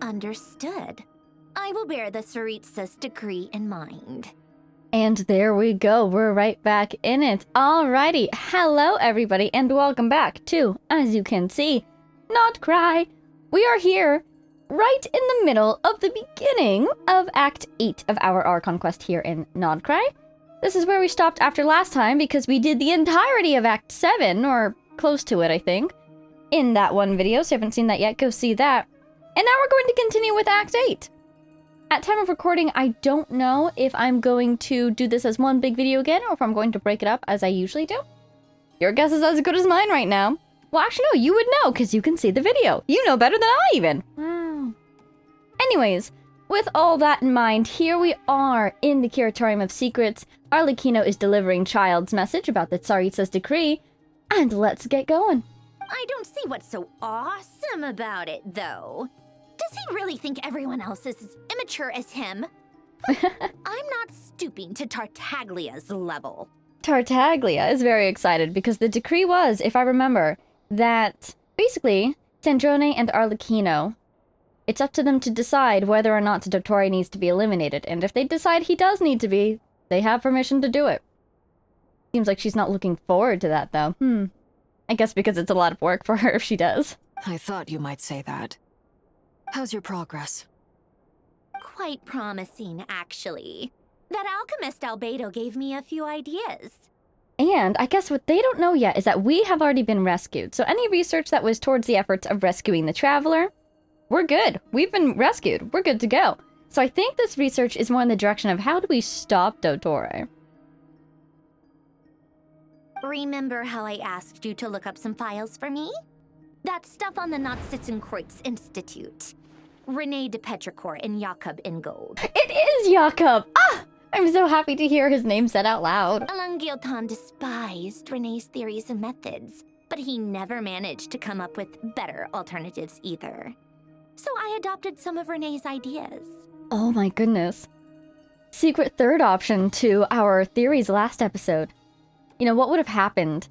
Understood. I will bear the Tsaritsa's decree in mind. And there we go, we're right back in it. Alrighty, hello everybody, and welcome back to, as you can see, Nod-Krai. We are here, right in the middle of the beginning of Act 8 of our Archon quest here in Nod-Krai. This is where we stopped after last time, because we did the entirety of Act 7, or close to it, I think, in that one video, so if you haven't seen that yet, go see that. And now we're going to continue with Act 8. At time of recording, I don't know if I'm going to do this as one big video again, or if I'm going to break it up as I usually do. Your guess is as good as mine right now. Well, actually, no, you would know, because you can see the video. You know better than I even. Wow. Anyways, with all that in mind, here we are in the Curatorium of Secrets. Arlecchino is delivering Child's message about the Tsaritsa's decree, and let's get going. I don't see what's so awesome about it, though. Does he really think everyone else is as immature as him? I'm not stooping to Tartaglia's level. Tartaglia is very excited because the decree was, if I remember, that basically Sandrone and Arlecchino, it's up to them to decide whether or not Dottore needs to be eliminated, and if they decide he does need to be, they have permission to do it. Seems like she's not looking forward to that, though. I guess because it's a lot of work for her if she does. I thought you might say that. How's your progress? Quite promising, actually. That alchemist Albedo gave me a few ideas. And I guess what they don't know yet is that we have already been rescued, so any research that was towards the efforts of rescuing the Traveler, we're good. We've been rescued. We're good to go. So I think this research is more in the direction of how do we stop Dottore? Remember how I asked you to look up some files for me? That stuff on the Nazi-Kreuz Institute. René de Petrichor and Jakob Ingold. It is Jakob! Ah! I'm so happy to hear his name said out loud. Alain Guillotin despised René's theories and methods, but he never managed to come up with better alternatives either. So I adopted some of René's ideas. Oh my goodness. Secret third option to our theories last episode. You know, what would have happened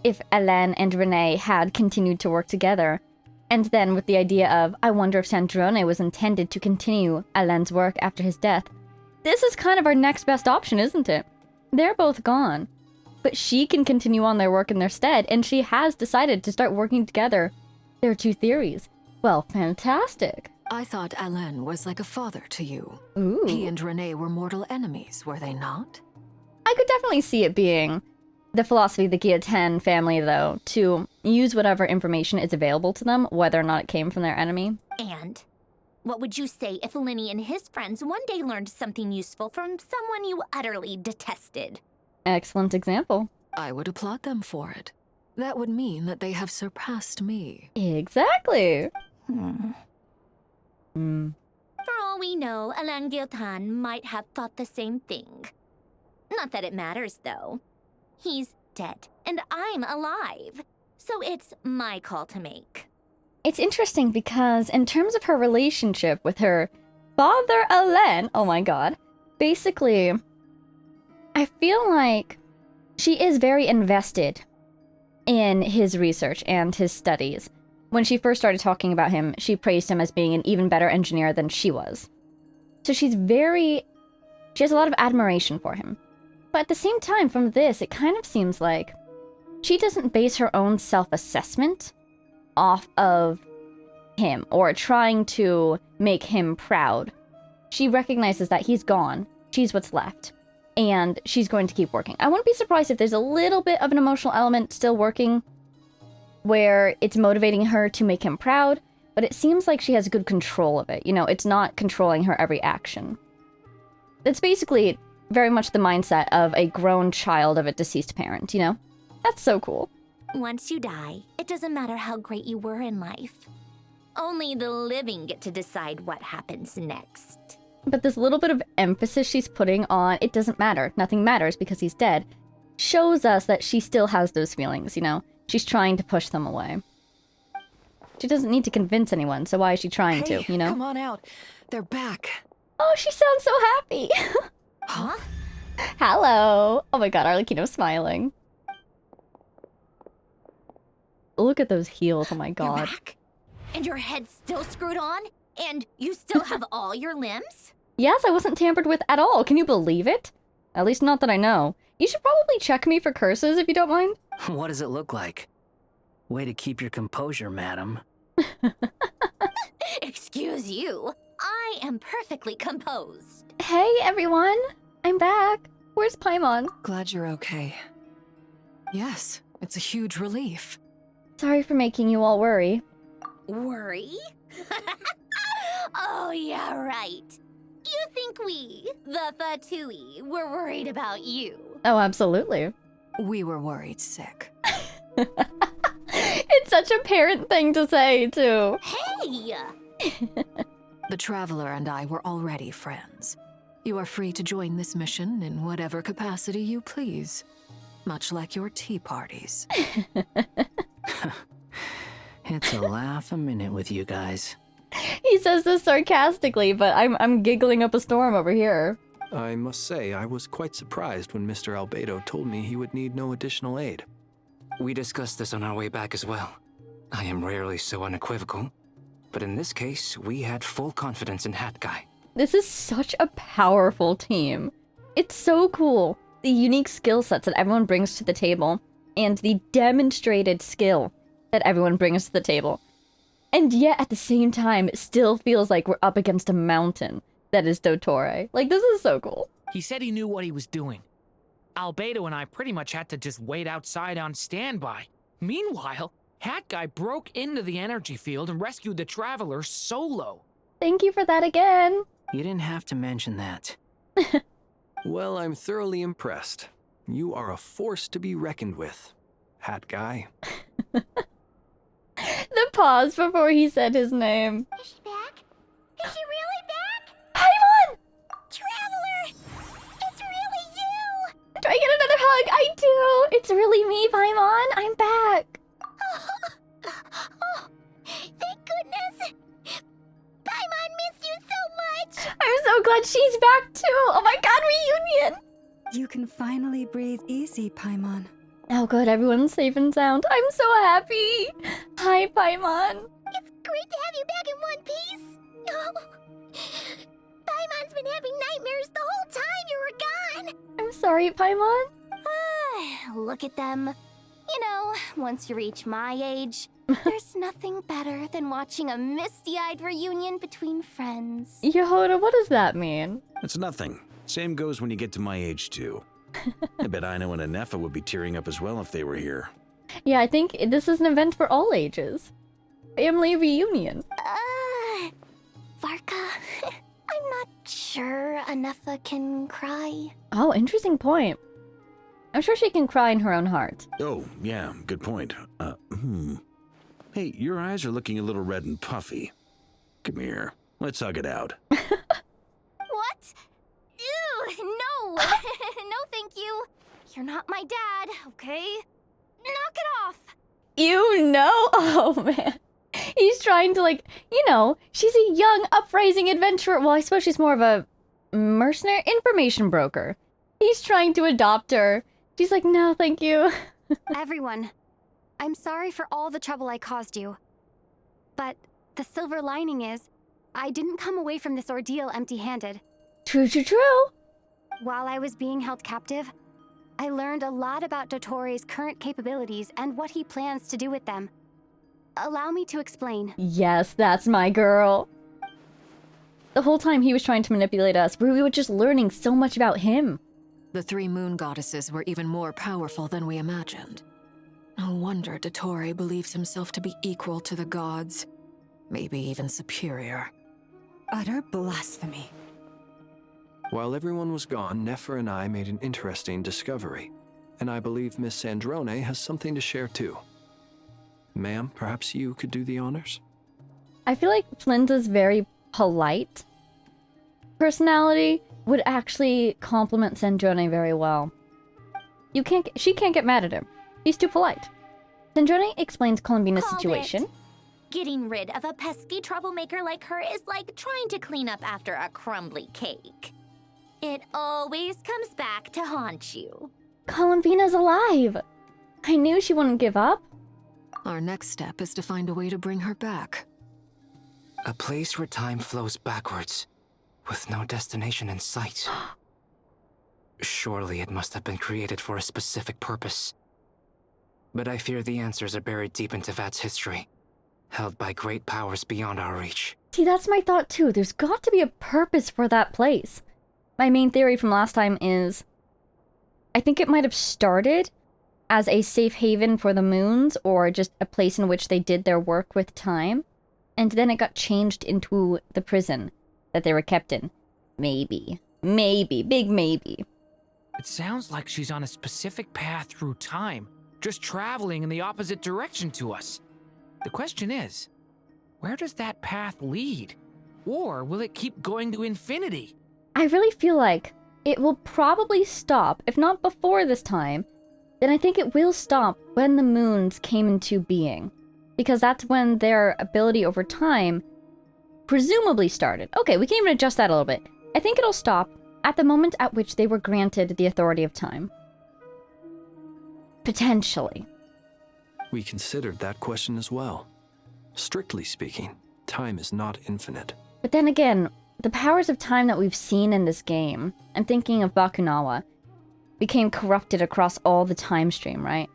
if Alain and René had continued to work together? And then with the idea of, I wonder if Sandrone was intended to continue Alain's work after his death. This is kind of our next best option, isn't it? They're both gone. But she can continue on their work in their stead, and she has decided to start working together their two theories. Well, fantastic. I thought Alain was like a father to you. Ooh. He and René were mortal enemies, were they not? I could definitely see it being the philosophy of the Guillotin family, though, to use whatever information is available to them, whether or not it came from their enemy. And what would you say if Lenny and his friends one day learned something useful from someone you utterly detested? Excellent example. I would applaud them for it. That would mean that they have surpassed me. Exactly. For all we know, Alain Guillotin might have thought the same thing. Not that it matters, though. He's dead, and I'm alive. So it's my call to make. It's interesting because in terms of her relationship with her father, Alain, oh my god, basically, I feel like she is very invested in his research and his studies. When she first started talking about him, she praised him as being an even better engineer than she was. So she has a lot of admiration for him. But at the same time, from this, it kind of seems like she doesn't base her own self-assessment off of him or trying to make him proud. She recognizes that he's gone, she's what's left, and she's going to keep working. I wouldn't be surprised if there's a little bit of an emotional element still working where it's motivating her to make him proud, but it seems like she has good control of it. You know, it's not controlling her every action. It's basically very much the mindset of a grown child of a deceased parent, you know? That's so cool. Once you die, it doesn't matter how great you were in life. Only the living get to decide what happens next. But this little bit of emphasis she's putting on, it doesn't matter, nothing matters because he's dead, shows us that she still has those feelings, you know? She's trying to push them away. She doesn't need to convince anyone, so why is she trying to, you know? Come on out. They're back. Oh, she sounds so happy! Huh? Hello! Oh my god, Arlecchino's smiling. Look at those heels, oh my god. You're back? And your head's still screwed on? And you still have all your limbs? Yes, I wasn't tampered with at all. Can you believe it? At least not that I know. You should probably check me for curses if you don't mind. What does it look like? Way to keep your composure, madam. Excuse you. I am perfectly composed. Hey, everyone. I'm back. Where's Paimon? Glad you're okay. Yes, it's a huge relief. Sorry for making you all worry. Worry? Oh, yeah, right. You think we, the Fatui, were worried about you? Oh, absolutely. We were worried sick. It's such a parent thing to say, too. Hey! The Traveler and I were already friends. You are free to join this mission in whatever capacity you please. Much like your tea parties. It's a laugh a minute with you guys. He says this sarcastically, but I'm giggling up a storm over here. I must say, I was quite surprised when Mr. Albedo told me he would need no additional aid. We discussed this on our way back as well. I am rarely so unequivocal, but in this case, we had full confidence in Hat Guy. This is such a powerful team. It's so cool. The unique skill sets that everyone brings to the table, and the demonstrated skill that everyone brings to the table. And yet, at the same time, it still feels like we're up against a mountain that is Dottore. Like, this is so cool. He said he knew what he was doing. Albedo and I pretty much had to just wait outside on standby. Meanwhile, Hat Guy broke into the energy field and rescued the Traveler solo. Thank you for that again. You didn't have to mention that. Well, I'm thoroughly impressed. You are a force to be reckoned with, Hat Guy. The pause before he said his name. Is she back? Is she really back? Paimon! Traveler! It's really you! Do I get another hug? I do! It's really me, Paimon. I'm back. Oh, thank goodness! Paimon missed you so much! I'm so glad she's back too. Oh my god, reunion! You can finally breathe easy, Paimon. Oh good, everyone's safe and sound. I'm so happy. Hi, Paimon. It's great to have you back in one piece! Oh, Paimon's been having nightmares the whole time you were gone! I'm sorry, Paimon. Look at them. You know, once you reach my age, there's nothing better than watching a misty-eyed reunion between friends. Yehoda, what does that mean? It's nothing. Same goes when you get to my age, too. I bet Aino and Anefa would be tearing up as well if they were here. Yeah, I think this is an event for all ages. Family reunion. Varka, I'm not sure Anefa can cry. Oh, interesting point. I'm sure she can cry in her own heart. Oh, yeah, good point. Hey, your eyes are looking a little red and puffy. Come here, let's hug it out. What? Ew, no! No, thank you. You're not my dad, okay? Knock it off! You know? Oh, man. He's trying to, like, you know, she's a young, uprising adventurer. Well, I suppose she's more of a mercenary information broker. He's trying to adopt her. She's like, no, thank you. Everyone, I'm sorry for all the trouble I caused you. But the silver lining is, I didn't come away from this ordeal empty-handed. True, true, true. While I was being held captive, I learned a lot about Dottore's current capabilities and what he plans to do with them. Allow me to explain. Yes, that's my girl. The whole time he was trying to manipulate us, we were just learning so much about him. The three moon goddesses were even more powerful than we imagined. No wonder Dottore believes himself to be equal to the gods. Maybe even superior. Utter blasphemy. While everyone was gone, Nefer and I made an interesting discovery, and I believe Miss Sandrone has something to share too. Ma'am, perhaps you could do the honors? I feel like Flinta's very polite personality would actually complement Sandrone very well. She can't get mad at him. He's too polite. Sandrone explains Columbina's Called situation. it. Getting rid of a pesky troublemaker like her is like trying to clean up after a crumbly cake. It always comes back to haunt you. Columbina's alive. I knew she wouldn't give up. Our next step is to find a way to bring her back. A place where time flows backwards, with no destination in sight. Surely it must have been created for a specific purpose. But I fear the answers are buried deep in Tevat's history, held by great powers beyond our reach. See, that's my thought too. There's got to be a purpose for that place. My main theory from last time is, I think it might have started as a safe haven for the moons, or just a place in which they did their work with time, and then it got changed into the prison that they were kept in. Maybe. Maybe. Big maybe. It sounds like she's on a specific path through time, just traveling in the opposite direction to us. The question is, where does that path lead? Or will it keep going to infinity? I really feel like it will probably stop, if not before this time, then I think it will stop when the moons came into being. Because that's when their ability over time presumably started. Okay, we can even adjust that a little bit. I think it'll stop at the moment at which they were granted the authority of time. Potentially. We considered that question as well. Strictly speaking, time is not infinite. But then again, the powers of time that we've seen in this game, I'm thinking of Bakunawa, became corrupted across all the time stream, right?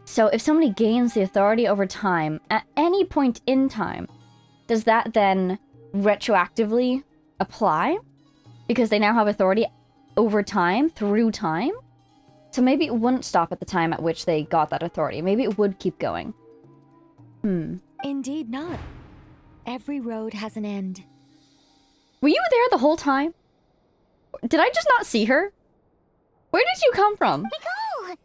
So if somebody gains the authority over time at any point in time, does that then retroactively apply? Because they now have authority over time, through time? So maybe it wouldn't stop at the time at which they got that authority. Maybe it would keep going. Indeed not. Every road has an end. Were you there the whole time? Did I just not see her? Where did you come from? Nicole!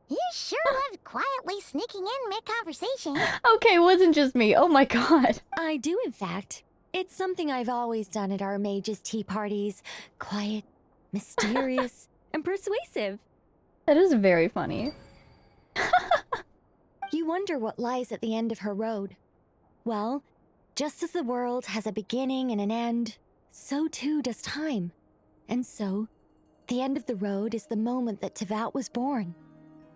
You sure loved quietly sneaking in mid-conversation. Okay, it wasn't just me. Oh my god. I do, in fact. It's something I've always done at our mages' tea parties. Quiet, mysterious, and persuasive. That is very funny. You wonder what lies at the end of her road. Well, just as the world has a beginning and an end, so too does time. And so, the end of the road is the moment that Tevat was born.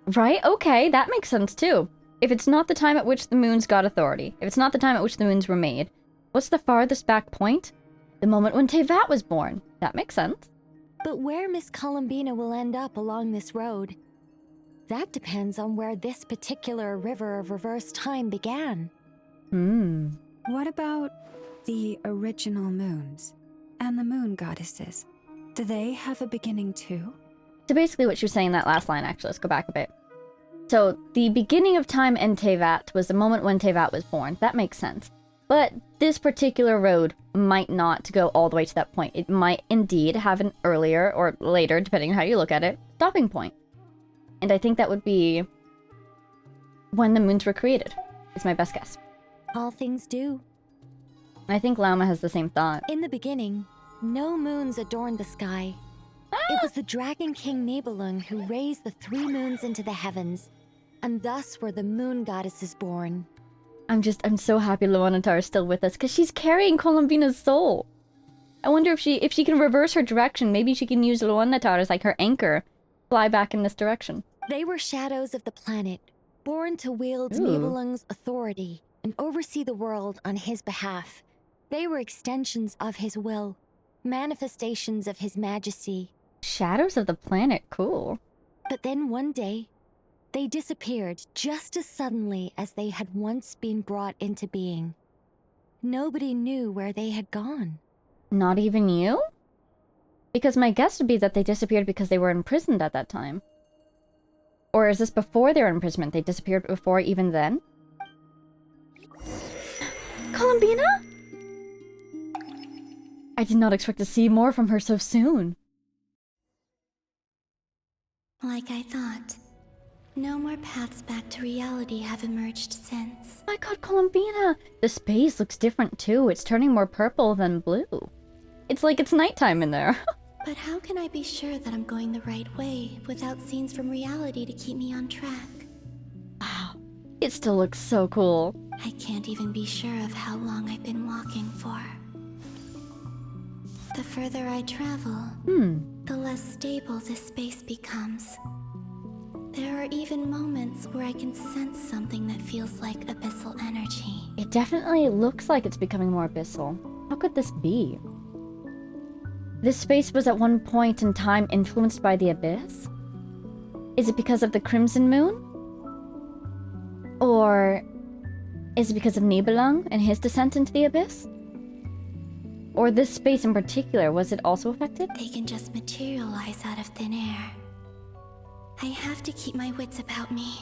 Right? Okay, that makes sense too. If it's not the time at which the moons got authority, if it's not the time at which the moons were made, what's the farthest back point? The moment when Tevat was born. That makes sense. But where Miss Columbina will end up along this road, that depends on where this particular river of reverse time began. What about the original moons and the moon goddesses? Do they have a beginning too? So basically what she was saying in that last line, actually, let's go back a bit. So, the beginning of time in Tevat was the moment when Tevat was born. That makes sense. But this particular road might not go all the way to that point. It might indeed have an earlier, or later, depending on how you look at it, stopping point. And I think that would be when the moons were created, is my best guess. All things do. I think Lauma has the same thought. In the beginning, no moons adorned the sky. It was the Dragon King Nibelung who raised the 3 moons into the heavens, and thus were the moon goddesses born. I'm so happy Luanatar is still with us, because she's carrying Columbina's soul. I wonder if she can reverse her direction. Maybe she can use Luanatar as like her anchor. Fly back in this direction. They were shadows of the planet, born to wield Nibelung's authority and oversee the world on his behalf. They were extensions of his will, manifestations of his majesty. Shadows of the planet, cool. But then one day, they disappeared just as suddenly as they had once been brought into being. Nobody knew where they had gone. Not even you? Because my guess would be that they disappeared because they were imprisoned at that time. Or is this before their imprisonment? They disappeared before even then? Columbina? I did not expect to see more from her so soon. Like I thought. No more paths back to reality have emerged since. My god, Columbina! The space looks different too. It's turning more purple than blue. It's like it's nighttime in there. But how can I be sure that I'm going the right way without scenes from reality to keep me on track? Wow. It still looks so cool. I can't even be sure of how long I've been walking for. The further I travel, the less stable this space becomes. There are even moments where I can sense something that feels like abyssal energy. It definitely looks like it's becoming more abyssal. How could this be? This space was at one point in time influenced by the abyss? Is it because of the Crimson Moon? Or is it because of Nibelung and his descent into the abyss? Or this space in particular, was it also affected? They can just materialize out of thin air. I have to keep my wits about me.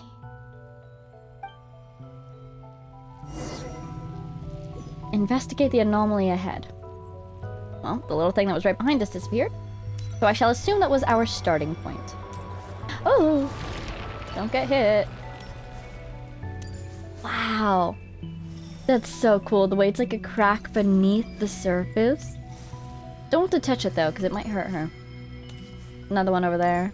Investigate the anomaly ahead. Well, the little thing that was right behind us disappeared. So I shall assume that was our starting point. Oh! Don't get hit. Wow. That's so cool, the way it's like a crack beneath the surface. Don't want to touch it though, because it might hurt her. Another one over there.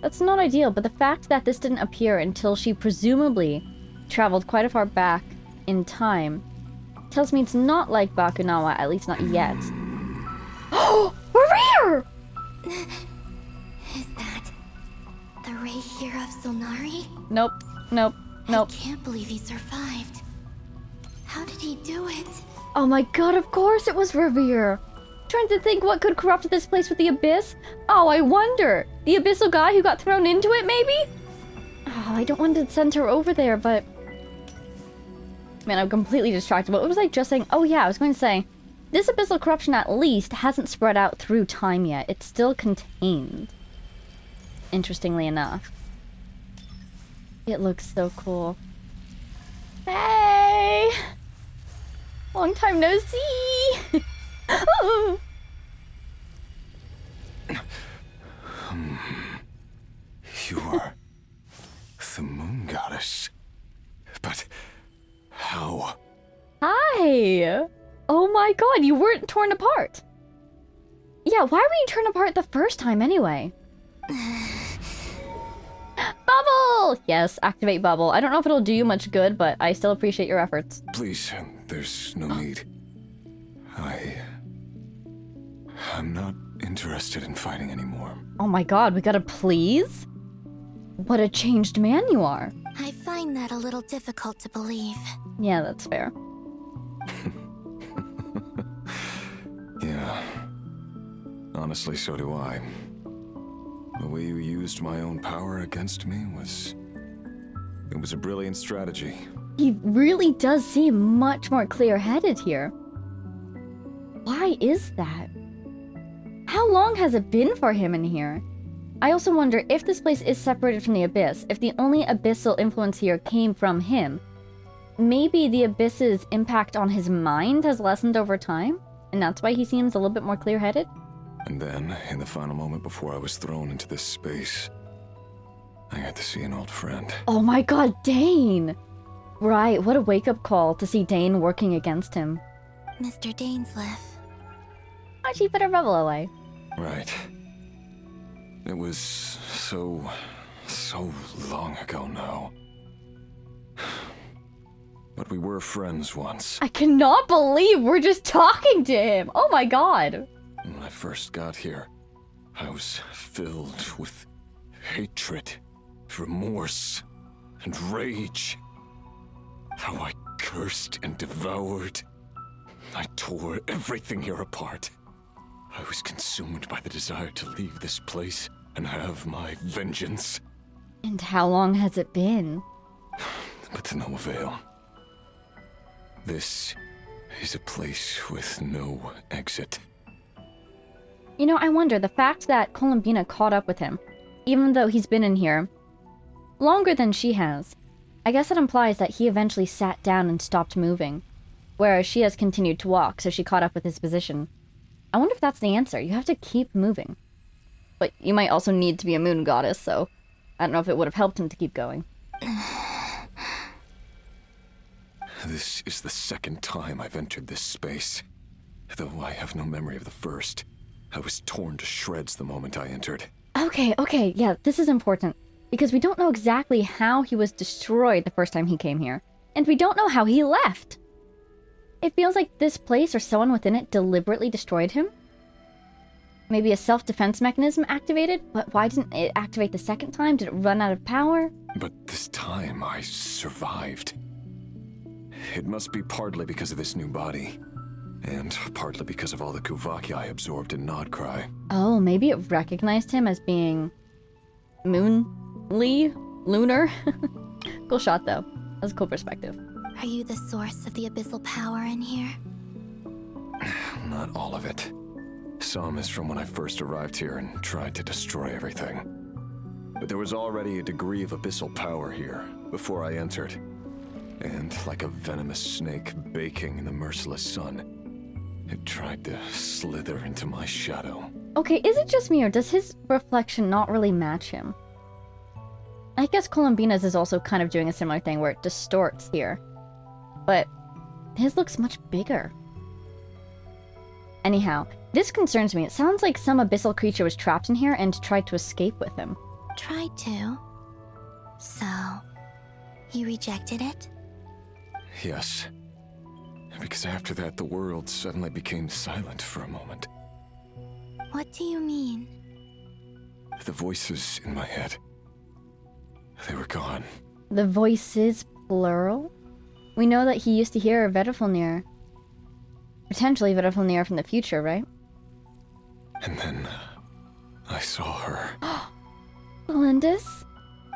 That's not ideal, but the fact that this didn't appear until she presumably traveled quite a far back in time tells me it's not like Bakunawa, at least not yet. Oh! We're here! Is that the Ray here of Solnari? Nope. Nope. Nope. I can't believe he survived. How did he do it? Oh my god, of course it was Revere! Trying to think what could corrupt this place with the Abyss? Oh, I wonder! The Abyssal guy who got thrown into it, maybe? Oh, I don't want to send her over there, but... Man, I'm completely distracted. What was I just saying? Oh yeah, I was going to say, this Abyssal corruption at least hasn't spread out through time yet. It's still contained. Interestingly enough. It looks so cool. Hey! Long time no see! Oh. You are the moon goddess. But how? Hi! Oh my god, you weren't torn apart! Yeah, why were you torn apart the first time anyway? Bubble! Yes, activate bubble. I don't know if it'll do you much good, but I still appreciate your efforts. Please, there's no need. I'm not interested in fighting anymore. Oh my god, we gotta please? What a changed man you are. I find that a little difficult to believe. Yeah, that's fair. Yeah. Honestly, so do I. The way you used my own power against me was... It was a brilliant strategy. He really does seem much more clear-headed here. Why is that? How long has it been for him in here? I also wonder if this place is separated from the Abyss, if the only abyssal influence here came from him. Maybe the Abyss's impact on his mind has lessened over time, and that's why he seems a little bit more clear-headed? And then, in the final moment before I was thrown into this space, I got to see an old friend. Oh my god, Dane! Right, what a wake-up call to see Dane working against him. Mr. Dainsleif. Why'd she put her bubble away? Right. It was so long ago now. But we were friends once. I cannot believe we're just talking to him! Oh my god! When I first got here, I was filled with hatred, remorse, and rage. How I cursed and devoured. I tore everything here apart. I was consumed by the desire to leave this place and have my vengeance. And how long has it been? But to no avail. This is a place with no exit. You know, I wonder, the fact that Columbina caught up with him, even though he's been in here longer than she has, I guess that implies that he eventually sat down and stopped moving, whereas she has continued to walk, so she caught up with his position. I wonder if that's the answer. You have to keep moving. But you might also need to be a moon goddess, so I don't know if it would have helped him to keep going. This is the second time I've entered this space. Though I have no memory of the first. I was torn to shreds the moment I entered. Okay, yeah, this is important. Because we don't know exactly how he was destroyed the first time he came here. And we don't know how he left. It feels like this place or someone within it deliberately destroyed him. maybe a self-defense mechanism activated, but why didn't it activate the second time? Did it run out of power? But this time I survived. It must be partly because of this new body, and partly because of all the Kuvaki I absorbed in Nod-Krai. Oh, maybe it recognized him as being lunar. Cool shot though. That's a cool perspective. Are you the source of the abyssal power in here? Not all of it. Some is from when I first arrived here and tried to destroy everything. But there was already a degree of abyssal power here before I entered. And like a venomous snake baking in the merciless sun, it tried to slither into my shadow. Okay, is it just me or does his reflection not really match him? I guess Columbina's is also kind of doing a similar thing where it distorts here. But his looks much bigger. Anyhow, this concerns me. It sounds like some abyssal creature was trapped in here and tried to escape with him. Tried to. So, you rejected it? Yes. Because after that, the world suddenly became silent for a moment. What do you mean? The voices in my head, they were gone. The voices, plural? We know that he used to hear Vedifilnir. Potentially Vedifilnir from the future, right? And then I saw her. Thelindis?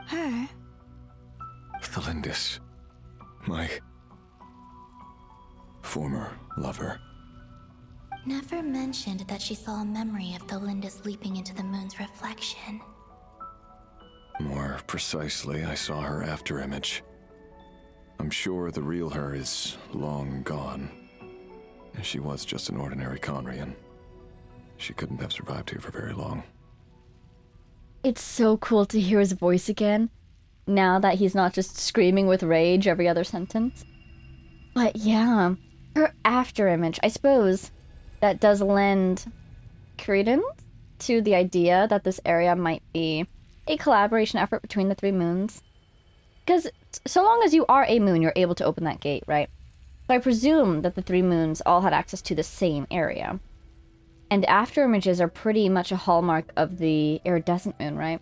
Her? Thelindis. My former lover. Never mentioned that she saw a memory of Thelindis leaping into the moon's reflection. More precisely, I saw her afterimage. I'm sure the real her is long gone. She was just an ordinary Conrian. She couldn't have survived here for very long. It's so cool to hear his voice again, now that he's not just screaming with rage every other sentence. But yeah, her afterimage, I suppose that does lend credence to the idea that this area might be a collaboration effort between the three moons. Because so long as you are a moon, you're able to open that gate, right? So I presume that the three moons all had access to the same area. And afterimages are pretty much a hallmark of the iridescent moon, right?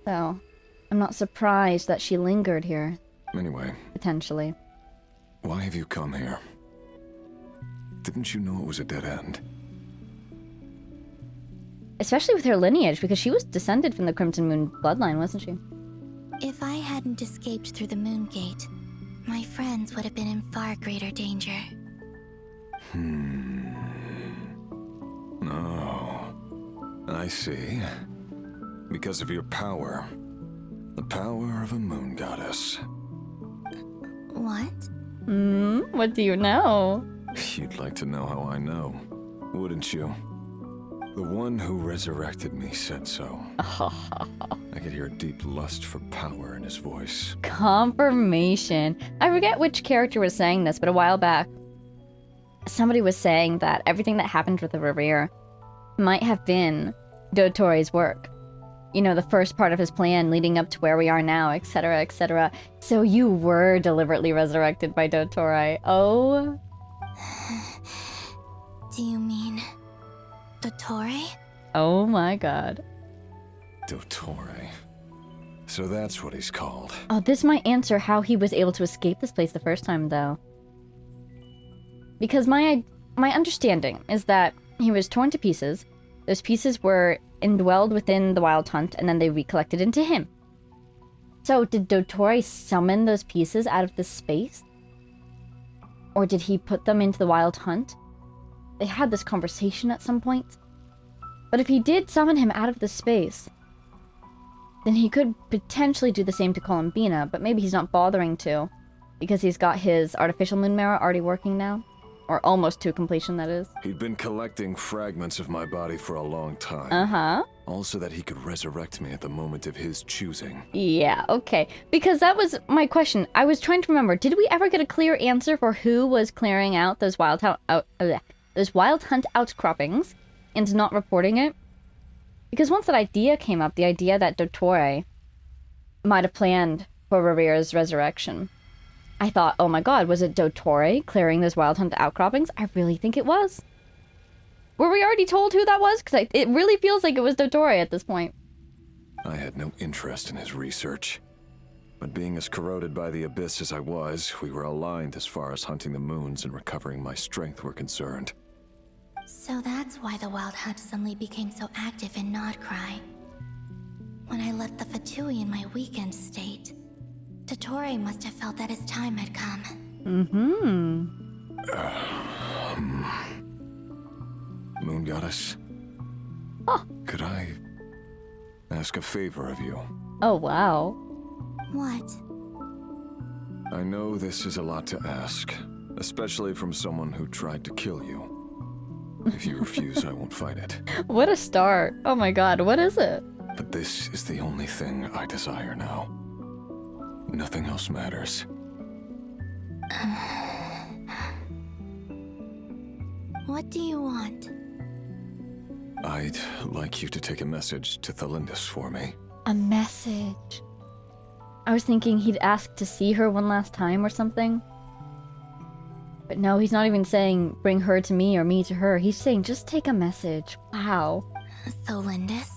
So, I'm not surprised that she lingered here. Anyway. Potentially. Why have you come here? Didn't you know it was a dead end? Especially with her lineage, because she was descended from the Crimson Moon bloodline, wasn't she? If I hadn't escaped through the moon gate, my friends would have been in far greater danger. Oh, I see. Because of your power. The power of a moon goddess. What? What do you know? You'd like to know how I know, wouldn't you? The one who resurrected me said so. I could hear a deep lust for power in his voice. Confirmation. I forget which character was saying this, but a while back, somebody was saying that everything that happened with the Reverie might have been Dotori's work. You know, the first part of his plan leading up to where we are now, etc., etc. So you were deliberately resurrected by Dotori. Oh. Do you mean Dotori? Oh my god. Dotori. So that's what he's called. Oh, this might answer how he was able to escape this place the first time, though. Because my understanding is that he was torn to pieces. Those pieces were indwelled within the Wild Hunt, and then they recollected into him. So, did Dotori summon those pieces out of this space? Or did he put them into the Wild Hunt? They had this conversation at some point. But if he did summon him out of this space, then he could potentially do the same to Columbina, but maybe he's not bothering to, because he's got his artificial moon mirror already working now. Or almost to completion, that is. He'd been collecting fragments of my body for a long time. Uh-huh. Also that he could resurrect me at the moment of his choosing. Yeah, okay. Because that was my question. I was trying to remember, did we ever get a clear answer for who was clearing out those Wild Hunt outcroppings and not reporting it? Because once that idea came up, the idea that Dotori might have planned for Reviere's resurrection, I thought, oh my god, was it Dotori clearing those Wild Hunt outcroppings? I really think it was. Were we already told who that was? Because it really feels like it was Dottore at this point. I had no interest in his research. But being as corroded by the abyss as I was, we were aligned as far as hunting the moons and recovering my strength were concerned. So that's why the Wild Hunt suddenly became so active in Nod-Krai. When I left the Fatui in my weakened state, Dottore must have felt that his time had come. Moon Goddess? Oh. Could I ask a favor of you? Oh, wow. What? I know this is a lot to ask, especially from someone who tried to kill you. If you refuse, I won't fight it. What a start. Oh my god, what is it? But this is the only thing I desire now. Nothing else matters. What do you want? I'd like you to take a message to Thalindis for me. A message. I was thinking he'd ask to see her one last time or something. But no, he's not even saying bring her to me or me to her. He's saying just take a message. Wow. Thalindis?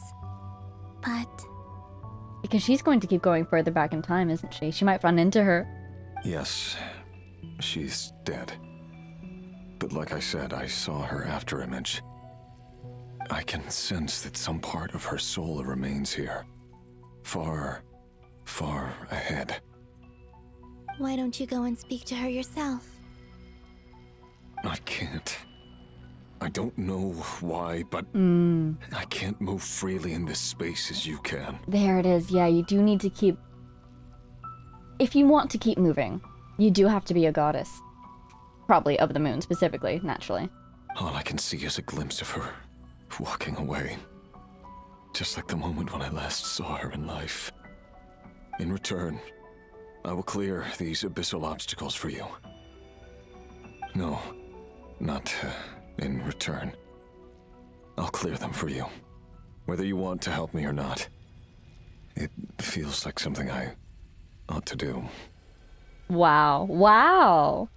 But... Because she's going to keep going further back in time, isn't she? She might run into her. Yes, she's dead. But like I said, I saw her after image. I can sense that some part of her soul remains here. Far, far ahead. Why don't you go and speak to her yourself? I can't. I don't know why, but I can't move freely in this space as you can. There it is. Yeah, you do need to keep... If you want to keep moving, you do have to be a goddess. Probably of the moon, specifically, naturally. All I can see is a glimpse of her walking away. Just like the moment when I last saw her in life. In return, I will clear these abyssal obstacles for you. No, not in return. I'll clear them for you. Whether you want to help me or not. It feels like something I ought to do. Wow. Wow.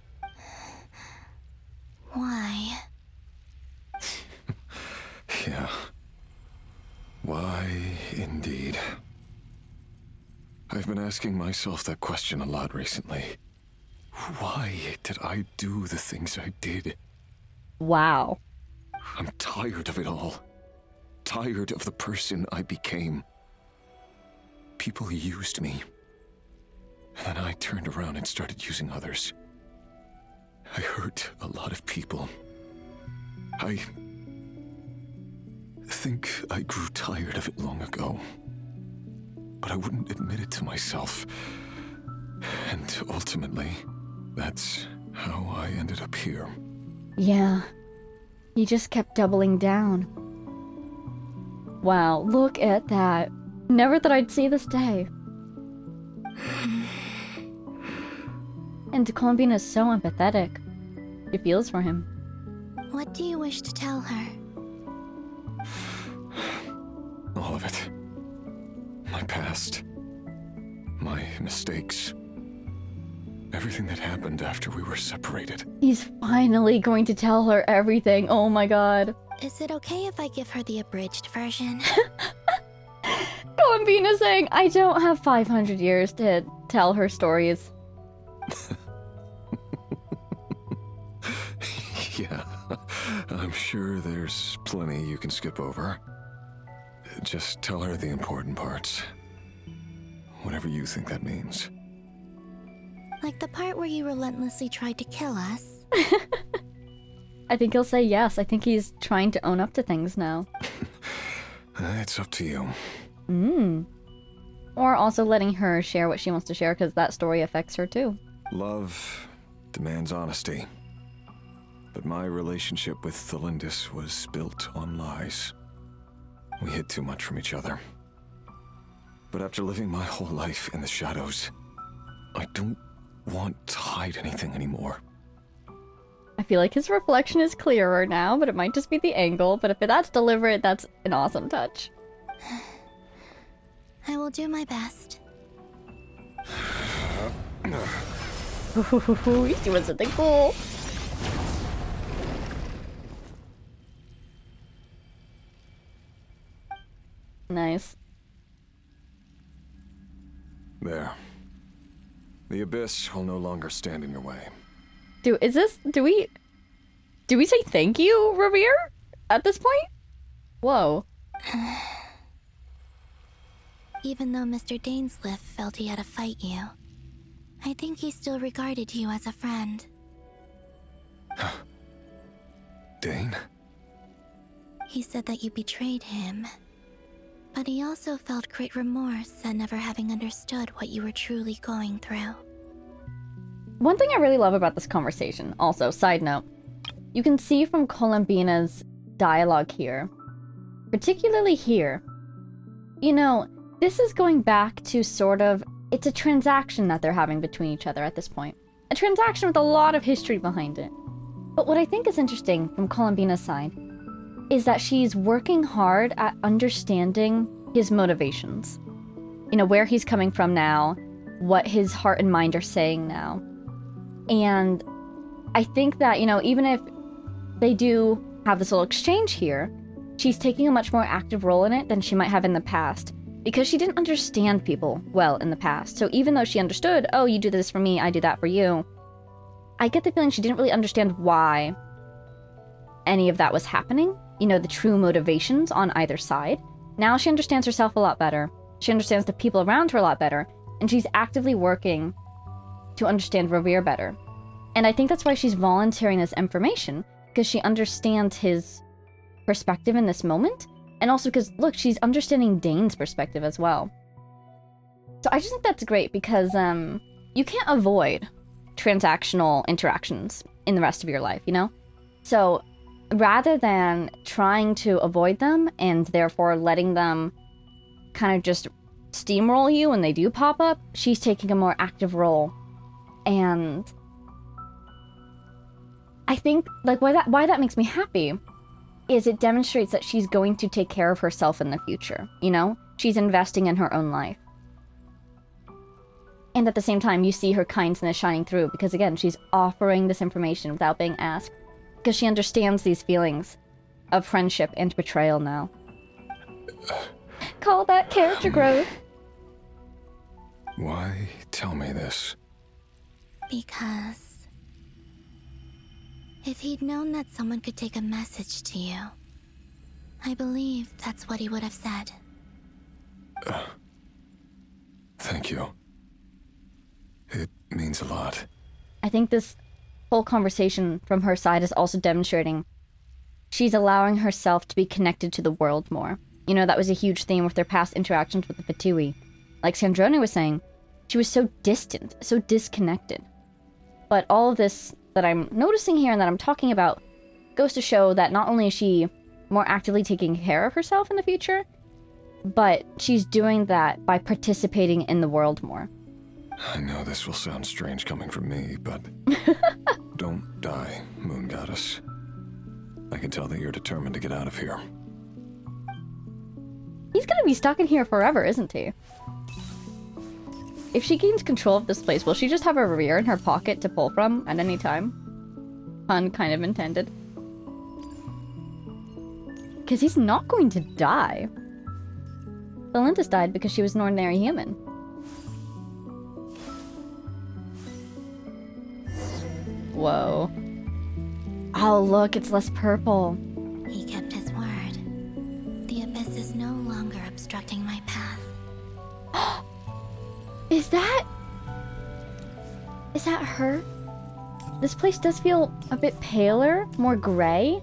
Why? Yeah. Why, indeed. I've been asking myself that question a lot recently. Why did I do the things I did? Wow. I'm tired of it all. Tired of the person I became. People used me. And then I turned around and started using others. I hurt a lot of people. I think I grew tired of it long ago. But I wouldn't admit it to myself. And ultimately, that's how I ended up here. Yeah. You just kept doubling down. Wow, look at that. Never thought I'd see this day. And Colombina is so empathetic. She feels for him. What do you wish to tell her? All of it. My past. My mistakes. Everything that happened after we were separated. He's finally going to tell her everything. Oh my god. Is it okay if I give her the abridged version? Colombina saying, I don't have 500 years to tell her stories. Yeah, I'm sure there's plenty you can skip over. Just tell her the important parts. Whatever you think that means. Like the part where you relentlessly tried to kill us? I think he'll say yes. I think he's trying to own up to things now. It's up to you. Or also letting her share what she wants to share, because that story affects her too. Love demands honesty. But my relationship with Thalindis was built on lies. We hid too much from each other. But after living my whole life in the shadows, I don't want to hide anything anymore. I feel like his reflection is clearer now, but it might just be the angle. But if that's deliberate, that's an awesome touch. I will do my best. He's doing something cool. Nice. There. The abyss will no longer stand in your way. Do we say thank you, Revere? At this point? Whoa. Even though Mr. Dainsliff felt he had to fight you, I think he still regarded you as a friend. Dane? He said that you betrayed him, but he also felt great remorse at never having understood what you were truly going through. One thing I really love about this conversation, also, side note, you can see from Columbina's dialogue here, particularly here, you know, this is going back to sort of, it's a transaction that they're having between each other at this point. A transaction with a lot of history behind it. But what I think is interesting from Columbina's side is that she's working hard at understanding his motivations. You know, where he's coming from now, what his heart and mind are saying now. And I think that, you know, even if they do have this little exchange here, she's taking a much more active role in it than she might have in the past. Because she didn't understand people well in the past. So even though she understood, oh, you do this for me, I do that for you, I get the feeling she didn't really understand why any of that was happening. You know, the true motivations on either side. Now she understands herself a lot better. She understands the people around her a lot better. And she's actively working to understand Revere better. And I think that's why she's volunteering this information. Because she understands his perspective in this moment. And also because, look, she's understanding Dane's perspective as well. So I just think that's great because you can't avoid transactional interactions in the rest of your life, you know? So rather than trying to avoid them and therefore letting them kind of just steamroll you when they do pop up, she's taking a more active role. And I think, like, why that makes me happy is it demonstrates that she's going to take care of herself in the future, you know? She's investing in her own life. And at the same time, you see her kindness shining through because, again, she's offering this information without being asked because she understands these feelings of friendship and betrayal now. Call that character growth. Why tell me this? Because if he'd known that someone could take a message to you, I believe that's what he would have said. Thank you. It means a lot. I think this whole conversation from her side is also demonstrating she's allowing herself to be connected to the world more. You know, that was a huge theme with their past interactions with the Fatui. Like Sandrone was saying, she was so distant, so disconnected. But all of this that I'm noticing here and that I'm talking about goes to show that not only is she more actively taking care of herself in the future, but she's doing that by participating in the world more. I know this will sound strange coming from me, but don't die, Moon Goddess. I can tell that you're determined to get out of here. He's gonna be stuck in here forever, isn't he? If she gains control of this place, will she just have a Revere in her pocket to pull from at any time? Pun kind of intended. Because he's not going to die. Belinda's died because she was an ordinary human. Whoa. Oh, look, it's less purple. He kept his word. The abyss is no longer obstructing my path. Is that her? This place does feel a bit paler, more gray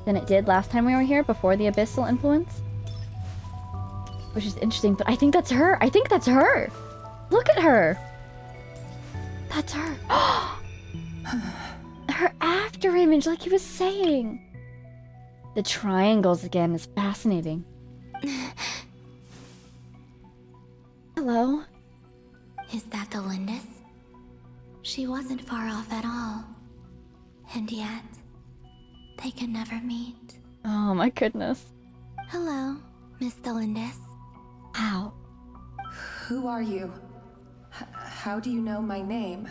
than it did last time we were here before the abyssal influence. Which is interesting, but I think that's her. I think that's her. Look at her. That's her. Her after image, like he was saying. The triangles again is fascinating. Hello? Is that the Lindis? She wasn't far off at all. And yet, they can never meet. Oh my goodness. Hello, Miss Delindis. Ow. Who are you? How do you know my name?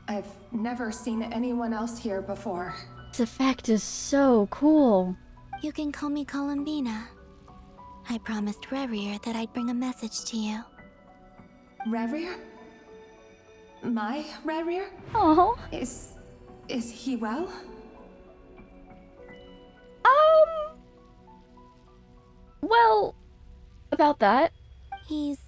I've never seen anyone else here before. This effect is so cool. You can call me Columbina. I promised Rerir that I'd bring a message to you. Rerir? My Rerir? Oh. Is he well? Well, about that. He's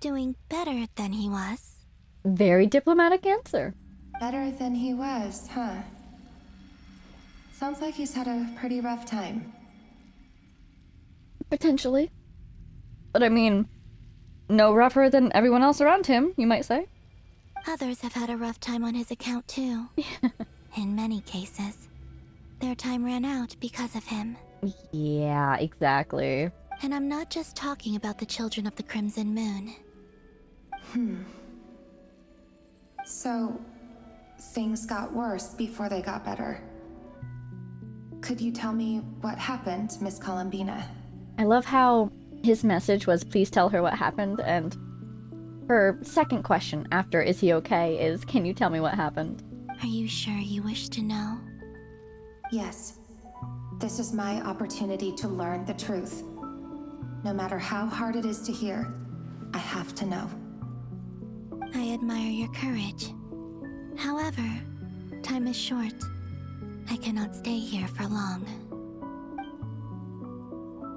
doing better than he was. Very diplomatic answer. Better than he was, huh? Sounds like he's had a pretty rough time. Potentially. But I mean, no rougher than everyone else around him, you might say. Others have had a rough time on his account too. In many cases, their time ran out because of him. Yeah, exactly. And I'm not just talking about the children of the Crimson Moon. So, things got worse before they got better. Could you tell me what happened, Miss Columbina? I love how his message was, please tell her what happened, and her second question after, is he okay, is, can you tell me what happened? Are you sure you wish to know? Yes. This is my opportunity to learn the truth. No matter how hard it is to hear, I have to know. I admire your courage. However, time is short. I cannot stay here for long.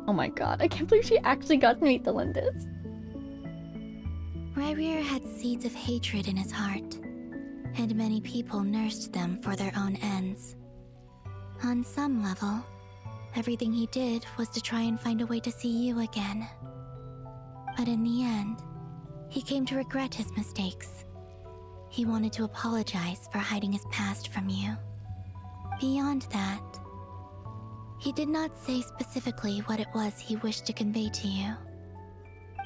Oh my god, I can't believe she actually got to meet the Lindis. Rerir had seeds of hatred in his heart, and many people nursed them for their own ends. On some level, everything he did was to try and find a way to see you again. But in the end, he came to regret his mistakes. He wanted to apologize for hiding his past from you. Beyond that, he did not say specifically what it was he wished to convey to you.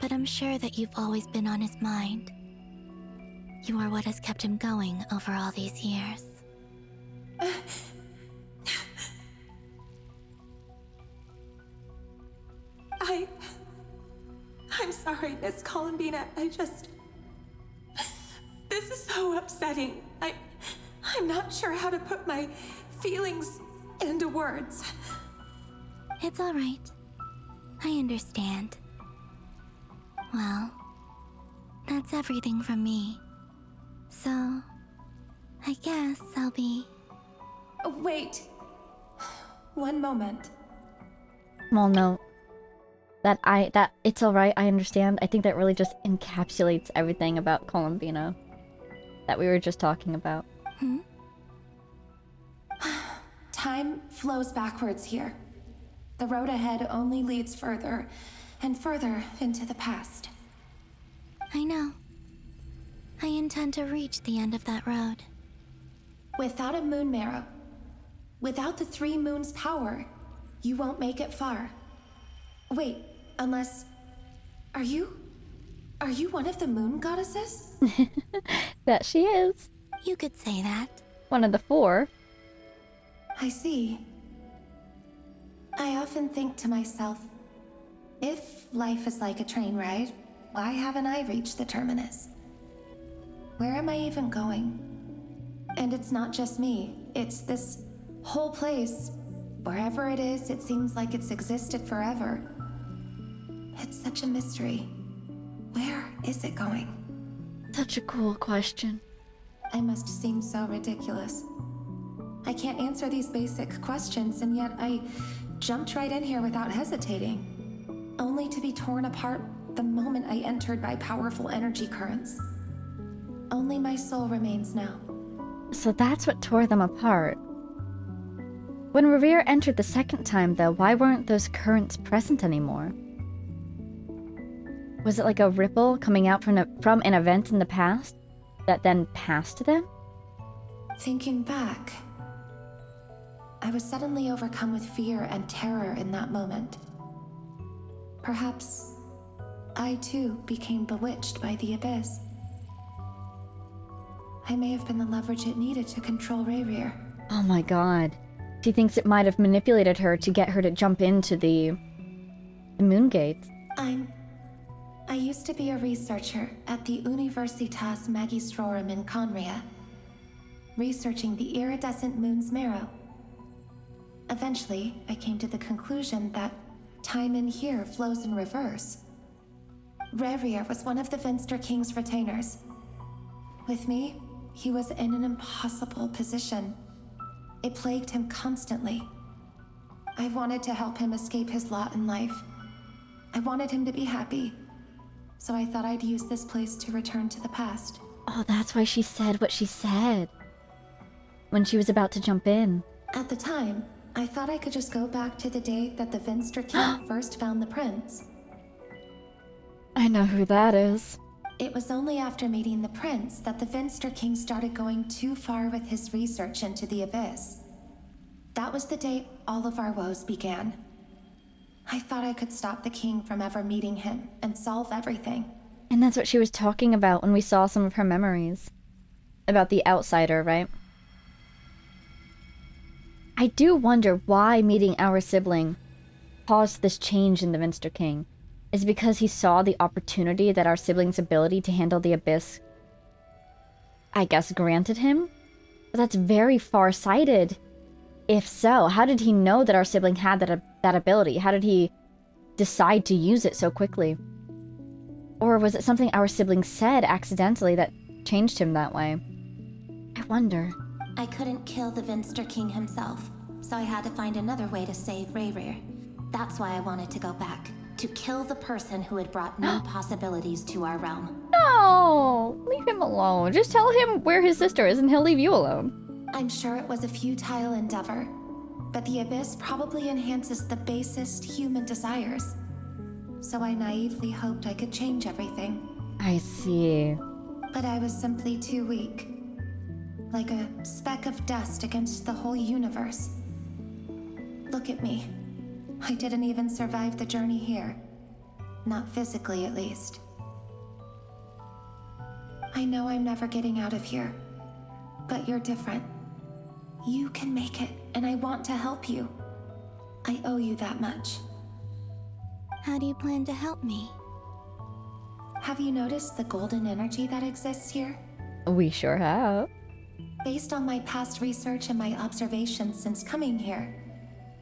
But I'm sure that you've always been on his mind. You are what has kept him going over all these years. I'm sorry, Miss Columbina. This is so upsetting. I'm not sure how to put my feelings into words. It's all right. I understand. Well, that's everything from me. So, I guess I'll be... Wait. One moment. Well, no. That it's alright, I understand. I think that really just encapsulates everything about Columbina that we were just talking about. Time flows backwards here. The road ahead only leads further and further into the past. I know. I intend to reach the end of that road. Without a moon marrow, without the 3 moons' power, you won't make it far. Wait, unless... Are you one of the moon goddesses? That she is. You could say that. One of the 4. I see. I often think to myself, if life is like a train ride, why haven't I reached the terminus? Where am I even going? And it's not just me, it's this whole place. Wherever it is, it seems like it's existed forever. It's such a mystery. Where is it going? Such a cool question. I must seem so ridiculous. I can't answer these basic questions, and yet I jumped right in here without hesitating, only to be torn apart the moment I entered by powerful energy currents. Only my soul remains now. So that's what tore them apart. When Rerir entered the second time, though, why weren't those currents present anymore? Was it like a ripple coming out from an event in the past that then passed to them? Thinking back, I was suddenly overcome with fear and terror in that moment. Perhaps I too became bewitched by the abyss. I may have been the leverage it needed to control Rerir. Oh my god. She thinks it might have manipulated her to get her to jump into the moon gate. I used to be a researcher at the Universitas Magistrorum in Conria, researching the iridescent moon's marrow. Eventually, I came to the conclusion that time in here flows in reverse. Rerir was one of the Vinster King's retainers. With me, he was in an impossible position. It plagued him constantly. I wanted to help him escape his lot in life. I wanted him to be happy. So I thought I'd use this place to return to the past. Oh, that's why she said what she said. When she was about to jump in. At the time, I thought I could just go back to the day that the Vinster King first found the prince. I know who that is. It was only after meeting the prince that the Vinster King started going too far with his research into the abyss. That was the day all of our woes began. I thought I could stop the king from ever meeting him and solve everything. And that's what she was talking about when we saw some of her memories. About the outsider, right? I do wonder why meeting our sibling caused this change in the Vinster King. Is it because he saw the opportunity that our sibling's ability to handle the abyss, I guess, granted him? But that's very far-sighted. If so, how did he know that our sibling had that ability? How did he decide to use it so quickly? Or was it something our sibling said accidentally that changed him that way? I wonder. I couldn't kill the Vinster King himself, so I had to find another way to save Rerir. That's why I wanted to go back. To kill the person who had brought new possibilities to our realm. No! Leave him alone. Just tell him where his sister is and he'll leave you alone. I'm sure it was a futile endeavor, but the abyss probably enhances the basest human desires. So I naively hoped I could change everything. I see. But I was simply too weak. Like a speck of dust against the whole universe. Look at me. I didn't even survive the journey here. Not physically, at least. I know I'm never getting out of here. But you're different. You can make it, and I want to help you. I owe you that much. How do you plan to help me? Have you noticed the golden energy that exists here? We sure have. Based on my past research and my observations since coming here,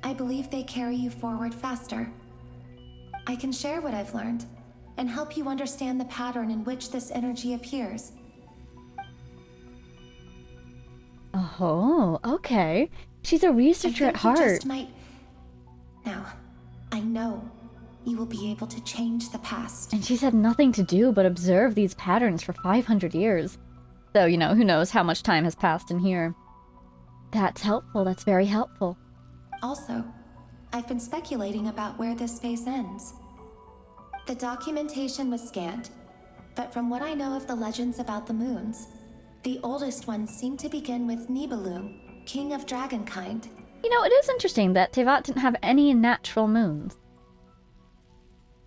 I believe they carry you forward faster. I can share what I've learned and help you understand the pattern in which this energy appears. Oh, okay. She's a researcher at heart. You just might... Now, I know you will be able to change the past. And she's had nothing to do but observe these patterns for 500 years. So, you know, who knows how much time has passed in here. That's helpful. That's very helpful. Also, I've been speculating about where this space ends. The documentation was scanned, but from what I know of the legends about the moons, the oldest ones seem to begin with Nibelung, king of dragonkind. You know, it is interesting that Tevat didn't have any natural moons.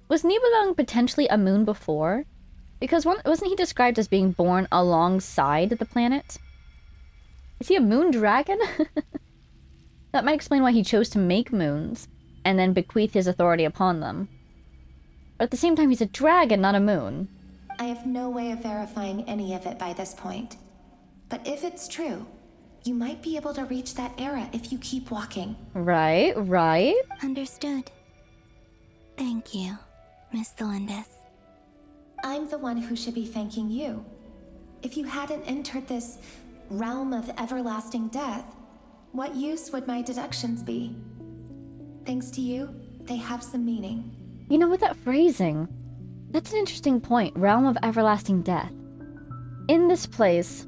Was Nibelung potentially a moon before? Because wasn't he described as being born alongside the planet? Is he a moon dragon? That might explain why he chose to make moons, and then bequeath his authority upon them. But at the same time, he's a dragon, not a moon. I have no way of verifying any of it by this point. But if it's true, you might be able to reach that era if you keep walking. Right, right. Understood. Thank you, Miss Thelindis. I'm the one who should be thanking you. If you hadn't entered this realm of everlasting death, what use would my deductions be? Thanks to you, they have some meaning. You know, with that phrasing, that's an interesting point. Realm of everlasting death. In this place,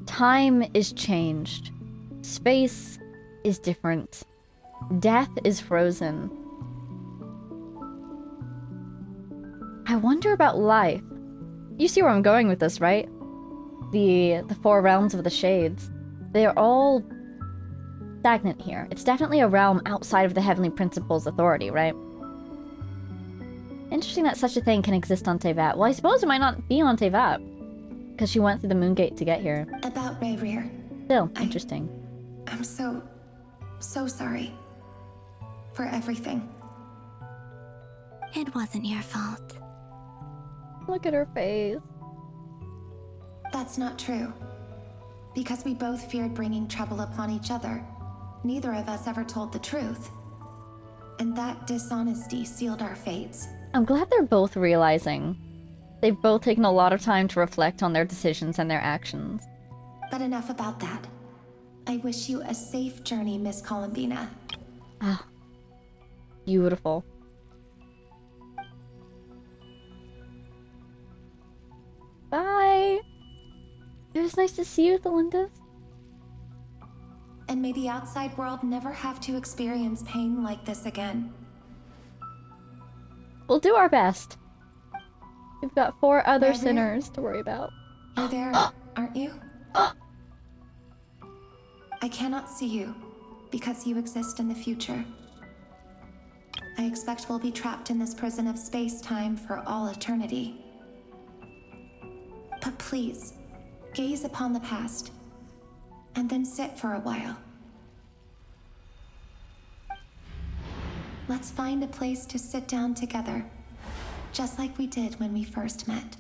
time is changed. Space is different. Death is frozen. I wonder about life. You see where I'm going with this, right? The four realms of the shades. They are all stagnant here. It's definitely a realm outside of the Heavenly Principle's authority, right? Interesting that such a thing can exist on Tevat. Well, I suppose it might not be on Tevat, because she went through the Moon Gate to get here. About Rerir. Still, interesting. I'm so sorry. For everything. It wasn't your fault. Look at her face. That's not true. Because we both feared bringing trouble upon each other, neither of us ever told the truth. And that dishonesty sealed our fates. I'm glad they're both realizing. They've both taken a lot of time to reflect on their decisions and their actions. But enough about that. I wish you a safe journey, Miss Columbina. Ah, beautiful. Bye! It was nice to see you, Thelindas. And may the outside world never have to experience pain like this again. We'll do our best. We've got 4 other Rather, sinners to worry about. You're there, aren't you? I cannot see you, because you exist in the future. I expect we'll be trapped in this prison of space-time for all eternity. But please, gaze upon the past, and then sit for a while. Let's find a place to sit down together, just like we did when we first met.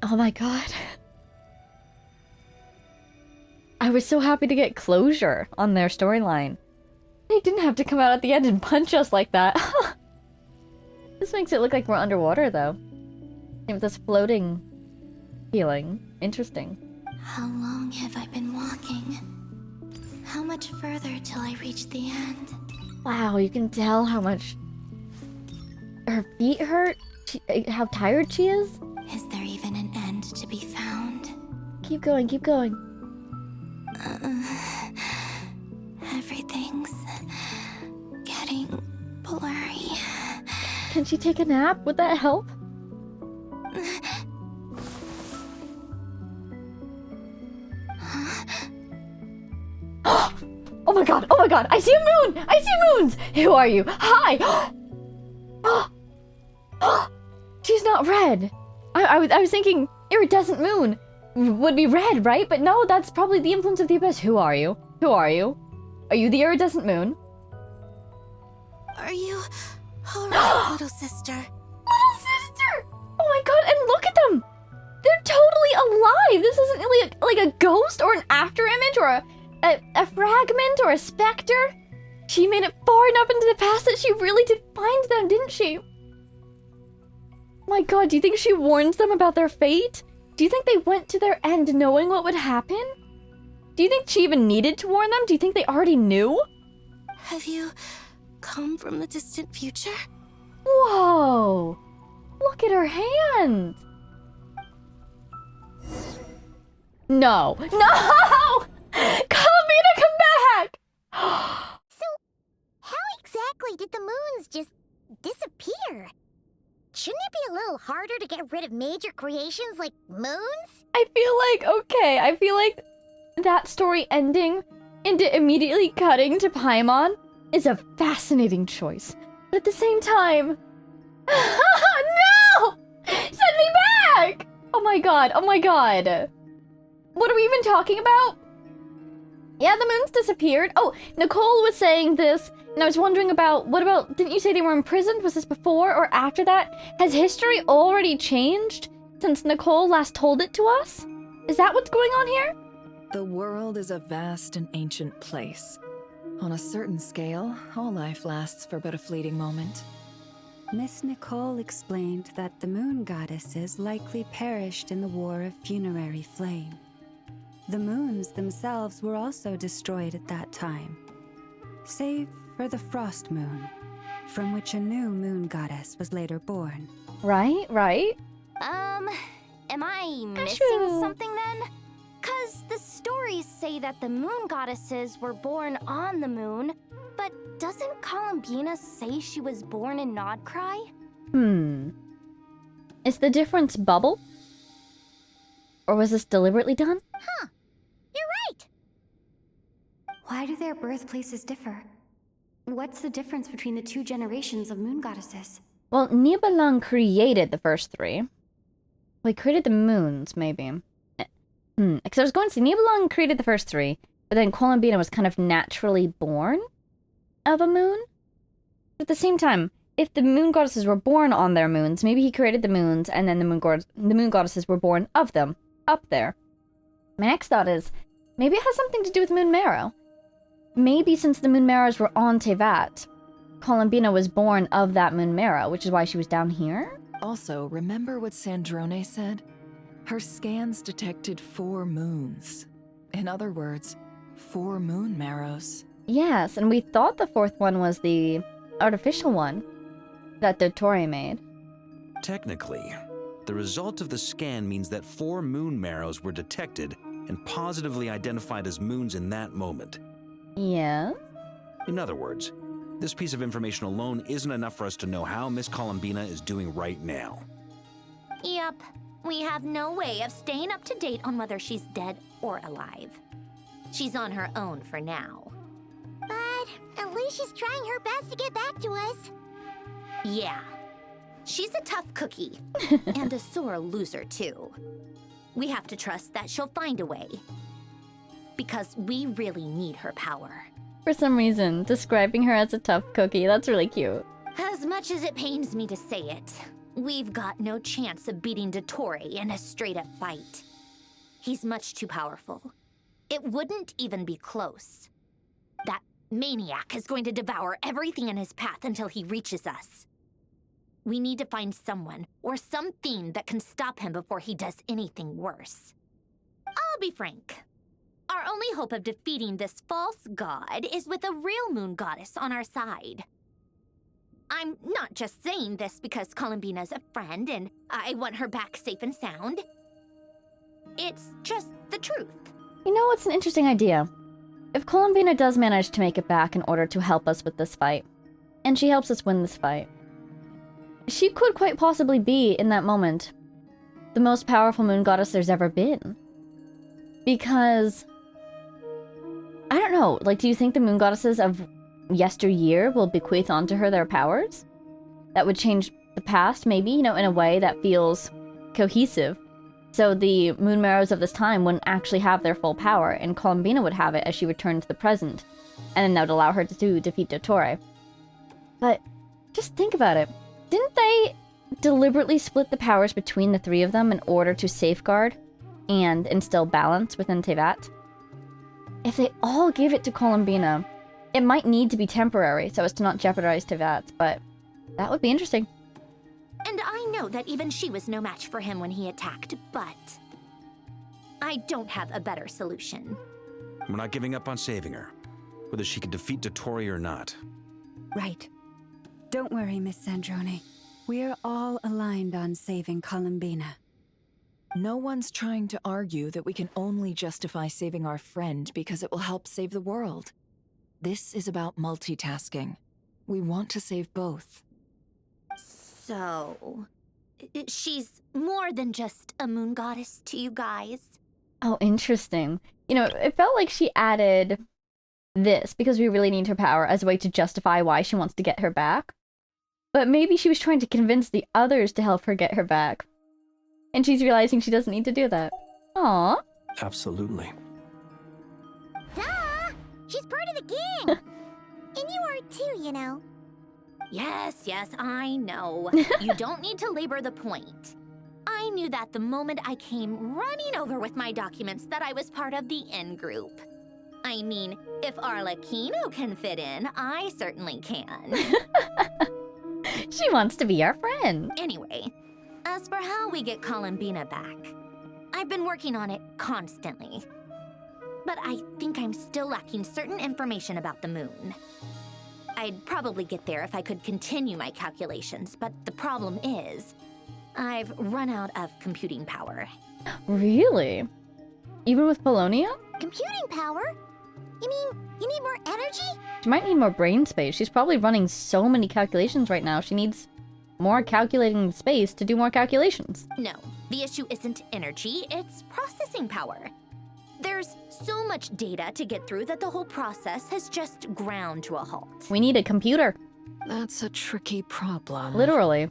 Oh my god. I was so happy to get closure on their storyline. They didn't have to come out at the end and punch us like that. This makes it look like we're underwater, though. With this floating feeling. Interesting. How long have I been walking? How much further till I reach the end? Wow, you can tell how much her feet hurt, how tired she is. Is there even an end to be found? Keep going, keep going. Everything's getting blurry. Can she take a nap? Would that help? Oh my god, oh my god, I see a moon! I see moons! Who are you? Hi! She's not red. I was thinking iridescent moon would be red, right? But no, that's probably the influence of the abyss. Who are you? Who are you? Are you the iridescent moon? Are you alright, little sister? Little sister! Oh my god, and look at them! They're totally alive! This isn't really like a ghost or an after image or a fragment or a specter. She made it far enough into the past that she really did find them, didn't she? My god, do you think she warns them about their fate? Do you think they went to their end knowing what would happen? Do you think she even needed to warn them? Do you think they already knew? Have you come from the distant future? Whoa! Look at her hand! No! No! Columbina, come back! So, how exactly did the moons just disappear? Shouldn't it be a little harder to get rid of major creations like moons? I feel like, okay, I feel like that story ending into immediately cutting to Paimon is a fascinating choice. But at the same time... No! Send me back! Oh my god, oh my god. What are we even talking about? Yeah, the moons disappeared. Oh, Nicole was saying this, and I was wondering about, what about, didn't you say they were imprisoned? Was this before or after that? Has history already changed since Nicole last told it to us? Is that what's going on here? The world is a vast and ancient place. On a certain scale, all life lasts for but a fleeting moment. Miss Nicole explained that the moon goddesses likely perished in the War of Funerary Flame. The moons themselves were also destroyed at that time, save for the Frost Moon, from which a new moon goddess was later born. Right, right. Am I missing something then? 'Cause the stories say that the moon goddesses were born on the moon, but doesn't Columbina say she was born in Nod-Krai? Is the difference bubble? Or was this deliberately done? Huh. You're right. Why do their birthplaces differ? What's the difference between the 2 generations of moon goddesses? Well, Nibalang created the first 3. Well, he created the moons, maybe. Because I was going to say, Nibalang created the first 3. but then Columbina was kind of naturally born of a moon. At the same time, if the moon goddesses were born on their moons, maybe he created the moons and then the moon goddesses were born of them, up there. My next thought is, maybe it has something to do with Moon Marrow. Maybe since the Moon Marrows were on Tevat, Columbina was born of that Moon Marrow, which is why she was down here? Also, remember what Sandrone said? Her scans detected 4 moons. In other words, 4 moon marrows. Yes, and we thought the 4th one was the artificial one that Dottore made. Technically, the result of the scan means that 4 moon marrows were detected and positively identified as moons in that moment. Yeah? In other words, this piece of information alone isn't enough for us to know how Miss Columbina is doing right now. Yep. We have no way of staying up to date on whether she's dead or alive. She's on her own for now. But at least she's trying her best to get back to us. Yeah. She's a tough cookie. And a sore loser, too. We have to trust that she'll find a way. Because we really need her power. For some reason, describing her as a tough cookie, that's really cute. As much as it pains me to say it, we've got no chance of beating Dottore in a straight-up fight. He's much too powerful. It wouldn't even be close. That maniac is going to devour everything in his path until he reaches us. We need to find someone or something that can stop him before he does anything worse. I'll be frank. Our only hope of defeating this false god is with a real moon goddess on our side. I'm not just saying this because Columbina's a friend and I want her back safe and sound. It's just the truth. You know what's an interesting idea? If Columbina does manage to make it back in order to help us with this fight, and she helps us win this fight, she could quite possibly be, in that moment, the most powerful moon goddess there's ever been. Because, I don't know, like, do you think the moon goddesses of yesteryear will bequeath onto her their powers? That would change the past, maybe, you know, in a way that feels cohesive. So the moon marrows of this time wouldn't actually have their full power, and Columbina would have it as she returned to the present. And then that would allow her to defeat Dottore. But, just think about it. Didn't they deliberately split the powers between the 3 of them in order to safeguard and instill balance within Tevat? If they all give it to Columbina, it might need to be temporary so as to not jeopardize Tevat, but that would be interesting. And I know that even she was no match for him when he attacked, but I don't have a better solution. We're not giving up on saving her, whether she can defeat Dottore or not. Right. Don't worry, Miss Sandrone. We're all aligned on saving Columbina. No one's trying to argue that we can only justify saving our friend because it will help save the world. This is about multitasking. We want to save both. So, she's more than just a moon goddess to you guys? Oh, interesting. You know, it felt like she added this because we really need her power as a way to justify why she wants to get her back. But maybe she was trying to convince the others to help her get her back. And she's realizing she doesn't need to do that. Aww. Absolutely. Duh! She's part of the gang! And you are too, you know. Yes, I know. You don't need to labor the point. I knew that the moment I came running over with my documents that I was part of the in-group. I mean, if Arlecchino can fit in, I certainly can. She wants to be our friend. Anyway, as for how we get Columbina back, I've been working on it constantly. But I think I'm still lacking certain information about the moon. I'd probably get there if I could continue my calculations, but the problem is, I've run out of computing power. Really? Even with Polonia? Computing power? You mean, you need more energy? She might need more brain space. She's probably running so many calculations right now. She needs more calculating space to do more calculations. No, the issue isn't energy, it's processing power. There's so much data to get through that the whole process has just ground to a halt. We need a computer. That's a tricky problem. Literally.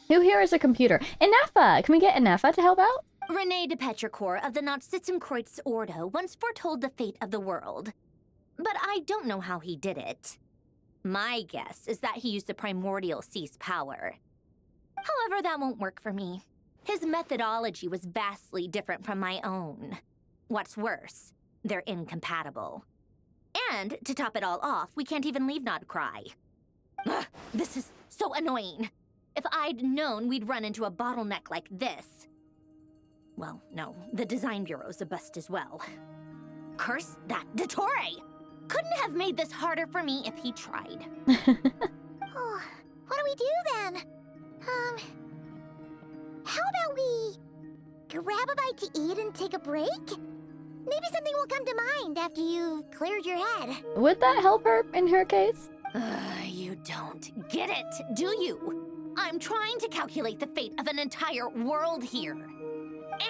Who here is a computer? Inefa! Can we get Inefa to help out? René de Petrichor of the Nod-Krai Ordo once foretold the fate of the world. But I don't know how he did it. My guess is that he used the primordial sea's power. However, that won't work for me. His methodology was vastly different from my own. What's worse, they're incompatible. And, to top it all off, we can't even leave Nod-Krai. Ugh, this is so annoying. If I'd known we'd run into a bottleneck like this... Well, no, the design bureau's a bust as well. Curse that Dottore! Couldn't have made this harder for me if he tried. Oh, what do we do then? How about we grab a bite to eat and take a break? Maybe something will come to mind after you've cleared your head. Would that help her in her case? You don't get it, do you? I'm trying to calculate the fate of an entire world here.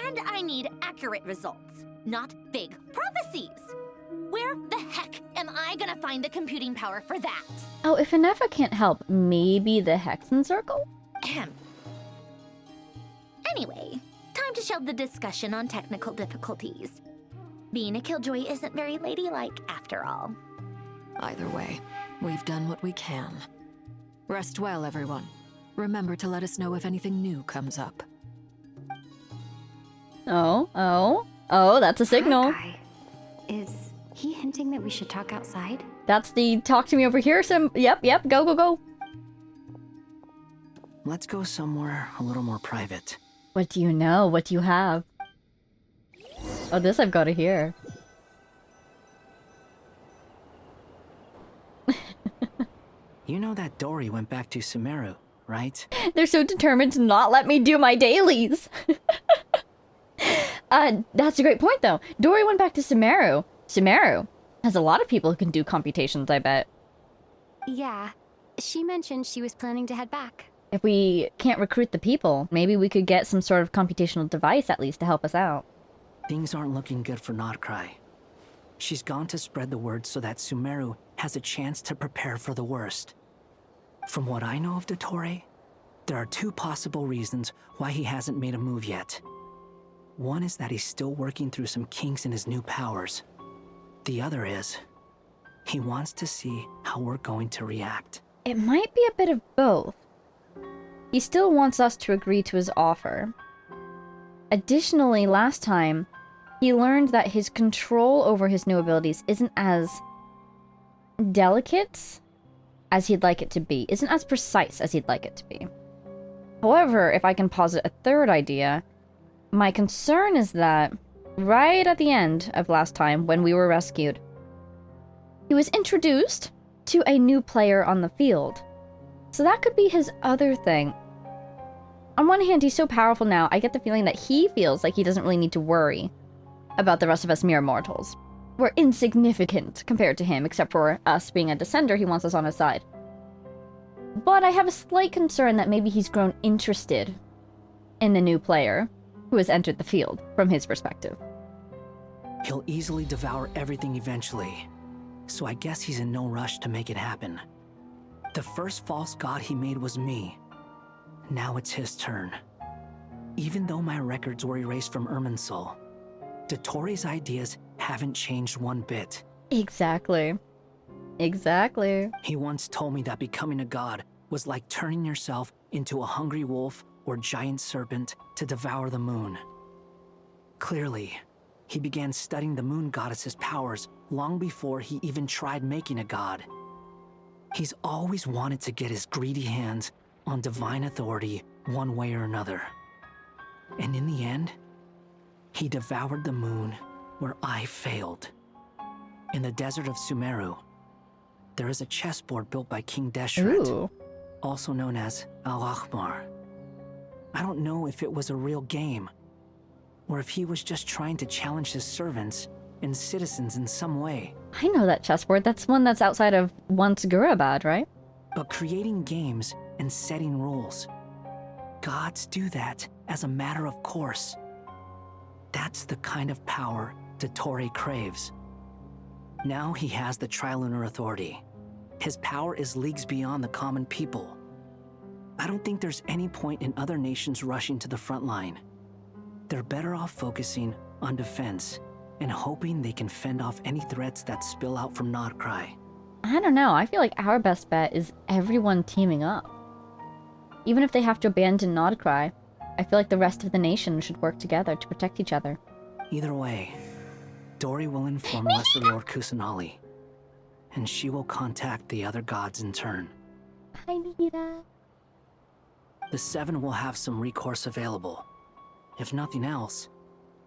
And I need accurate results, not big prophecies. Where the heck am I gonna find the computing power for that? Oh, if Inefa can't help, maybe the Hexen Circle? Ahem. Anyway, time to shelve the discussion on technical difficulties. Being a killjoy isn't very ladylike, after all. Either way, we've done what we can. Rest well, everyone. Remember to let us know if anything new comes up. Oh, that's a signal. Is he hinting that we should talk outside? That's the talk to me over here, yep, go. Let's go somewhere a little more private. What do you know? What do you have? Oh, this I've got to hear. You know that Dory went back to Sumeru, right? They're so determined to not let me do my dailies. That's a great point, though. Dory went back to Sumeru. Sumeru has a lot of people who can do computations, I bet. Yeah, she mentioned she was planning to head back. If we can't recruit the people, maybe we could get some sort of computational device at least to help us out. Things aren't looking good for Nod-Krai. She's gone to spread the word so that Sumeru has a chance to prepare for the worst. From what I know of Dottore, there are two possible reasons why he hasn't made a move yet. One is that he's still working through some kinks in his new powers. The other is, he wants to see how we're going to react. It might be a bit of both. He still wants us to agree to his offer. Additionally, last time, he learned that his control over his new abilities isn't as delicate as he'd like it to be, isn't as precise as he'd like it to be. However, if I can posit a third idea, my concern is that right at the end of last time, when we were rescued, he was introduced to a new player on the field. So that could be his other thing. On one hand, he's so powerful now, I get the feeling that he feels like he doesn't really need to worry about the rest of us mere mortals. We're insignificant compared to him, except for us being a descender, he wants us on his side. But I have a slight concern that maybe he's grown interested in the new player who has entered the field, from his perspective. He'll easily devour everything eventually, so I guess he's in no rush to make it happen. The first false god he made was me. Now it's his turn. Even though my records were erased from Irminsul, Dottore's ideas haven't changed one bit. Exactly. He once told me that becoming a god was like turning yourself into a hungry wolf or giant serpent to devour the moon. Clearly, he began studying the moon goddess's powers long before he even tried making a god. He's always wanted to get his greedy hands on divine authority one way or another. And in the end, he devoured the moon where I failed. In the desert of Sumeru, there is a chessboard built by King Deshret, also known as Al-Ahmar. I don't know if it was a real game, or if he was just trying to challenge his servants and citizens in some way. I know that chessboard. That's one that's outside of once Gurabad, right? But creating games and setting rules, gods do that as a matter of course. That's the kind of power Dottore craves. Now he has the Trilunar Authority. His power is leagues beyond the common people. I don't think there's any point in other nations rushing to the front line. They're better off focusing on defense and hoping they can fend off any threats that spill out from Nod-Krai. I don't know. I feel like our best bet is everyone teaming up. Even if they have to abandon Nod-Krai, I feel like the rest of the nation should work together to protect each other. Either way, Dory will inform Lesser Lord Kusanali, and she will contact the other gods in turn. Hi, Nita. The Seven will have some recourse available. If nothing else,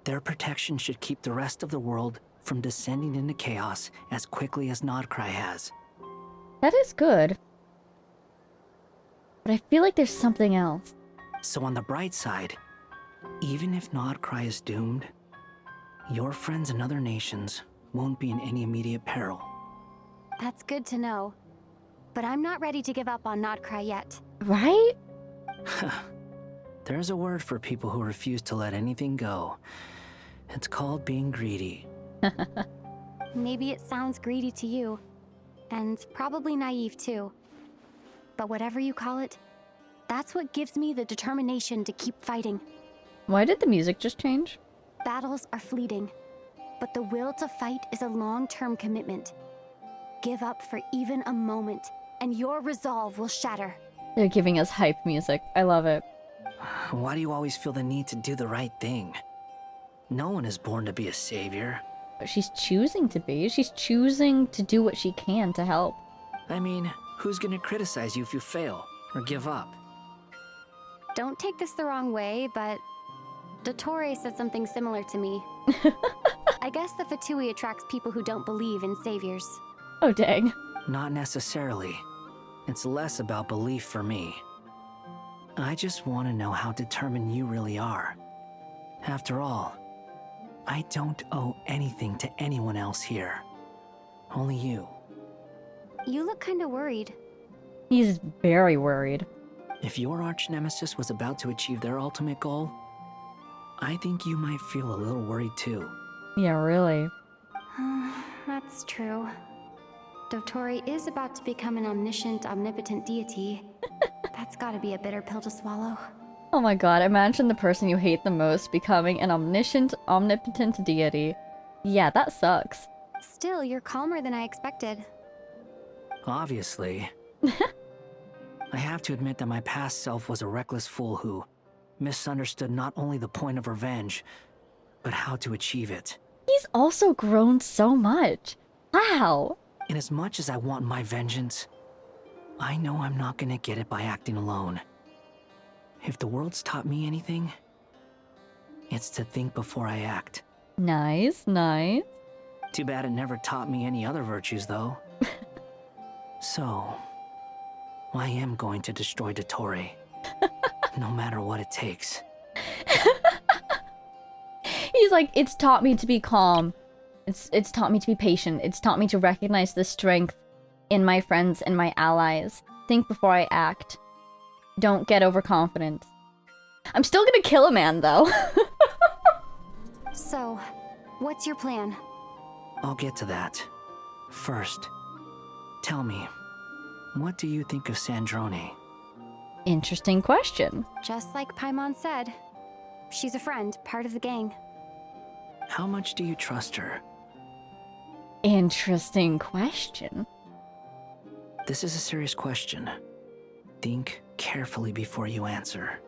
their protection should keep the rest of the world from descending into chaos as quickly as Nod-Krai has. That is good. But I feel like there's something else. So on the bright side, even if Nod-Krai is doomed, your friends in other nations won't be in any immediate peril. That's good to know. But I'm not ready to give up on Nod-Krai yet. Right? There's a word for people who refuse to let anything go. It's called being greedy. Maybe it sounds greedy to you, and probably naive too. But whatever you call it, that's what gives me the determination to keep fighting. Why did the music just change? Battles are fleeting, but the will to fight is a long-term commitment. Give up for even a moment, and your resolve will shatter. They're giving us hype music. I love it. Why do you always feel the need to do the right thing? No one is born to be a savior. But she's choosing to be. She's choosing to do what she can to help. I mean, who's gonna criticize you if you fail or give up? Don't take this the wrong way, but Dottore said something similar to me. I guess the Fatui attracts people who don't believe in saviors. Oh, dang. Not necessarily. It's less about belief for me. I just want to know how determined you really are. After all, I don't owe anything to anyone else here. Only you. You look kinda worried. He's very worried. If your arch-nemesis was about to achieve their ultimate goal, I think you might feel a little worried too. Yeah, really. That's true. Dottore is about to become an omniscient, omnipotent deity. That's gotta be a bitter pill to swallow. Oh my god, imagine the person you hate the most becoming an omniscient, omnipotent deity. Yeah, that sucks. Still, you're calmer than I expected. Obviously. I have to admit that my past self was a reckless fool who misunderstood not only the point of revenge, but how to achieve it. He's also grown so much. Wow. Inasmuch as I want my vengeance, I know I'm not gonna get it by acting alone. If the world's taught me anything, it's to think before I act. Nice, nice. Too bad it never taught me any other virtues, though. So, I am going to destroy Dottore, no matter what it takes. He's like, it's taught me to be calm. It's taught me to be patient. It's taught me to recognize the strength in my friends and my allies. Think before I act. Don't get overconfident. I'm still gonna kill a man, though. So, what's your plan? I'll get to that. First, tell me, what do you think of Sandrone? Interesting question. Just like Paimon said, she's a friend, part of the gang. How much do you trust her? Interesting question. This is a serious question. Think carefully before you answer.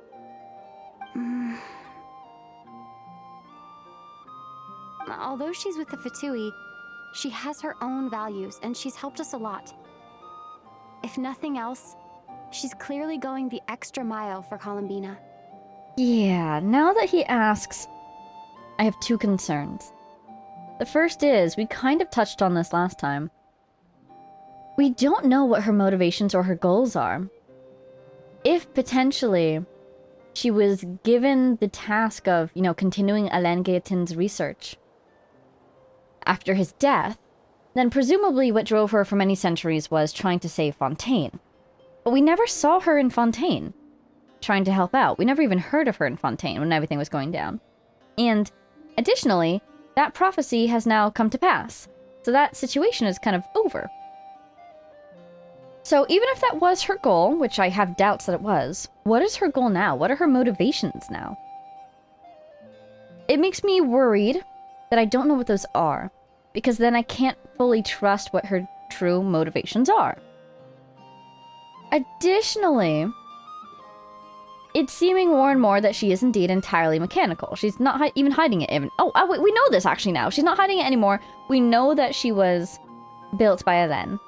Although she's with the Fatui, she has her own values, and she's helped us a lot. If nothing else, she's clearly going the extra mile for Columbina. Yeah, now that he asks, I have two concerns. The first is, we kind of touched on this last time. We don't know what her motivations or her goals are. If potentially she was given the task of, you know, continuing Alain Gaetan's research after his death, then presumably what drove her for many centuries was trying to save Fontaine. But we never saw her in Fontaine trying to help out. We never even heard of her in Fontaine when everything was going down. And additionally, that prophecy has now come to pass. So that situation is kind of over. So even if that was her goal, which I have doubts that it was, what is her goal now? What are her motivations now? it makes me worried that I don't know what those are, because then I can't fully trust what her true motivations are. Additionally, it's seeming more and more that she is indeed entirely mechanical. She's not even hiding it. We know this actually now. She's not hiding it anymore. We know that she was built by Elen.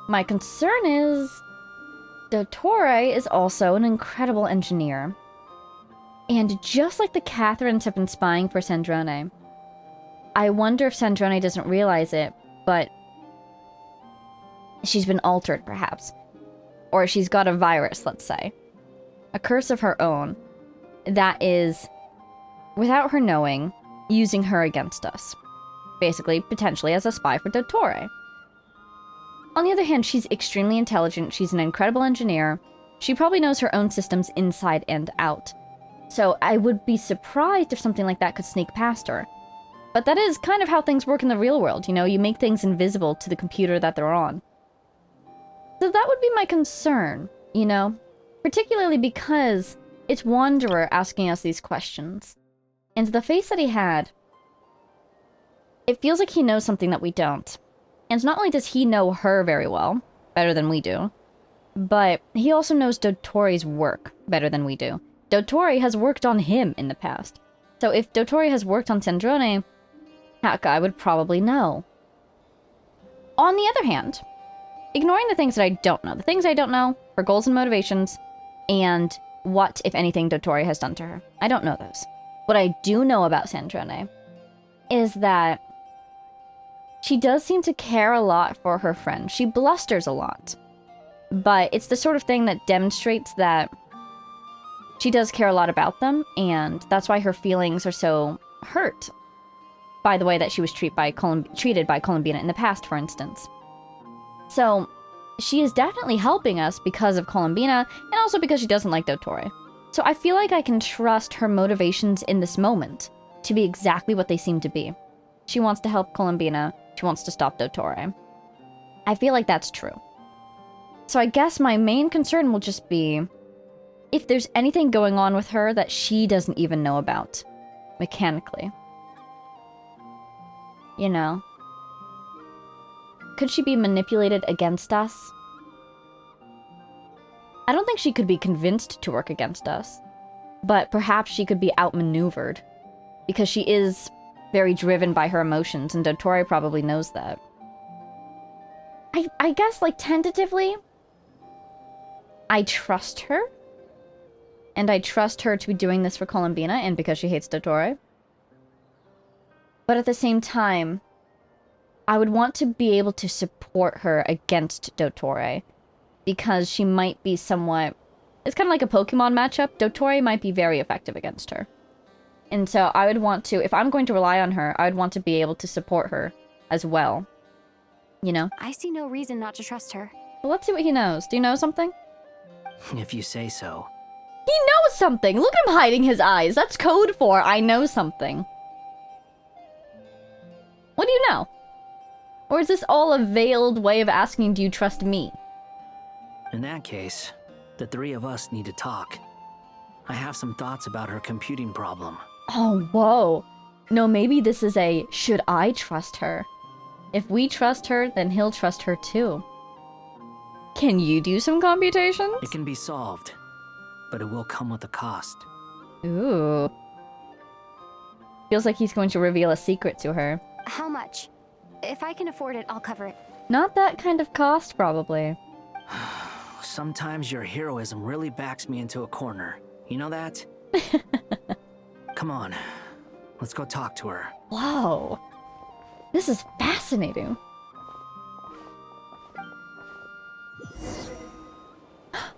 My concern is Dottore is also an incredible engineer. And just like the Catherines have been spying for Sandrone, I wonder if Sandrone doesn't realize it, but she's been altered, perhaps. Or she's got a virus, let's say. A curse of her own that is, without her knowing, using her against us. Basically, potentially as a spy for Dottore. On the other hand, she's extremely intelligent, she's an incredible engineer, she probably knows her own systems inside and out. So I would be surprised if something like that could sneak past her. But that is kind of how things work in the real world, you know? You make things invisible to the computer that they're on. So that would be my concern, you know? Particularly because it's Wanderer asking us these questions. And the face that he had, it feels like he knows something that we don't. And not only does he know her very well, better than we do, but he also knows Dottore's work better than we do. Dottore has worked on him in the past. So if Dottore has worked on Sandrone, heck, I would probably know. On the other hand, ignoring the things that I don't know, the things I don't know, her goals and motivations, and what, if anything, Dottore has done to her. I don't know those. What I do know about Sandrone is that she does seem to care a lot for her friend. She blusters a lot. But it's the sort of thing that demonstrates that she does care a lot about them, and that's why her feelings are so hurt by the way that she was treated by Columbina in the past, for instance. So, she is definitely helping us because of Columbina, and also because she doesn't like Dottore. So I feel like I can trust her motivations in this moment to be exactly what they seem to be. She wants to help Columbina, she wants to stop Dottore. I feel like that's true. So I guess my main concern will just be if there's anything going on with her that she doesn't even know about, mechanically. You know? Could she be manipulated against us? I don't think she could be convinced to work against us, but perhaps she could be outmaneuvered, because she is very driven by her emotions, and Dottore probably knows that. I guess, like, tentatively, I trust her, and I trust her to be doing this for Columbina, and because she hates Dottore. But at the same time, I would want to be able to support her against Dottore, because she might be somewhat... It's kind of like a Pokemon matchup. Dottore might be very effective against her. And so I would want to, if I'm going to rely on her, I would want to be able to support her as well. You know? I see no reason not to trust her. Well, let's see what he knows. Do you know something? If you say so. He knows something! Look at him hiding his eyes! That's code for I know something. What do you know? Or is this all a veiled way of asking, do you trust me? In that case, the three of us need to talk. I have some thoughts about her computing problem. Oh, whoa. No, maybe this is a, should I trust her? If we trust her, then he'll trust her too. Can you do some computations? It can be solved, but it will come with a cost. Ooh. Feels like he's going to reveal a secret to her. How much? If I can afford it, I'll cover it. Not that kind of cost, probably. Sometimes your heroism really backs me into a corner. You know that? Come on. Let's go talk to her. Whoa. This is fascinating.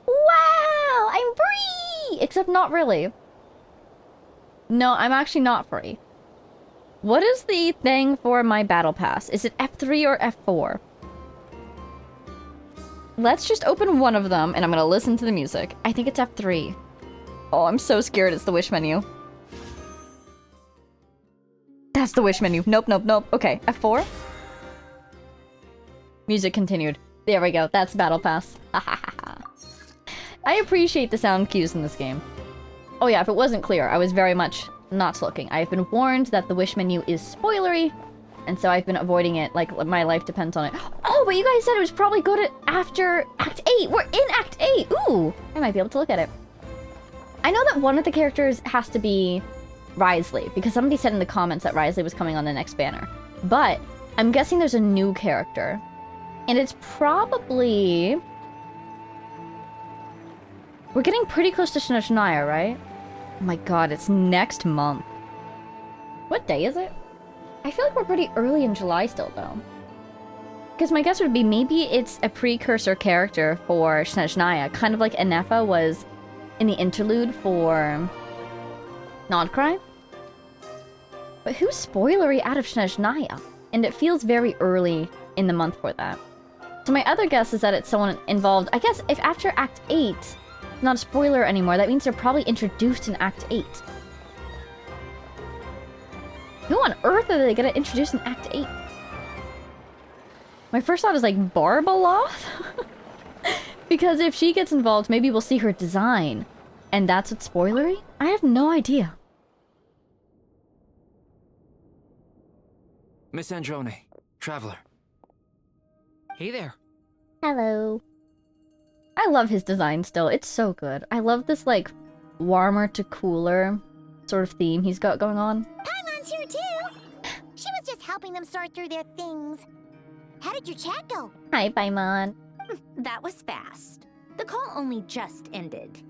Wow! I'm free! Except not really. No, I'm actually not free. What is the thing for my battle pass? Is it F3 or F4? Let's just open one of them, and I'm gonna listen to the music. I think it's F3. Oh, I'm so scared it's the wish menu. That's the wish menu. Nope, nope, nope. Okay, F4. Music continued. There we go. That's battle pass. I appreciate the sound cues in this game. Oh yeah, if it wasn't clear, I was very much not looking. I've been warned that the wish menu is spoilery, and so I've been avoiding it like my life depends on it. Oh, but you guys said it was probably good after Act 8! We're in Act 8! Ooh! I might be able to look at it. I know that one of the characters has to be Wriothesley, because somebody said in the comments that Wriothesley was coming on the next banner. But I'm guessing there's a new character. And it's probably... We're getting pretty close to Snezhnaya, right? Oh my god, it's next month. What day is it? I feel like we're pretty early in July still, though. Because my guess would be maybe it's a precursor character for Snezhnaya, kind of like Enefa was in the interlude for Nod-Krai. But who's spoilery out of Snezhnaya? And it feels very early in the month for that. So my other guess is that it's someone involved. I guess if after Act 8, it's not a spoiler anymore, that means they're probably introduced in Act 8. Who on earth are they gonna introduce in Act 8? My first thought is like Barbaloth? Because if she gets involved, maybe we'll see her design. And that's what's spoilery? I have no idea. Miss Androne, Traveler. Hey there. Hello. I love his design still. It's so good. I love this, like, warmer to cooler sort of theme he's got going on. Paimon's here too! She was just helping them sort through their things. How did your chat go? Hi, Paimon. That was fast. The call only just ended.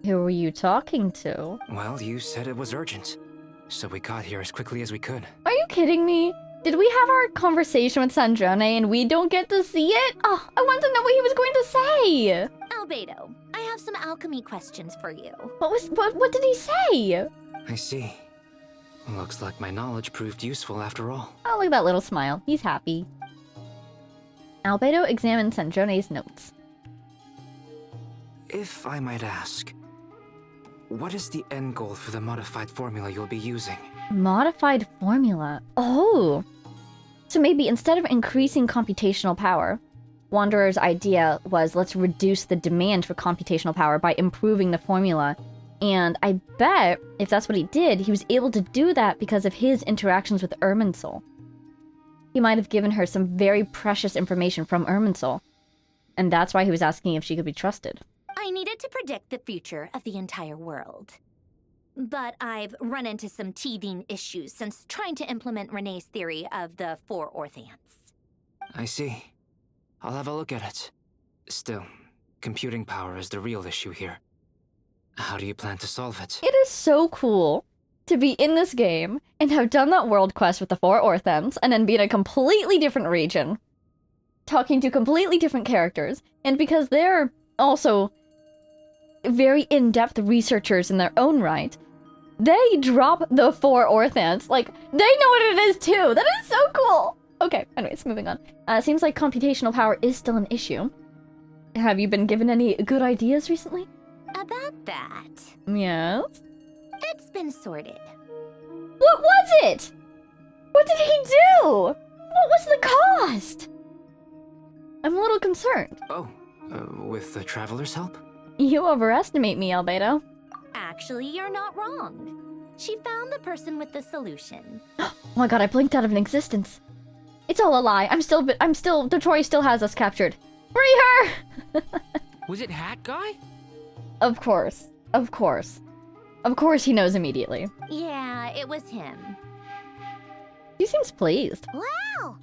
Who were you talking to? Well, you said it was urgent, so we got here as quickly as we could. Are you kidding me? Did we have our conversation with Sandrone and we don't get to see it? Oh, I want to know what he was going to say! Albedo, I have some alchemy questions for you. What did he say? I see. Looks like my knowledge proved useful after all. Oh, look at that little smile. He's happy. Albedo examined Sandrone's notes. If I might ask, what is the end goal for the modified formula you'll be using? Modified formula? Oh! So maybe instead of increasing computational power, Wanderer's idea was let's reduce the demand for computational power by improving the formula. And I bet, if that's what he did, he was able to do that because of his interactions with Irminsul. He might have given her some very precious information from Irminsul. And that's why he was asking if she could be trusted. I needed to predict the future of the entire world. But I've run into some teething issues since trying to implement Renee's theory of the 4 Orthants. I see. I'll have a look at it. Still, computing power is the real issue here. How do you plan to solve it? It is so cool to be in this game and have done that world quest with the 4 Orthants and then be in a completely different region, talking to completely different characters, and because they're also very in-depth researchers in their own right, they drop the 4 Orthants. Like, they know what it is too! That is so cool! Okay, anyways, moving on. Seems like computational power is still an issue. Have you been given any good ideas recently? About that, Yes? it's been sorted. What was it? What did he do? What was the cost? I'm a little concerned. Oh, with the Traveler's help? You overestimate me, Albedo. Actually, you're not wrong. She found the person with the solution. Oh my god, I blinked out of an existence. It's all a lie. Dotori still has us captured. Free her! Was it Hat Guy? Of course. Of course. Of course he knows immediately. Yeah, it was him. He seems pleased. Wow!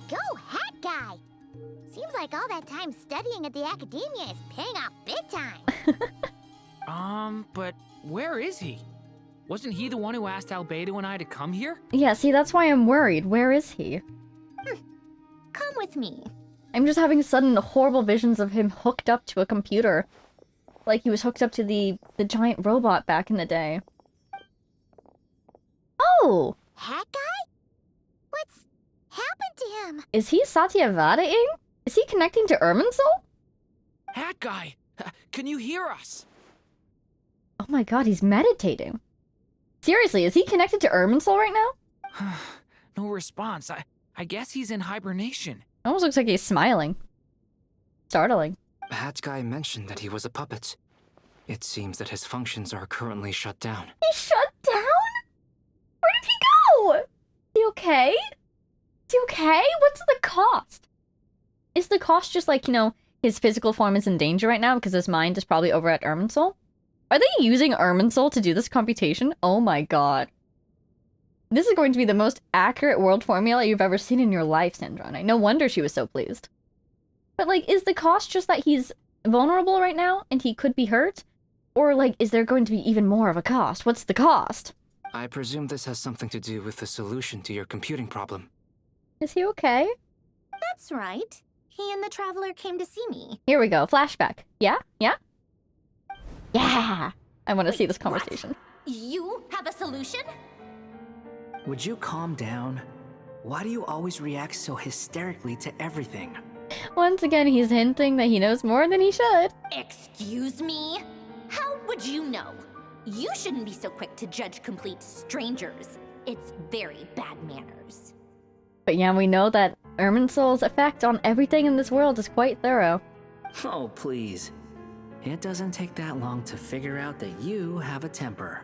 Go Hat Guy! Seems like all that time studying at the academia is paying off big time. But where is he? Wasn't he the one who asked Albedo and I to come here? Yeah, see, that's why I'm worried. Where is he? Come with me. I'm just having sudden horrible visions of him hooked up to a computer. Like he was hooked up to the giant robot back in the day. Oh! Hat Guy? What's happened to him? Is he Satyavadaing? Is he connecting to Irminsul? Hat Guy! Can you hear us? Oh my god, he's meditating. Seriously, is he connected to Irminsul right now? No response. I guess he's in hibernation. Almost looks like he's smiling. Startling. Hat Guy mentioned that he was a puppet. It seems that his functions are currently shut down. He's shut down? okay? Is he okay? What's the cost? Is the cost just like, you know, his physical form is in danger right now because his mind is probably over at Irminsul? Are they using Irminsul to do this computation? Oh my god. This is going to be the most accurate world formula you've ever seen in your life, Sandrone. No wonder she was so pleased. But, like, is the cost just that he's vulnerable right now and he could be hurt? Or, like, is there going to be even more of a cost? What's the cost? I presume this has something to do with the solution to your computing problem. Is he okay? That's right. He and the Traveler came to see me. Here we go. Flashback. Yeah? Yeah? Yeah! I want to see this conversation. What? You have a solution? Would you calm down? Why do you always react so hysterically to everything? Once again, he's hinting that he knows more than he should. Excuse me? How would you know? You shouldn't be so quick to judge complete strangers. It's very bad manners. But yeah, we know that Irminsul's effect on everything in this world is quite thorough. Oh, please. It doesn't take that long to figure out that you have a temper.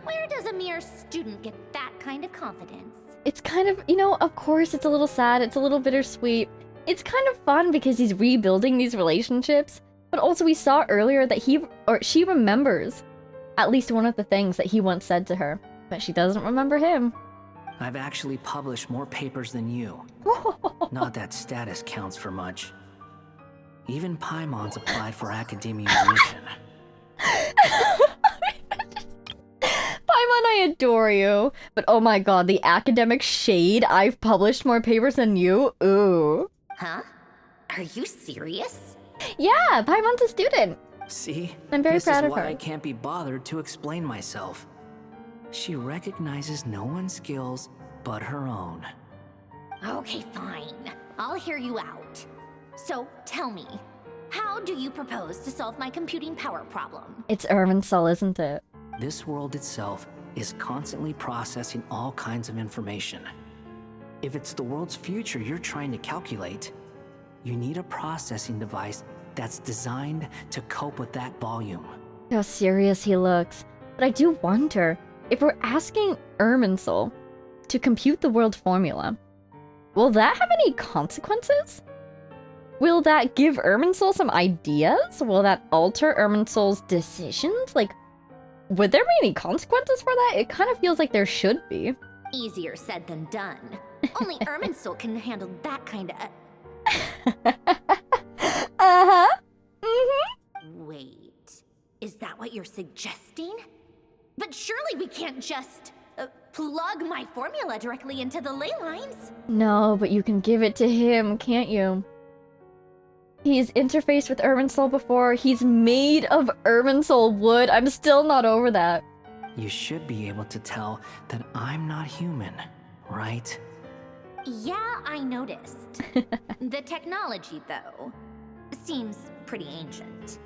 Where does a mere student get that kind of confidence? It's kind of, you know, of course it's a little sad, it's a little bittersweet. It's kind of fun because he's rebuilding these relationships, but also we saw earlier that she remembers at least one of the things that he once said to her, but she doesn't remember him. I've actually published more papers than you. Not that status counts for much. Even Paimon's applied for academia admission. Paimon, I adore you, but oh my god, the academic shade. I've published more papers than you. Ooh. Huh? Are you serious? Yeah, Paimon's a student. See? I'm very proud of her. This is why I can't be bothered to explain myself. She recognizes no one's skills but her own. Okay, fine. I'll hear you out. So, tell me, how do you propose to solve my computing power problem? It's Irminsul, isn't it? This world itself is constantly processing all kinds of information. If it's the world's future you're trying to calculate, you need a processing device that's designed to cope with that volume. How serious he looks. But I do wonder, if we're asking Irminsul to compute the world formula, will that have any consequences? Will that give Irminsul some ideas? Will that alter Irminsul's decisions? Like, would there be any consequences for that? It kind of feels like there should be. Easier said than done. Only Irminsul can handle that kind of... Uh-huh. Mm-hmm. Wait, is that what you're suggesting? But surely we can't just plug my formula directly into the ley lines. No, but you can give it to him, can't you? He's interfaced with Irminsul before. He's made of Irminsul wood. I'm still not over that. You should be able to tell that I'm not human, right? Yeah, I noticed. The technology, though, seems pretty ancient.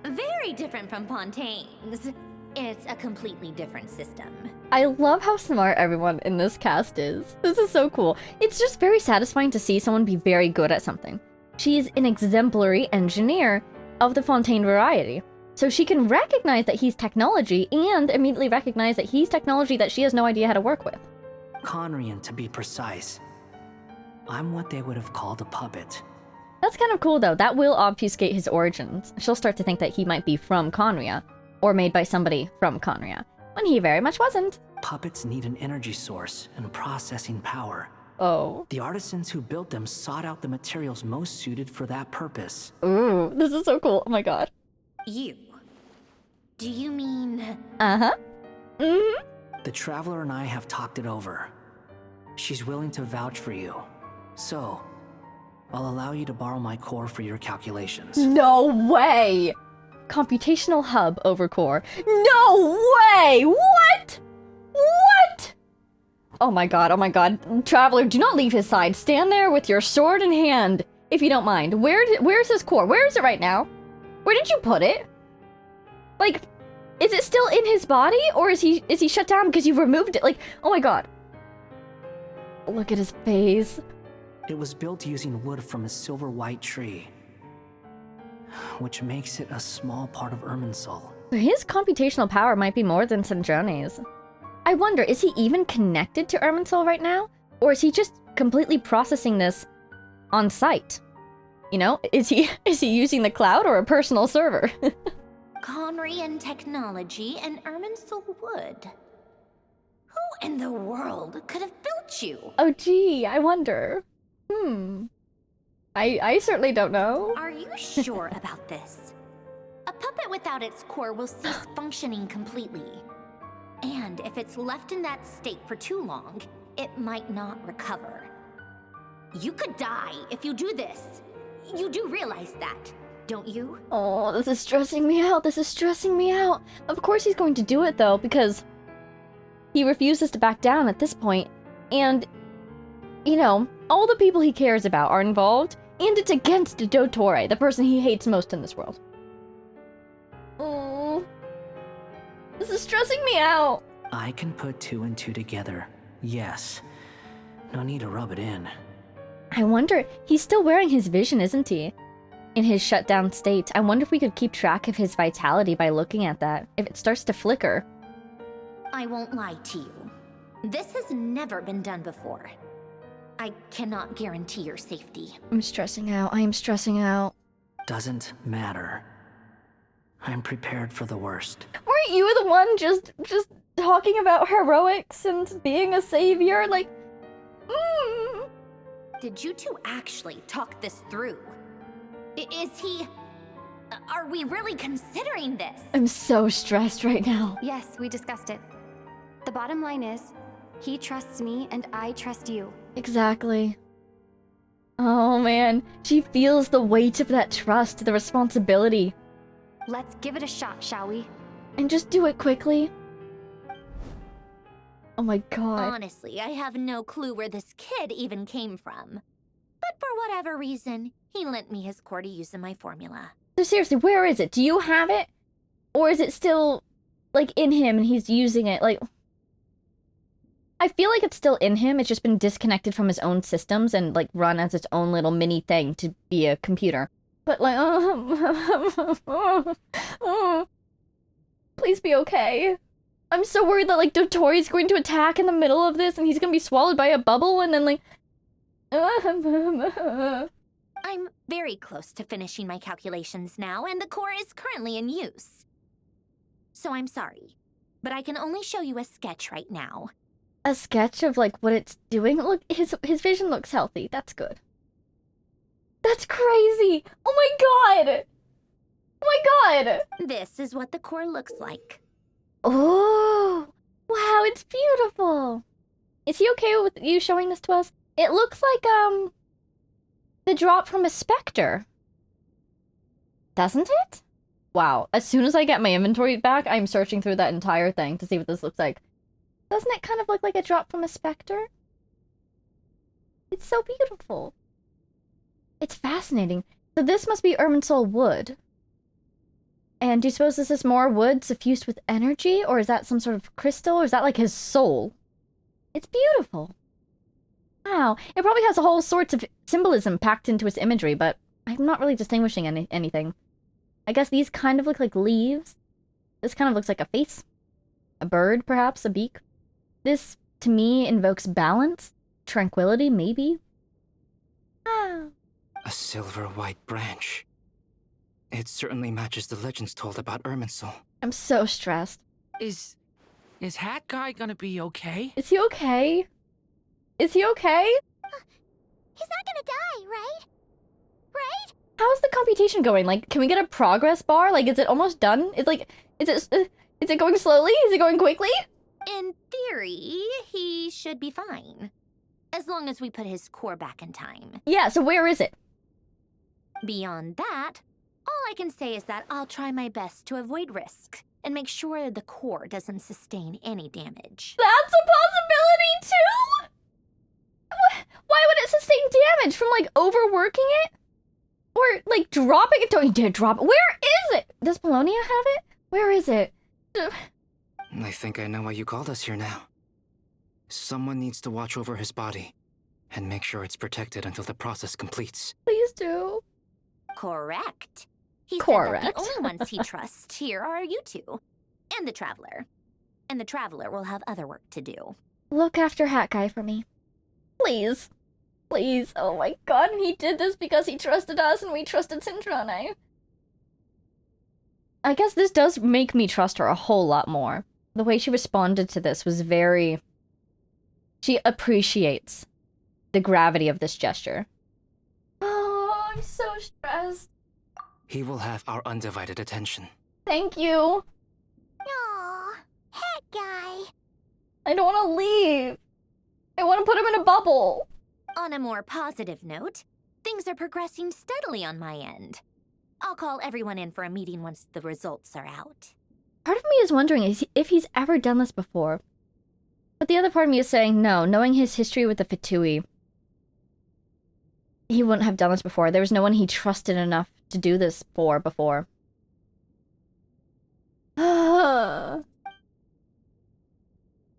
Very different from Pontaine's. It's a completely different system. I love how smart everyone in this cast is. This is so cool. It's just very satisfying to see someone be very good at something. She's an exemplary engineer of the Fontaine variety. So she can recognize that he's technology and immediately recognize that he's technology that she has no idea how to work with. Conrian, to be precise. I'm what they would have called a puppet. That's kind of cool though. That will obfuscate his origins. She'll start to think that he might be from Conria, or made by somebody from Conria, when he very much wasn't. Puppets need an energy source and processing power. Oh. The artisans who built them sought out the materials most suited for that purpose. Ooh, this is so cool. Oh my god. You? Do you mean... Uh-huh. Mm-hmm. The Traveler and I have talked it over. She's willing to vouch for you. So, I'll allow you to borrow my core for your calculations. No way! Computational hub over core. No way! What? What? Oh my god, oh my god. Traveler, do not leave his side. Stand there with your sword in hand, if you don't mind. Where's his core? Where is it right now? Where did you put it? Like, is it still in his body? Or is he shut down because you removed it? Like, oh my god. Look at his face. It was built using wood from a silver white tree, which makes it a small part of Irminsul. His computational power might be more than Sandrone's. I wonder, is he even connected to Irminsul right now? Or is he just completely processing this on site? You know, is he using the cloud or a personal server? Conrian technology and Irminsul wood. Who in the world could have built you? Oh gee, I wonder. I certainly don't know. Are you sure about this? A puppet without its core will cease functioning completely. And if it's left in that state for too long, it might not recover. You could die if you do this. You do realize that, don't you? Oh, this is stressing me out. This is stressing me out. Of course he's going to do it though, because he refuses to back down at this point. And, you know, all the people he cares about are involved, and it's against Dottore, the person he hates most in this world. Oh, this is stressing me out. I can put 2 and 2 together. Yes. No need to rub it in. I wonder, he's still wearing his vision, isn't he? In his shutdown state. I wonder if we could keep track of his vitality by looking at that. If it starts to flicker. I won't lie to you. This has never been done before. I cannot guarantee your safety. I'm stressing out. I am stressing out. Doesn't matter. I'm prepared for the worst. Weren't you the one just talking about heroics and being a savior? Like, Did you two actually talk this through? Is he... Are we really considering this? I'm so stressed right now. Yes, we discussed it. The bottom line is, he trusts me and I trust you. Exactly. Oh man, she feels the weight of that trust, the responsibility. Let's give it a shot, shall we? And just do it quickly. Oh my god. Honestly, I have no clue where this kid even came from. But for whatever reason, he lent me his core to use in my formula. So seriously, where is it? Do you have it? Or is it still, like, in him and he's using it? Like, I feel like it's still in him, it's just been disconnected from his own systems and, like, run as its own little mini thing to be a computer. But, like, please be okay. I'm so worried that, like, Dottori's going to attack in the middle of this and he's gonna be swallowed by a bubble and then, like... I'm very close to finishing my calculations now, and the core is currently in use. So I'm sorry, but I can only show you a sketch right now. A sketch of, like, what it's doing? Look, his vision looks healthy. That's good. That's crazy! Oh my god! Oh my god! This is what the core looks like. Oh! Wow, it's beautiful! Is he okay with you showing this to us? It looks like, the drop from a specter. Doesn't it? Wow, as soon as I get my inventory back, I'm searching through that entire thing to see what this looks like. Doesn't it kind of look like a drop from a specter? It's so beautiful. It's fascinating. So this must be Irminsul wood. And do you suppose this is more wood suffused with energy? Or is that some sort of crystal? Or is that like his soul? It's beautiful. Wow. It probably has a whole sorts of symbolism packed into its imagery, but I'm not really distinguishing anything. I guess these kind of look like leaves. This kind of looks like a face. A bird, perhaps, a beak. This, to me, invokes balance, tranquility, maybe. Ah. A silver-white branch. It certainly matches the legends told about Irminsul. I'm so stressed. Is Hat Guy gonna be okay? Is he okay? Is he okay? He's not gonna die, right? Right? How's the computation going? Like, can we get a progress bar? Like, is it almost done? Is it going slowly? Is it going quickly? In theory, he should be fine. As long as we put his core back in time. Yeah, so where is it? Beyond that, all I can say is that I'll try my best to avoid risk and make sure the core doesn't sustain any damage. That's a possibility too? Why would it sustain damage? From, like, overworking it? Or, like, dropping it? Don't you dare drop it. Where is it? Does Polonia have it? Where is it? I think I know why you called us here now. Someone needs to watch over his body and make sure it's protected until the process completes. Please do. Correct. He Correct. said that the only ones he trusts here are you two. And the Traveler. and the Traveler will have other work to do. Look after Hat Guy for me. Please. Please. Oh my god, and he did this because he trusted us and we trusted Cinderone. I guess this does make me trust her a whole lot more. The way she responded to this was very... She appreciates the gravity of this gesture. Oh, I'm so stressed. He will have our undivided attention. Thank you. Aww, Hat Guy. I don't want to leave. I want to put him in a bubble. On a more positive note, things are progressing steadily on my end. I'll call everyone in for a meeting once the results are out. Part of me is wondering if he's ever done this before. But the other part of me is saying no, knowing his history with the Fatui, he wouldn't have done this before. There was no one he trusted enough to do this for before.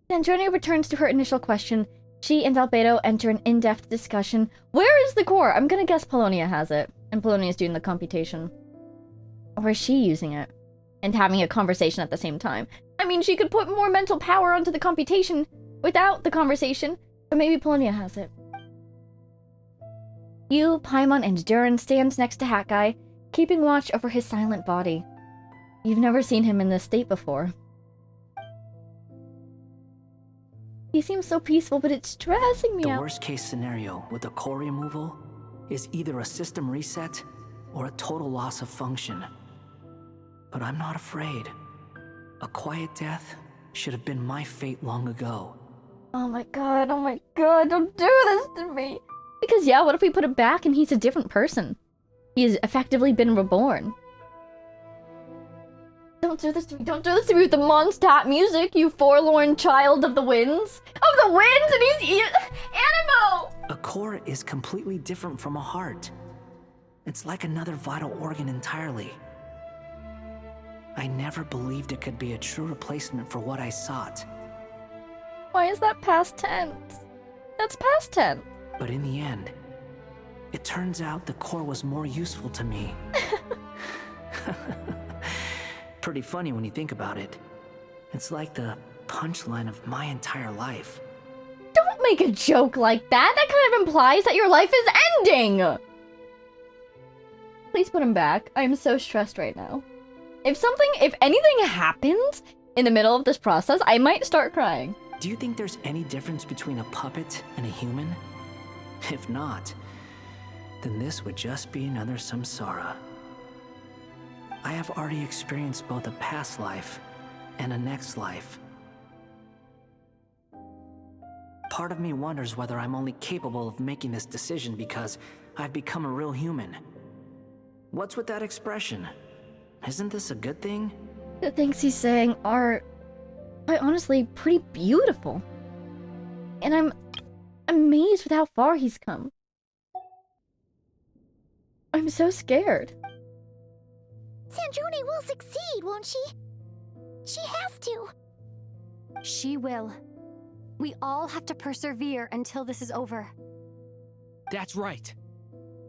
Androni returns to her initial question. She and Albedo enter an in-depth discussion. Where is the core? I'm gonna guess Polonia has it. And Polonia's doing the computation. Or is she using it? And having a conversation at the same time. I mean, she could put more mental power onto the computation without the conversation, but maybe Polonia has it. You, Paimon, and Durin stand next to Hat Guy, keeping watch over his silent body. You've never seen him in this state before. He seems so peaceful, but it's stressing me out. The worst case scenario with the core removal is either a system reset or a total loss of function. But I'm not afraid. A quiet death should have been my fate long ago. Oh my god, don't do this to me! Because yeah, what if we put it back and he's a different person? He's effectively been reborn. Don't do this to me, don't do this to me with the Mondstadt music, you forlorn child of the winds! Of the winds, and he's Animo! A core is completely different from a heart. It's like another vital organ entirely. I never believed it could be a true replacement for what I sought. Why is that past tense? That's past tense. But in the end, it turns out the core was more useful to me. Pretty funny when you think about it. It's like the punchline of my entire life. Don't make a joke like that! That kind of implies that your life is ending! Please put him back. I am so stressed right now. If anything happens in the middle of this process, I might start crying. Do you think there's any difference between a puppet and a human? If not, then this would just be another samsara. I have already experienced both a past life and a next life. Part of me wonders whether I'm only capable of making this decision because I've become a real human. What's with that expression? Isn't this a good thing? The things he's saying are, quite honestly, pretty beautiful. And I'm amazed with how far he's come. I'm so scared. Sandrone will succeed, won't she? She has to. She will. We all have to persevere until this is over. That's right.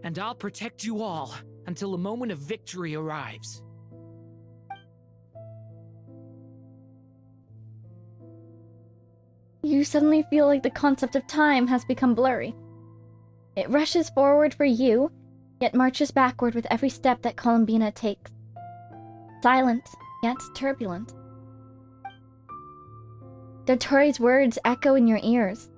And I'll protect you all until a moment of victory arrives. You suddenly feel like the concept of time has become blurry. It rushes forward for you, yet marches backward with every step that Columbina takes. Silent, yet turbulent. Dottore words echo in your ears.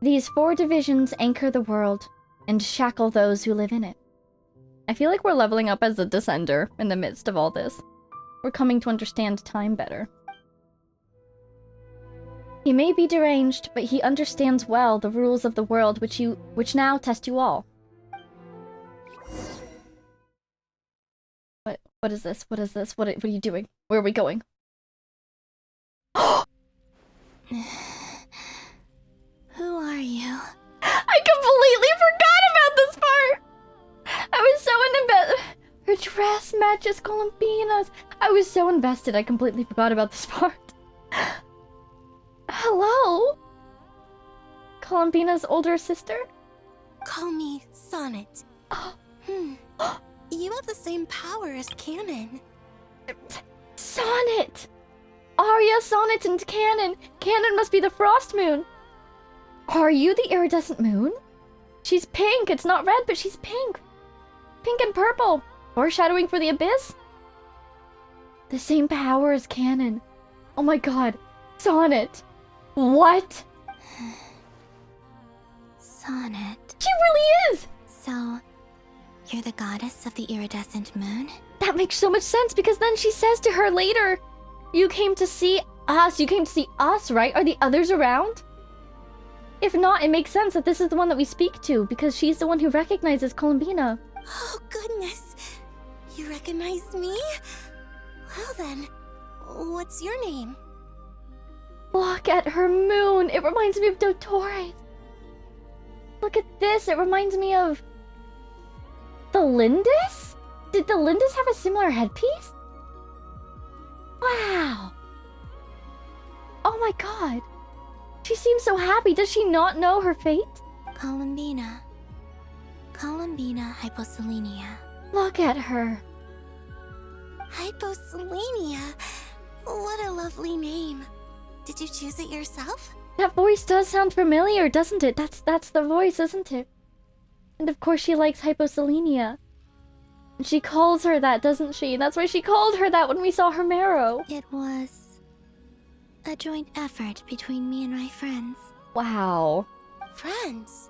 These 4 divisions anchor the world and shackle those who live in it. I feel like we're leveling up as a descender in the midst of all this. We're coming to understand time better. He may be deranged, but he understands well the rules of the world which now test you all. What is this? What is this? What are you doing? Where are we going? Who are you? I completely forgot about this part! I was so invested. Her dress matches Columbina's. I was so invested, I completely forgot about this part. Hello? Columbina's older sister? Call me Sonnet. You have the same power as Canon. Sonnet! Arya, Sonnet, and Canon. Canon must be the Frost Moon. Are you the iridescent moon? She's pink. It's not red, but she's pink. Pink and purple. Foreshadowing for the Abyss? The same power as Canon. Oh my god. Sonnet. What? Sonnet. She really is! So, you're the goddess of the iridescent moon? That makes so much sense because then she says to her later, you came to see us. You came to see us, right? Are the others around? If not, it makes sense that this is the one that we speak to because she's the one who recognizes Columbina. Oh, goodness. You recognize me? Well then, what's your name? Look at her moon. It reminds me of Dottore. Look at this. It reminds me of... the Lindis? Did the Lindis have a similar headpiece? Wow. Oh my god. She seems so happy. Does she not know her fate? Columbina. Columbina Hyposelenia. Look at her. Hyposelenia. What a lovely name. Did you choose it yourself? That voice does sound familiar, doesn't it? That's the voice, isn't it? And of course she likes Hyposelenia. And she calls her that, doesn't she? That's why she called her that when we saw her marrow. It was a joint effort between me and my friends. Wow. Friends?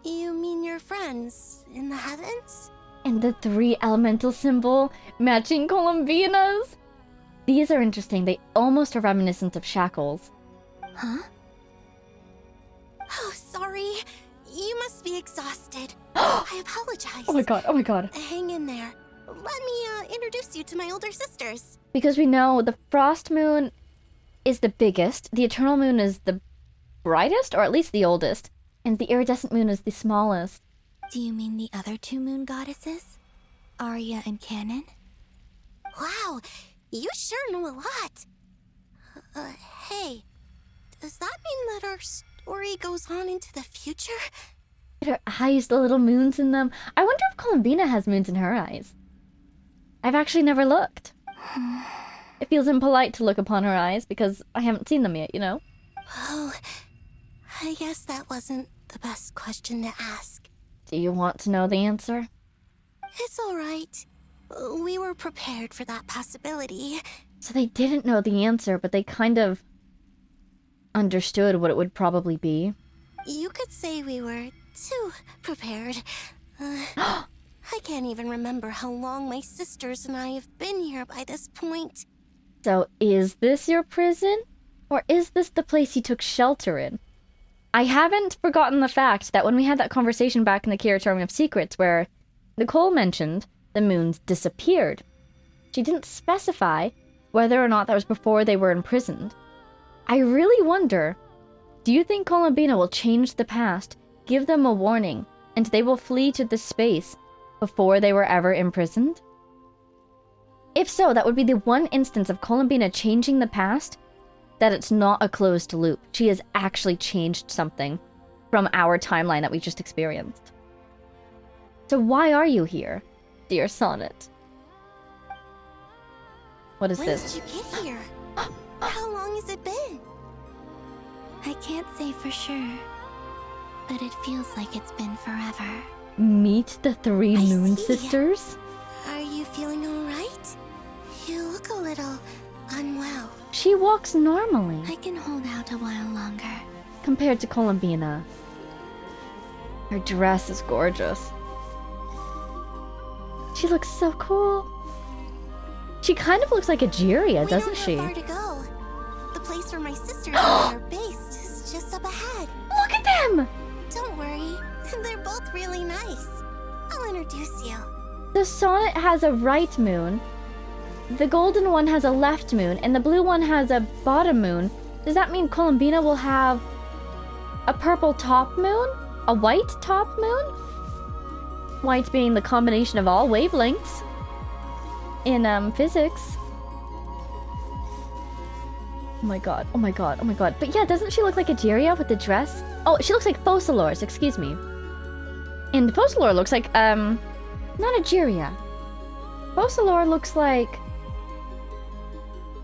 You mean your friends in the heavens? And the 3 elemental symbol matching Columbina's. These are interesting. They almost are reminiscent of shackles. Huh? Oh, sorry. You must be exhausted. I apologize. Oh my god, oh my god. Hang in there. Let me introduce you to my older sisters. Because we know the Frost Moon is the biggest, the Eternal Moon is the brightest, or at least the oldest, and the Iridescent Moon is the smallest. Do you mean the other 2 moon goddesses? Arya and Canon? Wow, you sure know a lot. Hey, does that mean that our story goes on into the future? Her eyes, the little moons in them. I wonder if Columbina has moons in her eyes. I've actually never looked. It feels impolite to look upon her eyes because I haven't seen them yet, you know? Oh, I guess that wasn't the best question to ask. Do you want to know the answer? It's alright. We were prepared for that possibility. So they didn't know the answer, but they kind of understood what it would probably be. You could say we were too prepared. I can't even remember how long my sisters and I have been here by this point. So is this your prison? Or is this the place you took shelter in? I haven't forgotten the fact that when we had that conversation back in the Kiratorium of Secrets where Nicole mentioned the moons disappeared, she didn't specify whether or not that was before they were imprisoned. I really wonder, do you think Columbina will change the past, give them a warning, and they will flee to this space before they were ever imprisoned? If so, that would be the one instance of Columbina changing the past that it's not a closed loop. She has actually changed something from our timeline that we just experienced. So why are you here, dear Sonnet? What is this? When did you get here? How long has it been? I can't say for sure, but it feels like it's been forever. Meet the 3 Moon Sisters? Are you feeling alright? You look a little unwell. She walks normally. I can hold out a while longer. Compared to Columbina. Her dress is gorgeous. She looks so cool. She kind of looks like a Jiria, doesn't she? We don't have far to go. The place where my sisters are based is just up ahead. Look at them! Don't worry, they're both really nice. I'll introduce you. The Sonnet has a right moon, the golden one has a left moon, and the blue one has a bottom moon. Does that mean Columbina will have a purple top moon? A white top moon? White being the combination of all wavelengths in physics. Oh my god, oh my god, oh my god. But yeah, doesn't she look like a Jiria with the dress? Oh, she looks like Focalors, excuse me. And Focalor looks like, not a Jiria. Focalor looks like...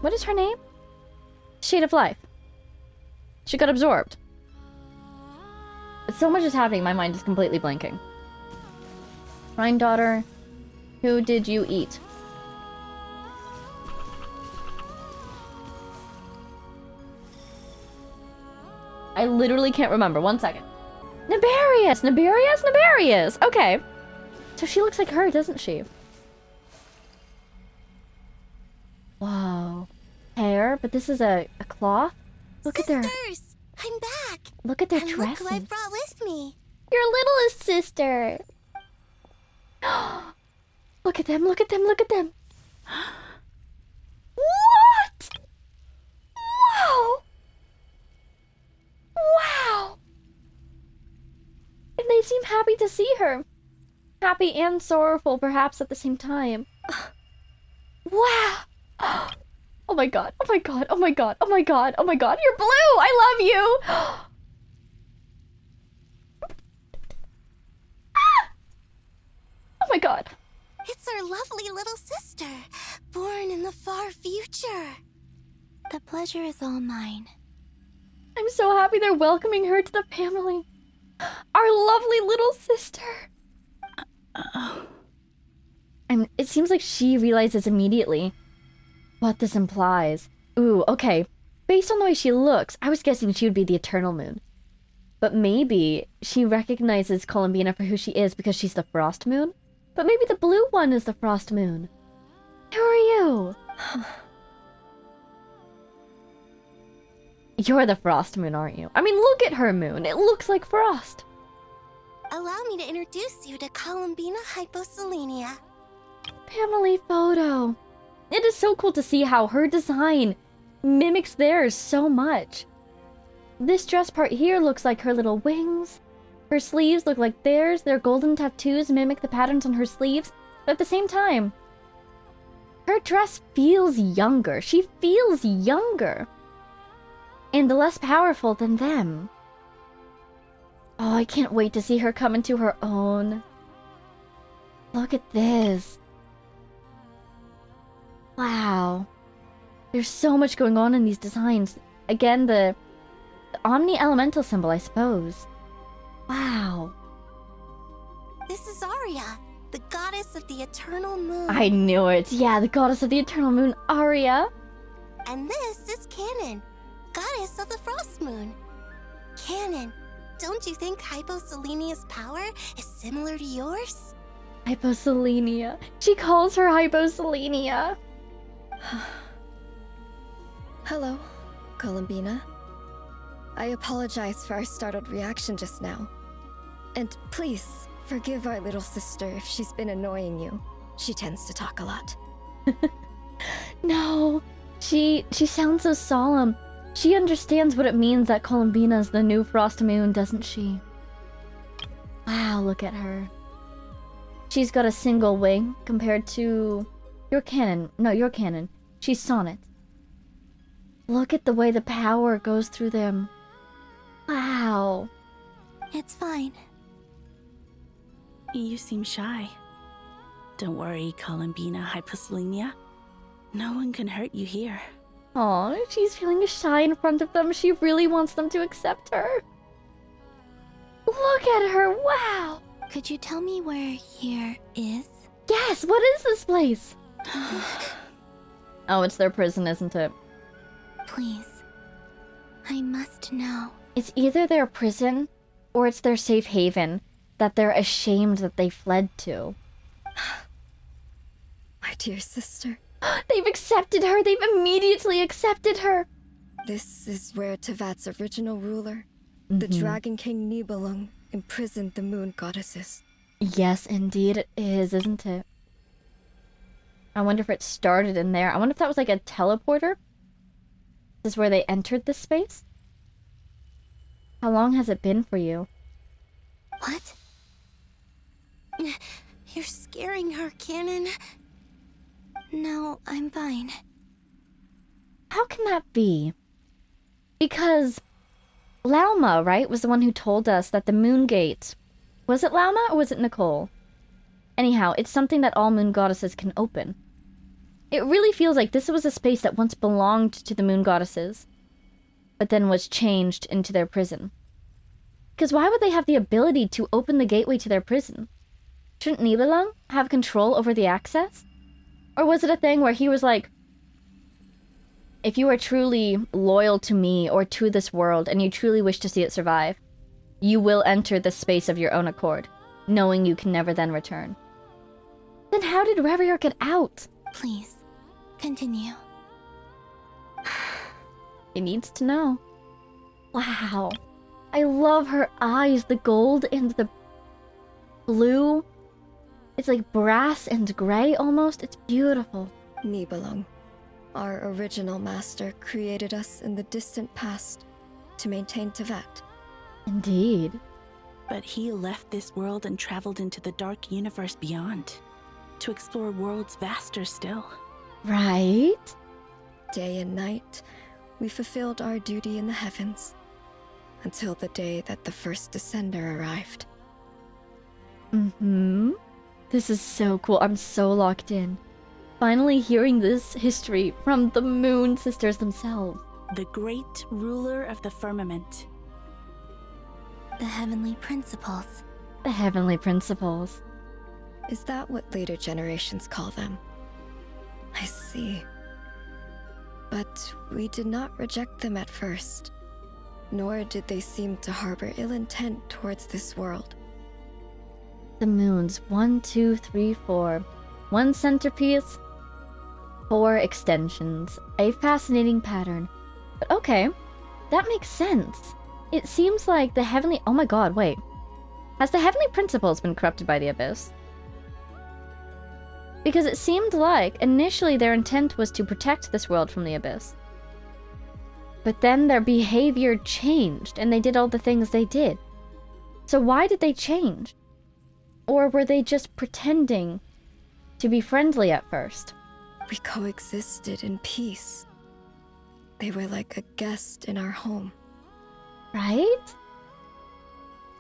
What is her name? Shade of Life. She got absorbed. So much is happening, my mind is completely blanking. Shrine Daughter, who did you eat? I literally can't remember. 1 second. Nibarius! Nibarius! Nibarius! Okay. So she looks like her, doesn't she? Whoa. Hair, but this is a cloth? Look at their... Sisters! I'm back! Look at their and dresses. Look who I brought with me. Your littlest sister! Look at them, look at them, look at them! What?! Wow! Wow! And they seem happy to see her. Happy and sorrowful, perhaps, at the same time. Wow! Oh my god, oh my god, oh my god, oh my god, oh my god, you're blue! I love you! Oh my god. It's our lovely little sister, born in the far future. The pleasure is all mine. I'm so happy they're welcoming her to the family. Our lovely little sister. It seems like she realizes immediately what this implies. Ooh, okay. Based on the way she looks, I was guessing she would be the Eternal Moon. But maybe she recognizes Columbina for who she is because she's the Frost Moon? But maybe the blue one is the Frost Moon. Who are you? You're the Frost Moon, aren't you? I mean, look at her moon. It looks like frost. Allow me to introduce you to Columbina Hyposelenia. Family photo. It is so cool to see how her design mimics theirs so much. This dress part here looks like her little wings. Her sleeves look like theirs. Their golden tattoos mimic the patterns on her sleeves. But at the same time, her dress feels younger. She feels younger. And less powerful than them. Oh, I can't wait to see her come into her own. Look at this. Wow. There's so much going on in these designs. Again, the Omni Elemental symbol, I suppose. Wow. This is Arya, the goddess of the eternal moon. I knew it. Yeah, the goddess of the eternal moon, Arya. And this is Canon, goddess of the frost moon. Canon, don't you think Hyposelenia's power is similar to yours? Hyposelenia. She calls her Hyposelenia. Hello, Columbina. I apologize for our startled reaction just now. And please, forgive our little sister if she's been annoying you. She tends to talk a lot. No, she sounds so solemn. She understands what it means that Columbina's the new Frost Moon, doesn't she? Wow, look at her. She's got a single wing compared to your Canon. No, your Canon. She's Sonnet. Look at the way the power goes through them. Wow. It's fine. You seem shy. Don't worry, Columbina Hyposelenia. No one can hurt you here. Aw, she's feeling shy in front of them. She really wants them to accept her. Look at her, wow! Could you tell me where here is? Yes, what is this place? Oh, it's their prison, isn't it? Please. I must know. It's either their prison, or it's their safe haven that they're ashamed that they fled to. My dear sister. They've accepted her! They've immediately accepted her! This is where Tevat's original ruler, the Dragon King Nibelung, imprisoned the moon goddesses. Yes, indeed it is, isn't it? I wonder if it started in there. I wonder if that was like a teleporter? This is where they entered this space? How long has it been for you? What? You're scaring her, Canon. No, I'm fine. How can that be? Because Lauma, right, was the one who told us that the moon gate... Was it Lauma or was it Nicole? Anyhow, it's something that all moon goddesses can open. It really feels like this was a space that once belonged to the moon goddesses. but then was changed into their prison. Because why would they have the ability to open the gateway to their prison? Shouldn't Nibelung have control over the access? Or was it a thing where he was like, if you are truly loyal to me or to this world and you truly wish to see it survive, you will enter the space of your own accord, knowing you can never then return. Then how did Revier get out? Please, continue. He needs to know. Wow. I love her eyes, the gold and the blue. It's like brass and gray almost. It's beautiful. Nibelung, our original master, created us in the distant past to maintain Tevat. Indeed. But he left this world and traveled into the dark universe beyond, to explore worlds vaster still. Right? Day and night, we fulfilled our duty in the heavens, until the day that the first Descender arrived. Mm-hmm. This is so cool. I'm so locked in. Finally hearing this history from the Moon Sisters themselves. The great ruler of the firmament. The heavenly principles. The heavenly principles. Is that what later generations call them? I see. But we did not reject them at first, nor did they seem to harbor ill intent towards this world. The moons, 1, 2, 3, 4. 1 centerpiece, 4 extensions. A fascinating pattern. But okay, that makes sense. It seems like the heavenly... Oh my god, wait. Has the heavenly principles been corrupted by the Abyss? Because it seemed like initially their intent was to protect this world from the Abyss. But then their behavior changed and they did all the things they did. So why did they change? Or were they just pretending to be friendly at first? We coexisted in peace. They were like a guest in our home. Right?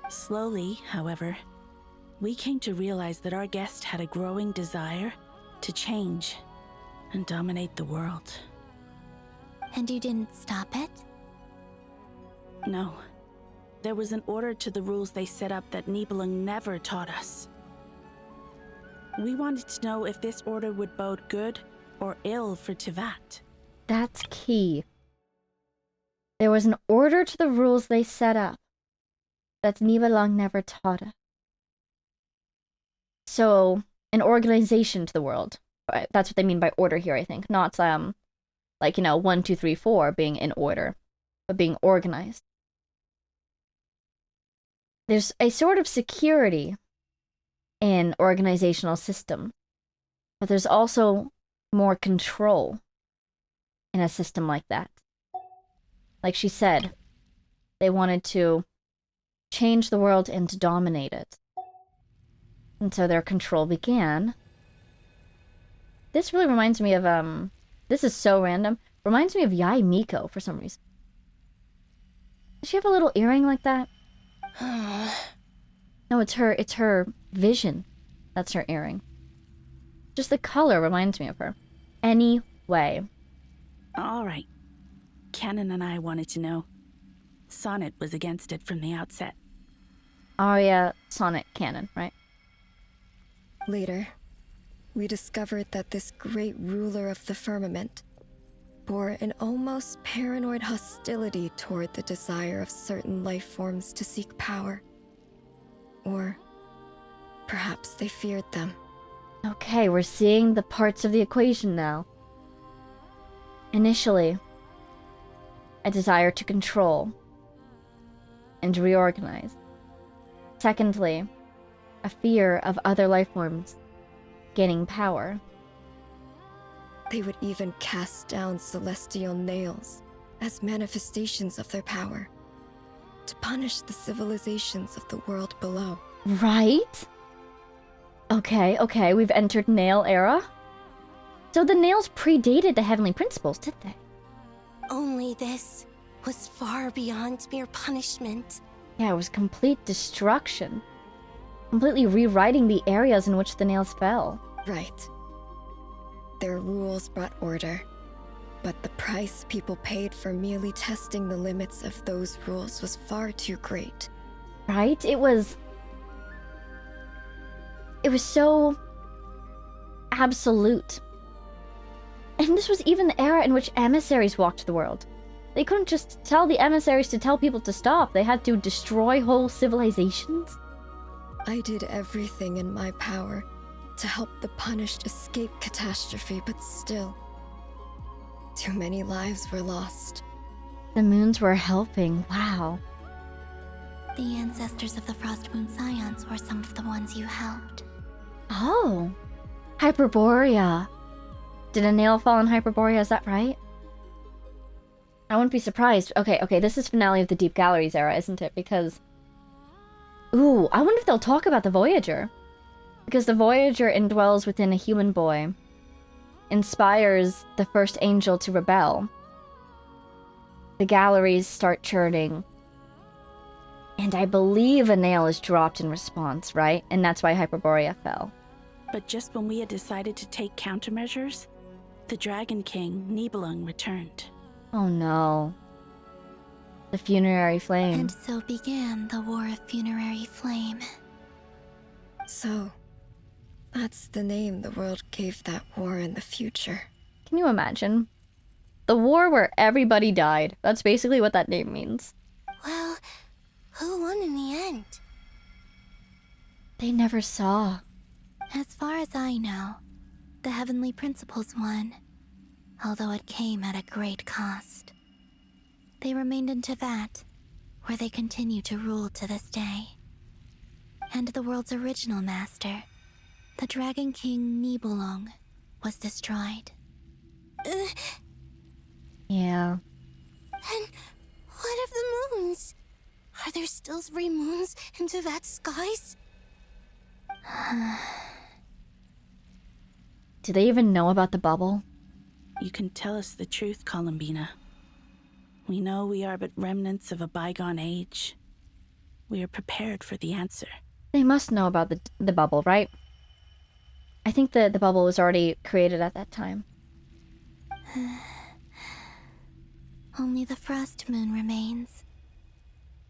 Slowly, however, we came to realize that our guest had a growing desire to change and dominate the world. And you didn't stop it? No. There was an order to the rules they set up that Nibelung never taught us. We wanted to know if this order would bode good or ill for Tevat. That's key. There was an order to the rules they set up that Nibelung never taught us. So, an organization to the world. That's what they mean by order here, I think. Not, like, 1, 2, 3, 4 being in order, but being organized. There's a sort of security in organizational system, but there's also more control in a system like that. Like she said, they wanted to change the world and to dominate it. And so their control began. This really reminds me of, this is so random, reminds me of Yai Miko for some reason. Does she have a little earring like that? No, it's her vision. That's her earring. Just the color reminds me of her. Anyway. All right. Canon and I wanted to know. Sonnet was against it from the outset. Oh yeah, Sonnet canon, right? Later, we discovered that this great ruler of the firmament bore an almost paranoid hostility toward the desire of certain life forms to seek power. Or perhaps they feared them. Okay, we're seeing the parts of the equation now. Initially, a desire to control and reorganize. Secondly, a fear of other life forms gaining power. They would even cast down celestial nails as manifestations of their power to punish the civilizations of the world below. Right? Okay, we've entered Nail era. So the Nails predated the Heavenly Principles, did they? Only this was far beyond mere punishment. Yeah, it was complete destruction. Completely rewriting the areas in which the Nails fell. Right. Their rules brought order, but the price people paid for merely testing the limits of those rules was far too great. Right? It was so absolute. And this was even the era in which emissaries walked the world. They couldn't just tell the emissaries to tell people to stop. They had to destroy whole civilizations. I did everything in my power to help the punished escape catastrophe, but still, too many lives were lost. The moons were helping. Wow. The ancestors of the Frost Moon Scions were some of the ones you helped. Oh. Hyperborea. Did a nail fall in Hyperborea? Is that right? I wouldn't be surprised. Okay, this is finale of the Deep Galleries era, isn't it? Because... Ooh, I wonder if they'll talk about the Voyager. Because the Voyager indwells within a human boy. Inspires the first angel to rebel. The galleries start churning. And I believe a nail is dropped in response, right? And that's why Hyperborea fell. But just when we had decided to take countermeasures, the Dragon King, Nibelung, returned. Oh no. The funerary flame. And so began the War of Funerary Flame. So, that's the name the world gave that war in the future. Can you imagine? The war where everybody died. That's basically what that name means. Well, who won in the end? They never saw. As far as I know, the Heavenly Principles won, although it came at a great cost. They remained in Teyvat, where they continue to rule to this day. And the world's original master, the Dragon King Nibelung, was destroyed. Yeah. And what of the moons? Are there still 3 moons in Teyvat's skies? Do they even know about the bubble? You can tell us the truth, Columbina. We know we are but remnants of a bygone age. We are prepared for the answer. They must know about the bubble, right? I think the bubble was already created at that time. Only the Frost Moon remains.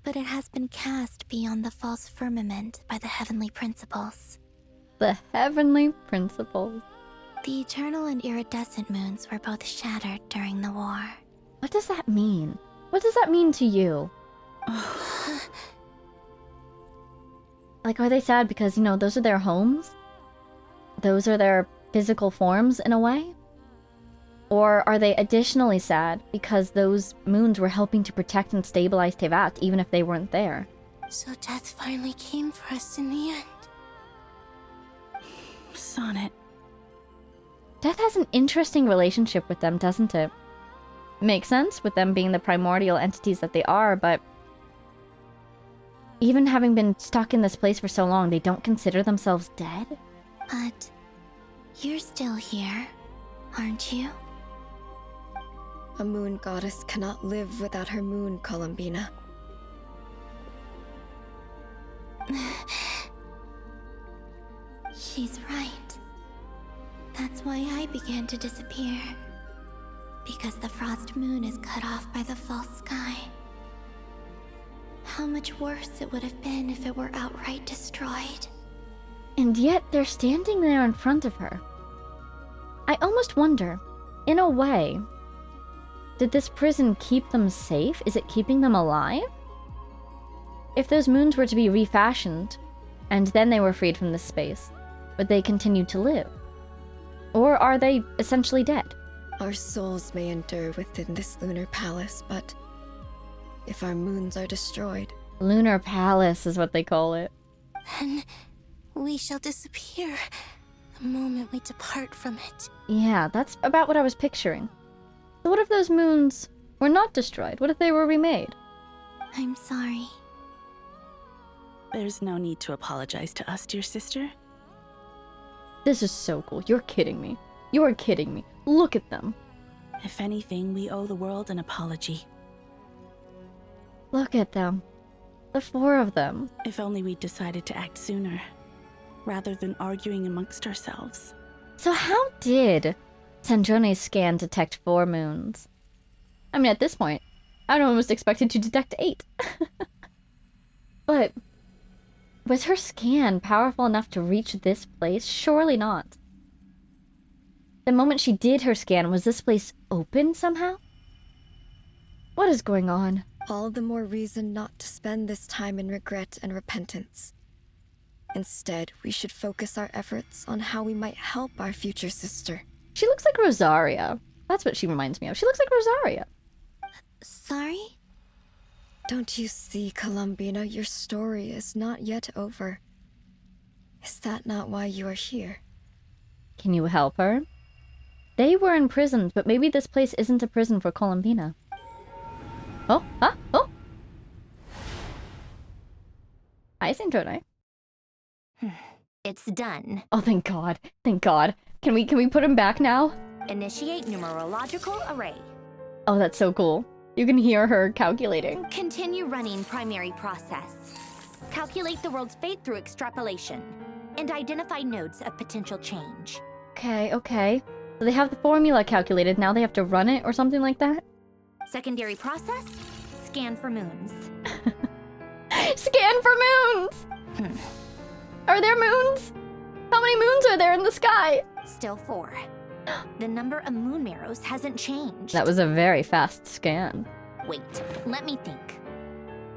But it has been cast beyond the false firmament by the Heavenly Principles. The Heavenly Principles. The eternal and iridescent moons were both shattered during the war. What does that mean? What does that mean to you? Like, are they sad because, you know, those are their homes? Those are their physical forms, in a way? Or are they additionally sad because those moons were helping to protect and stabilize Teyvat, even if they weren't there? So death finally came for us in the end. Sonnet. Death has an interesting relationship with them, doesn't it? Makes sense, with them being the primordial entities that they are, but... even having been stuck in this place for so long, they don't consider themselves dead? But... you're still here, aren't you? A moon goddess cannot live without her moon, Columbina. She's right. That's why I began to disappear. Because the Frost Moon is cut off by the false sky. How much worse it would have been if it were outright destroyed. And yet they're standing there in front of her. I almost wonder, in a way, did this prison keep them safe? Is it keeping them alive? If those moons were to be refashioned, and then they were freed from this space, would they continue to live? Or are they essentially dead? Our souls may endure within this lunar palace, but if our moons are destroyed... Lunar palace is what they call it. Then we shall disappear the moment we depart from it. Yeah, that's about what I was picturing. So what if those moons were not destroyed? What if they were remade? I'm sorry. There's no need to apologize to us, dear sister. This is so cool. You're kidding me. You're kidding me. Look at them. If anything, we owe the world an apology. Look at them. The 4 of them. If only we'd decided to act sooner, rather than arguing amongst ourselves. So how did Sandrone's scan detect 4 moons? I mean, at this point, I'd almost expected to detect 8. But was her scan powerful enough to reach this place? Surely not. The moment she did her scan, was this place open somehow? What is going on? All the more reason not to spend this time in regret and repentance. Instead, we should focus our efforts on how we might help our future sister. She looks like Rosaria. That's what she reminds me of. She looks like Rosaria. Sorry? Don't you see, Columbina, your story is not yet over. Is that not why you are here? Can you help her? They were imprisoned, but maybe this place isn't a prison for Columbina. Oh, huh? Oh! Hi, Sandrone. It's done. Oh, thank God. Thank God. Can we put him back now? Initiate numerological array. Oh, that's so cool. You can hear her calculating. Continue running primary process. Calculate the world's fate through extrapolation. And identify nodes of potential change. Okay, okay. So they have the formula calculated, now they have to run it or something like that? Secondary process, scan for moons. Scan for moons! Are there moons? How many moons are there in the sky? Still 4. The number of moon marrows hasn't changed. That was a very fast scan. Wait, let me think.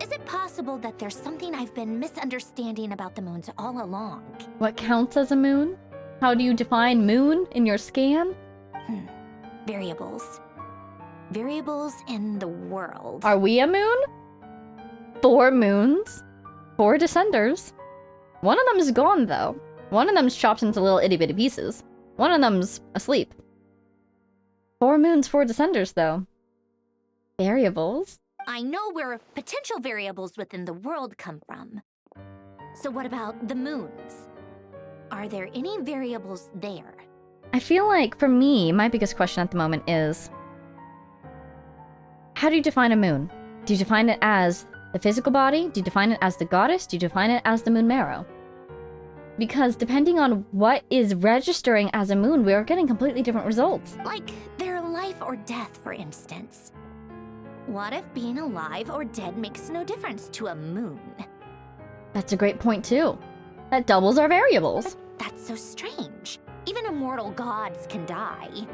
Is it possible that there's something I've been misunderstanding about the moons all along? What counts as a moon? How do you define moon in your scan? Variables. Variables in the world. Are we a moon? 4 moons. 4 descenders. One of them is gone, though. One of them's chopped into little itty-bitty pieces. One of them's asleep. 4 moons, 4 descenders, though. Variables? I know where potential variables within the world come from. So what about the moons? Are there any variables there? I feel like, for me, my biggest question at the moment is... how do you define a moon? Do you define it as the physical body? Do you define it as the goddess? Do you define it as the moon marrow? Because depending on what is registering as a moon, we are getting completely different results. Like their life or death, for instance. What if being alive or dead makes no difference to a moon? That's a great point, too. That doubles our variables. But that's so strange. Even immortal gods can die.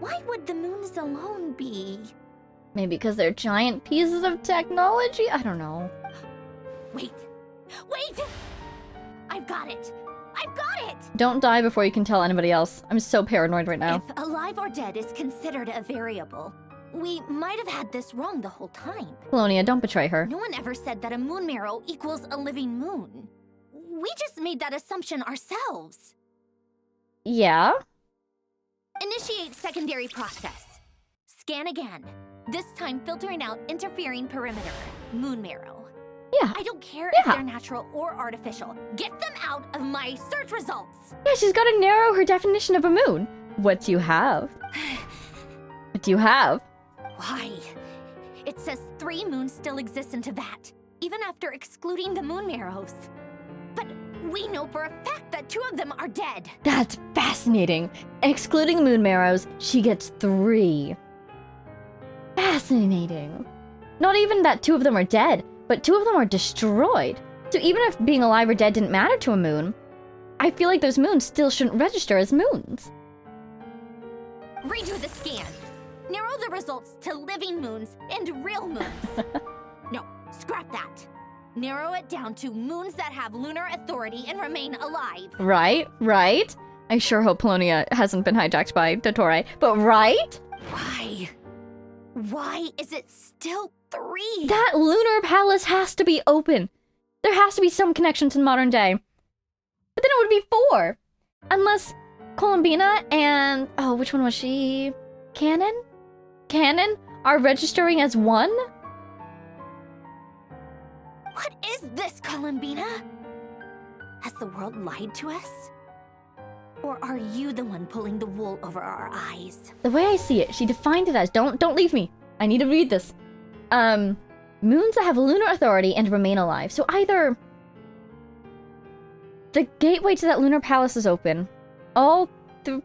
Why would the moons alone be? Maybe because they're giant pieces of technology? I don't know. Wait! Wait! I've got it! I've got it! Don't die before you can tell anybody else. I'm so paranoid right now. If alive or dead is considered a variable, we might have had this wrong the whole time. Polonia, don't betray her. No one ever said that a moon marrow equals a living moon. We just made that assumption ourselves. Yeah? Initiate secondary process. Scan again. This time filtering out interfering perimeter. Moon marrow. Yeah. I don't care if they're natural or artificial. Get them out of my search results. Yeah, she's got to narrow her definition of a moon. What do you have? What do you have? Why? It says 3 moons still exist in Teyvat, even after excluding the moon marrows. But we know for a fact that 2 of them are dead. That's fascinating. Excluding moon marrows, she gets 3. Fascinating. Not even that 2 of them are dead, but 2 of them are destroyed. So even if being alive or dead didn't matter to a moon, I feel like those moons still shouldn't register as moons. Redo the scan. Narrow the results to living moons and real moons. No, scrap that. Narrow it down to moons that have lunar authority and remain alive. Right, right. I sure hope Polonia hasn't been hijacked by Dottore, but right? Why? Why is it still 3? That lunar palace has to be open. There has to be some connection to the modern day. But then it would be 4. Unless Columbina and... oh, which one was she? Canon? Canon are registering as 1? What is this, Columbina? Has the world lied to us? Or are you the one pulling the wool over our eyes? The way I see it, she defined it as... Don't leave me. I need to read this. Moons that have lunar authority and remain alive. So either the gateway to that lunar palace is open, all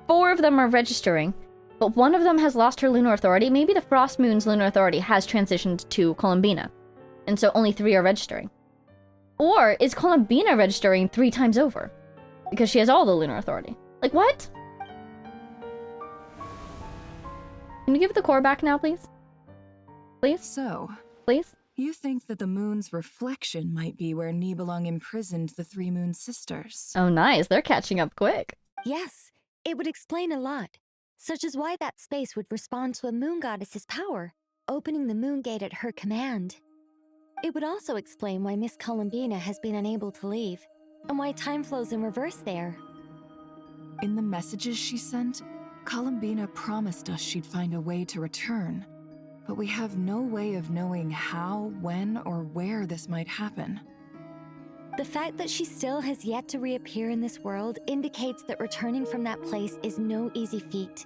4 of them are registering, but one of them has lost her lunar authority. Maybe the Frost Moon's lunar authority has transitioned to Columbina, and so only 3 are registering. Or is Columbina registering 3 times over? Because she has all the lunar authority. Like, what? Can you give the core back now, please? Please? So, please? You think that the moon's reflection might be where Nibelung imprisoned the 3 Moon Sisters? Oh, nice. They're catching up quick. Yes, it would explain a lot, such as why that space would respond to a moon goddess's power, opening the moon gate at her command. It would also explain why Miss Columbina has been unable to leave, and why time flows in reverse there. In the messages she sent, Columbina promised us she'd find a way to return, but we have no way of knowing how, when, or where this might happen. The fact that she still has yet to reappear in this world indicates that returning from that place is no easy feat.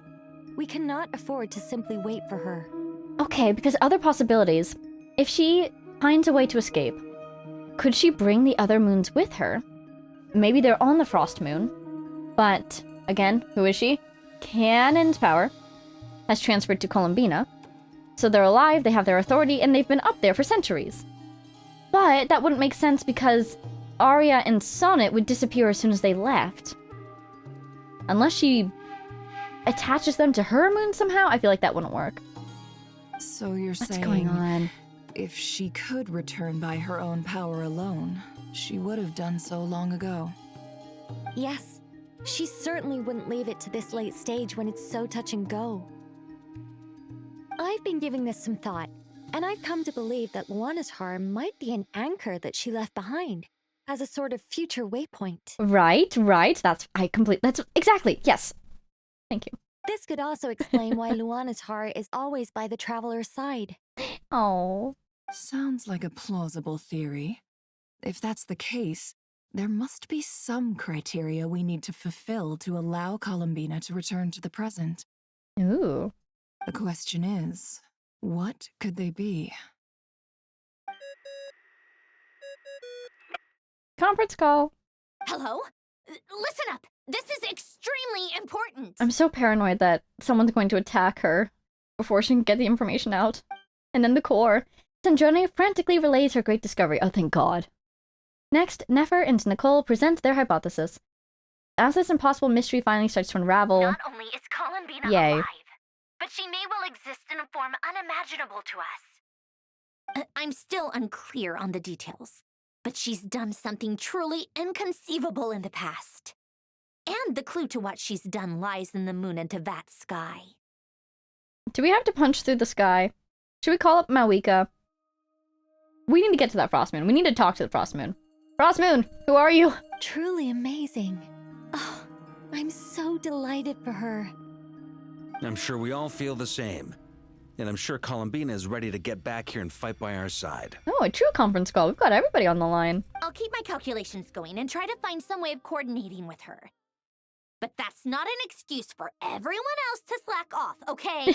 We cannot afford to simply wait for her. Okay, because other possibilities. If she finds a way to escape, could she bring the other moons with her? Maybe they're on the Frost Moon, but again, who is she? Canon's power has transferred to Columbina, so they're alive, they have their authority, and they've been up there for centuries. But that wouldn't make sense because Arya and Sonnet would disappear as soon as they left. Unless she attaches them to her moon somehow, I feel like that wouldn't work. So you're saying... What's going on? If she could return by her own power alone, she would have done so long ago. Yes, she certainly wouldn't leave it to this late stage when it's so touch and go. I've been giving this some thought, and I've come to believe that Luanatar might be an anchor that she left behind, as a sort of future waypoint. Right. That's exactly, yes. Thank you. This could also explain why Luanatar is always by the traveler's side. Oh. Sounds like a plausible theory. If that's the case, there must be some criteria we need to fulfill to allow Columbina to return to the present. Ooh. The question is, what could they be? Conference call. Hello? Listen up! This is extremely important! I'm so paranoid that someone's going to attack her before she can get the information out. And then the core. Sandrone frantically relays her great discovery. Oh, thank God. Next, Nefer and Nicole present their hypothesis. As this impossible mystery finally starts to unravel... Not only is Columbina yay. alive, but she may well exist in a form unimaginable to us. I'm still unclear on the details, but she's done something truly inconceivable in the past. And the clue to what she's done lies in the moon and Tevat sky. Do we have to punch through the sky? Should we call up Malika? We need to get to that Frost Moon. We need to talk to the Frost Moon. Frost Moon, who are you? Truly amazing. Oh, I'm so delighted for her. I'm sure we all feel the same. And I'm sure Columbina is ready to get back here and fight by our side. Oh, a true conference call. We've got everybody on the line. I'll keep my calculations going and try to find some way of coordinating with her. But that's not an excuse for everyone else to slack off, okay?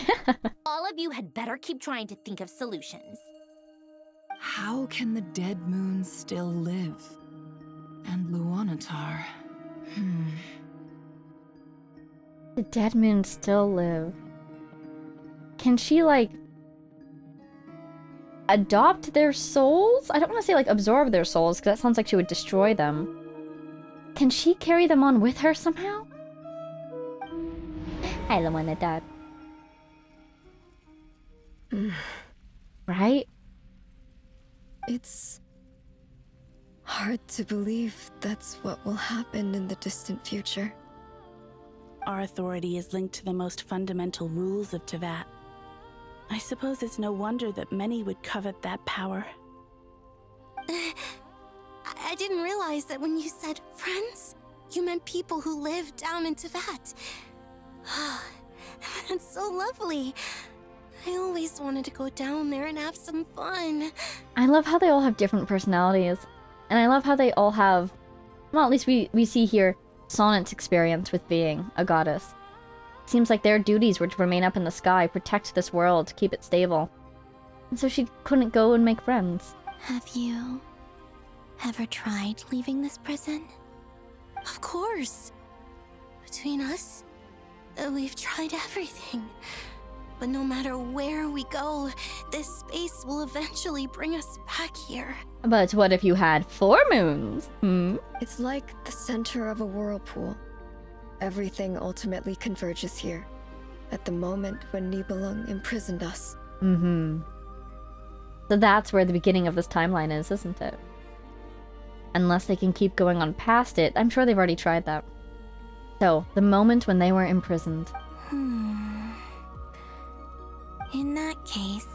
All of you had better keep trying to think of solutions. How can the dead moon still live? And Luanatar... The dead moons still live. Can she, like, adopt their souls? I don't want to say, like, absorb their souls, because that sounds like she would destroy them. Can she carry them on with her somehow? Hi, Luanatar. Right? It's hard to believe that's what will happen in the distant future. Our authority is linked to the most fundamental rules of Tevat. I suppose it's no wonder that many would covet that power. I didn't realize that when you said friends, you meant people who live down in Tevat. That's so lovely. I always wanted to go down there and have some fun. I love how they all have different personalities. And I love how they all have... Well, at least we see here Sonnet's experience with being a goddess. Seems like their duties were to remain up in the sky, protect this world, keep it stable. And so she couldn't go and make friends. Have you ever tried leaving this prison? Of course. Between us, We've tried everything. But no matter where we go, this space will eventually bring us back here. But what if you had 4 moons? It's like the center of a whirlpool. Everything ultimately converges here, at the moment when Nibelung imprisoned us. So that's where the beginning of this timeline is, isn't it? Unless they can keep going on past it. I'm sure they've already tried that. So, the moment when they were imprisoned. In that case,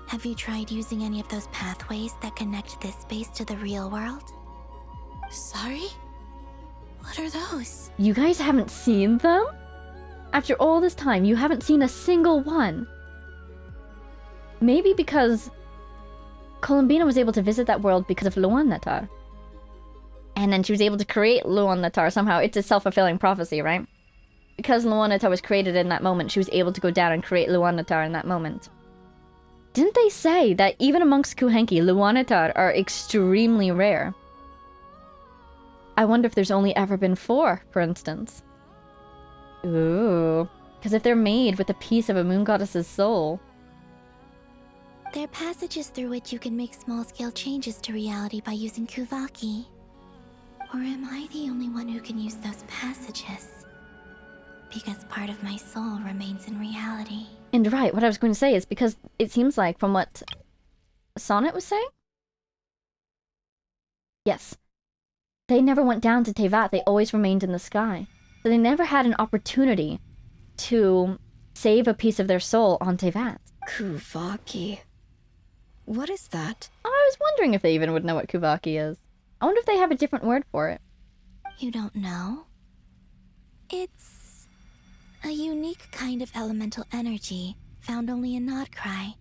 have you tried using any of those pathways that connect this space to the real world? Sorry? What are those? You guys haven't seen them? After all this time, you haven't seen a single one. Maybe because Columbina was able to visit that world because of Luan-Natar. And then she was able to create Luan-Natar somehow. It's a self-fulfilling prophecy, right? Because Luan-Natar was created in that moment, she was able to go down and create Luan-Natar in that moment. Didn't they say that even amongst Kuhenki, Luan-Natar are extremely rare? I wonder if there's only ever been 4, for instance. Ooh. Because if they're made with a piece of a moon goddess's soul... There are passages through which you can make small-scale changes to reality by using Kuvaki. Or am I the only one who can use those passages? Because part of my soul remains in reality. And right, what I was going to say is because it seems like from what Sonnet was saying? Yes. They never went down to Tevat, they always remained in the sky. So they never had an opportunity to save a piece of their soul on Tevat. Kuvaki. What is that? I was wondering if they even would know what Kuvaki is. I wonder if they have a different word for it. You don't know? It's a unique kind of elemental energy found only in Nod-Krai,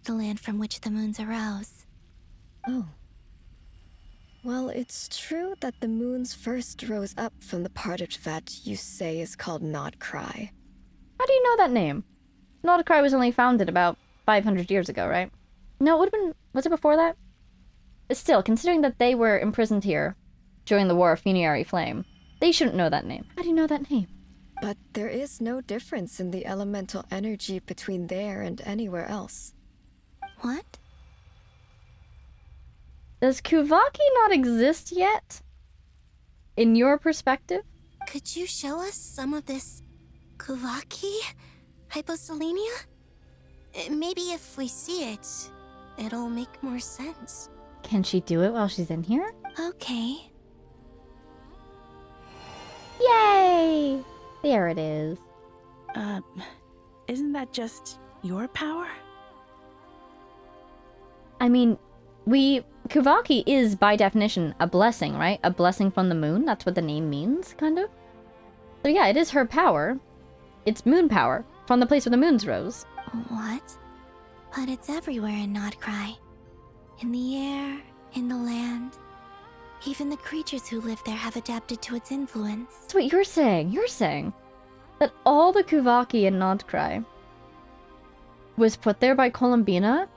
the land from which the moons arose. Oh. Well, it's true that the moons first rose up from the part of Tvat you say is called Nod-Krai. How do you know that name? Nod-Krai was only founded about 500 years ago, right? No, it would have been... Was it before that? But still, considering that they were imprisoned here during the War of Funerary Flame, they shouldn't know that name. How do you know that name? But there is no difference in the elemental energy between there and anywhere else. What? Does Kuvaki not exist yet? In your perspective? Could you show us some of this Kuvaki hyposelenia? Maybe if we see it, it'll make more sense. Can she do it while she's in here? Okay. Yay! There it is. Isn't that just your power? I mean, Kuvaki is, by definition, a blessing, right? A blessing from the moon. That's what the name means, kind of. So yeah, it is her power. It's moon power, from the place where the moons rose. What? But it's everywhere in Nod-Krai. In the air, in the land. Even the creatures who live there have adapted to its influence. That's what you're saying. You're saying that all the Kuvaki in Nod-Krai was put there by Columbina?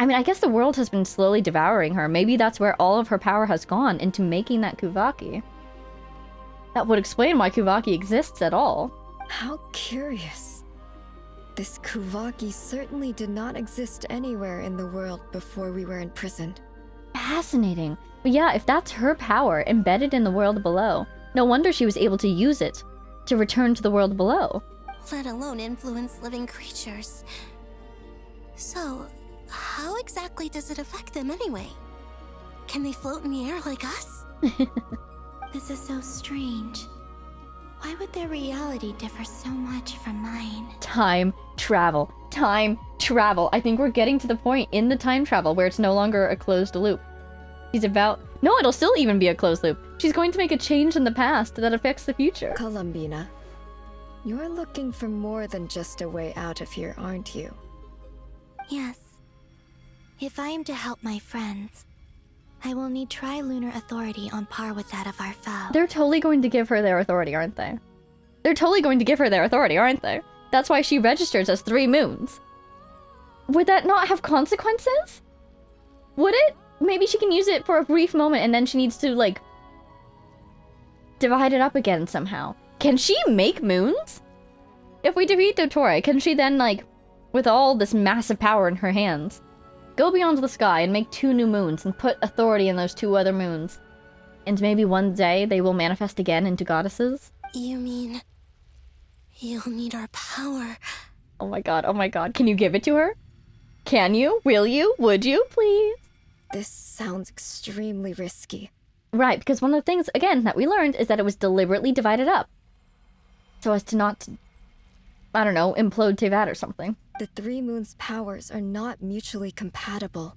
I mean, I guess the world has been slowly devouring her. Maybe that's where all of her power has gone, into making that Kuvaki. That would explain why Kuvaki exists at all. How curious. This Kuvaki certainly did not exist anywhere in the world before we were imprisoned. Fascinating. But yeah, if that's her power embedded in the world below, no wonder she was able to use it to return to the world below. Let alone influence living creatures. So, how exactly does it affect them anyway? Can they float in the air like us? This is so strange. Why would their reality differ so much from mine? Time travel. Time travel. I think we're getting to the point in the time travel where it's no longer a closed loop. She's about... No, it'll still even be a closed loop. She's going to make a change in the past that affects the future. Columbina, you're looking for more than just a way out of here, aren't you? Yes. If I am to help my friends, I will need tri-lunar authority on par with that of our foe. They're totally going to give her their authority, aren't they? They're totally going to give her their authority, aren't they? That's why she registers as 3 moons. Would that not have consequences? Would it? Maybe she can use it for a brief moment and then she needs to, like, divide it up again somehow. Can she make moons? If we defeat Dottore, can she then, like, with all this massive power in her hands, go beyond the sky and make 2 new moons and put authority in those 2 other moons? And maybe one day they will manifest again into goddesses? You mean... you'll need our power? Oh my god, can you give it to her? Can you? Will you? Would you? Please? This sounds extremely risky. Right, because one of the things, again, that we learned is that it was deliberately divided up. So as to not, I don't know, implode Teyvat or something. The 3 moons' powers are not mutually compatible.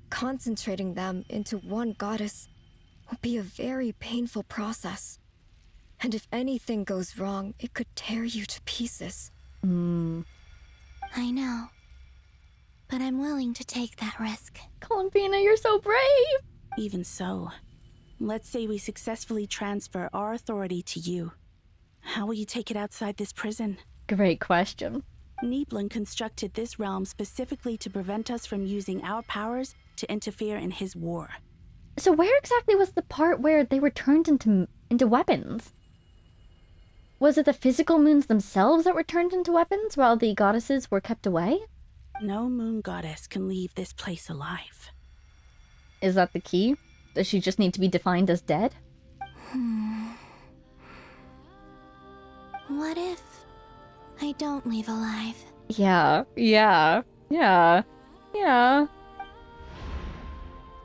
Concentrating them into one goddess will be a very painful process. And if anything goes wrong, it could tear you to pieces. I know. But I'm willing to take that risk. Columbina, you're so brave! Even so, let's say we successfully transfer our authority to you. How will you take it outside this prison? Great question. Nibelung constructed this realm specifically to prevent us from using our powers to interfere in his war. So where exactly was the part where they were turned into weapons? Was it the physical moons themselves that were turned into weapons while the goddesses were kept away? No moon goddess can leave this place alive. Is that the key? Does she just need to be defined as dead? What if I don't leave alive? Yeah.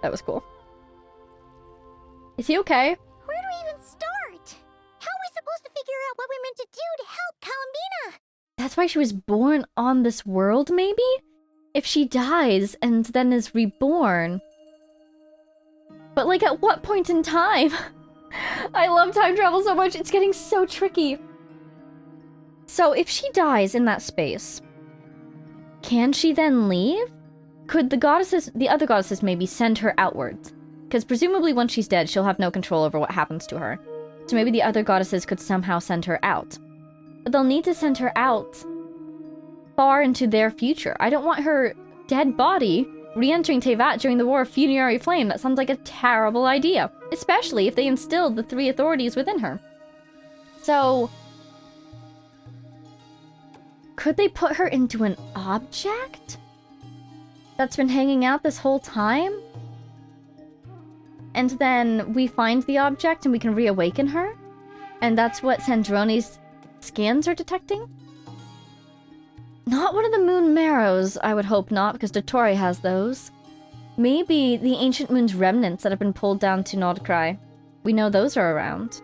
That was cool. Is he okay? Where do we even start? How are we supposed to figure out what we're meant to do to help Columbina? That's why she was born on this world, maybe? If she dies and then is reborn. But like at what point in time? I love time travel so much, it's getting so tricky. So if she dies in that space, can she then leave? Could the other goddesses maybe send her outwards? Because presumably once she's dead, she'll have no control over what happens to her. So maybe the other goddesses could somehow send her out. But they'll need to send her out far into their future. I don't want her dead body re-entering Teyvat during the War of Funerary Flame. That sounds like a terrible idea. Especially if they instilled the 3 authorities within her. So... could they put her into an object that's been hanging out this whole time? And then we find the object and we can reawaken her? And that's what Sandrone's scans are detecting? Not one of the moon marrows, I would hope not, because Dottore has those. Maybe the ancient moon's remnants that have been pulled down to Nod-Krai. We know those are around.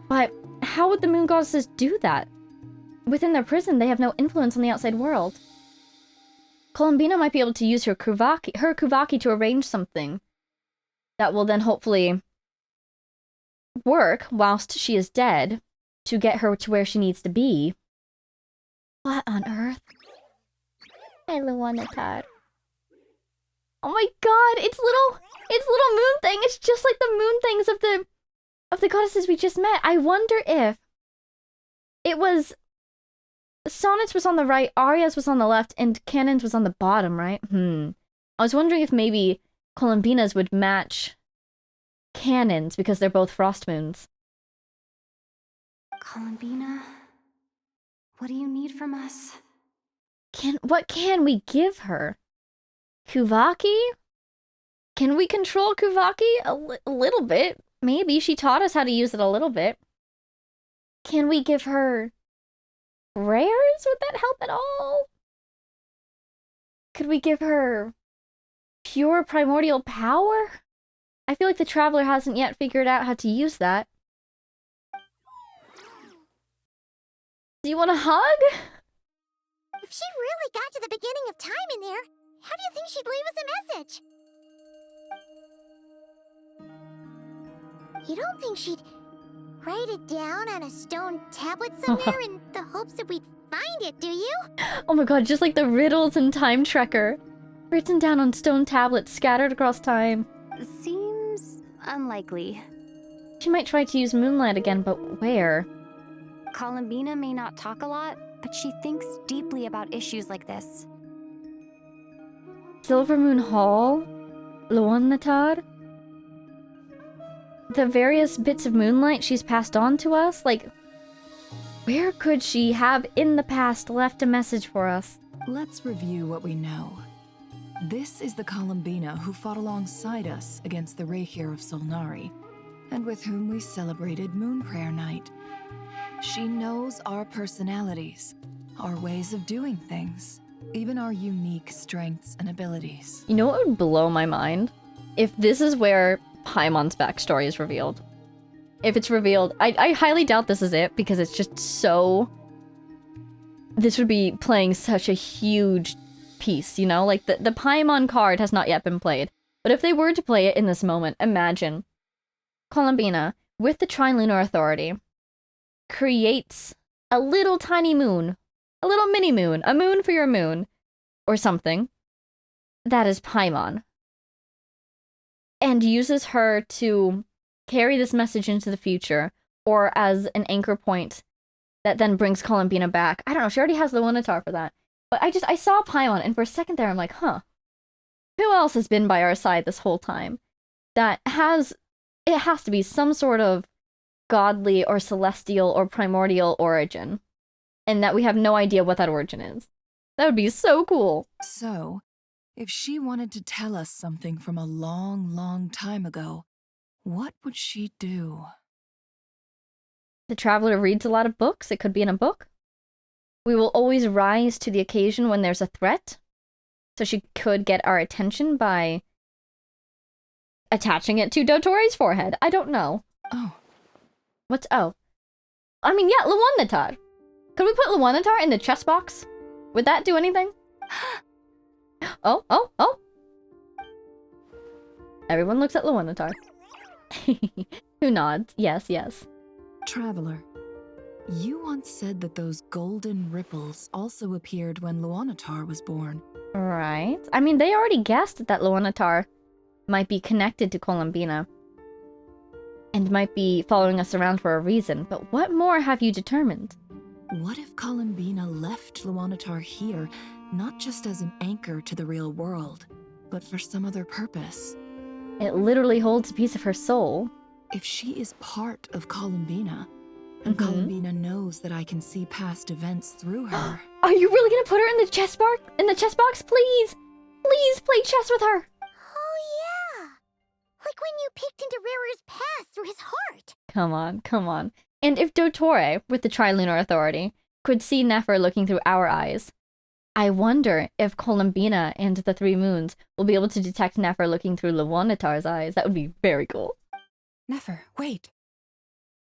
But how would the moon goddesses do that? Within their prison, they have no influence on the outside world. Columbina might be able to use her Kuvaki to arrange something that will then hopefully work whilst she is dead to get her to where she needs to be. What on earth? Hey, Luanatar. Oh my god, it's little moon thing. It's just like the moon things of the goddesses we just met. I wonder if it was Sonnet's was on the right, Arya's was on the left, and Cannon's was on the bottom, right? I was wondering if maybe Columbina's would match Cannon's because they're both frost moons. Columbina, what do you need from us? What can we give her? Kuvaki? Can we control Kuvaki? A little bit. Maybe. She taught us how to use it a little bit. Can we give her prayers? Would that help at all? Could we give her pure primordial power? I feel like the Traveler hasn't yet figured out how to use that. Do you want a hug? If she really got to the beginning of time in there, how do you think she'd leave us a message? You don't think she'd write it down on a stone tablet somewhere in the hopes that we'd find it, do you? Oh my god, just like the riddles in Time Trekker. Written down on stone tablets scattered across time. Seems unlikely. She might try to use moonlight again, but where? Columbina may not talk a lot, but she thinks deeply about issues like this. Silvermoon Hall? Luanatar? the various bits of moonlight she's passed on to us? Like, where could she have in the past left a message for us? Let's review what we know. This is the Columbina who fought alongside us against the Rahir of Solnari, and with whom we celebrated Moon Prayer Night. She knows our personalities, our ways of doing things, even our unique strengths and abilities. You know what would blow my mind? If this is where Paimon's backstory is revealed. If it's revealed, I highly doubt this is it, because it's just so... This would be playing such a huge piece, you know? Like, the Paimon card has not yet been played. But if they were to play it in this moment, imagine Columbina, with the Trilunar Authority, creates a little tiny moon, a little mini moon, a moon for your moon, or something, that is Paimon, and uses her to carry this message into the future, or as an anchor point that then brings Columbina back. I don't know, she already has the Luanatar for that. But I saw Paimon, and for a second there I'm like, huh, who else has been by our side this whole time that has, it has to be some sort of godly or celestial or primordial origin, and that we have no idea what that origin is. That would be so cool. So, if she wanted to tell us something from a long, long time ago, what would she do? The traveler reads a lot of books. It could be in a book. We will always rise to the occasion when there's a threat. So she could get our attention by attaching it to Dotori's forehead. I don't know. Oh. What's oh? I mean, yeah, Luanatar. Could we put Luanatar in the chest box? Would that do anything? Oh. Everyone looks at Luanatar. Who nods? Yes. Traveler, you once said that those golden ripples also appeared when Luanatar was born. Right. I mean, they already guessed that Luanatar might be connected to Columbina and might be following us around for a reason, but what more have you determined? What if Columbina left Luanatar here, not just as an anchor to the real world, but for some other purpose? It literally holds a piece of her soul. If she is part of Columbina, and Columbina knows that I can see past events through her... Are you really gonna put her in the chess box? Please? Please play chess with her! Oh yeah! Like when you peeked into Rarer's past through his heart! Come on. And if Dotore, with the Trilunar Authority, could see Nefer looking through our eyes, I wonder if Columbina and the Three Moons will be able to detect Nefer looking through Luanatar's eyes. That would be very cool. Nefer, wait.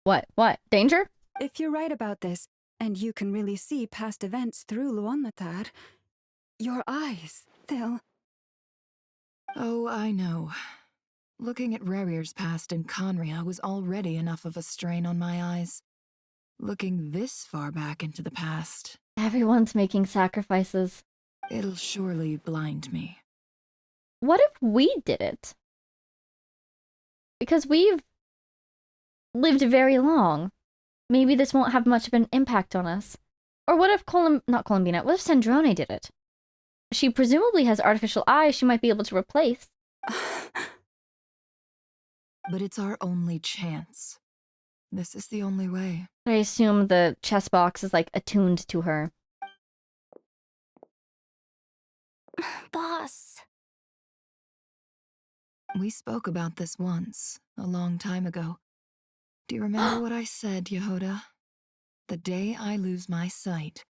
What? Danger? If you're right about this, and you can really see past events through Luanatar, your eyes, they'll... Oh, I know. Looking at Rerir's past in Conria was already enough of a strain on my eyes. Looking this far back into the past... Everyone's making sacrifices. It'll surely blind me. What if we did it? Because we've lived very long. Maybe this won't have much of an impact on us. Or what if not Columbina, what if Sandrone did it? She presumably has artificial eyes she might be able to replace. But it's our only chance. This is the only way. I assume the chess box is, like, attuned to her. Boss. We spoke about this once, a long time ago. Do you remember what I said, Yehoda? The day I lose my sight,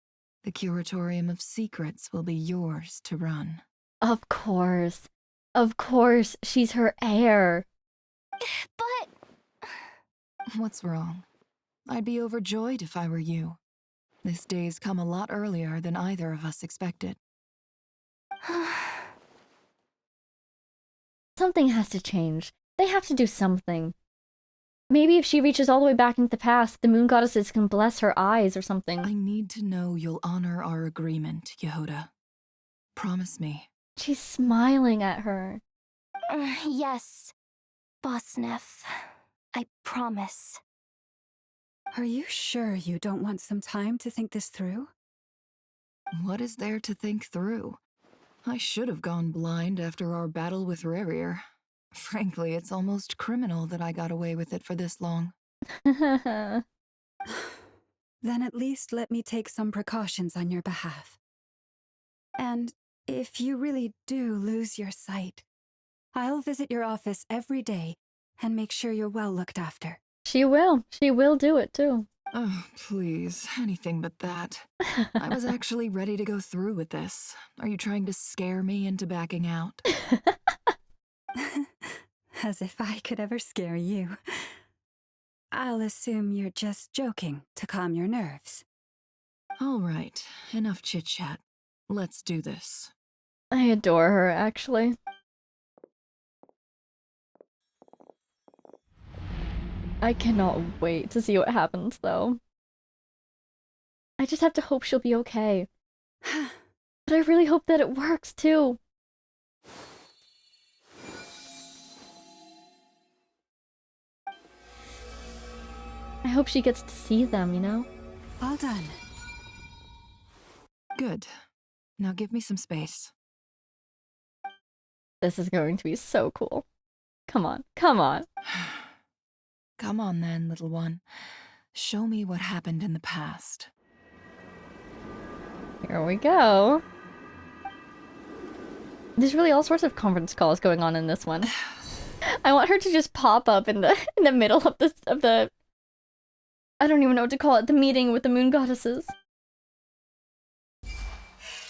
the Curatorium of Secrets will be yours to run. Of course. Of course, she's her heir. But... What's wrong? I'd be overjoyed if I were you. This day's come a lot earlier than either of us expected. Something has to change. They have to do something. Maybe if she reaches all the way back into the past, the moon goddesses can bless her eyes or something. I need to know you'll honor our agreement, Yehoda. Promise me. She's smiling at her. Yes, Boss Neff. I promise. Are you sure you don't want some time to think this through? What is there to think through? I should have gone blind after our battle with Rerir. Frankly, it's almost criminal that I got away with it for this long. Then at least let me take some precautions on your behalf. And if you really do lose your sight, I'll visit your office every day and make sure you're well looked after. She will. She will do it too. Oh, please, anything but that. I was actually ready to go through with this. Are you trying to scare me into backing out? As if I could ever scare you. I'll assume you're just joking to calm your nerves. All right, enough chit-chat. Let's do this. I adore her, actually. I cannot wait to see what happens, though. I just have to hope she'll be okay. But I really hope that it works, too. I hope she gets to see them, you know? All done. Good. Now give me some space. This is going to be so cool. Come on, come on. Come on then, little one. Show me what happened in the past. Here we go. There's really all sorts of conference calls going on in this one. I want her to just pop up in the middle of the I don't even know what to call it, the meeting with the moon goddesses.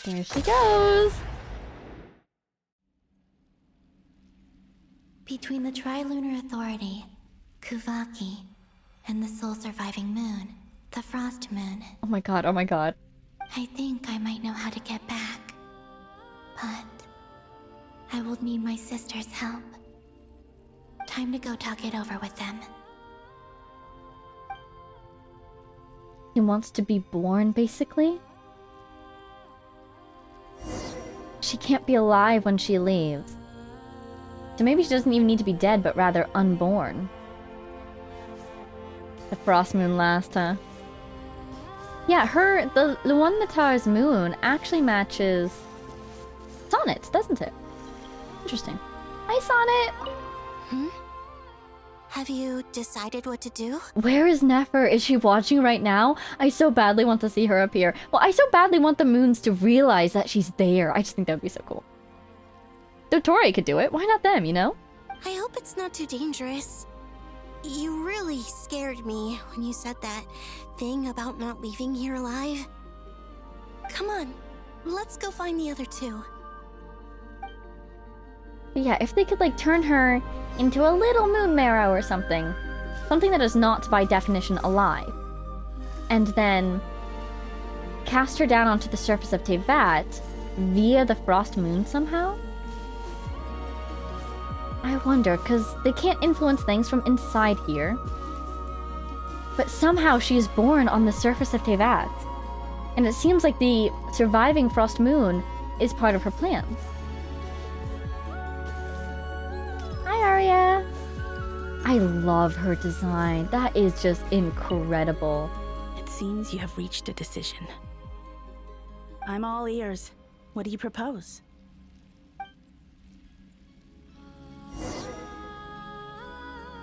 There she goes. Between the Trilunar Authority, Kuvaki, and the sole surviving moon, the Frost Moon. Oh my god, oh my god. I think I might know how to get back. But I will need my sister's help. Time to go talk it over with them. He wants to be born, basically? She can't be alive when she leaves. So maybe she doesn't even need to be dead, but rather unborn. The Frost Moon last, huh? Yeah, the Luan-Matar's moon actually matches Sonnet's, doesn't it? Interesting. Hi, Sonnet! Hmm? Have you decided what to do? Where is Nefer? Is she watching right now? I so badly want to see her appear. Well, I so badly want the moons to realize that she's there. I just think that would be so cool. Dottore could do it. Why not them, you know? I hope it's not too dangerous. You really scared me when you said that thing about not leaving here alive. Come on, let's go find the other two. But yeah, if they could like turn her into a little moon marrow or something. Something that is not by definition alive. And then cast her down onto the surface of Tevat via the Frost Moon somehow? I wonder, because they can't influence things from inside here. But somehow she is born on the surface of Tevat. And it seems like the surviving Frost Moon is part of her plans. Hi, Arya! I love her design. That is just incredible. It seems you have reached a decision. I'm all ears. What do you propose?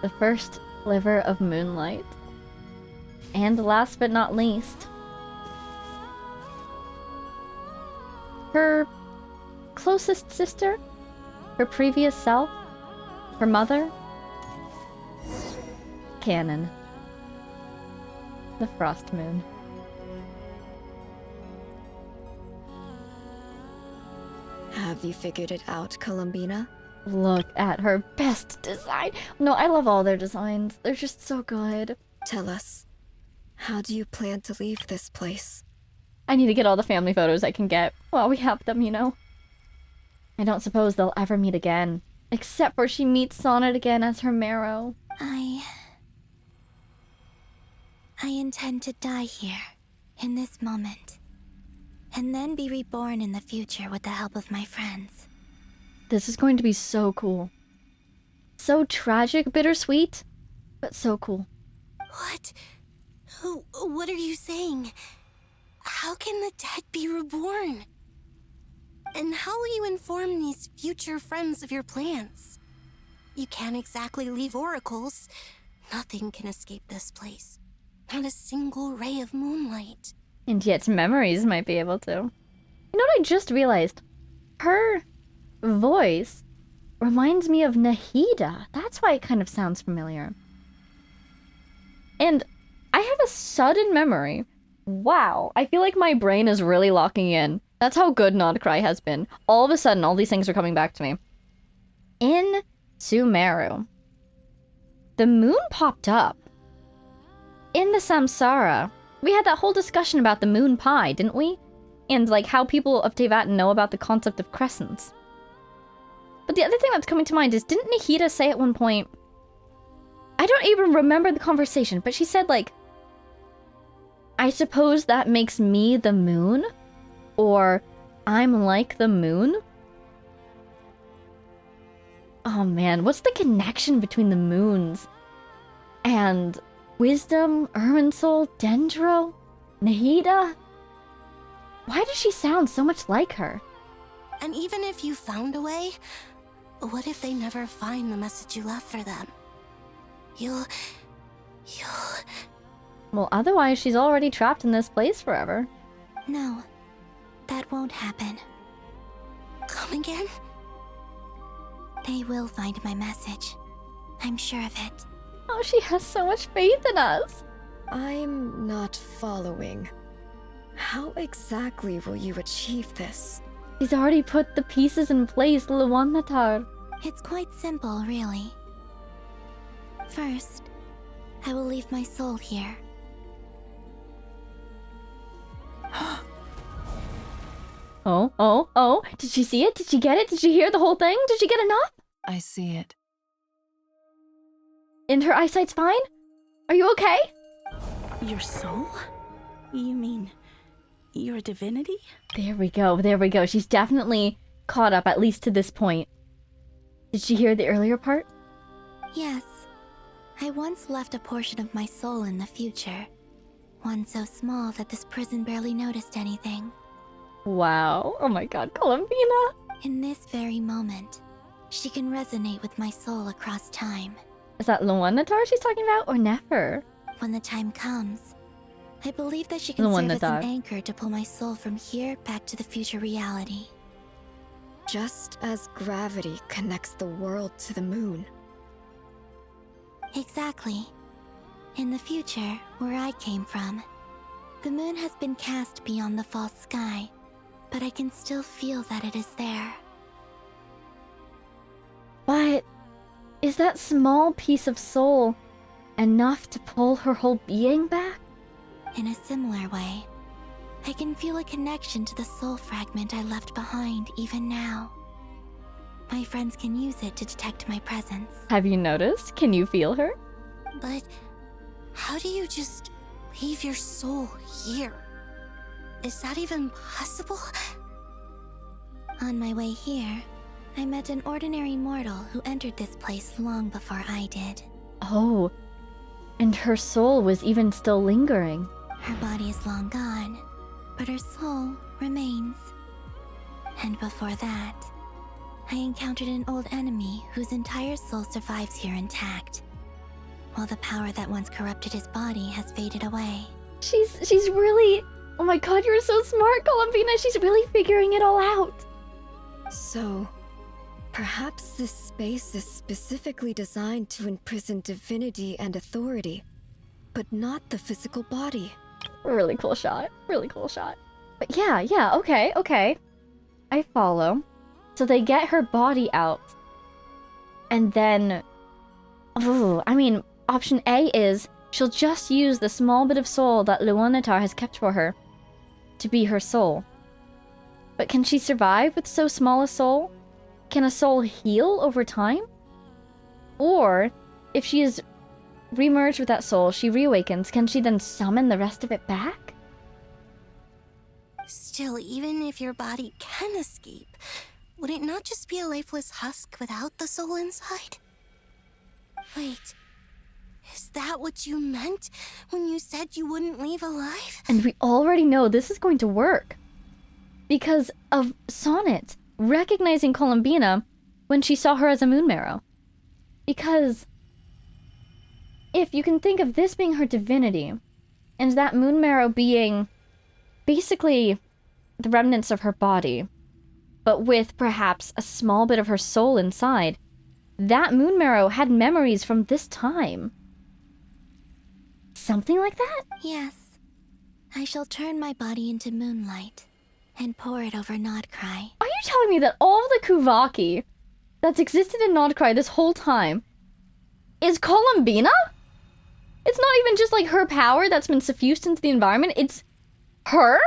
The first sliver of moonlight. And last but not least, her closest sister, her previous self, her mother, Canon, the Frost Moon. Have you figured it out, Columbina? Look at her best design. No, I love all their designs. They're just so good. Tell us, how do you plan to leave this place? I need to get all the family photos I can get while we have them, you know. I don't suppose they'll ever meet again. Except for she meets Sonnet again as her marrow. I intend to die here, in this moment. And then be reborn in the future with the help of my friends. This is going to be so cool. So tragic, bittersweet, but so cool. What? What are you saying? How can the dead be reborn? And how will you inform these future friends of your plans? You can't exactly leave oracles. Nothing can escape this place. Not a single ray of moonlight. And yet memories might be able to. You know what I just realized? Her voice reminds me of Nahida. That's why it kind of sounds familiar. And I have a sudden memory. Wow, I feel like my brain is really locking in. That's how good Nod-Krai has been. All of a sudden, all these things are coming back to me. In Sumeru, the moon popped up. In the Samsara, we had that whole discussion about the moon pie, didn't we? And like how people of Tevat know about the concept of crescents. But the other thing that's coming to mind is, didn't Nahida say at one point, I don't even remember the conversation, but she said like, I suppose that makes me the moon? Or I'm like the moon? Oh man, what's the connection between the moons and Wisdom, Irminsul, Dendro, Nahida? Why does she sound so much like her? And even if you found a way, what if they never find the message you left for them? You'll... Well, otherwise she's already trapped in this place forever. No, that won't happen. Come again? They will find my message. I'm sure of it. Oh, she has so much faith in us. I'm not following. How exactly will you achieve this? She's already put the pieces in place, Luanatar. It's quite simple, really. First, I will leave my soul here. Oh. Did she see it? Did she get it? Did she hear the whole thing? Did she get enough? I see it. And her eyesight's fine? Are you okay? Your soul? You mean your divinity? There we go. She's definitely caught up, at least to this point. Did she hear the earlier part? Yes. I once left a portion of my soul in the future. One so small that this prison barely noticed anything. Wow. Oh my god, Columbina. In this very moment, she can resonate with my soul across time. Is that Luanatar she's talking about, or Nefer? When the time comes, I believe that she can serve as Luanatar. an anchor to pull my soul from here back to the future reality. Just as gravity connects the world to the moon. Exactly. In the future, where I came from, the moon has been cast beyond the false sky, but I can still feel that it is there. But is that small piece of soul enough to pull her whole being back? In a similar way, I can feel a connection to the soul fragment I left behind even now. My friends can use it to detect my presence. Have you noticed? Can you feel her? But how do you just leave your soul here? Is that even possible? On my way here, I met an ordinary mortal who entered this place long before I did. Oh, and her soul was even still lingering. Her body is long gone, but her soul remains. And before that, I encountered an old enemy whose entire soul survives here intact, while the power that once corrupted his body has faded away. She's really... Oh my god, you're so smart, Columbina. She's really figuring it all out. So, perhaps this space is specifically designed to imprison divinity and authority, but not the physical body. Really cool shot. But yeah, okay. I follow. So they get her body out. And then... option A is she'll just use the small bit of soul that Luanatar has kept for her to be her soul. But can she survive with so small a soul? Can a soul heal over time? Or, if she is remerged with that soul, she reawakens, can she then summon the rest of it back? Still, even if your body can escape, would it not just be a lifeless husk without the soul inside? Wait, is that what you meant when you said you wouldn't leave alive? And we already know this is going to work. Because of Sonnet recognizing Columbina when she saw her as a moon marrow. Because if you can think of this being her divinity, and that moon marrow being basically the remnants of her body, but with perhaps a small bit of her soul inside, that moon marrow had memories from this time. Something like that? Yes. I shall turn my body into moonlight and pour it over Nod-Krai. Are you telling me that all the Kuvaki that's existed in Nod-Krai this whole time is Columbina? It's not even just like her power that's been suffused into the environment, it's her?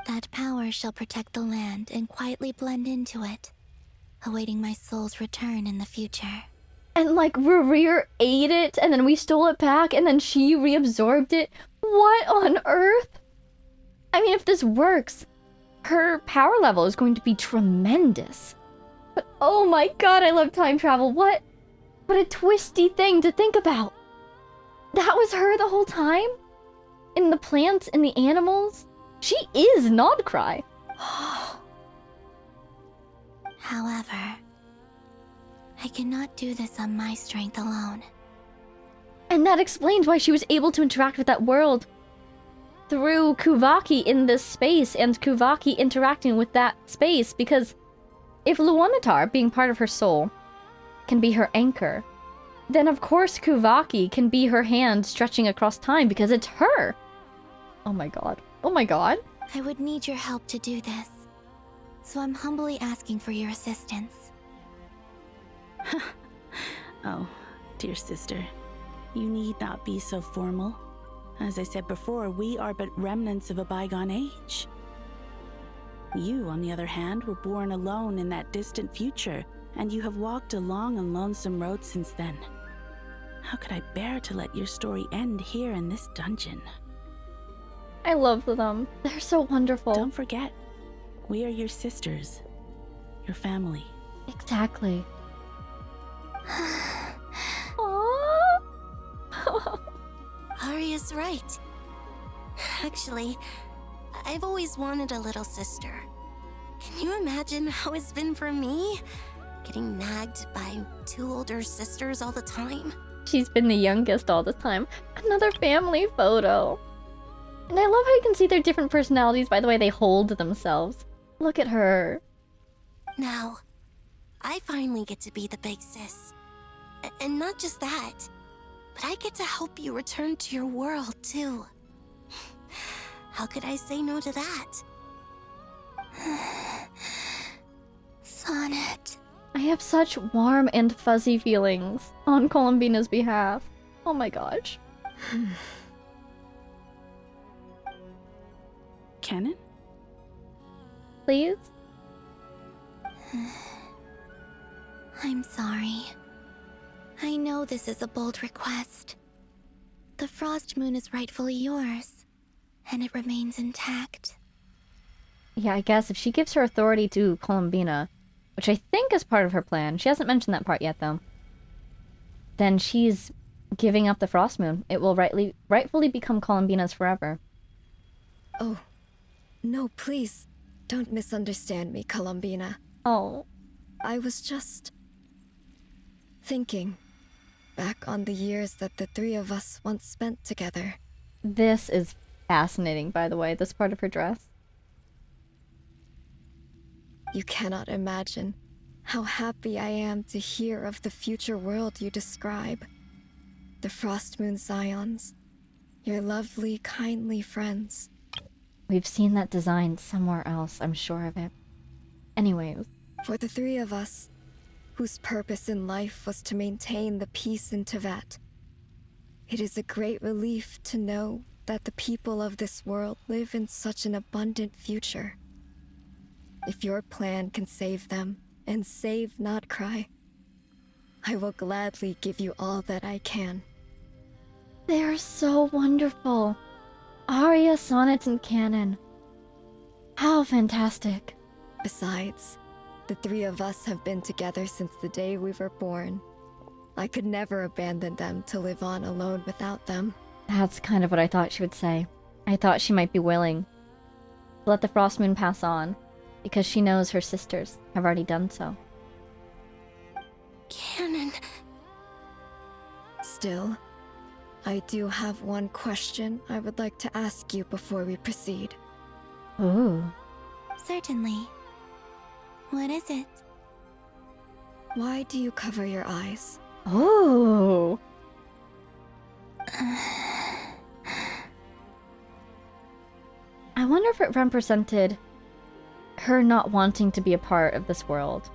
That power shall protect the land and quietly blend into it, awaiting my soul's return in the future. And like Rerir ate it, and then we stole it back, and then she reabsorbed it? What on earth? I mean, if this works, her power level is going to be tremendous. But oh my god, I love time travel. What a twisty thing to think about. That was her the whole time? In the plants, in the animals? She is Nod-Krai. However, I cannot do this on my strength alone. And that explains why she was able to interact with that world through Kuvaki in this space and Kuvaki interacting with that space, because if Luanatar, being part of her soul, can be her anchor, then of course Kuvaki can be her hand stretching across time because it's her. Oh my god. Oh my god. I would need your help to do this, so I'm humbly asking for your assistance. Oh, dear sister, you need not be so formal. As I said before, we are but remnants of a bygone age. You, on the other hand, were born alone in that distant future, and you have walked a long and lonesome road since then. How could I bear to let your story end here in this dungeon? I love them. They're so wonderful. Don't forget, we are your sisters, your family. Exactly. Arya's right. Actually, I've always wanted a little sister. Can you imagine how it's been for me? Getting nagged by two older sisters all the time? She's been the youngest all this time. Another family photo. And I love how you can see their different personalities by the way they hold themselves. Look at her. Now, I finally get to be the big sis. And not just that, but I get to help you return to your world, too. How could I say no to that? Sonnet. I have such warm and fuzzy feelings on Columbina's behalf. Oh my gosh. Canon? Please? I'm sorry. I know this is a bold request. The Frost Moon is rightfully yours, and it remains intact. Yeah, I guess if she gives her authority to Columbina, which I think is part of her plan, she hasn't mentioned that part yet though, then she's giving up the Frost Moon. It will rightfully become Columbina's forever. Oh, no, please, don't misunderstand me, Columbina. Oh. I was just thinking back on the years that the three of us once spent together. This is fascinating, by the way, this part of her dress. You cannot imagine how happy I am to hear of the future world you describe. The Frost Moon Scions, your lovely, kindly friends. We've seen that design somewhere else, I'm sure of it. Anyways. For the three of us, whose purpose in life was to maintain the peace in Tevat, it is a great relief to know that the people of this world live in such an abundant future. If your plan can save them and save Nod-Krai, I will gladly give you all that I can. They are so wonderful. Aria, sonnets, and canon. How fantastic. Besides, the three of us have been together since the day we were born. I could never abandon them to live on alone without them. That's kind of what I thought she would say. I thought she might be willing to let the Frost Moon pass on, because she knows her sisters have already done so. Canon, still, I do have one question I would like to ask you before we proceed. Ooh. Certainly. What is it? Why do you cover your eyes? Oh. I wonder if it represented her not wanting to be a part of this world.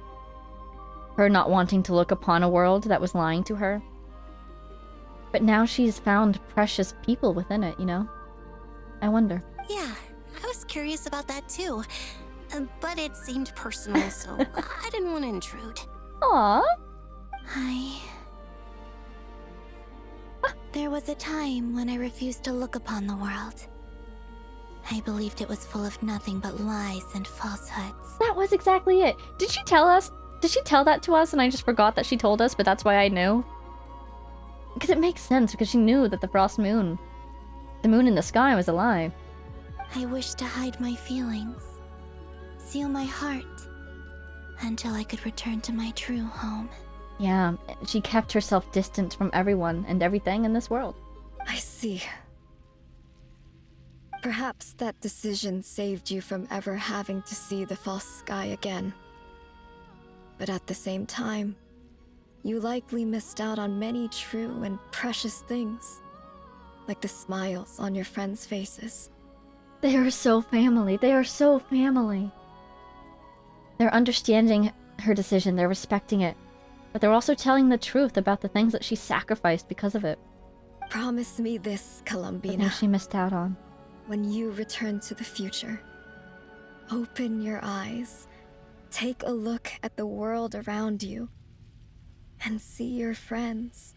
Her not wanting to look upon a world that was lying to her. But now she's found precious people within it, you know? I wonder. Yeah, I was curious about that too. But it seemed personal, so I didn't want to intrude. Aww. There was a time when I refused to look upon the world. I believed it was full of nothing but lies and falsehoods. That was exactly it. Did she tell us? Did she tell that to us and I just forgot that she told us, but that's why I knew? Because it makes sense, because she knew that the frost moon, the moon in the sky, was a lie. I wished to hide my feelings, seal my heart, until I could return to my true home. Yeah, she kept herself distant from everyone and everything in this world. I see. Perhaps that decision saved you from ever having to see the false sky again. But at the same time, you likely missed out on many true and precious things, like the smiles on your friends' faces. They are so family. They are so family. They're understanding her decision. They're respecting it. But they're also telling the truth about the things that she sacrificed because of it. Promise me this, Columbina. The things she missed out on. When you return to the future, open your eyes, take a look at the world around you, and see your friends.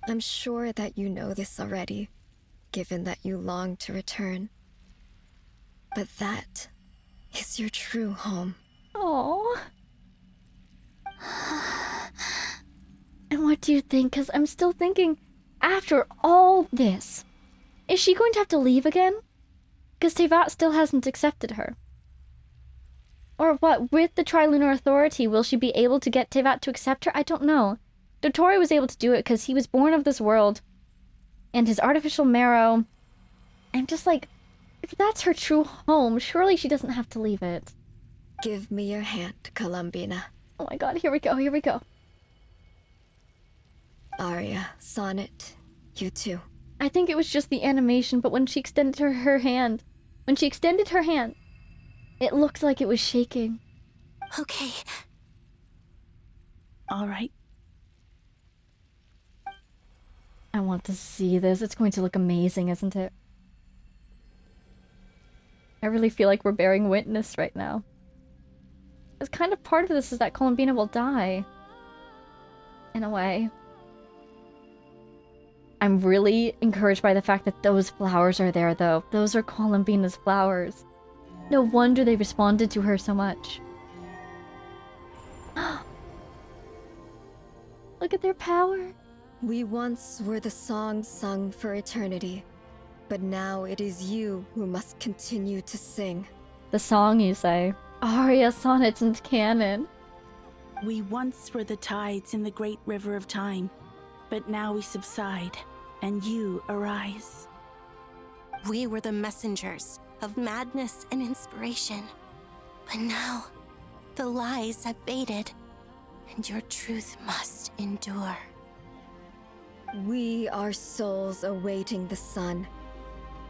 I'm sure that you know this already, given that you long to return. But that is your true home. Aww. And what do you think? Because I'm still thinking, after all this, is she going to have to leave again? Because Teyvat still hasn't accepted her. Or what, with the Trilunar Authority, will she be able to get Teyvat to accept her? I don't know. Dotori was able to do it because he was born of this world. And his artificial marrow. I'm just like, if that's her true home, surely she doesn't have to leave it. Give me your hand, Columbina. Oh my god, here we go, here we go. Arya, Sonnet, you too. I think it was just the animation, but when she extended her hand, it looked like it was shaking. Okay. All right. I want to see this. It's going to look amazing, isn't it? I really feel like we're bearing witness right now. It's kind of part of this is that Columbina will die. In a way. I'm really encouraged by the fact that those flowers are there, though. Those are Columbina's flowers. No wonder they responded to her so much. Look at their power. We once were the songs sung for eternity, but now it is you who must continue to sing. The song, you say? Arya, sonnets, and canon. We once were the tides in the great river of time, but now we subside, and you arise. We were the messengers of madness and inspiration, but now the lies have faded, and your truth must endure. We are souls awaiting the sun.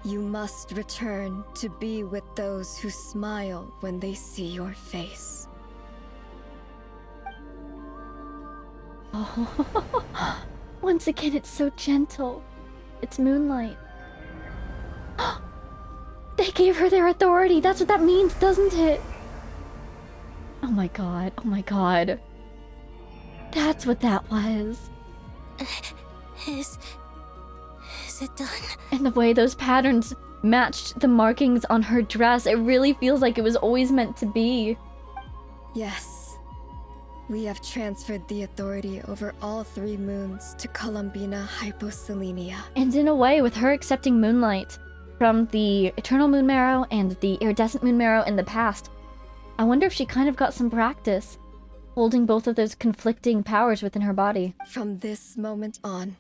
You must return to be with those who smile when they see your face. Oh, once again, it's so gentle. It's moonlight. They gave her their authority. That's what that means, doesn't it? Oh my god. Oh my god. That's what that was. Is it done? And the way those patterns matched the markings on her dress, it really feels like it was always meant to be. Yes. We have transferred the authority over all 3 moons to Columbina Hyposelenia. And in a way, with her accepting moonlight from the Eternal Moon Marrow and the Iridescent Moon Marrow in the past, I wonder if she kind of got some practice holding both of those conflicting powers within her body. From this moment on,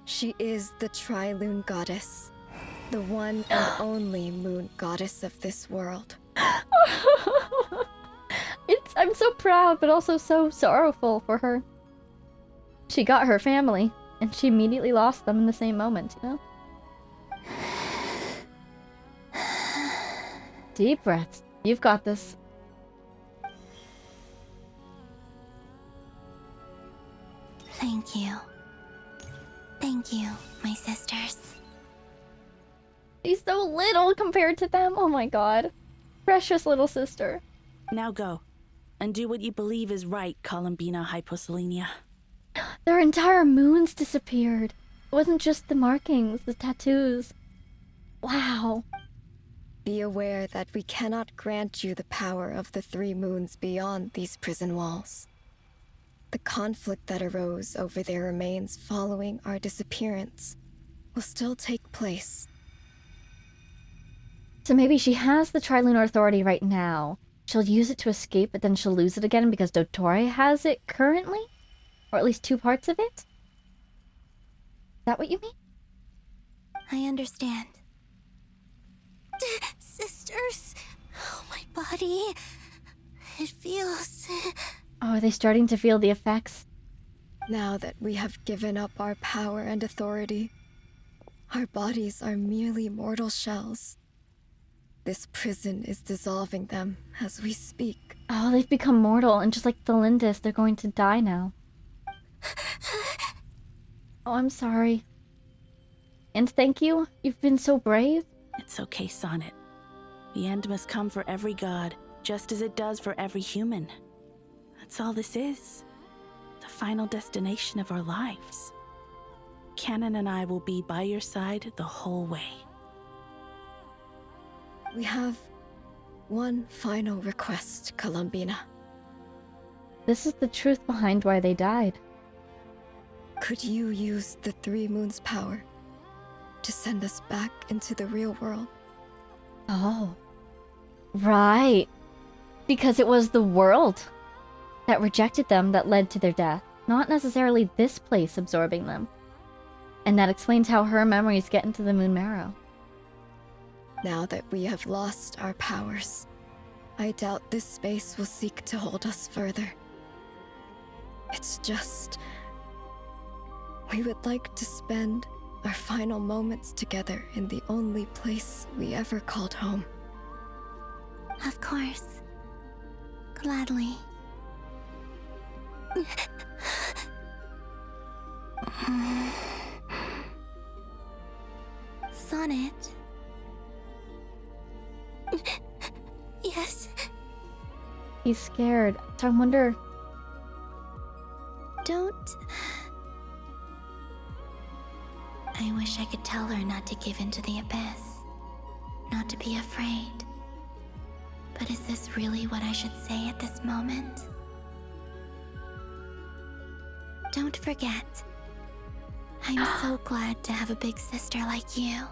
she is the Tri-Lune Goddess, the one and only moon goddess of this world. I'm so proud, but also so sorrowful for her. She got her family, and she immediately lost them in the same moment, you know? Deep breaths. You've got this. Thank you. Thank you, my sisters. She's so little compared to them. Oh my god. Precious little sister. Now go. And do what you believe is right, Columbina Hyposelenia. Their entire moons disappeared. It wasn't just the markings, the tattoos. Wow. Be aware that we cannot grant you the power of the 3 moons beyond these prison walls. The conflict that arose over their remains following our disappearance will still take place. So maybe she has the Trilunar Authority right now. She'll use it to escape, but then she'll lose it again because Dottore has it currently? Or at least 2 parts of it? Is that what you mean? I understand. Sisters, oh, my body. It feels... Oh, are they starting to feel the effects? Now that we have given up our power and authority, our bodies are merely mortal shells. This prison is dissolving them as we speak. Oh, they've become mortal, and just like the Lindis, they're going to die now. Oh, I'm sorry. And thank you. You've been so brave. It's okay, Sonnet. The end must come for every god, just as it does for every human. That's all this is. The final destination of our lives. Canon and I will be by your side the whole way. We have one final request, Columbina. This is the truth behind why they died. Could you use the 3 moons' power to send us back into the real world? Oh. Right. Because it was the world that rejected them that led to their death, not necessarily this place absorbing them. And that explains how her memories get into the Moon Marrow. Now that we have lost our powers, I doubt this space will seek to hold us further. It's just... we would like to spend our final moments together in the only place we ever called home. Of course. Gladly. Sonnet. Yes. He's scared. So I wonder... Don't... I wish I could tell her not to give in to the abyss. Not to be afraid. But is this really what I should say at this moment? Don't forget. I'm so glad to have a big sister like you.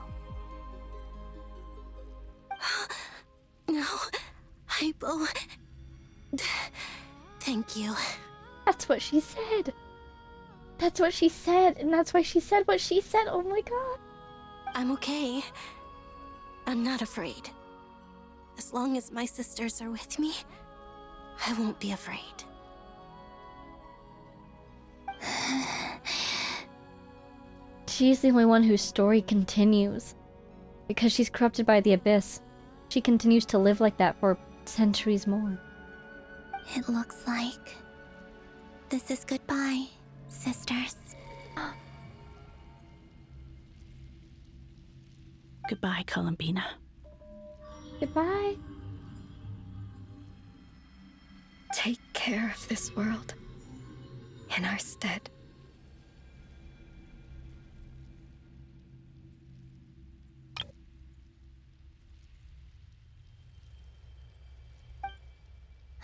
No, Hypo. Thank you. That's what she said. That's what she said, and that's why she said what she said. Oh my god. I'm okay. I'm not afraid. As long as my sisters are with me, I won't be afraid. She's the only one whose story continues. Because she's corrupted by the abyss. She continues to live like that for centuries more. It looks like this is goodbye, sisters. Goodbye, Columbina. Goodbye. Take care of this world in our stead.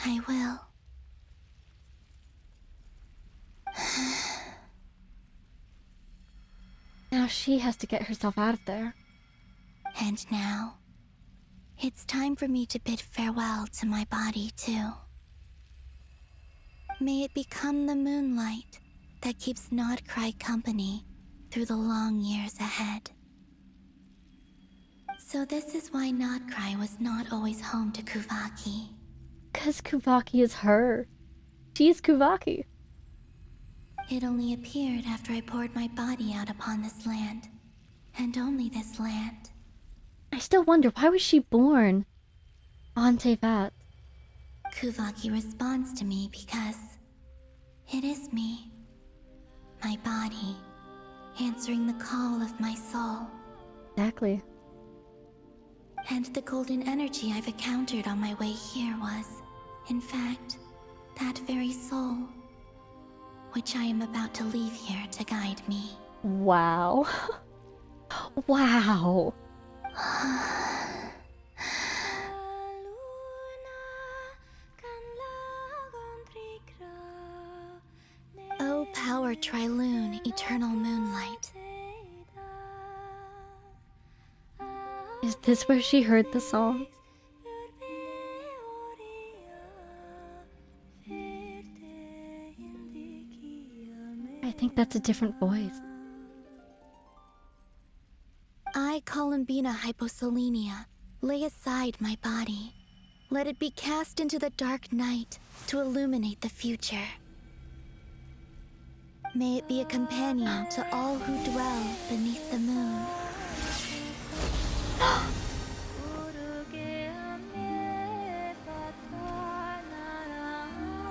I will. Now she has to get herself out of there. And now, it's time for me to bid farewell to my body, too. May it become the moonlight that keeps Nod-Krai company through the long years ahead. So this is why Nod-Krai was not always home to Kuvaki. 'Cause Kuvaki is her. She's Kuvaki. It only appeared after I poured my body out upon this land, and only this land. I still wonder, why was she born on Teyvat? Kuvaki responds to me because it is me. My body, answering the call of my soul. Exactly. And the golden energy I've encountered on my way here was, in fact, that very soul, which I am about to leave here to guide me. Wow. Wow. O power Trilune, eternal moonlight. Is this where she heard the song? I think that's a different voice. I, Columbina Hyposelenia, lay aside my body. Let it be cast into the dark night to illuminate the future. May it be a companion to all who dwell beneath the moon.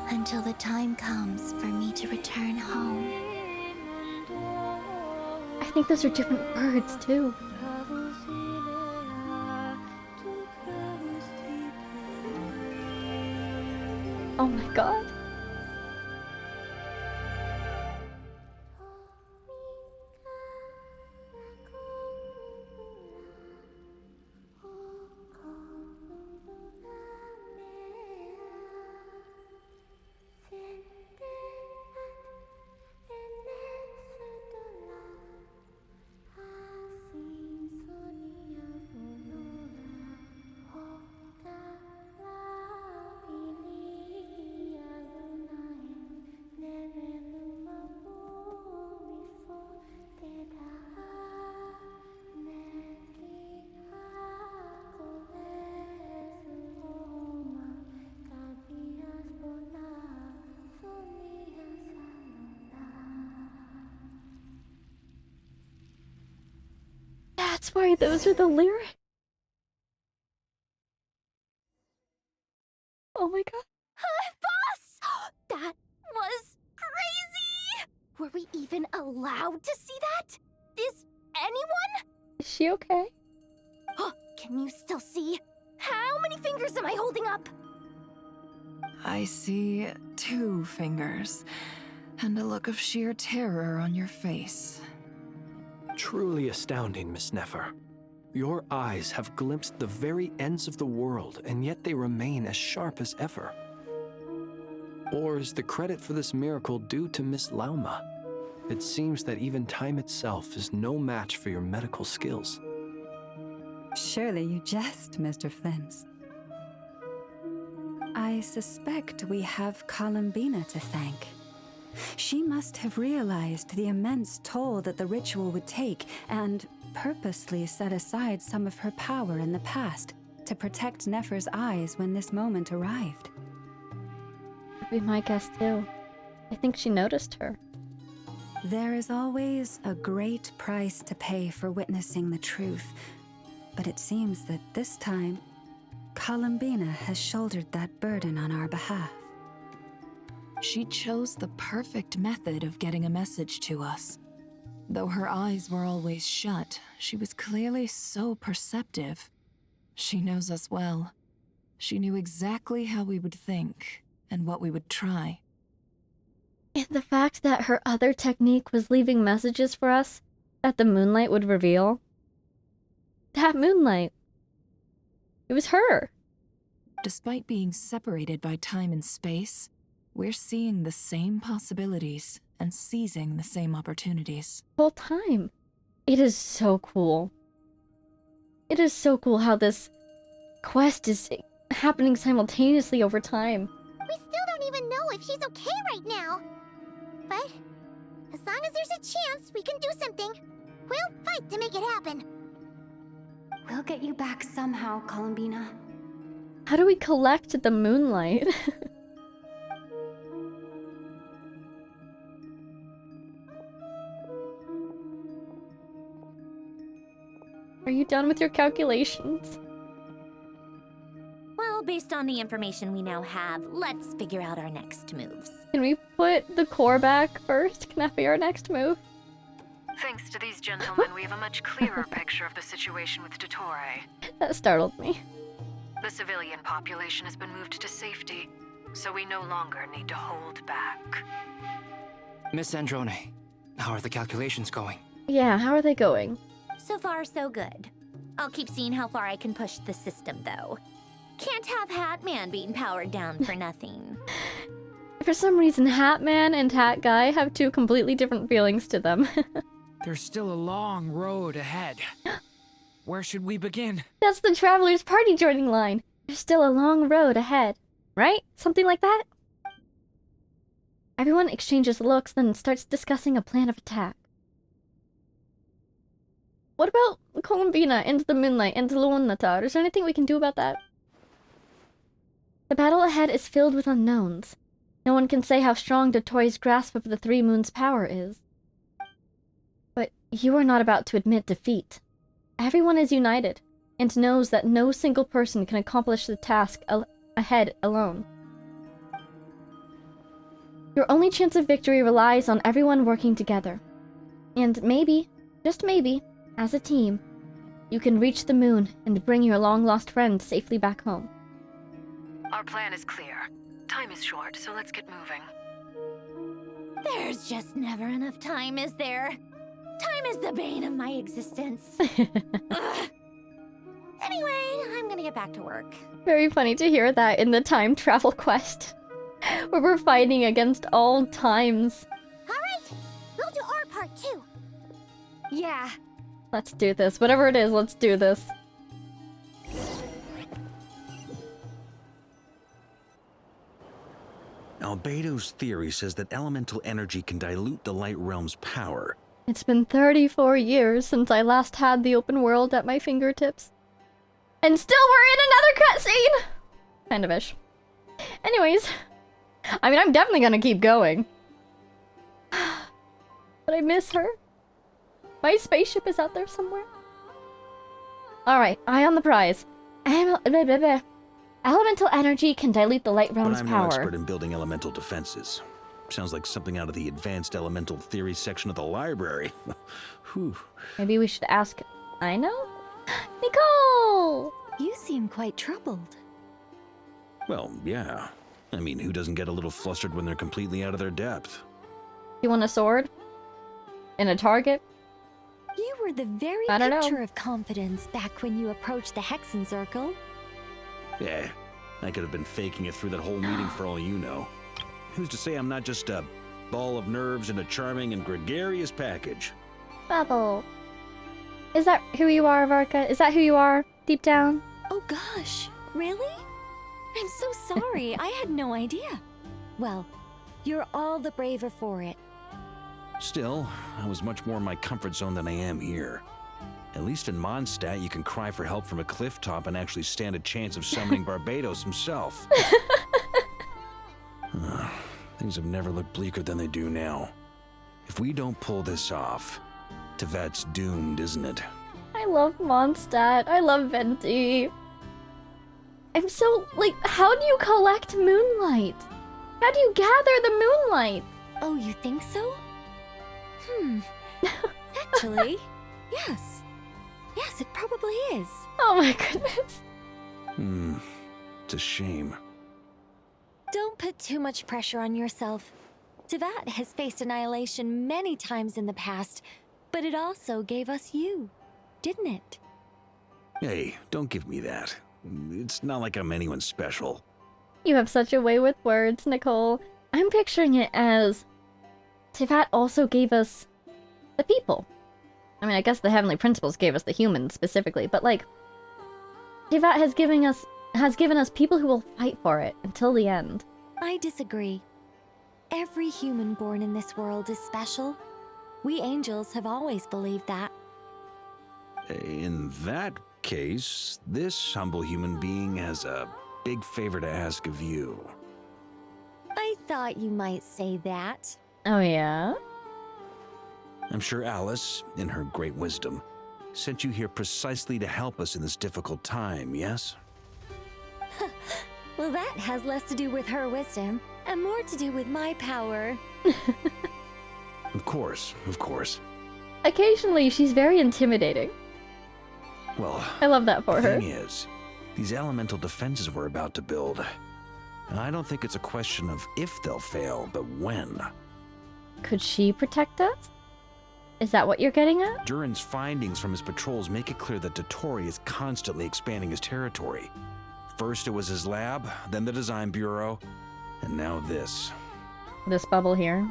Until the time comes for me to return home. I think those are different words, too. Oh my god. That's why those are the lyrics. Oh my god. Boss! That was crazy! Were we even allowed to see that? Is anyone? Is she okay? Can you still see? How many fingers am I holding up? I see 2 fingers, and a look of sheer terror on your face. Truly astounding, Miss Nefer. Your eyes have glimpsed the very ends of the world, and yet they remain as sharp as ever. Or is the credit for this miracle due to Miss Lauma? It seems that even time itself is no match for your medical skills. Surely you jest, Mr. Flins. I suspect we have Columbina to thank. She must have realized the immense toll that the ritual would take and purposely set aside some of her power in the past to protect Nefer's eyes when this moment arrived. Would be my guess too. I think she noticed her. There is always a great price to pay for witnessing the truth, but it seems that this time, Columbina has shouldered that burden on our behalf. She chose the perfect method of getting a message to us. Though her eyes were always shut, she was clearly so perceptive. She knows us well. She knew exactly how we would think and what we would try. And the fact that her other technique was leaving messages for us that the moonlight would reveal. That moonlight. It was her. Despite being separated by time and space, we're seeing the same possibilities and seizing the same opportunities. Whole time. It is so cool. It is so cool how this quest is happening simultaneously over time. We still don't even know if she's okay right now. But as long as there's a chance we can do something, we'll fight to make it happen. We'll get you back somehow, Columbina. How do we collect the moonlight? Are you done with your calculations? Well, based on the information we now have, let's figure out our next moves. Can we put the core back first? Can that be our next move? Thanks to these gentlemen, we have a much clearer picture of the situation with Dottore. That startled me. The civilian population has been moved to safety, so we no longer need to hold back. Miss Androne, how are the calculations going? Yeah, how are they going? So far, so good. I'll keep seeing how far I can push the system, though. Can't have Hat Man being powered down for nothing. For some reason, Hat Man and Hat Guy have two completely different feelings to them. There's still a long road ahead. Where should we begin? That's the Traveler's Party joining line. There's still a long road ahead. Right? Something like that? Everyone exchanges looks, then starts discussing a plan of attack. What about Columbina, Into the Moonlight, Into Lunatar? Is there anything we can do about that? The battle ahead is filled with unknowns. No one can say how strong Dottore's grasp of the Three Moons' power is. But you are not about to admit defeat. Everyone is united, and knows that no single person can accomplish the task ahead alone. Your only chance of victory relies on everyone working together. And maybe, just maybe, as a team, you can reach the moon and bring your long-lost friend safely back home. Our plan is clear. Time is short, so let's get moving. There's just never enough time, is there? Time is the bane of my existence. Ugh. Anyway, I'm gonna get back to work. Very funny to hear that in the time travel quest, where we're fighting against all times. Alright, we'll do our part too. Yeah. Let's do this. Whatever it is, let's do this. Albedo's theory says that elemental energy can dilute the light realm's power. It's been 34 years since I last had the open world at my fingertips. And still we're in another cutscene! Kind of ish. Anyways, I mean, I'm definitely gonna keep going. But I miss her. My spaceship is out there somewhere. Alright, eye on the prize. Elemental energy can dilute the light realm's But I'm power. no expert in building elemental defenses. Sounds like something out of the advanced elemental theory section of the library. Whew. Maybe we should ask Aino? Nicole! You seem quite troubled. Well, yeah. I mean, who doesn't get a little flustered when they're completely out of their depth? You want a sword? And a target? You were the very I don't know. picture of confidence back when you approached the Hexen Circle. Yeah, I could have been faking it through that whole meeting for all you know. Who's to say I'm not just a ball of nerves in a charming and gregarious package? Bubble. Is that who you are, Varka? Is that who you are, deep down? Oh gosh, really? I'm so sorry, I had no idea. Well, you're all the braver for it. Still, I was much more in my comfort zone than I am here. At least in Mondstadt, you can cry for help from a cliff top and actually stand a chance of summoning Barbados himself. Things have never looked bleaker than they do now. If we don't pull this off, Tevat's doomed, isn't it? I love Mondstadt. I love Venti. I'm so, like, how do you collect moonlight? How do you gather the moonlight? Oh, you think so? Actually, yes. Yes, it probably is. Oh my goodness. It's a shame. Don't put too much pressure on yourself. Tevat has faced annihilation many times in the past, but it also gave us you, didn't it? Hey, don't give me that. It's not like I'm anyone special. You have such a way with words, Nicole. I'm picturing it as Tevat also gave us the people. I mean, I guess the Heavenly Principles gave us the humans specifically, but like, Tevat has given us people who will fight for it until the end. I disagree. Every human born in this world is special. We angels have always believed that. In that case, this humble human being has a big favor to ask of you. I thought you might say that. Oh, yeah? I'm sure Alice, in her great wisdom, sent you here precisely to help us in this difficult time, yes? Well, that has less to do with her wisdom and more to do with my power. Of course, of course. Occasionally, she's very intimidating. Well, I love that for the her. thing is, these elemental defenses we're about to build, I don't think it's a question of if they'll fail, but when. Could she protect us? Is that what you're getting at? Durin's findings from his patrols make it clear that Dottore is constantly expanding his territory. First it was his lab, then the design bureau, and now this. This bubble here.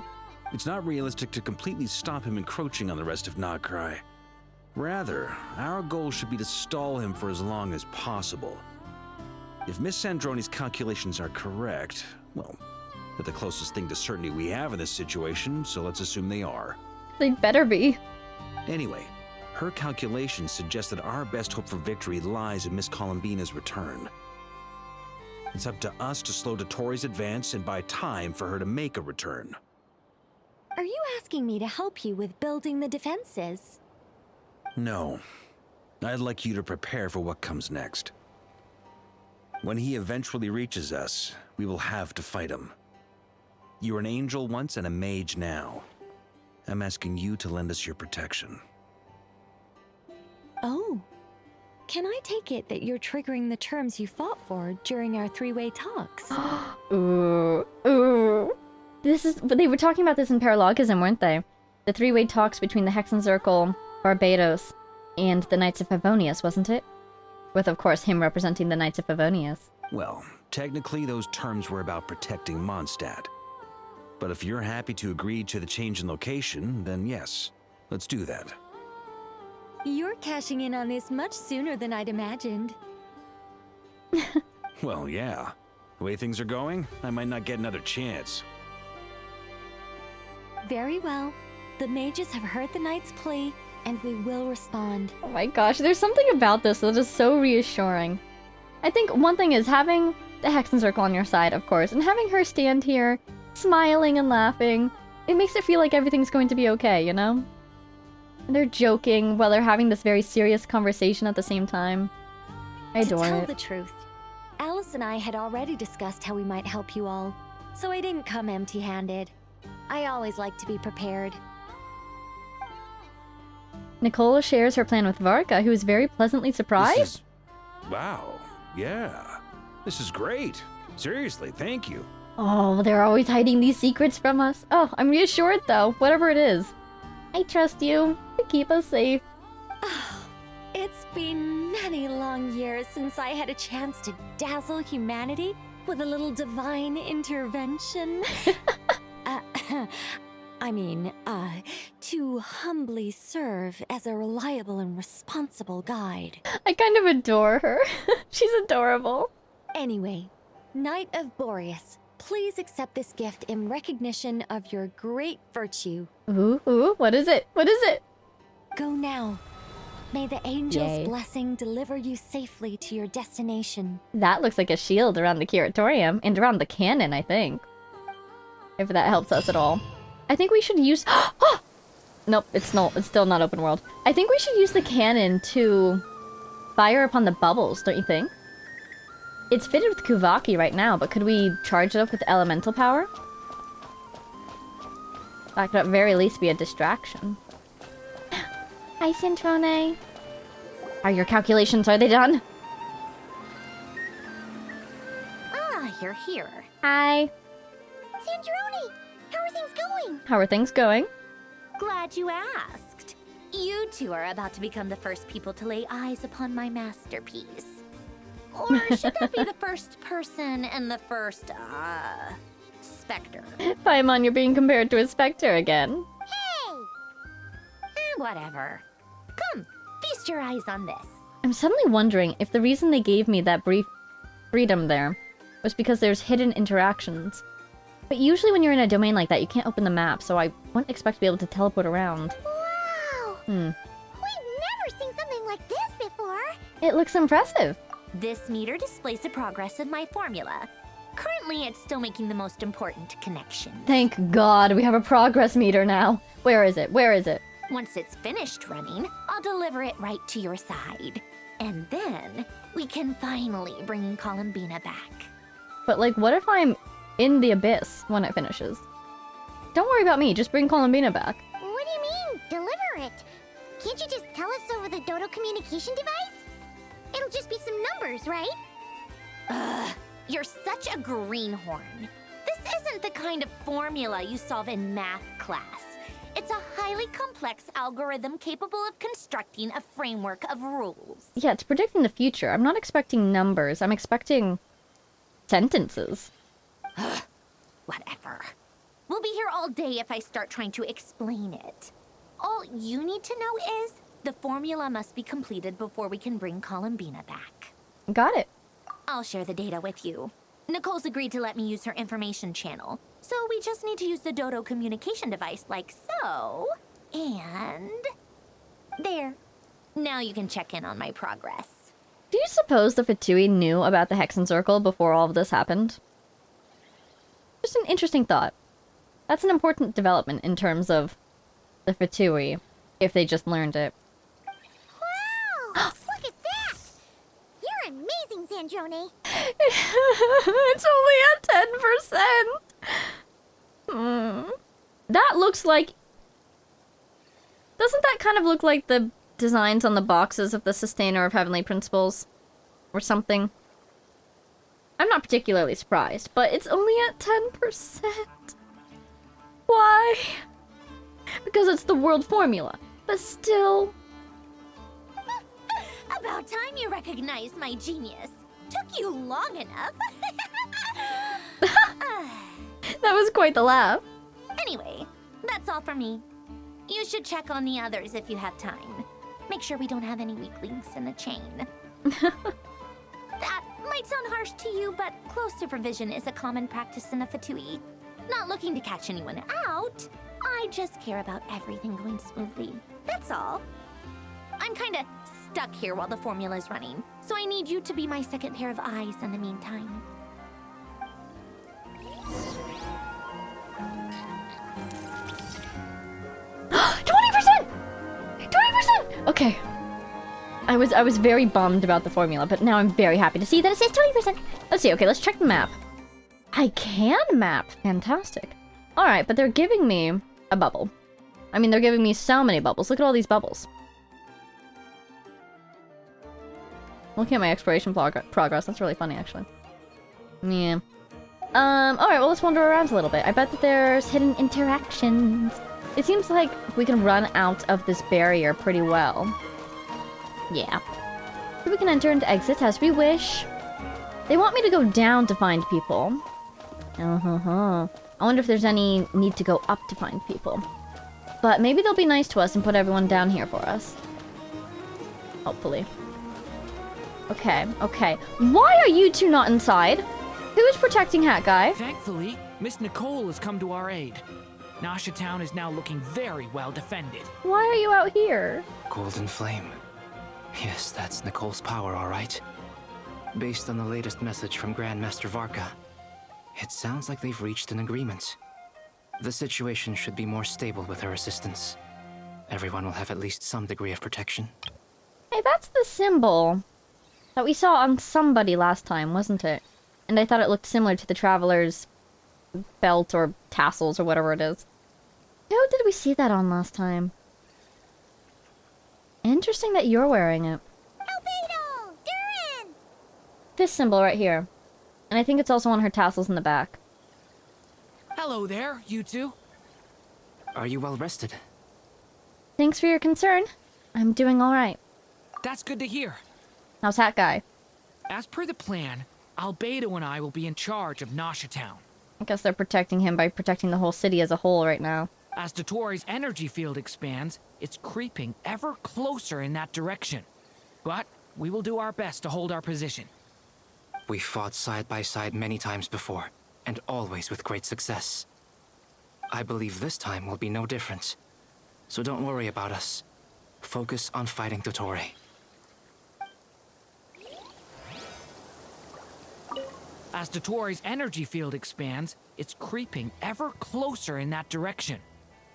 It's not realistic to completely stop him encroaching on the rest of Nod-Krai. Rather, our goal should be to stall him for as long as possible. If Miss Sandroni's calculations are correct, well, they're the closest thing to certainty we have in this situation, so let's assume they are. They better be. Anyway, her calculations suggest that our best hope for victory lies in Miss Columbina's return. It's up to us to slow Dottore's advance and buy time for her to make a return. Are you asking me to help you with building the defenses? No. I'd like you to prepare for what comes next. When he eventually reaches us, we will have to fight him. You were an angel once and a mage now. I'm asking you to lend us your protection. Oh. Can I take it that you're triggering the terms you fought for during our three-way talks? Ooh. Ooh. They were talking about this in Paralogism, weren't they? The three-way talks between the Hexen Circle, Barbados, and the Knights of Favonius, wasn't it? With, of course, him representing the Knights of Favonius. Well, technically those terms were about protecting Mondstadt. But if you're happy to agree to the change in location, then yes, let's do that. You're cashing in on this much sooner than I'd imagined. Well, yeah. The way things are going, I might not get another chance. Very well. The mages have heard the knight's plea, and we will respond. Oh my gosh, there's something about this that is so reassuring. I think one thing is having the Hexen Circle on your side, of course, and having her stand here, smiling and laughing. It makes it feel like everything's going to be okay, you know? And they're joking while they're having this very serious conversation at the same time. I adore it. To tell the truth, Alice and I had already discussed how we might help you all, so I didn't come empty-handed. I always like to be prepared. Nicole shares her plan with Varka, who is very pleasantly surprised. Wow, yeah. This is great. Seriously, thank you. Oh, they're always hiding these secrets from us. Oh, I'm reassured though, whatever it is. I trust you to keep us safe. It's been many long years since I had a chance to dazzle humanity with a little divine intervention. To humbly serve as a reliable and responsible guide. I kind of adore her. She's adorable. Anyway, Knight of Boreas, please accept this gift in recognition of your great virtue. Ooh, what is it? What is it? Go now. May the angel's Yay. blessing deliver you safely to your destination. That looks like a shield around the curatorium and around the cannon, I think. If that helps us at all. I think we should use... Nope, it's still not open world. I think we should use the cannon to fire upon the bubbles, don't you think? It's fitted with Kuvaki right now, but could we charge it up with elemental power? That could at very least be a distraction. Hi, Centrone. Are your calculations, are they done? Ah, you're here. Hi. Sandrone, how are things going? How are things going? Glad you asked. You two are about to become the first people to lay eyes upon my masterpiece. Or should that be the first person and the first, specter? Paimon, you're being compared to a specter again. Hey! Whatever. Come, feast your eyes on this. I'm suddenly wondering if the reason they gave me that brief freedom there was because there's hidden interactions. But usually when you're in a domain like that, you can't open the map, so I wouldn't expect to be able to teleport around. Wow! Hmm. We've never seen something like this before! It looks impressive. This meter displays the progress of my formula. Currently, it's still making the most important connections. Thank God we have a progress meter now. Where is it? Where is it? Once it's finished running, I'll deliver it right to your side. And then, we can finally bring Columbina back. But like, what if I'm in the abyss when it finishes? Don't worry about me, just bring Columbina back. What do you mean, deliver it? Can't you just tell us over the Dodo communication device? It'll just be some numbers, right? Ugh, you're such a greenhorn. This isn't the kind of formula you solve in math class. It's a highly complex algorithm capable of constructing a framework of rules. Yeah, it's predicting the future. I'm not expecting numbers, I'm expecting sentences. Whatever. We'll be here all day if I start trying to explain it. All you need to know is the formula must be completed before we can bring Columbina back. Got it. I'll share the data with you. Nicole's agreed to let me use her information channel, so we just need to use the Dodo communication device like so. And... there. Now you can check in on my progress. Do you suppose the Fatui knew about the Hexen Circle before all of this happened? Just an interesting thought. That's an important development in terms of the Fatui, if they just learned it. Wow! Look at that! You're amazing, Zandrone! It's only at 10%! That looks like... Doesn't that kind of look like the designs on the boxes of the Sustainer of Heavenly Principles? Or something? I'm not particularly surprised, but it's only at 10%. Why? Because it's the world formula, but still... About time you recognized my genius. Took you long enough. That was quite the laugh. Anyway, that's all for me. You should check on the others if you have time. Make sure we don't have any weak links in the chain. That might sound harsh to you, but close supervision is a common practice in a Fatui. Not looking to catch anyone out. I just care about everything going smoothly. That's all. I'm kinda stuck here while the formula's running, so I need you to be my second pair of eyes in the meantime. Okay. I was very bummed about the formula, but now I'm very happy to see that it says 20%. Let's see, okay, let's check the map. I can map. Fantastic. Alright, but they're giving me a bubble. I mean, they're giving me so many bubbles. Look at all these bubbles. Looking at my exploration progress, that's really funny, actually. Yeah. Alright, well, let's wander around a little bit. I bet that there's hidden interactions. It seems like we can run out of this barrier pretty well. Yeah. So we can enter and exit as we wish. They want me to go down to find people. I wonder if there's any need to go up to find people. But maybe they'll be nice to us and put everyone down here for us. Hopefully. Okay, okay. Why are you two not inside? Who's protecting Hat Guy? Thankfully, Miss Nicole has come to our aid. Nasha Town is now looking very well defended. Why are you out here? Golden Flame. Yes, that's Nicole's power, all right. Based on the latest message from Grandmaster Varka, it sounds like they've reached an agreement. The situation should be more stable with her assistance. Everyone will have at least some degree of protection. Hey, that's the symbol that we saw on somebody last time, wasn't it? And I thought it looked similar to the Traveler's belt or tassels or whatever it is. Who did we see that on last time? Interesting that you're wearing it. Albedo! Durin! This symbol right here. And I think it's also on her tassels in the back. Hello there, you two. Are you well rested? Thanks for your concern. I'm doing alright. That's good to hear. How's Hat Guy? As per the plan, Albedo and I will be in charge of Nasha Town. I guess they're protecting him by protecting the whole city as a whole right now. As Dotori's energy field expands, it's creeping ever closer in that direction. But we will do our best to hold our position. We've fought side by side many times before. and always with great success. I believe this time will be no different. So don't worry about us. Focus on fighting Dottore. As Dottore's energy field expands, it's creeping ever closer in that direction.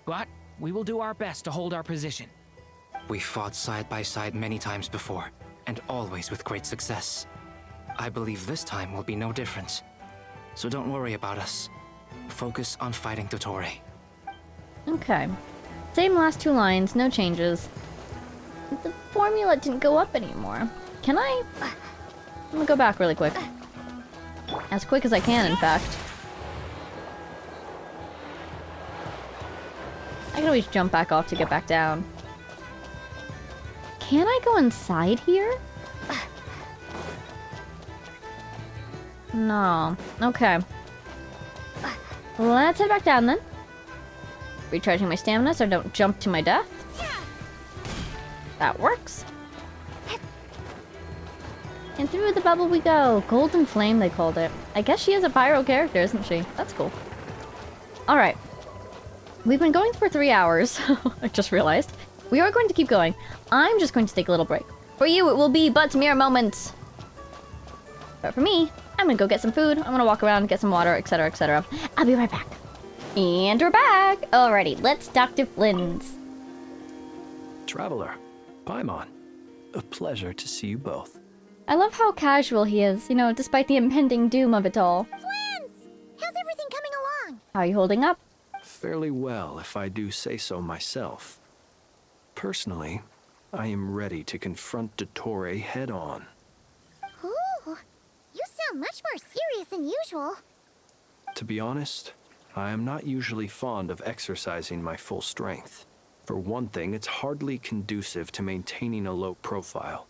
But we will do our best to hold our position. We fought side by side many times before, and always with great success. I believe this time will be no different. So don't worry about us. Focus on fighting Dottore. Okay. Same last two lines, no changes. The formula didn't go up anymore. Can I? I'm gonna go back really quick. As quick as I can, in fact. I can always jump back off to get back down. Can I go inside here? No. Okay. Let's head back down then. Recharging my stamina so I don't jump to my death. That works. And through the bubble we go. Golden Flame, they called it. I guess she is a pyro character, isn't she? That's cool. Alright. We've been going for 3 hours. I just realized. We are going to keep going. I'm just going to take a little break. For you, it will be but mere moments. But for me, I'm gonna go get some food. I'm gonna walk around, get some water, etc., etc. I'll be right back. And we're back. Alrighty, let's talk to Flynn's. Traveler, Paimon, a pleasure to see you both. I love how casual he is, you know, despite the impending doom of it all. Flans! How's everything coming along? How are you holding up? Fairly well, if I do say so myself. Personally, I am ready to confront Dottore head-on. Ooh, you sound much more serious than usual. To be honest, I am not usually fond of exercising my full strength. For one thing, it's hardly conducive to maintaining a low profile.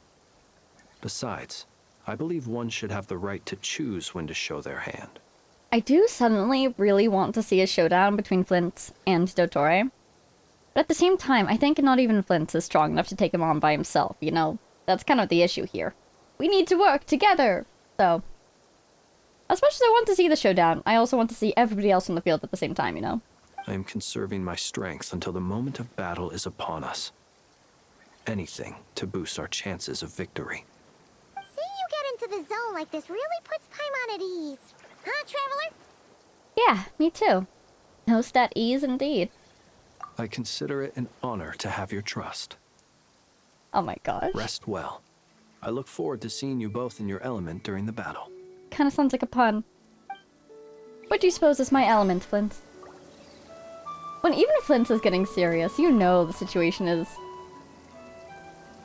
Besides, I believe one should have the right to choose when to show their hand. I do suddenly really want to see a showdown between Flint and Dottore. But at the same time, I think not even Flint is strong enough to take him on by himself, you know? That's kind of the issue here. We need to work together! So, as much as I want to see the showdown, I also want to see everybody else on the field at the same time, you know? I am conserving my strength until the moment of battle is upon us. Anything to boost our chances of victory. Seeing you get into the zone like this really puts Paimon at ease. Huh, Traveler? Yeah, me too. Most at ease indeed. I consider it an honor to have your trust. Oh my gosh. Rest well. I look forward to seeing you both in your element during the battle. Kinda sounds like a pun. What do you suppose is my element, Flint? When even Flint is getting serious, you know the situation is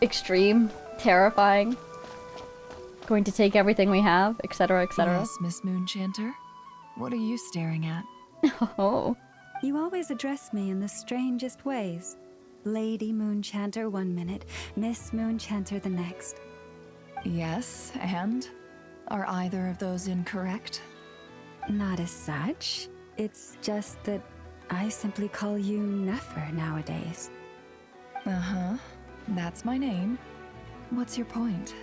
extreme, terrifying, going to take everything we have, etc., etc. Yes, Miss Moonchanter. What are you staring at? Oh. You always address me in the strangest ways. Lady Moonchanter 1 minute, Miss Moonchanter the next. Yes, and? Are either of those incorrect? Not as such. It's just that I simply call you Nefer nowadays. Uh-huh. That's my name. What's your point?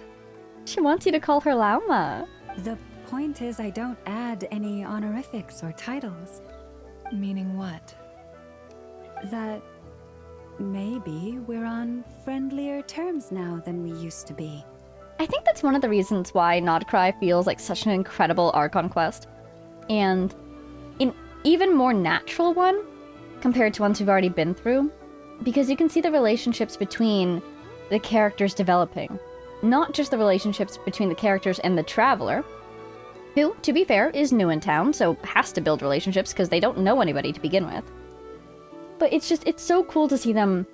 She wants you to call her Lauma. The point is I don't add any honorifics or titles. Meaning what? That maybe we're on friendlier terms now than we used to be. I think that's one of the reasons why Nod-Krai feels like such an incredible Archon quest. And an even more natural one compared to ones we've already been through. Because you can see the relationships between the characters developing. Not just the relationships between the characters and the Traveler, who, to be fair, is new in town, so has to build relationships because they don't know anybody to begin with. But it's so cool to see them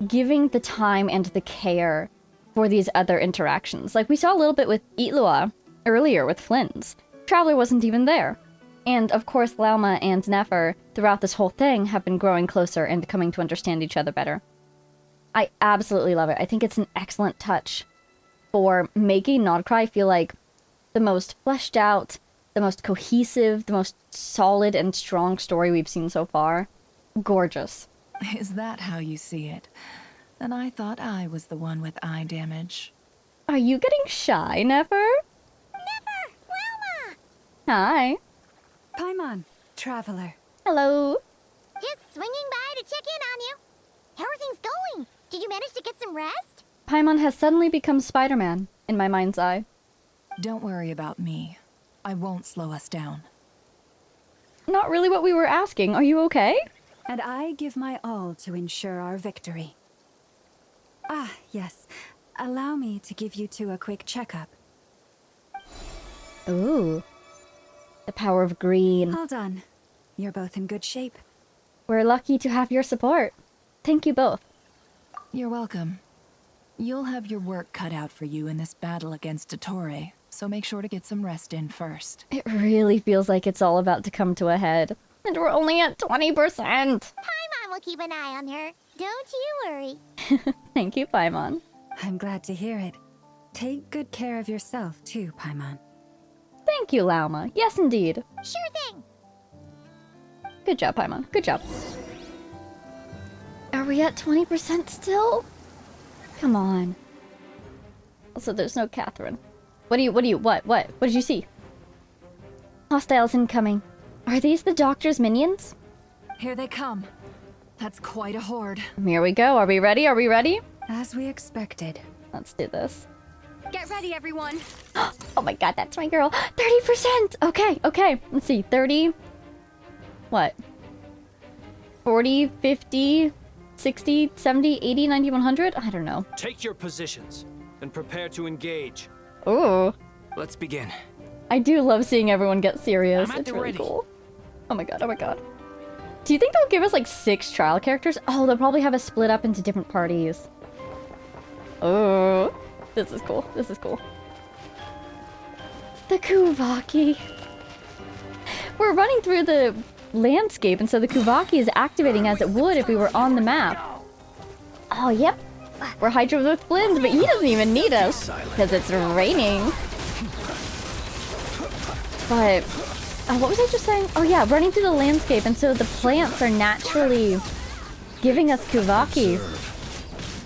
giving the time and the care for these other interactions. Like, we saw a little bit with Itlua earlier with Flynn's. Traveler wasn't even there. And, of course, Lauma and Nefer, throughout this whole thing, have been growing closer and coming to understand each other better. I absolutely love it. I think it's an excellent touch for making Nod-Krai feel like the most fleshed out, the most cohesive, the most solid and strong story we've seen so far. Gorgeous. Is that how you see it? Then I thought I was the one with eye damage. Are you getting shy, Nefer? Nefer! Lauma! Hi. Paimon, traveler. Hello. Just swinging by to check in on you. How are things going? Did you manage to get some rest? Paimon has suddenly become Spider-Man, in my mind's eye. Don't worry about me. I won't slow us down. Not really what we were asking. Are you okay? And I give my all to ensure our victory. Ah, yes. Allow me to give you two a quick checkup. Ooh. The power of green. All done. You're both in good shape. We're lucky to have your support. Thank you both. You're welcome. You'll have your work cut out for you in this battle against Dottore, so make sure to get some rest in first. It really feels like it's all about to come to a head. And we're only at 20%. Paimon will keep an eye on her. Don't you worry. Thank you, Paimon. I'm glad to hear it. Take good care of yourself, too, Paimon. Thank you, Lauma. Yes, indeed. Sure thing. Good job, Paimon. Good job. Are we at 20% still? Come on. Also, there's no Catherine. What did you see? Hostiles incoming. Are these the Doctor's minions? Here they come. That's quite a horde. Here we go. Are we ready? Are we ready? As we expected. Let's do this. Get ready, everyone. Oh my god, that's my girl. 30%! Okay, okay. Let's see. 30. What? 40, 50, 60, 70, 80, 90, 100? I don't know. Take your positions and prepare to engage. Ooh. Let's begin. I do love seeing everyone get serious. I'm at It's the really ready. cool. Oh my god, oh my god. Do you think they'll give us like 6 trial characters? Oh, they'll probably have us split up into different parties. Oh, this is cool. This is cool. The Kuvaki. We're running through the landscape, and so the Kuvaki is activating as it would if we were on the map. Oh, yep. We're hydro with Blins, but he doesn't even need us because it's raining. But what was I just saying? Oh yeah, running through the landscape, and so the plants are naturally giving us Kuvaki.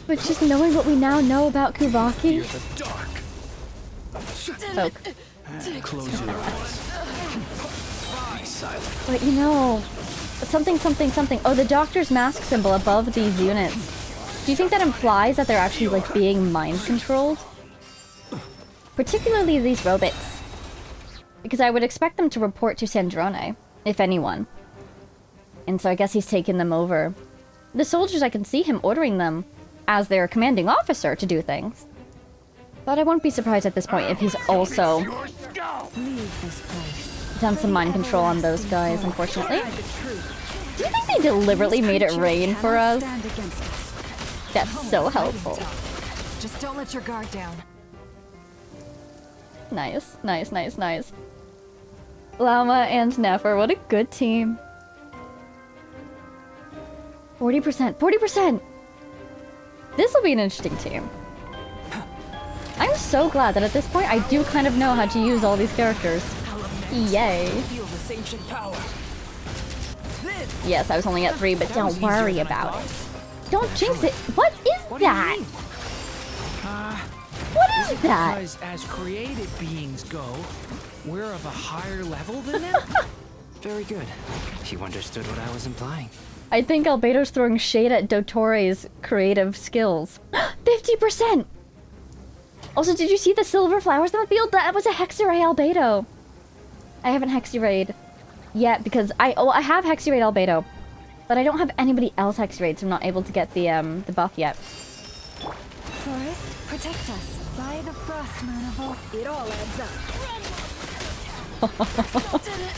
But just knowing what we now know about Kuvaki. Oh. Close your eyes. Be silent. But you know, something. Oh, the Doctor's mask symbol above these units. Do you think that implies that they're actually like being mind controlled? Particularly these robots. Because I would expect them to report to Sandrone, if anyone. And so I guess he's taken them over. The soldiers, I can see him ordering them as their commanding officer to do things. But I won't be surprised at this point if he's also done some mind control on those guys, unfortunately. Do you think they deliberately made it rain for us? That's so helpful. Just don't let your guard down. Nice, nice, nice, nice. Llama and Nefer, what a good team. 40%, 40%! This will be an interesting team. I'm so glad that at this point I do kind of know how to use all these characters. Yay. Yes, I was only at 3, but don't worry about it. Don't jinx it. What is that? What is that? Because as created beings go, we're of a higher level than them? Very good. You understood what I was implying. I think Albedo's throwing shade at Dottore's creative skills. 50%! Also, did you see the silver flowers in the field? That was a Hexaray Albedo. I haven't Hexarayed yet because I have Hexarayed Albedo, but I don't have anybody else Hexarayed, so I'm not able to get the buff yet. Forest, protect us. By the frost moon of all, it all adds up.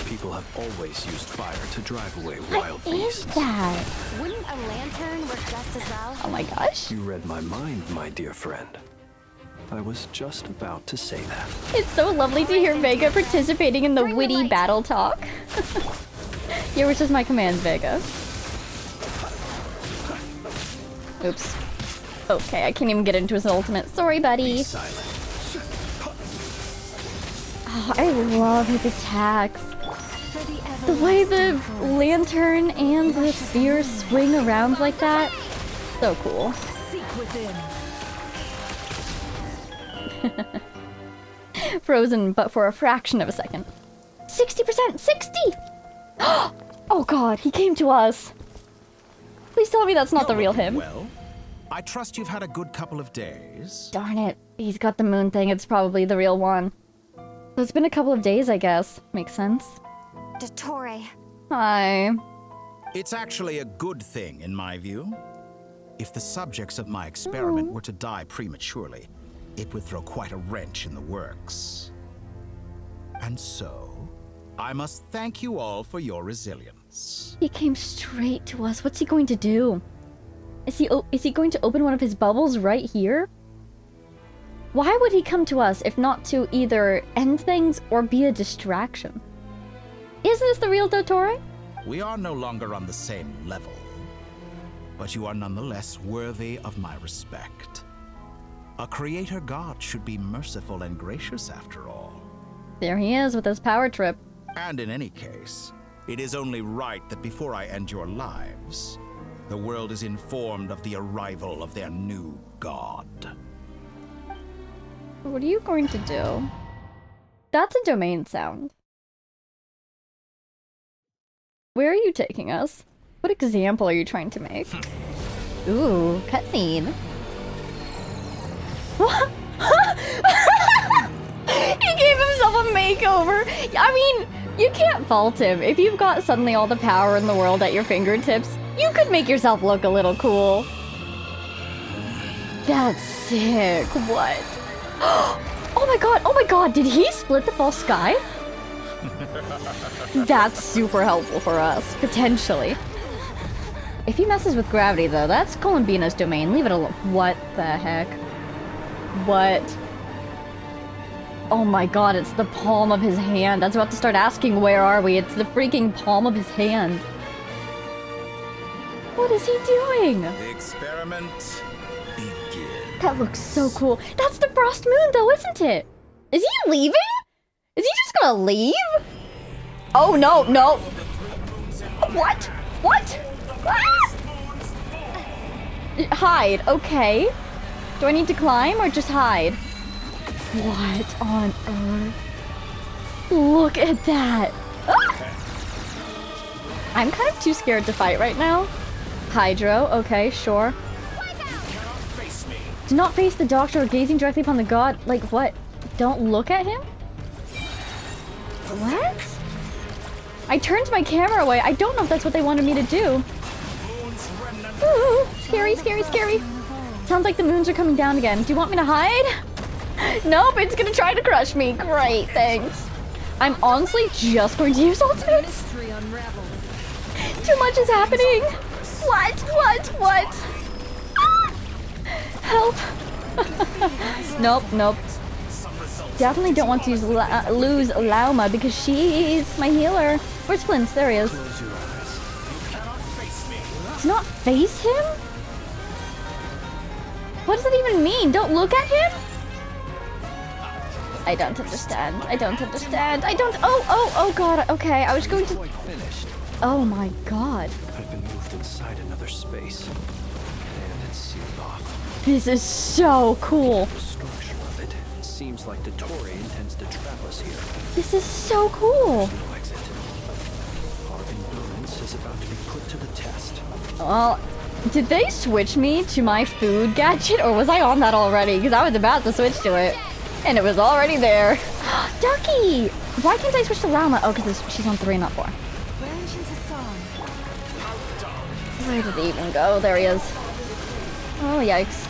People have always used fire to drive away wild beasts. What is that? Wouldn't a lantern work just as well? Oh my gosh. You read my mind, my dear friend. I was just about to say that. It's so lovely to hear Vega participating in the witty battle talk. Here, which is my commands, Vega. Oops. Okay, I can't even get into his ultimate. Sorry, buddy. Oh, I love his attacks. The way the lantern and the spear swing around like that. So cool. Frozen, but for a fraction of a second. 60%! 60! Oh god, he came to us. Please tell me that's not the real him. Well, I trust you've had a good couple of days. Darn it. He's got the moon thing. It's probably the real one. So it's been a couple of days, I guess. Makes sense. Dottore. Hi. It's actually a good thing, in my view. If the subjects of my experiment were to die prematurely, it would throw quite a wrench in the works. And so, I must thank you all for your resilience. He came straight to us. What's he going to do? Is he going to open one of his bubbles right here? Why would he come to us if not to either end things or be a distraction? Is this the real Dottore? We are no longer on the same level, but you are nonetheless worthy of my respect. A creator god should be merciful and gracious after all. There he is with his power trip. And in any case, it is only right that before I end your lives, the world is informed of the arrival of their new god. What are you going to do? That's a domain sound. Where are you taking us? What example are you trying to make? Ooh, cutscene. What? He gave himself a makeover! I mean, you can't fault him. If you've got suddenly all the power in the world at your fingertips, you could make yourself look a little cool. That's sick. What? Oh my god, did he split the false sky? That's super helpful for us, potentially. If he messes with gravity, though, that's Columbina's domain. Leave it alone. What the heck? What? Oh my god, it's the palm of his hand. I was about to start asking, where are we? It's the freaking palm of his hand. What is he doing? The experiment begins. That looks so cool. That's the frost moon, though, isn't it? Is he leaving? Is he just gonna leave? Oh, no, no. What? What? Ah! Hide, okay. Do I need to climb or just hide? What on earth? Look at that. Ah! I'm kind of too scared to fight right now. Hydro, okay, sure. Do not face the doctor or gazing directly upon the god. Like what? Don't look at him? What? I turned my camera away. I don't know if that's what they wanted me to do. Ooh, scary, scary, scary. Sounds like the moons are coming down again. Do you want me to hide? Nope, it's gonna try to crush me. Great, thanks. I'm honestly just going to use ultimates. Too much is happening. What? Ah! Help. Nope, nope. Definitely don't want to lose Lauma because she's my healer. Where's Flint's? There he is. Do not face him? What does that even mean? Don't look at him? I don't understand. I don't understand. I don't. Oh god. Okay, I was going to. Oh my god. I've been moved inside another space, and it's sealed off. This is so cool. The structure of it seems like Dottore intends to trap us here. This is so cool. There's no exit. Our endurance is about to be put to the test. Well, did they switch me to my food gadget, or was I on that already? Because I was about to switch to it, and it was already there. Ducky! Why can't I switch to Lauma? Oh, because she's on 3, not 4. Where did he even go? There he is. Oh, yikes.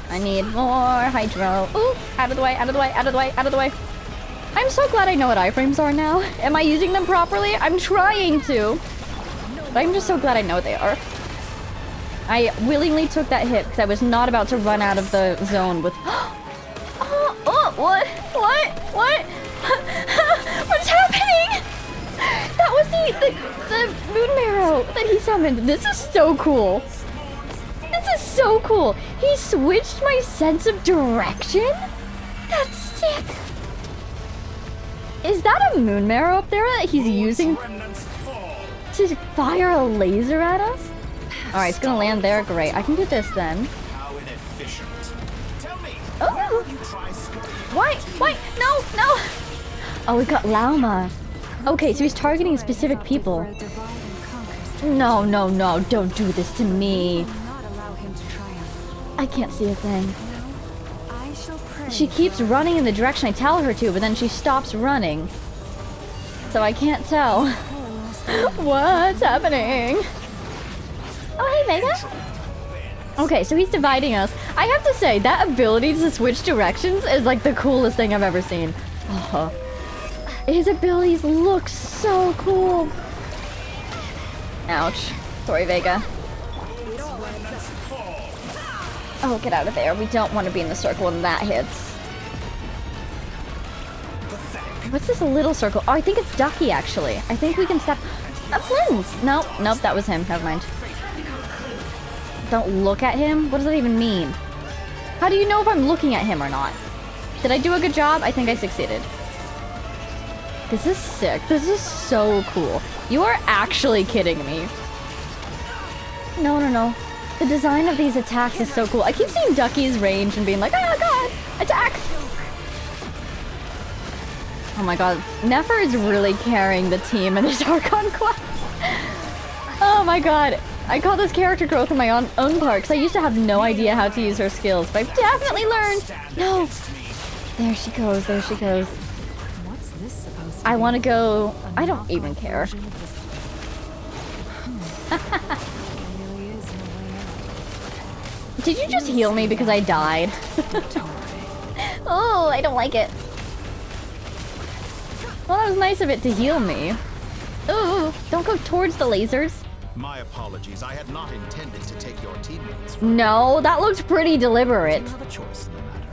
I need more Hydro. Ooh, out of the way, out of the way, out of the way, out of the way. I'm so glad I know what iframes are now. Am I using them properly? I'm trying to. But I'm just so glad I know what they are. I willingly took that hit because I was not about to run out of the zone with... What? What's happening? That was the moon marrow that he summoned. This is so cool. This is so cool. He switched my sense of direction? That's sick. Is that a moon marrow up there that he's using to fire a laser at us? Alright, it's gonna land there. Great. I can do this then. Oh! Why? Why? No, no! Oh, we got Lauma. Okay, so he's targeting specific people. No, no, no, don't do this to me. I can't see a thing. She keeps running in the direction I tell her to, but then she stops running. So I can't tell. What's happening? Oh, hey, Vega. Okay, so he's dividing us. I have to say, that ability to switch directions is like the coolest thing I've ever seen. Oh. His abilities look so cool. Ouch. Sorry, Vega. Oh, get out of there. We don't want to be in the circle when that hits. What's this little circle? Oh, I think it's Ducky, actually. I think we can stop... That's Lens! Nope, nope, that was him. Never mind. Don't look at him? What does that even mean? How do you know if I'm looking at him or not? Did I do a good job? I think I succeeded. This is sick. This is so cool. You are actually kidding me. No, no, no. The design of these attacks is so cool. I keep seeing Ducky's range and being like, oh god, attack! Oh my god, Nefer is really carrying the team in this Archon quest. Oh my god. I call this character growth in my own part because I used to have no idea how to use her skills, but I've definitely learned. No. There she goes, there she goes. What's this supposed to I want to go... I don't even care. Did you just heal me because I died? Oh, I don't like it. Well, that was nice of it to heal me. Ooh, don't go towards the lasers. My apologies. I had not intended to take your teammates. No, that looked pretty deliberate. You have a choice in the matter.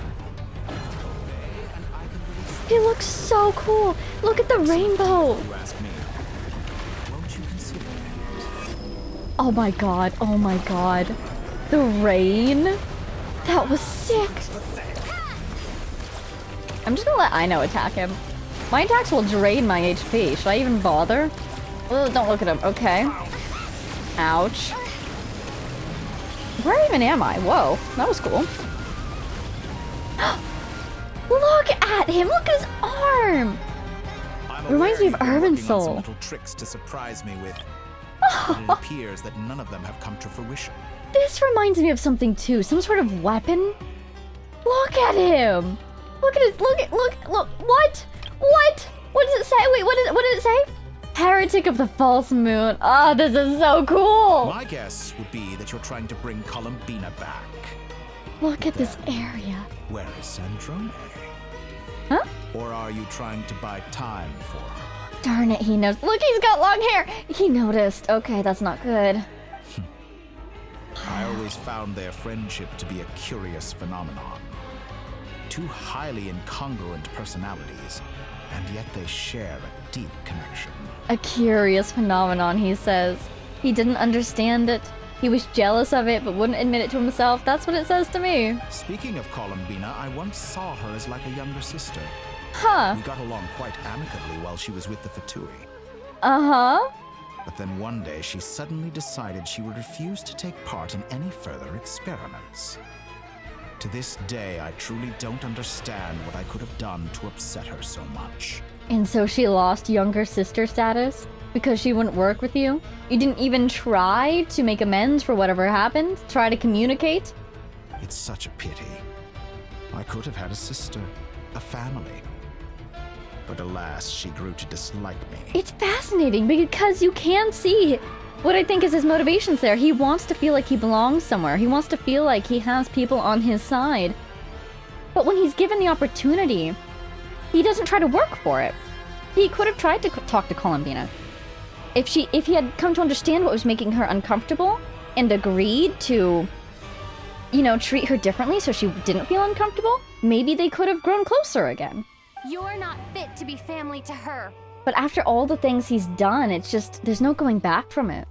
It looks so cool. Look at the rainbow. You ask me. Won't you consider it? Oh my god. Oh my god. The rain. That was sick. I'm just gonna let Aino attack him. My attacks will drain my HP. Should I even bother? Oh, don't look at him. Okay. Ouch. Where even am I? Whoa, that was cool. Look at him! Look at his arm! Reminds me of Urban Soul. Some little tricks to surprise me with, but it appears that none of them have come to fruition. This reminds me of something too. Some sort of weapon. Look at him! Look at his. Look. What? What? What does it say? Wait, what did it say? Heretic of the False Moon. Oh, this is so cool! My guess would be that you're trying to bring Columbina back. Look at this area. Where is Sandrone? Huh? Or are you trying to buy time for her? Darn it, he knows. Look, he's got long hair! He noticed. Okay, that's not good. I always found their friendship to be a curious phenomenon. Two highly incongruent personalities, and yet they share a deep connection. A curious phenomenon, he says. He didn't understand it. He was jealous of it, but wouldn't admit it to himself. That's what it says to me. Speaking of Columbina, I once saw her as like a younger sister. Huh. We got along quite amicably while she was with the Fatui. Uh-huh. But then one day she suddenly decided she would refuse to take part in any further experiments. To this day, I truly don't understand what I could have done to upset her so much. And so she lost younger sister status? Because she wouldn't work with you? You didn't even try to make amends for whatever happened? Try to communicate? It's such a pity. I could have had a sister, a family. But alas, she grew to dislike me. It's fascinating because you can see what I think is his motivations there. He wants to feel like he belongs somewhere. He wants to feel like he has people on his side. But when he's given the opportunity, he doesn't try to work for it. He could have tried to talk to Columbina. If he had come to understand what was making her uncomfortable and agreed to, you know, treat her differently so she didn't feel uncomfortable, maybe they could have grown closer again. You're not fit to be family to her. But after all the things he's done, it's just, there's no going back from it.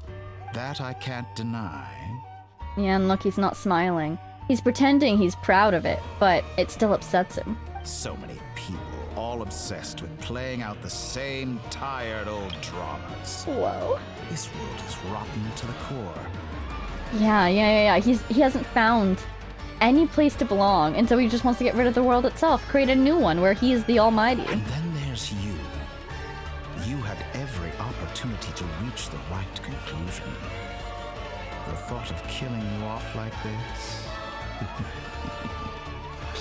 That I can't deny. Yeah, and look, he's not smiling. He's pretending he's proud of it, but it still upsets him. So many people, all obsessed with playing out the same tired old dramas. Whoa. This world is rotten to the core. Yeah. He hasn't found any place to belong, and so he just wants to get rid of the world itself, create a new one where he is the Almighty. And then there's you. You had every opportunity to reach the right conclusion. The thought of killing you off like this?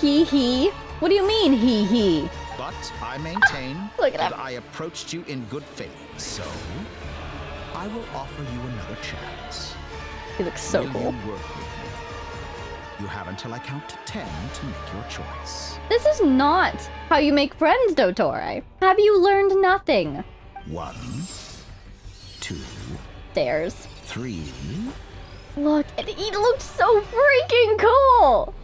Hee. What do you mean, hee? But I maintain Look at that him. I approached you in good faith, so I will offer you another chance. He looks so Will cool. you work with me? You have until I count to 10 to make your choice. This is not how you make friends, Dottore. Have you learned nothing? 1, 2, There's. 3. Look, and he looks so freaking cool!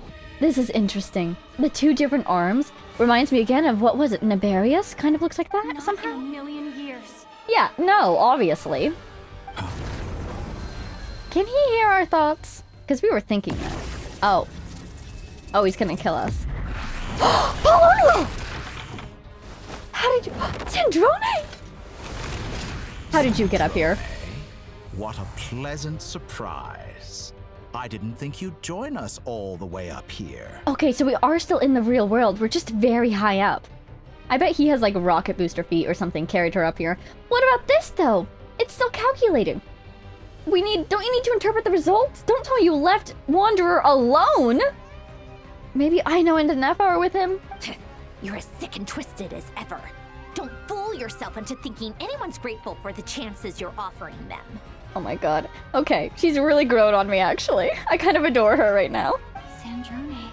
This is interesting. The 2 different arms reminds me again of, what was it, Nibarius? Kind of looks like that somehow? In a million years. Yeah, no, obviously. Can he hear our thoughts? Because we were thinking that. Oh. Oh, he's gonna kill us. Paolo! How did you... Zandrone! How did you get up here? What a pleasant surprise. I didn't think you'd join us all the way up here. Okay, so we are still in the real world. We're just very high up. I bet he has like rocket booster feet or something carried her up here. What about this though? It's still calculating. Don't you need to interpret the results? Don't tell me you left Wanderer alone. Maybe I know into Nephar with him. You're as sick and twisted as ever. Don't fool yourself into thinking anyone's grateful for the chances you're offering them. Oh my god. Okay, she's really grown on me actually. I kind of adore her right now. Zandrone,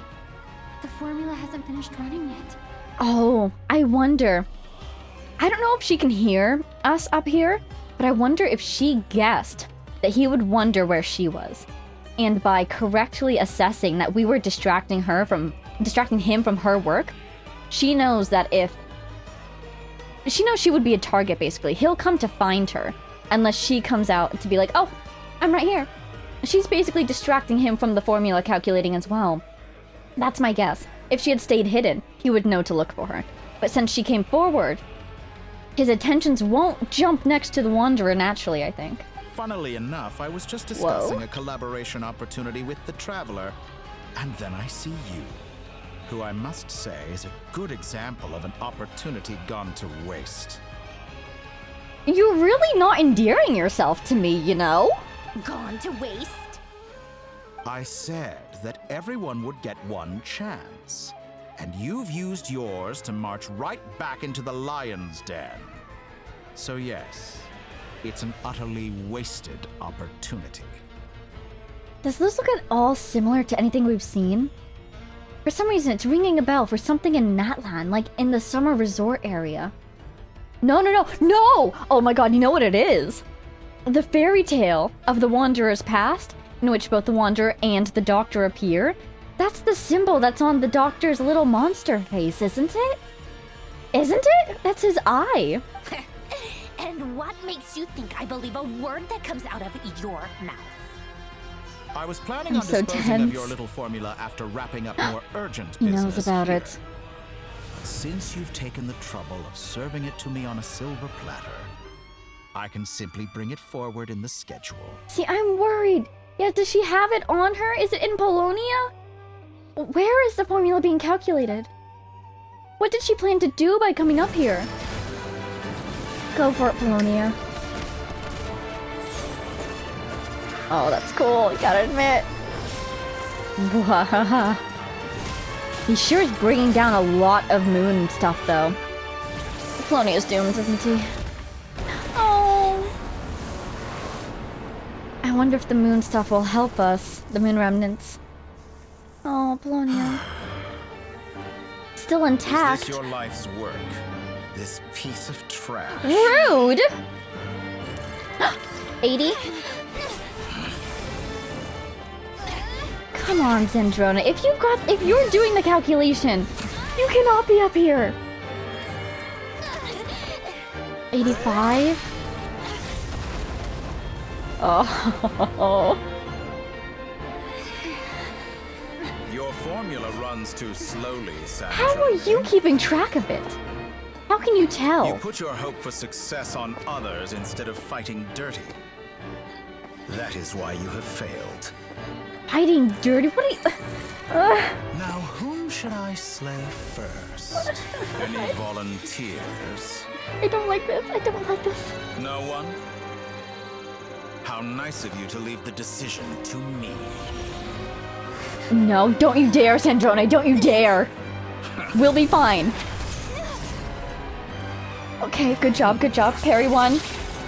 the formula hasn't finished running yet. Oh, I wonder. I don't know if she can hear us up here, but I wonder if she guessed that he would wonder where she was. And by correctly assessing that we were distracting him from her work, she knows that she knows she would be a target basically. He'll come to find her unless she comes out to be like, oh, I'm right here. She's basically distracting him from the formula calculating as well. That's my guess. If she had stayed hidden, he would know to look for her. But since she came forward, his attentions won't jump next to the Wanderer naturally, I think. Funnily enough, I was just discussing a collaboration opportunity with the Traveler, and then I see you, who I must say is a good example of an opportunity gone to waste. You're really not endearing yourself to me, you know? Gone to waste? I said that everyone would get one chance, and you've used yours to march right back into the lion's den. So yes, it's an utterly wasted opportunity. Does this look at all similar to anything we've seen? For some reason, it's ringing a bell for something in Natlan, like in the summer resort area. No! Oh my god, you know what it is? The fairy tale of the Wanderer's past, in which both the Wanderer and the Doctor appear. That's the symbol that's on the Doctor's little monster face, isn't it? Isn't it? That's his eye. And what makes you think I believe a word that comes out of your mouth? I was planning I'm on so disposing of tense. your little formula after wrapping up more urgent He business. knows about here. it. Since you've taken the trouble of serving it to me on a silver platter, I can simply bring it forward in the schedule. See, I'm worried. Yeah, does she have it on her? Is it in Polonia? Where is the formula being calculated? What did she plan to do by coming up here? Go for it, Polonia. Oh, that's cool, you gotta admit. Wahaha. He sure is bringing down a lot of moon stuff, though. Polonia's doomed, isn't he? Oh. I wonder if the moon stuff will help us, the moon remnants. Oh, Polonia. Still intact. Is this your life's work? This piece of trash. Rude! 80? Come on, Zandrone. If you're doing the calculation, you cannot be up here. 85? Oh. Your formula runs too slowly, Sandra. How are you keeping track of it? How can you tell? You put your hope for success on others instead of fighting dirty. That is why you have failed. Fighting dirty? What are you... Now, whom should I slay first? Any volunteers? I don't like this. I don't like this. No one? How nice of you to leave the decision to me. No, don't you dare, Sandrone. Don't you dare. We'll be fine. Okay, good job, good job. Parry one.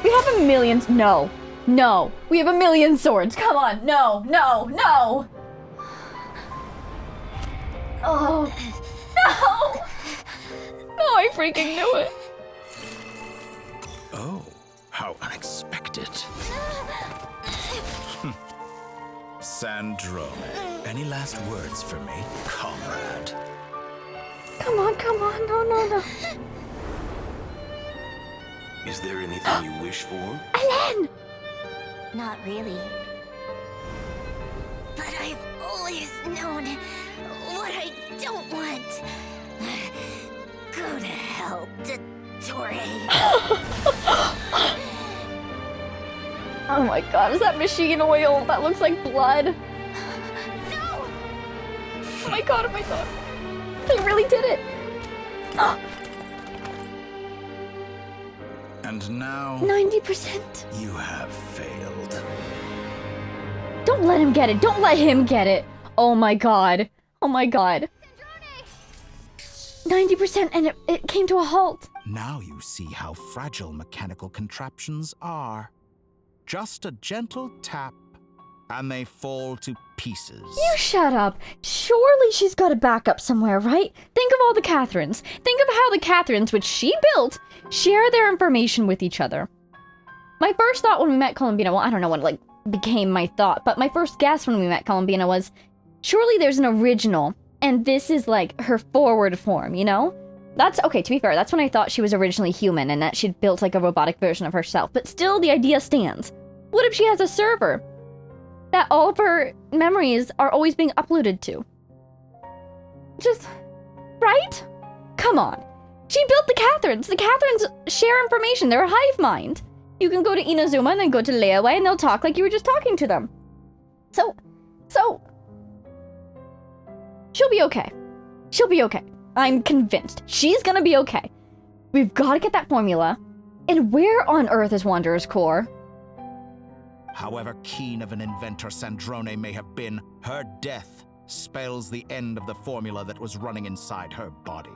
We have a million. No. No. We have a million swords. Come on. No, no, no. Oh. No. No, I freaking knew it. Oh, how unexpected. Sandrone, any last words for me, comrade? Come on, come on. No, no, no. Is there anything you wish for? Ellen! Not really. But I've always known what I don't want. Go to hell, Dottore. Oh my god, is that machine oil? That looks like blood. No! Oh my god, oh my god. They really did it. Oh. And now... 90%. You have failed. Don't let him get it. Don't let him get it. Oh my god. Oh my god. 90% and it came to a halt. Now you see how fragile mechanical contraptions are. Just a gentle tap, and they fall to pieces. You shut up. Surely she's got a backup somewhere, right? Think of all the Catherines. Think of how the Catherines, which she built, share their information with each other. My first thought when we met Columbina, well, I don't know what became my thought, but my first guess when we met Columbina was, surely there's an original, and this is like her forward form, you know? That's, okay, to be fair, that's when I thought she was originally human and that she'd built like a robotic version of herself, but still the idea stands. What if she has a server that all of her memories are always being uploaded to? Just, right? Come on. She built the Catherines. The Catherines share information. They're a hive mind. You can go to Inazuma and then go to Layaway and they'll talk like you were just talking to them. So, she'll be okay. She'll be okay. I'm convinced. She's gonna be okay. We've got to get that formula. And where on earth is Wanderer's Core? However keen of an inventor Sandrone may have been, her death spells the end of the formula that was running inside her body.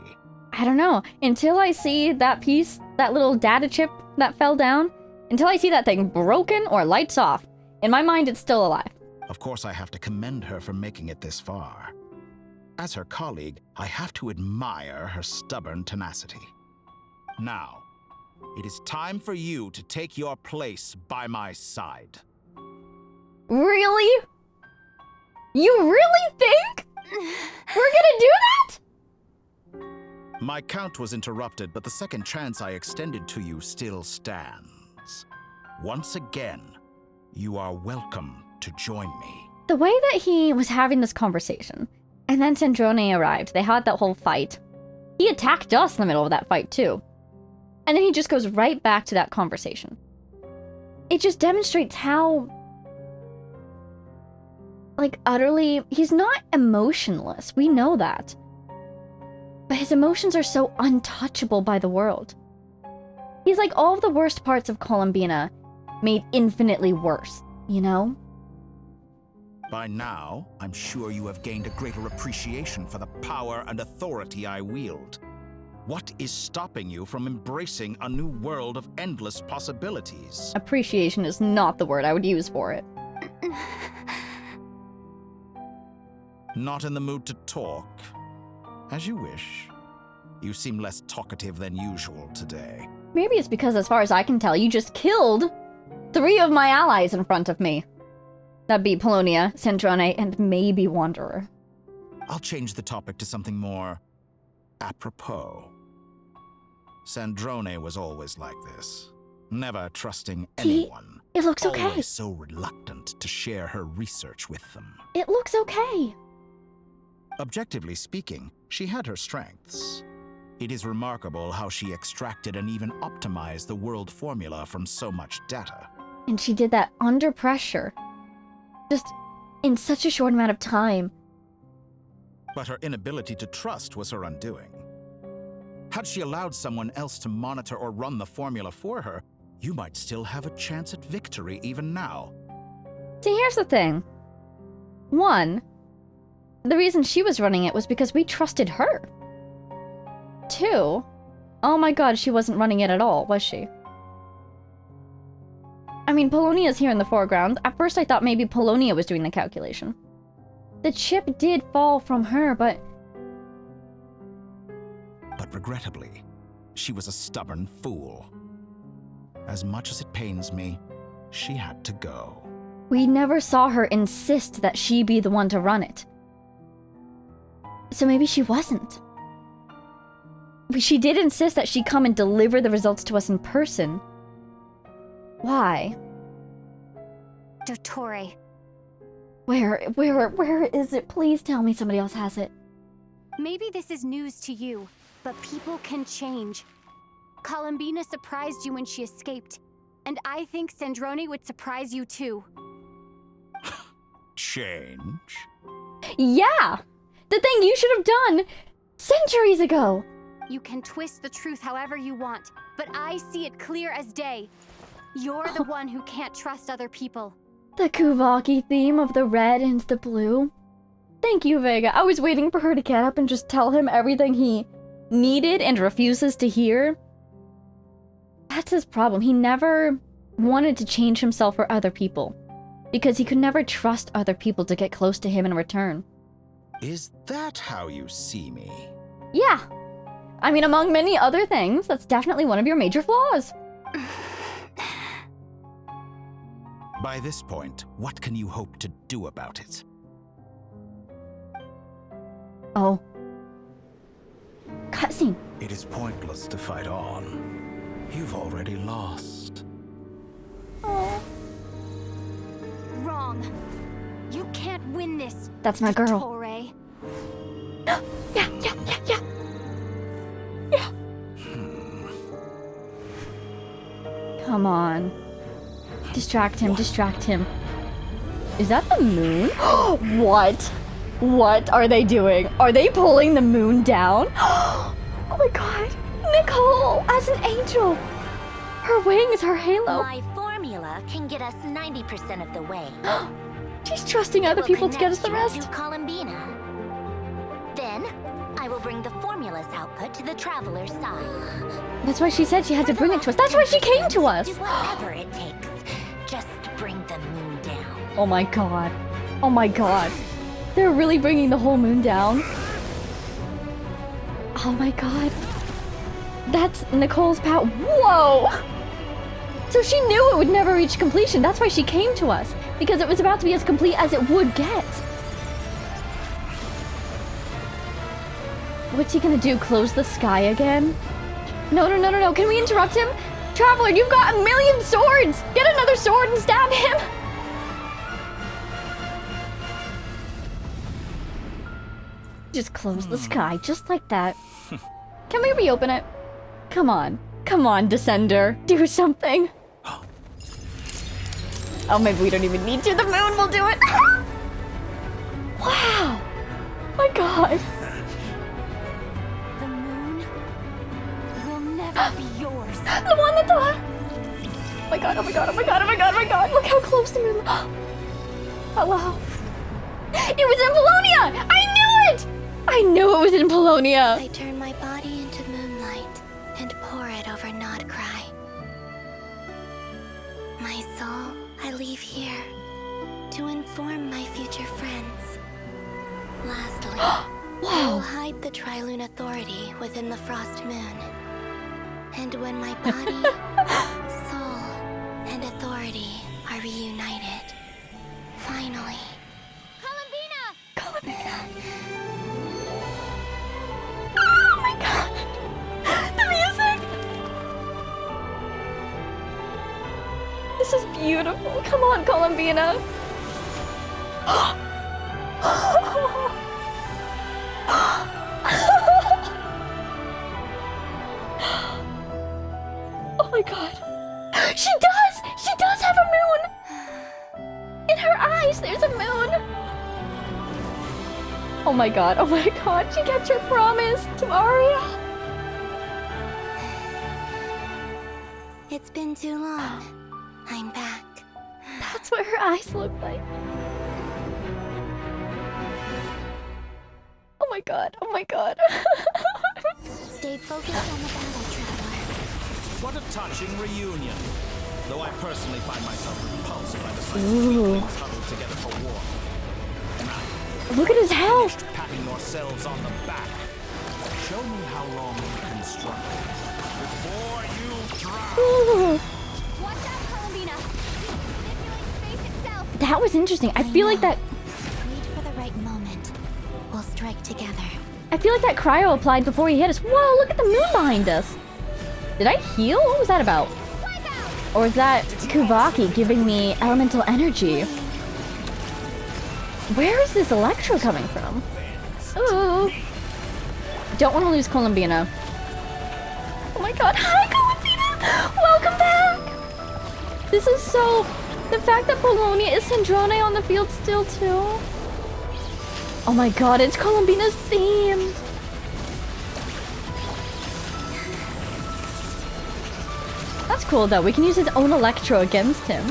I don't know. Until I see that piece, that little data chip that fell down, until I see that thing broken or lights off, in my mind it's still alive. Of course, I have to commend her for making it this far. As her colleague, I have to admire her stubborn tenacity. Now, it is time for you to take your place by my side. Really? You really think we're gonna do that? My count was interrupted, but the second chance I extended to you still stands. Once again, you are welcome to join me. The way that he was having this conversation, and then Sandrone arrived, they had that whole fight. He attacked us in the middle of that fight too. And then he just goes right back to that conversation. It just demonstrates how, like, utterly, he's not emotionless. We know that. But his emotions are so untouchable by the world. He's like all of the worst parts of Columbina made infinitely worse, you know? By now, I'm sure you have gained a greater appreciation for the power and authority I wield. What is stopping you from embracing a new world of endless possibilities? Appreciation is not the word I would use for it. Not in the mood to talk? As you wish. You seem less talkative than usual today. Maybe it's because, as far as I can tell, you just killed 3 of my allies in front of me. That'd be Polonia, Sandrone, and maybe Wanderer. I'll change the topic to something more apropos. Sandrone was always like this, never trusting anyone. It looks okay. Always so reluctant to share her research with them. It looks okay. Objectively speaking, she had her strengths. It is remarkable how she extracted and even optimized the world formula from so much data. And she did that under pressure. Just in such a short amount of time. But her inability to trust was her undoing. Had she allowed someone else to monitor or run the formula for her, you might still have a chance at victory even now. See, here's the thing. One, the reason she was running it was because we trusted her. Two, oh my god, she wasn't running it at all, was she? I mean, Polonia's here in the foreground. At first I thought maybe Polonia was doing the calculation. The chip did fall from her, but regrettably, she was a stubborn fool. As much as it pains me, she had to go. we never saw her insist that she be the one to run it. So maybe she wasn't. She did insist that she come and deliver the results to us in person. Why? Dottore. Where is it? Please tell me somebody else has it. Maybe this is news to you, but people can change. Columbina surprised you when she escaped, and I think Sandrone would surprise you too. Change? Yeah! The thing you should have done centuries ago! You can twist the truth however you want, but I see it clear as day. You're the one who can't trust other people. The Kuvaki theme of the red and the blue. Thank you, Vega. I was waiting for her to get up and just tell him everything he needed and refuses to hear. That's his problem. He never wanted to change himself for other people, because he could never trust other people to get close to him in return. Is that how you see me? Yeah. I mean, among many other things, that's definitely one of your major flaws. By this point, what can you hope to do about it? Oh. Cutscene. It is pointless to fight on. You've already lost. Oh. Wrong. You can't win this. That's my girl. Dottore. Yeah. Come on. Distract him. Is that the moon? What? What are they doing? Are they pulling the moon down? Oh my god. Nicole as an angel. Her wings, her halo. My formula can get us 90% of the way. She's trusting other people to get us the rest. To Columbina. Then, I will bring the formula's output to the traveler's side. That's why she said she had to bring it to us. That's why she came to us. Do whatever it takes. Just bring the moon down. Oh my god. Oh my god. They're really bringing the whole moon down. Oh my god. That's Nicole's power. Whoa! So she knew it would never reach completion. That's why she came to us. Because it was about to be as complete as it would get. What's he gonna do? Close the sky again? No. Can we interrupt him? Traveler, you've got a million swords! Get another sword and stab him! Just close the sky, just like that. Can we reopen it? Come on, Descender. Do something. Oh, maybe we don't even need to. The moon will do it. Wow. My god. The moon will never be yours. The one that thought. Oh my god. Look how close the moon. Hello. It was in Polonia. I knew it was in Polonia. I turn my body into moonlight and pour it over Nod-Krai. My soul I leave here to inform my future friends. Lastly, I will hide the Trilune Authority within the Frost Moon. And when my body, soul, and authority are reunited, finally... Columbina! Oh my god! The music! This is beautiful. Come on, Columbina. Oh my god. She does have a moon! In her eyes, there's a moon! Oh my god, she kept her promise to Arya! It's been too long. I'm back. That's what her eyes look like. Oh my god, oh my god. Stay focused on the battle, Traveler. What a touching reunion. Though I personally find myself repulsed by the sight of Ooh. weaklings huddled together for war. Look at his health! Patting yourselves on the back. Show me how long you can struggle before you drown. Ooh. Watch out, Columbina. Manipulate space itself. That was interesting. I feel like that. Wait for the right moment. We'll strike together. I feel like that cryo applied before he hit us. Whoa, look at the moon behind us. Did I heal? What was that about? Or is that Kubaki giving me elemental energy? Where is this Electro coming from? Ooh. Don't want to lose Columbina. Oh my god. Hi, Columbina! Welcome back! This is so... The fact that Polonia is Sandrone on the field still, too. Oh my god, it's Columbina's theme! That's cool, though. We can use his own Electro against him.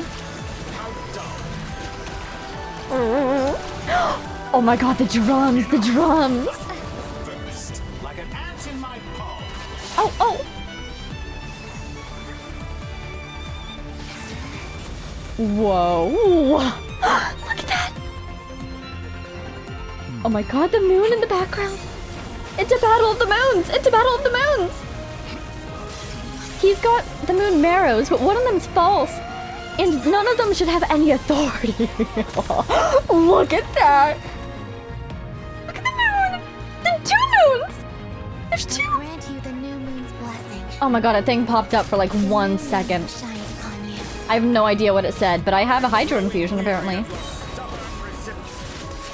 Oh my god, the drums! The drums! Like an ant in my paw. Oh, oh! Whoa! Look at that! Oh my god, the moon in the background! It's a battle of the moons! It's a battle of the moons! He's got the moon marrows, but one of them's false. And none of them should have any authority. Look at that! Look at the moon! There are two moons! There's two! Grant you the new moon's blessing. Oh my god, a thing popped up for like 1 second. I have no idea what it said, but I have a Hydro Infusion apparently.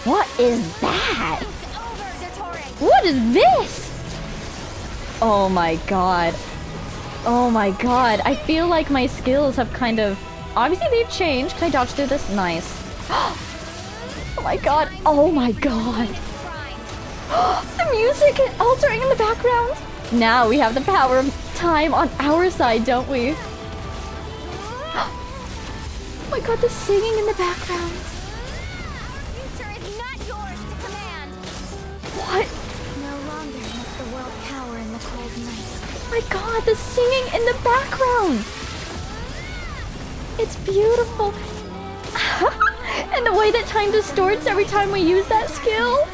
What is that? What is this? Oh my god. Oh my god. I feel like my skills have kind of... Obviously they've changed. Can I dodge through this? Nice. Oh my god. Oh my god. The music is altering in the background. Now we have the power of time on our side, don't we? Oh my god, the singing in the background. What? No longer must the world cower in the cold night. Oh my god, the singing in the background. It's beautiful. And the way that time distorts every time we use that skill.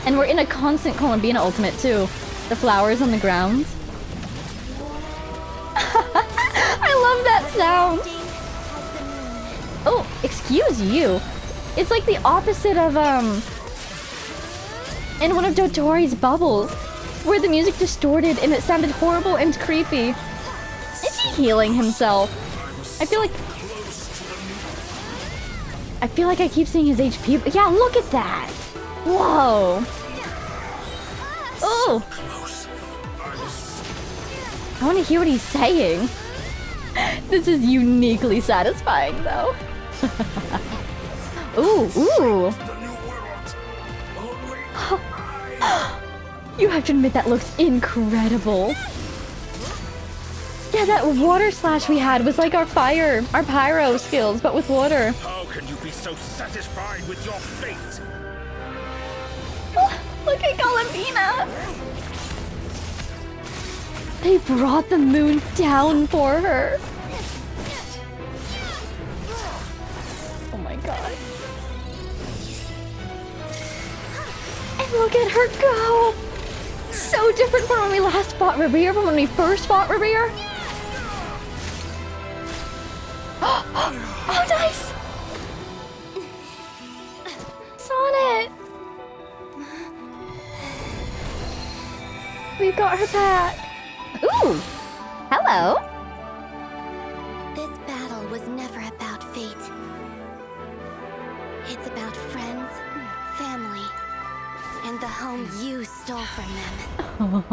And we're in a constant Columbina ultimate too. The flowers on the ground. I love that sound. Oh, excuse you. It's like the opposite of, in one of Dotori's bubbles, where the music distorted and it sounded horrible and creepy. Is he healing himself? I feel like I keep seeing his HP. But yeah, look at that. Whoa. Oh. I want to hear what he's saying. This is uniquely satisfying, though. Ooh, ooh. You have to admit that looks incredible. Yeah, that water slash we had was like our pyro skills, but with water. How can you be so satisfied with your fate? Look at Columbina. They brought the moon down for her. Oh my god. And look at her go. So different from when we last fought Revere, from when we first fought Revere. Oh, nice! Sonnet! We got her back. Ooh! Hello! This battle was never about fate. It's about friends, family, and the home you stole from them.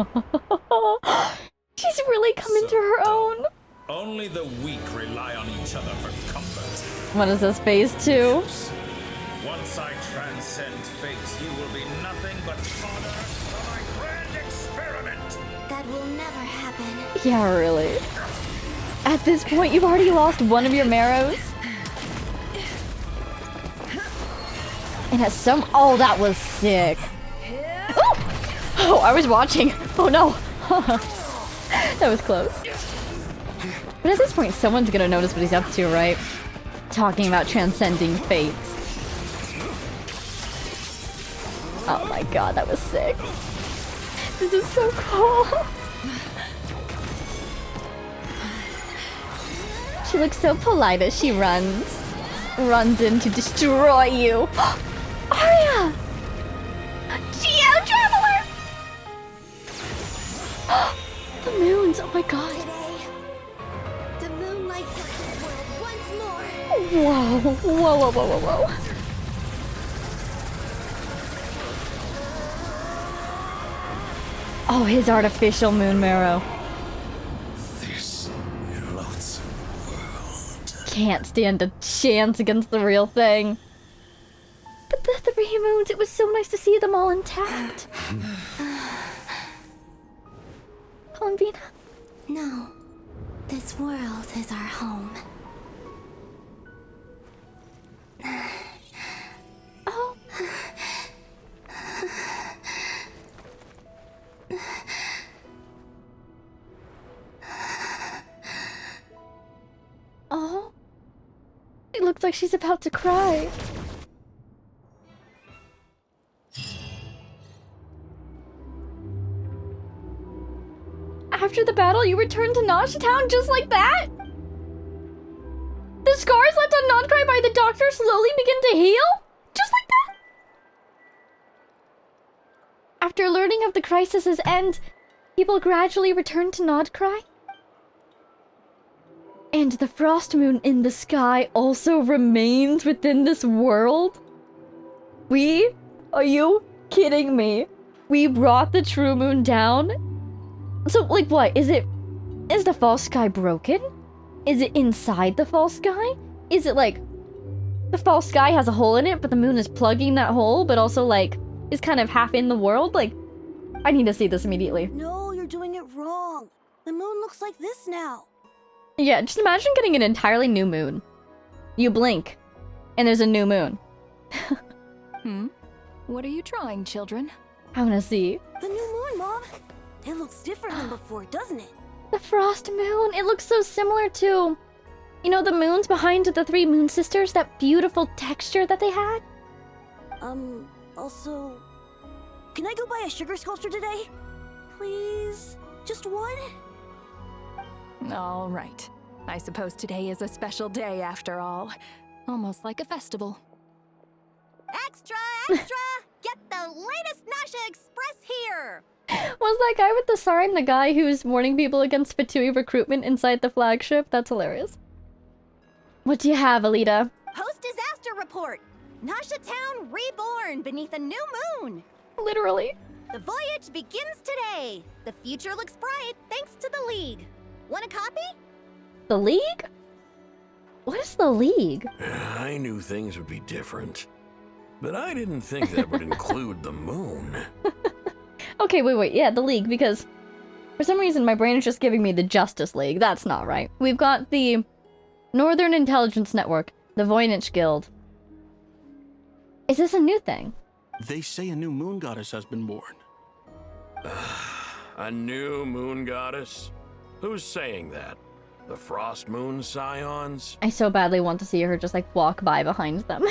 She's really coming to her own. Only the weak rely on each other for comfort. What is this, phase 2? One Once I transcend fate, you will be nothing but fodder for my grand experiment. That will never happen. Yeah, really. At this point, you've already lost one of your marrows. And at some... Oh, that was sick. Oh, I was watching. Oh, no. That was close. But at this point, someone's gonna notice what he's up to, right? Talking about transcending fates. Oh my god, that was sick. This is so cool. She looks so polite as she runs in to destroy you. Arya! Geo Traveler! The moons, oh my god. The moon lights up this world once more. Whoa, whoa, whoa, whoa, whoa, whoa. Oh, his artificial moon marrow. This loathsome world. Can't stand a chance against the real thing. But the 3 moons, it was so nice to see them all intact. Columbina? No. This world is our home. Oh. Oh. It looks like she's about to cry. After the battle, you returned to Nosh Town just like that? The scars left on Nod-Krai by the doctor slowly begin to heal? Just like that? After learning of the crisis's end, people gradually return to Nod-Krai? And the frost moon in the sky also remains within this world? Are you kidding me? We brought the true moon down? So, like, what? Is the false sky broken? Is it inside the false sky? Is it, like, the false sky has a hole in it, but the moon is plugging that hole, but also, like, is kind of half in the world? Like, I need to see this immediately. No, you're doing it wrong. The moon looks like this now. Yeah, just imagine getting an entirely new moon. You blink, and there's a new moon. What are you drawing, children? I wanna see. The new moon, Mom. It looks different than before, doesn't it? The frost moon, it looks so similar to... You know, the moons behind the 3 moon sisters? That beautiful texture that they had? Also... Can I go buy a sugar sculpture today? Please? Just one? All right. I suppose today is a special day after all. Almost like a festival. Extra, extra! Get the latest Nasha Express here! Was that guy with the sign the guy who's warning people against Fatui recruitment inside the flagship? That's hilarious. What do you have, Alita? Post-disaster report! Nasha Town reborn beneath a new moon! Literally. The voyage begins today! The future looks bright thanks to the League. Want a copy? The League? What is the League? I knew things would be different. But I didn't think that would include the moon. Okay, wait, yeah, the League, because for some reason my brain is just giving me the Justice League. That's not right. We've got the Northern Intelligence Network, the Voynich Guild. Is this a new thing? They say a new moon goddess has been born. A new moon goddess? Who's saying that? The Frost Moon Scions? I so badly want to see her just like walk by behind them.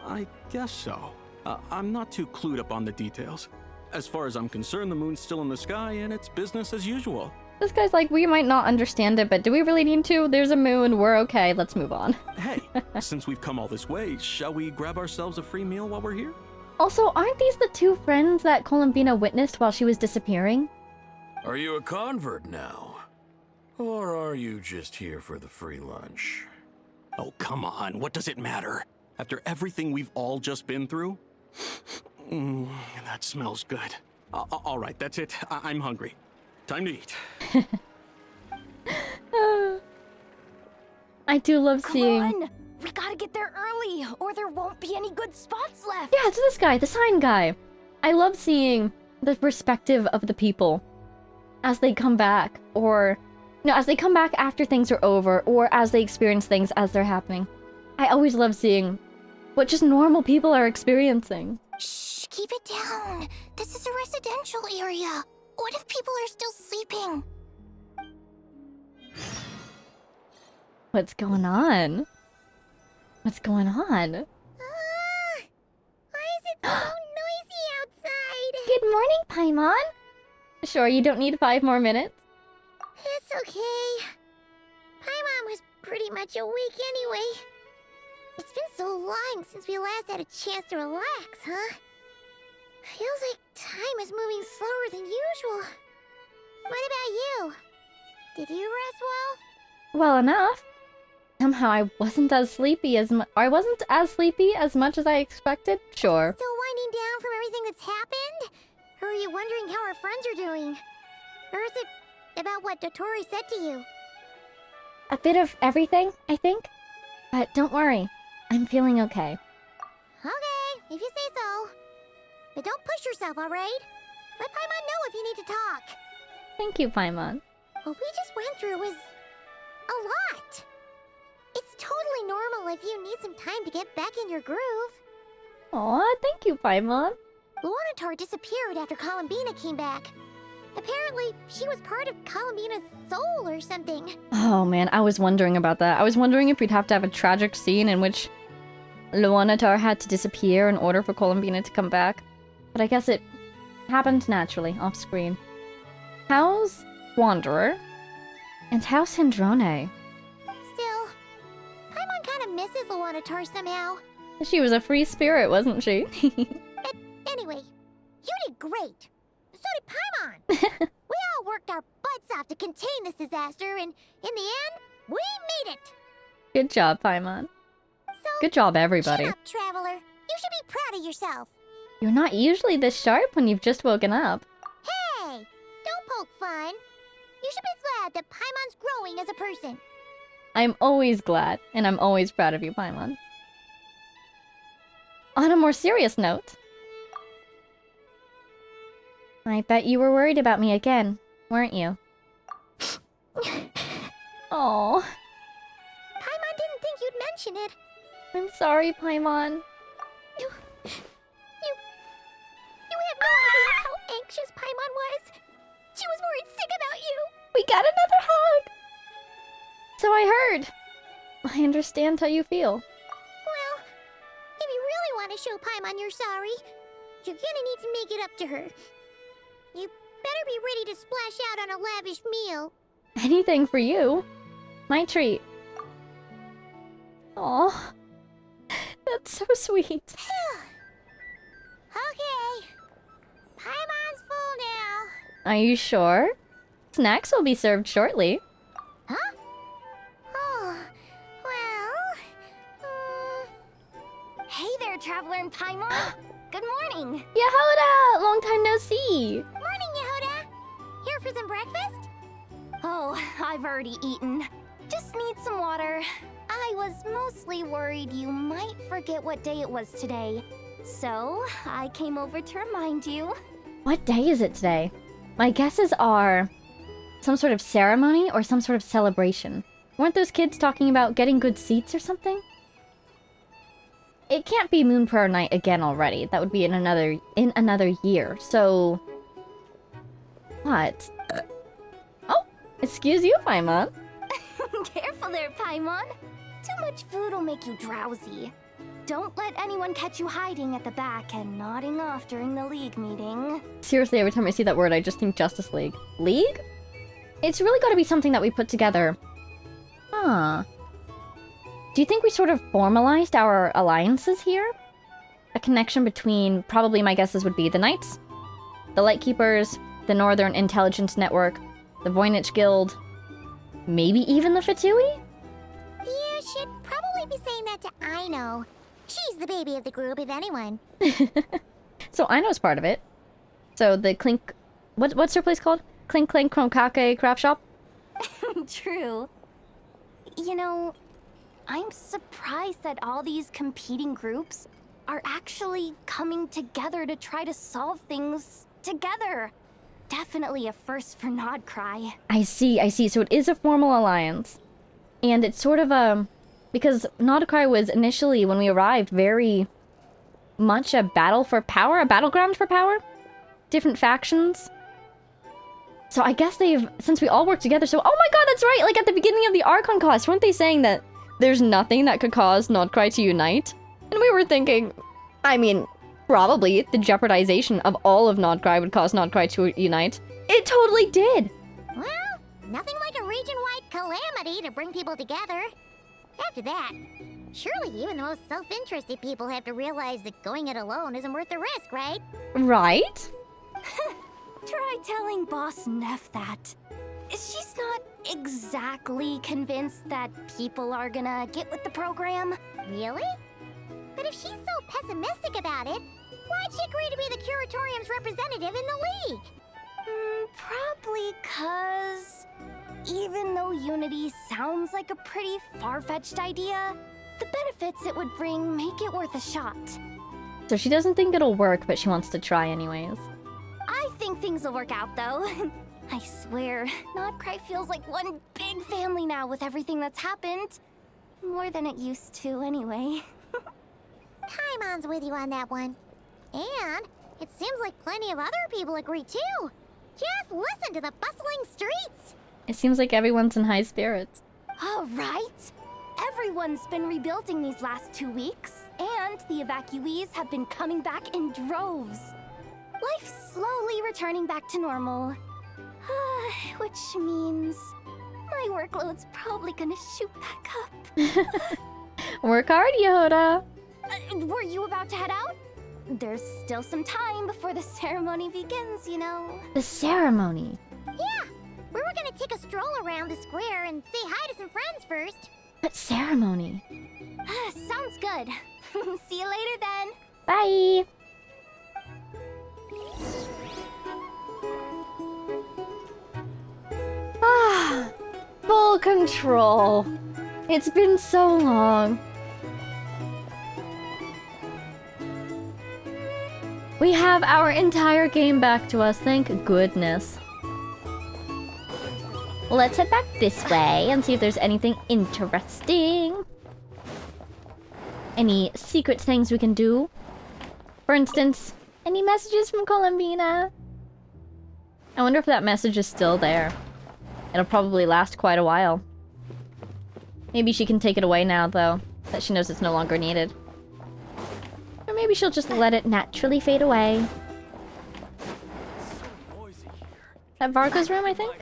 I guess so. I'm not too clued up on the details. As far as I'm concerned, the moon's still in the sky and it's business as usual. This guy's like, we might not understand it, but do we really need to? There's a moon, we're okay, let's move on. Hey, since we've come all this way, shall we grab ourselves a free meal while we're here? Also, aren't these the 2 friends that Columbina witnessed while she was disappearing? Are you a convert now? Or are you just here for the free lunch? Oh, come on, what does it matter? After everything we've all just been through? That smells good. All right, that's it. I'm hungry. Time to eat. I do love seeing... We gotta get there early, or there won't be any good spots left. Yeah, it's this guy, the sign guy. I love seeing the perspective of the people as they come back, or as they come back after things are over, or as they experience things as they're happening. I always love seeing what just normal people are experiencing. Shh, keep it down. This is a residential area. What if people are still sleeping? What's going on? What's going on? Why is it so noisy outside? Good morning, Paimon. Sure, you don't need 5 more minutes? It's okay. Paimon was pretty much awake anyway. It's been so long since we last had a chance to relax, huh? Feels like time is moving slower than usual. What about you? Did you rest well? Well enough. Somehow I wasn't as sleepy as much as I expected. Sure. Still winding down from everything that's happened? Or are you wondering how our friends are doing? Or is it about what Dotori said to you? A bit of everything, I think. But don't worry, I'm feeling okay. Okay, if you say so. But don't push yourself, alright? Let Paimon know if you need to talk. Thank you, Paimon. What we just went through was a lot. It's totally normal if you need some time to get back in your groove. Aw, thank you, Paimon. Luanatar disappeared after Columbina came back. Apparently, she was part of Columbina's soul or something. Oh man, I was wondering about that. I was wondering if we'd have to have a tragic scene in which Luanatar had to disappear in order for Columbina to come back. But I guess it happened naturally, off screen. How's Wanderer? And how's Hindrone? Still, Paimon kind of misses Luanatar somehow. She was a free spirit, wasn't she? Anyway, you did great. So did Paimon. We all worked our butts off to contain this disaster, and in the end, we made it. Good job, Paimon. So, good job, everybody. Shut up, Traveler. You should be proud of yourself. You're not usually this sharp when you've just woken up. Hey, don't poke fun. You should be glad that Paimon's growing as a person. I'm always glad, and I'm always proud of you, Paimon. On a more serious note, I bet you were worried about me again, weren't you? Oh. Paimon didn't think you'd mention it. I'm sorry, Paimon. You have no idea how anxious Paimon was. She was worried sick about you. We got another hug! So I heard. I understand how you feel. Well, if you really want to show Paimon you're sorry, you're gonna need to make it up to her. You better be ready to splash out on a lavish meal. Anything for you. My treat. Aw. That's so sweet. Okay. Paimon's full now. Are you sure? Snacks will be served shortly. Huh? Oh, well... Hey there, Traveler and Paimon. Good morning. Yehoda! Long time no see. Morning, Yehoda. Here for some breakfast? Oh, I've already eaten. Just need some water. I was mostly worried you might forget what day it was today. So, I came over to remind you. What day is it today? My guesses are some sort of ceremony or some sort of celebration. Weren't those kids talking about getting good seats or something? It can't be Moon Prayer Night again already. That would be in another year. So what? Oh, excuse you, Paimon. Careful there, Paimon. Too much food will make you drowsy. Don't let anyone catch you hiding at the back and nodding off during the League meeting. Seriously, every time I see that word, I just think Justice League. League? It's really got to be something that we put together. Huh. Do you think we sort of formalized our alliances here? A connection between, probably my guesses would be the Knights, the Lightkeepers, the Northern Intelligence Network, the Voynich Guild, maybe even the Fatui? You should probably be saying that to Aino. She's the baby of the group, if anyone. So Aino's part of it. So the Clink... What's her place called? Clink Clink Kromkake Craft Shop? True. You know, I'm surprised that all these competing groups are actually coming together to try to solve things together. Definitely a first for Nod-Krai. I see. So it is a formal alliance. And it's sort of a... Because Nod-Krai was initially, when we arrived, very much a battle for power, a battleground for power. Different factions. So I guess they've... Since we all work together, so... Oh my god, that's right! Like at the beginning of the Archon cost, weren't they saying that there's nothing that could cause Nod-Krai to unite? And we were thinking... I mean... Probably the jeopardization of all of Nod-Krai would cause Nod-Krai to unite. It totally did! Well, nothing like a region-wide calamity to bring people together. After that, surely even the most self-interested people have to realize that going it alone isn't worth the risk, right? Right? Try telling Boss Neff that. She's not exactly convinced that people are gonna get with the program. Really? But if she's so pessimistic about it, why'd she agree to be the Curatorium's representative in the League? Probably 'cause even though unity sounds like a pretty far-fetched idea, the benefits it would bring make it worth a shot. So she doesn't think it'll work, but she wants to try anyways. I think things will work out, though. I swear, Nod-Krai feels like one big family now with everything that's happened. More than it used to, anyway. Paimon's with you on that one. And it seems like plenty of other people agree too. Just listen to the bustling streets. It seems like everyone's in high spirits. All right. Everyone's been rebuilding these last 2 weeks, and the evacuees have been coming back in droves. Life's slowly returning back to normal. Which means my workload's probably gonna shoot back up. Work hard, Yoda. Were you about to head out? There's still some time before the ceremony begins, you know. The ceremony? Yeah, we were gonna take a stroll around the square and say hi to some friends first. What ceremony? Sounds good. See you later then. Bye. Ah, full control. It's been so long. We have our entire game back to us, thank goodness. Let's head back this way and see if there's anything interesting. Any secret things we can do. For instance, any messages from Columbina? I wonder if that message is still there. It'll probably last quite a while. Maybe she can take it away now, though, that she knows it's no longer needed. Or maybe she'll just let it naturally fade away. That Varka's room, I think?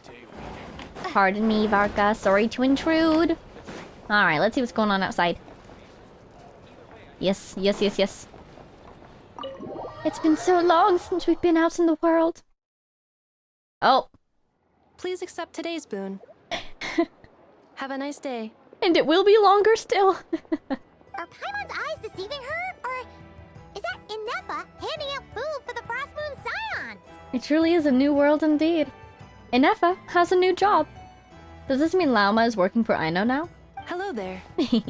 Pardon me, Varka. Sorry to intrude. Alright, let's see what's going on outside. Yes. It's been so long since we've been out in the world. Oh. Please accept today's boon. Have a nice day. And it will be longer still. Are Paimon's eyes deceiving her? Or is that Inefa handing out food for the Frost Moon Scions? It truly is a new world indeed. Inefa has a new job. Does this mean Lauma is working for Aino now? Hello there.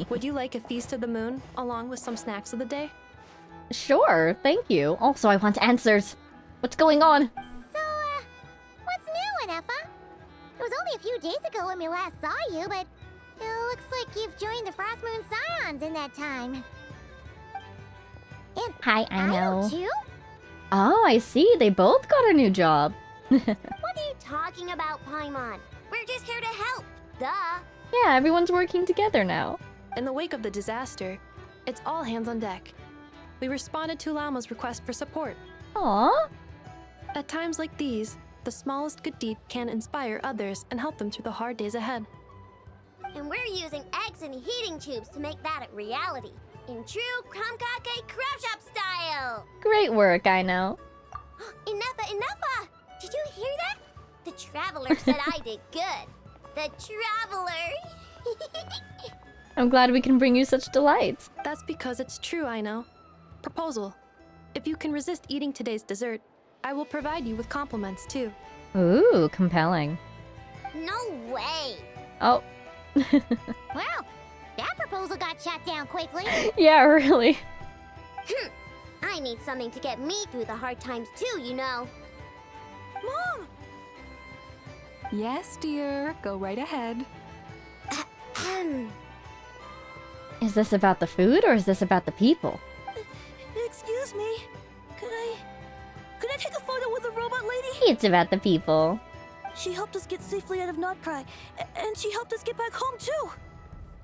Would you like a feast of the moon, along with some snacks of the day? Sure, thank you. Also, I want answers. What's going on? So, what's new, Inefa? It was only a few days ago when we last saw you, but it looks like you've joined the Frost Moon Scions in that time. And Hi, Aino. too? Oh, I see. They both got a new job. What are you talking about, Paimon? We're just here to help. Duh. Yeah, everyone's working together now. In the wake of the disaster, it's all hands on deck. We responded to Lauma's request for support. Aww. At times like these, the smallest good deed can inspire others and help them through the hard days ahead. And we're using eggs and heating tubes to make that a reality. In true Kromkake Craft Shop style! Great work, Aino. Inefa! Did you hear that? The Traveler said I did good. The Traveler! I'm glad we can bring you such delights. That's because it's true, Aino. Proposal. If you can resist eating today's dessert, I will provide you with compliments, too. Ooh, compelling. No way! Oh. Well, that proposal proposal got shot down quickly. Yeah, really. I need something to get me through the hard times too, you know. Mom! Yes, dear. Go right ahead. Is this about the food or is this about the people? Excuse me. Could I take a photo with the robot lady? It's about the people. She helped us get safely out of Nod-Krai, and she helped us get back home too.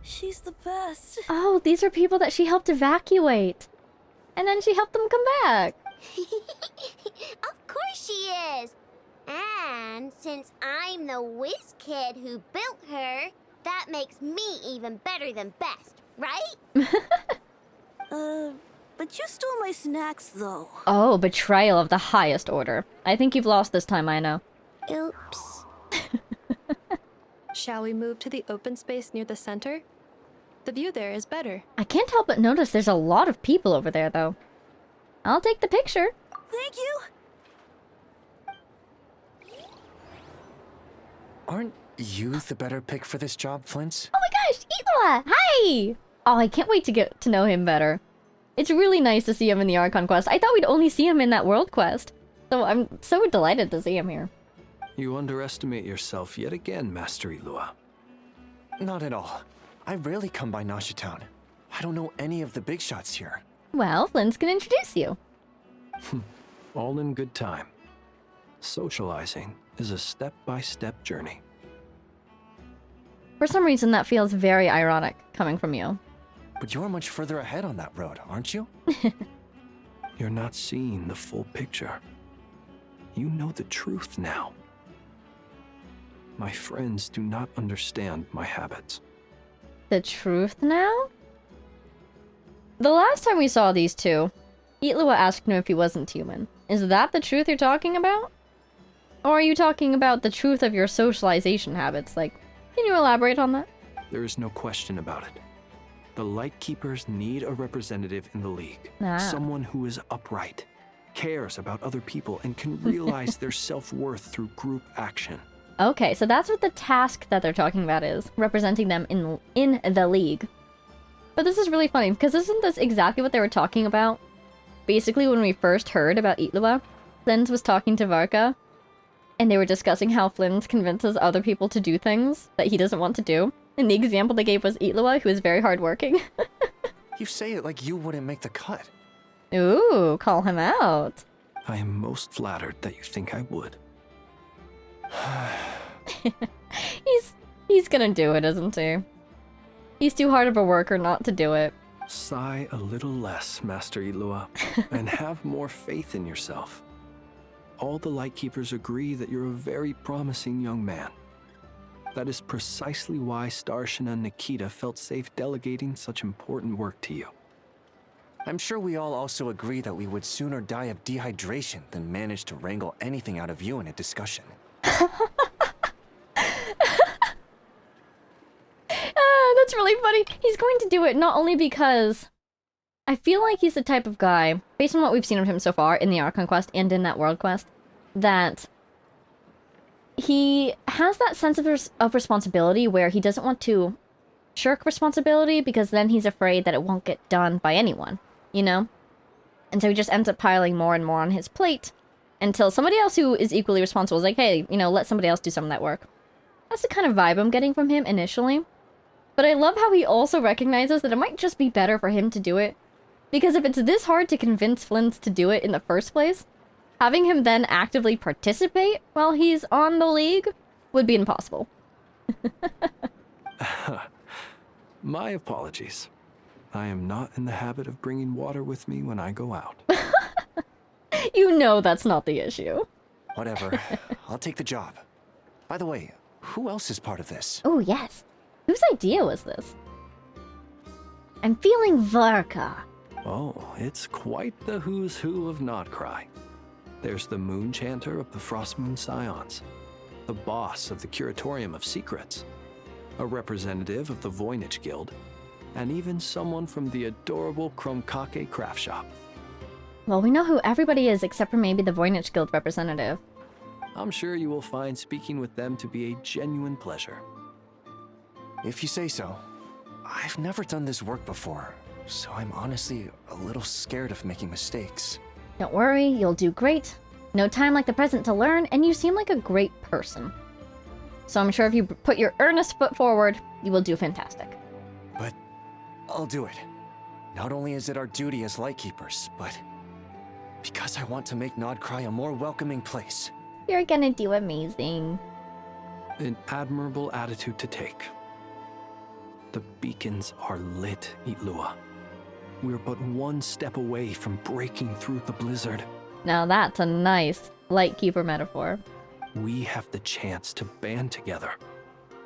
She's the best. Oh, these are people that she helped evacuate. And then she helped them come back. Of course she is. And since I'm the whiz kid who built her, that makes me even better than best, right? But you stole my snacks though. Oh, betrayal of the highest order. I think you've lost this time, I know. Oops. Shall we move to the open space near the center? The view there is better. I can't help but notice there's a lot of people over there, though. I'll take the picture. Thank you. Aren't you the better pick for this job, Flint? Oh my gosh, Itla! Hi! Oh, I can't wait to get to know him better. It's really nice to see him in the Archon quest. I thought we'd only see him in that world quest. So I'm so delighted to see him here. You underestimate yourself yet again, Master Larua. Not at all. I rarely come by Nashi Town. I don't know any of the big shots here. Well, Flint's gonna introduce you. All in good time. Socializing is a step-by-step journey. For some reason, that feels very ironic coming from you. But you're much further ahead on that road, aren't you? You're not seeing the full picture. You know the truth now. My friends do not understand my habits. The truth now? The last time we saw these two, Itlua asked him if he wasn't human. Is that the truth you're talking about? Or are you talking about the truth of your socialization habits? Like, can you elaborate on that? There is no question about it. The Lightkeepers need a representative in the League. Ah. Someone who is upright, cares about other people, and can realize their self-worth through group action. Okay, so that's what the task that they're talking about is, representing them in the League. But this is really funny, because isn't this exactly what they were talking about? Basically, when we first heard about Itlua, Flint was talking to Varka, and they were discussing how Flint convinces other people to do things that he doesn't want to do. And the example they gave was Itlua, who is very hardworking. You say it like you wouldn't make the cut. Ooh, call him out. I am most flattered that you think I would. He's gonna do it, isn't he? He's too hard of a worker not to do it. Sigh a little less, Master Itlua, and have more faith in yourself. All the Lightkeepers agree that you're a very promising young man. That is precisely why Starshina and Nikita felt safe delegating such important work to you. I'm sure we all also agree that we would sooner die of dehydration than manage to wrangle anything out of you in a discussion. That's really funny. He's going to do it not only because I feel like he's the type of guy, based on what we've seen of him so far in the Archon quest and in that world quest, that he has that sense of responsibility where he doesn't want to shirk responsibility because then he's afraid that it won't get done by anyone, you know? And so he just ends up piling more and more on his plate until somebody else who is equally responsible is like, hey, you know, let somebody else do some of that work. That's the kind of vibe I'm getting from him initially. But I love how he also recognizes that it might just be better for him to do it. Because if it's this hard to convince Flint to do it in the first place, having him then actively participate while he's on the League would be impossible. My apologies. I am not in the habit of bringing water with me when I go out. You know that's not the issue. Whatever. I'll take the job. By the way, who else is part of this? Oh, yes. Whose idea was this? I'm feeling Varka. Oh, it's quite the who's who of Nod-Krai. There's the Moon Chanter of the Frostmoon Scions, the boss of the Curatorium of Secrets, a representative of the Voynich Guild, and even someone from the adorable Kromkake craft shop. Well, we know who everybody is except for maybe the Voynich Guild representative. I'm sure you will find speaking with them to be a genuine pleasure. If you say so. I've never done this work before, so I'm honestly a little scared of making mistakes. Don't worry, you'll do great. No time like the present to learn, and you seem like a great person. So I'm sure if you put your earnest foot forward, you will do fantastic. But I'll do it. Not only is it our duty as Lightkeepers, but because I want to make Nod-Krai a more welcoming place. You're gonna do amazing. An admirable attitude to take. The beacons are lit, Itlua. We're but one step away from breaking through the blizzard. Now that's a nice Lightkeeper metaphor. We have the chance to band together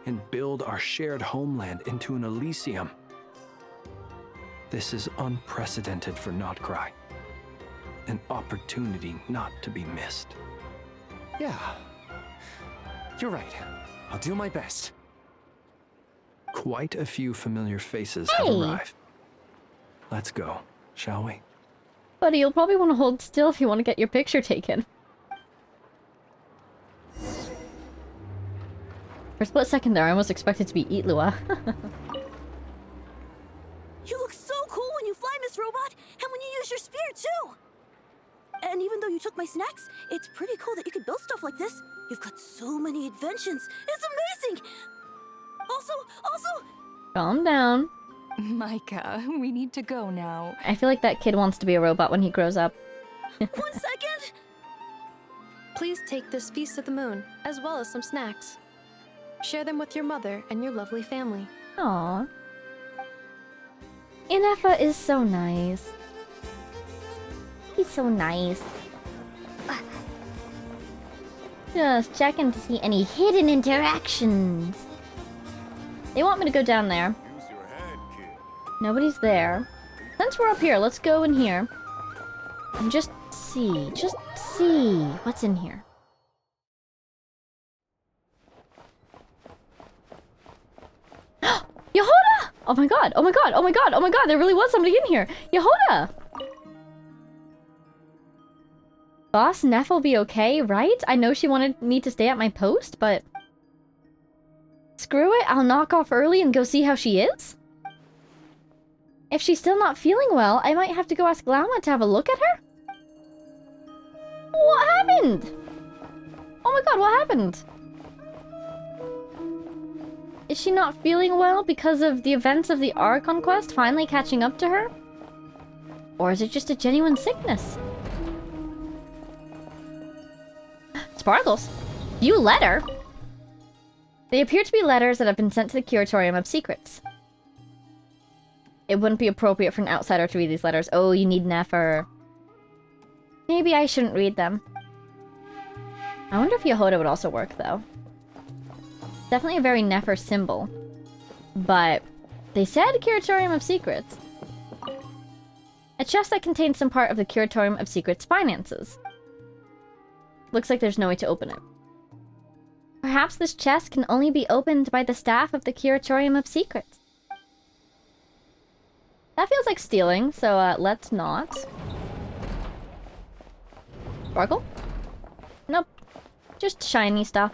and build our shared homeland into an Elysium. This is unprecedented for Nod-Krai. An opportunity not to be missed. Yeah. You're right. I'll do my best. Quite a few familiar faces have arrived. Let's go, shall we? Buddy, you'll probably want to hold still if you want to get your picture taken. For a split second there, I almost expected to be Itlua. You look so cool when you fly, Miss Robot, and when you use your spear, too! And even though you took my snacks, it's pretty cool that you could build stuff like this. You've got so many inventions. It's amazing! Also... Calm down. Micah, we need to go now. I feel like that kid wants to be a robot when he grows up. 1 second! Please take this feast of the moon, as well as some snacks. Share them with your mother and your lovely family. Aww. Inefa is so nice. He's so nice. Just checking to see any hidden interactions. They want me to go down there. Nobody's there. Since we're up here, let's go in here. And just see what's in here. Yehoda! Oh my god, oh my god, oh my god, oh my god, there really was somebody in here! Yehoda! Boss Neff will be okay, right? I know she wanted me to stay at my post, but... Screw it, I'll knock off early and go see how she is? If she's still not feeling well, I might have to go ask Lama to have a look at her? What happened? Oh my god, what happened? Is she not feeling well because of the events of the Archon quest finally catching up to her? Or is it just a genuine sickness? Sparkles, you letter? They appear to be letters that have been sent to the Curatorium of Secrets. It wouldn't be appropriate for an outsider to read these letters. Oh, you need Nefer. Maybe I shouldn't read them. I wonder if Yehoda would also work, though. Definitely a very Nefer symbol. But they said Curatorium of Secrets. A chest that contains some part of the Curatorium of Secrets' finances. Looks like there's no way to open it. Perhaps this chest can only be opened by the staff of the Curatorium of Secrets. That feels like stealing, so let's not. Sparkle? Nope. Just shiny stuff.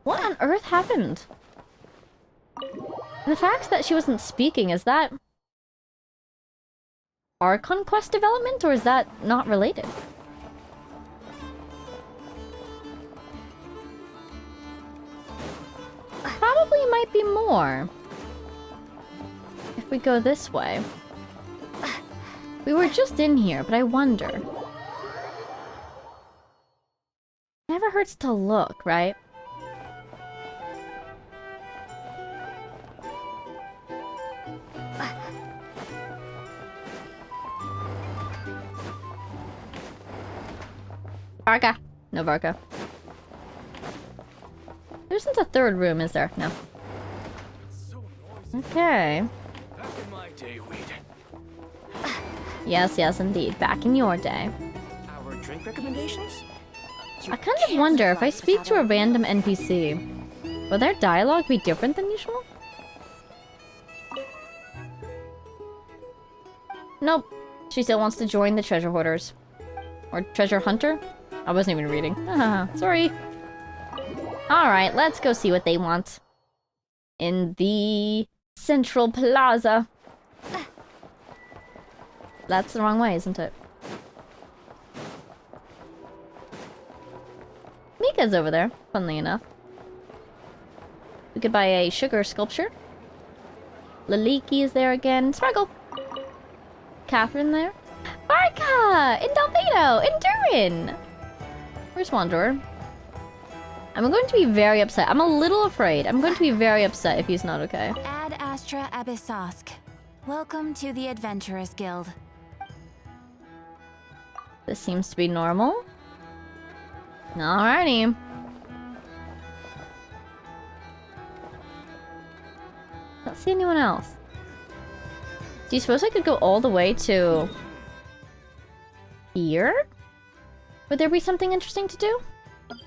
What on earth happened? And the fact that she wasn't speaking, is that... Archon quest development, or is that not related? Probably might be more. If we go this way. We were just in here, but I wonder. Never hurts to look, right? Varka. No Varka. There isn't a third room, is there? No. Okay. Yes, yes, indeed. Back in your day. Our drink recommendations? I kind of wonder, if I speak to a random NPC, will their dialogue be different than usual? Nope. She still wants to join the treasure hoarders. Or treasure hunter? I wasn't even reading. Sorry. Alright, let's go see what they want. In the Central Plaza. That's the wrong way, isn't it? Mika's over there, funnily enough. We could buy a sugar sculpture. Laliki is there again. Sparkle! Catherine there. Barca! Indalbedo! Endurin! Where's Wanderer? I'm going to be very upset. I'm a little afraid. I'm going to be very upset if he's not okay. Ad Astra Abyssosk. Welcome to the Adventurers Guild. This seems to be normal. Alrighty. Don't see anyone else. Do you suppose I could go all the way to... here? Would there be something interesting to do?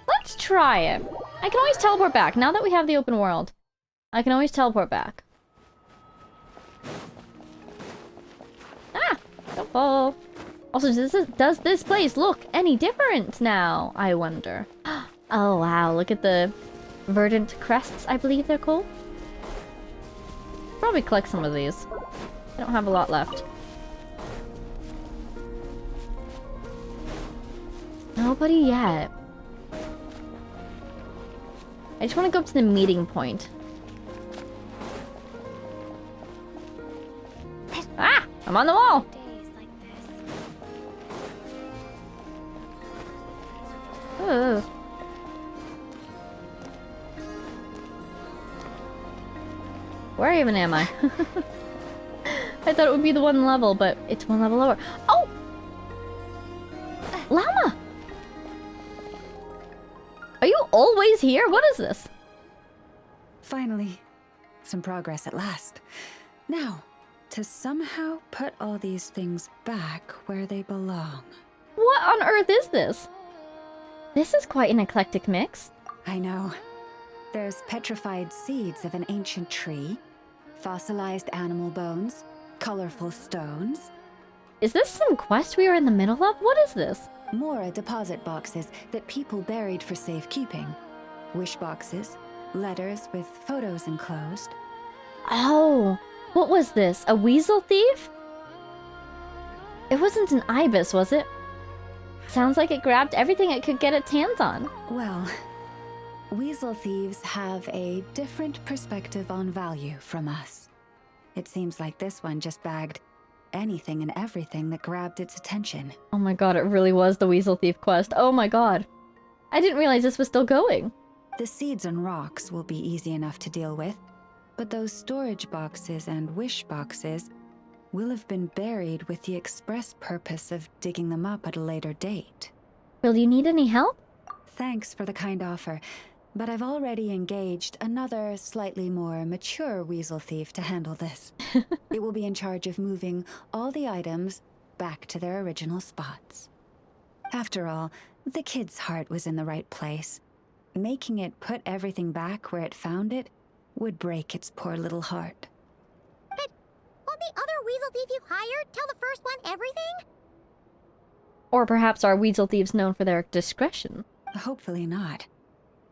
Let's try it. I can always teleport back. Now that we have the open world, I can always teleport back. Ah! Don't fall. Also, does this place look any different now? I wonder. Oh wow, look at the verdant crests, I believe they're called. Probably collect some of these. I don't have a lot left. Nobody yet. I just want to go up to the meeting point. Ah! I'm on the wall! Ugh. Where even am I? I thought it would be the one level, but it's one level lower. Oh! Llama! Are you always here? What is this? Finally, some progress at last. Now, to somehow put all these things back where they belong. What on earth is this? This is quite an eclectic mix. I know. There's petrified seeds of an ancient tree, fossilized animal bones, colorful stones. Is this some quest we are in the middle of? What is this? More deposit boxes that people buried for safekeeping. Wish boxes, letters with photos enclosed. Oh, what was this? A weasel thief? It wasn't an ibis, was it? Sounds like it grabbed everything it could get its hands on. Well, weasel thieves have a different perspective on value from us. It seems like this one just bagged anything and everything that grabbed its attention. Oh my god, it really was the weasel thief quest. Oh my god. I didn't realize this was still going. The seeds and rocks will be easy enough to deal with, but those storage boxes and wish boxes will have been buried with the express purpose of digging them up at a later date. Will you need any help? Thanks for the kind offer, but I've already engaged another slightly more mature weasel thief to handle this. It will be in charge of moving all the items back to their original spots. After all, the kid's heart was in the right place. Making it put everything back where it found it would break its poor little heart. But won't the other weasel thief you hired tell the first one everything? Or perhaps are weasel thieves known for their discretion? Hopefully not.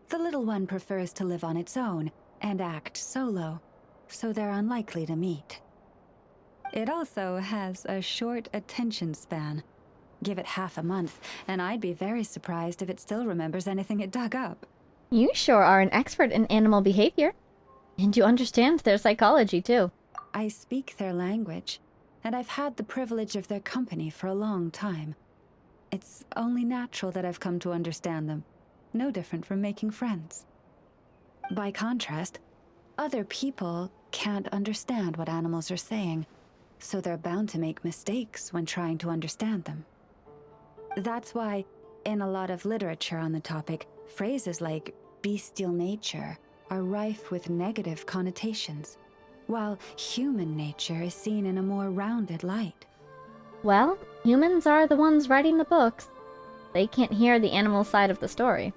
The little one prefers to live on its own and act solo, so they're unlikely to meet. It also has a short attention span. Give it half a month, and I'd be very surprised if it still remembers anything it dug up. You sure are an expert in animal behavior. And you understand their psychology, too. I speak their language, and I've had the privilege of their company for a long time. It's only natural that I've come to understand them. No different from making friends. By contrast, other people can't understand what animals are saying, so they're bound to make mistakes when trying to understand them. That's why, in a lot of literature on the topic, phrases like bestial nature are rife with negative connotations, while human nature is seen in a more rounded light. Well, humans are the ones writing the books. They can't hear the animal side of the story.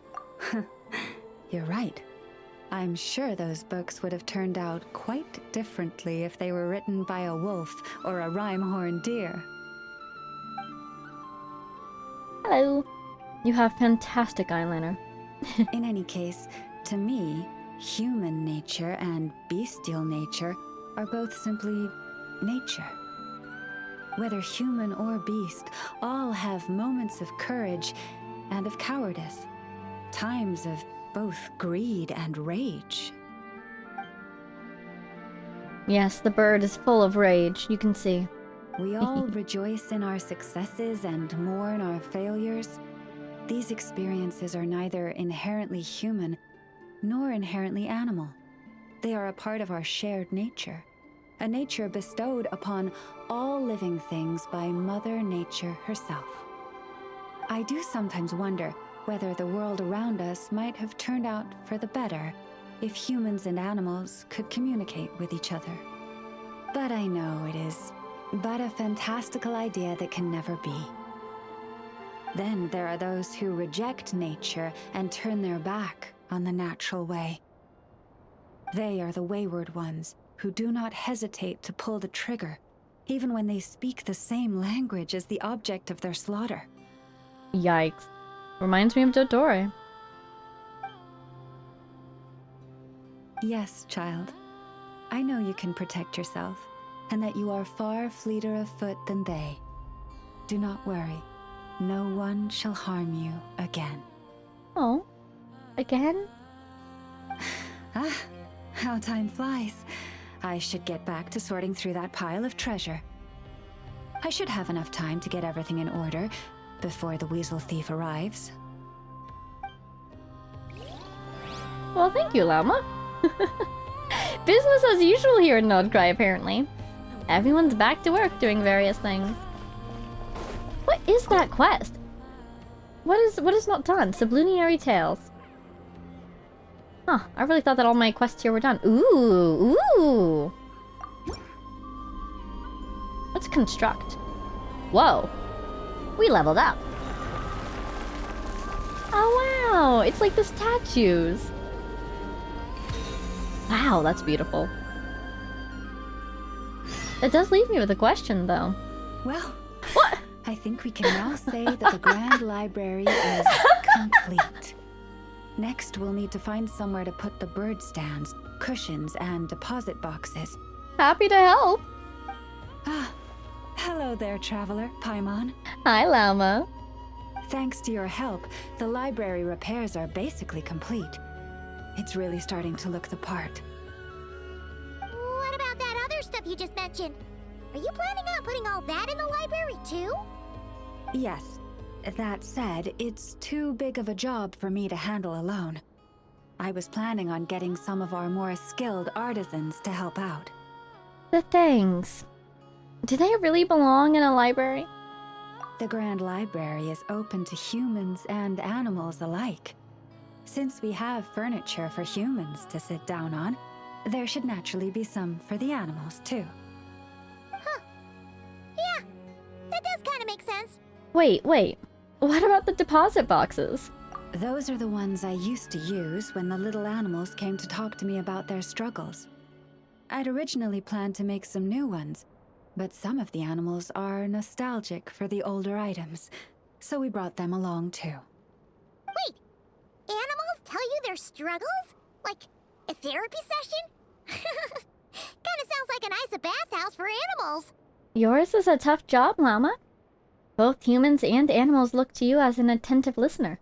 You're right. I'm sure those books would have turned out quite differently if they were written by a wolf or a rhyme-horned deer. Hello. You have fantastic eyeliner. In any case, to me, human nature and bestial nature are both simply nature. Whether human or beast, all have moments of courage and of cowardice, times of both greed and rage. Yes, the bird is full of rage, you can see. We all rejoice in our successes and mourn our failures. These experiences are neither inherently human nor inherently animal. They are a part of our shared nature, a nature bestowed upon all living things by Mother Nature herself. I do sometimes wonder whether the world around us might have turned out for the better if humans and animals could communicate with each other. But I know it is but a fantastical idea that can never be. Then there are those who reject nature and turn their back on the natural way. They are the wayward ones who do not hesitate to pull the trigger, even when they speak the same language as the object of their slaughter. Yikes. Reminds me of Dottore. Yes, child. I know you can protect yourself, and that you are far fleeter of foot than they. Do not worry. No one shall harm you again. Oh, again? Ah, how time flies. I should get back to sorting through that pile of treasure. I should have enough time to get everything in order before the weasel thief arrives. Well, thank you, Llama. Business as usual here in Nod-Krai, apparently. Everyone's back to work doing various things. What is that quest? What is not done? Sublunary Tales. Huh, I really thought that all my quests here were done. Ooh, ooh. Let's construct. Whoa. We leveled up. Oh wow, it's like the statues. Wow, that's beautiful. That does leave me with a question, though. Well, what? I think we can now say that the Grand Library is complete. Next, we'll need to find somewhere to put the bird stands, cushions, and deposit boxes. Happy to help. Ah, hello there, traveler, Paimon. Hi, Llama. Thanks to your help, the library repairs are basically complete. It's really starting to look the part. What about that other stuff you just mentioned? Are you planning on putting all that in the library too? Yes. That said, it's too big of a job for me to handle alone. I was planning on getting some of our more skilled artisans to help out. The things. Do they really belong in a library? The Grand Library is open to humans and animals alike. Since we have furniture for humans to sit down on, there should naturally be some for the animals, too. Huh. Yeah, that does kind of make sense. Wait. What about the deposit boxes? Those are the ones I used to use when the little animals came to talk to me about their struggles. I'd originally planned to make some new ones, but some of the animals are nostalgic for the older items, so we brought them along, too. Wait! Animals tell you their struggles? Like a therapy session? Kinda sounds like a nice bathhouse for animals. Yours is a tough job, Llama. Both humans and animals look to you as an attentive listener.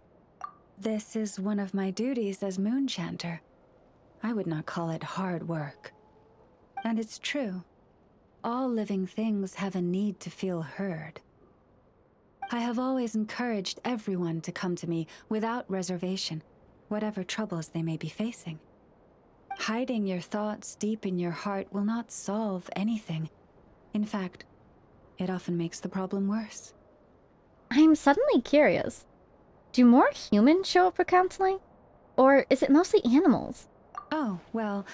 This is one of my duties as Moon Chanter. I would not call it hard work. And it's true. All living things have a need to feel heard. I have always encouraged everyone to come to me without reservation, whatever troubles they may be facing. Hiding your thoughts deep in your heart will not solve anything. In fact, it often makes the problem worse. I'm suddenly curious. Do more humans show up for counseling? Or is it mostly animals? Oh, well,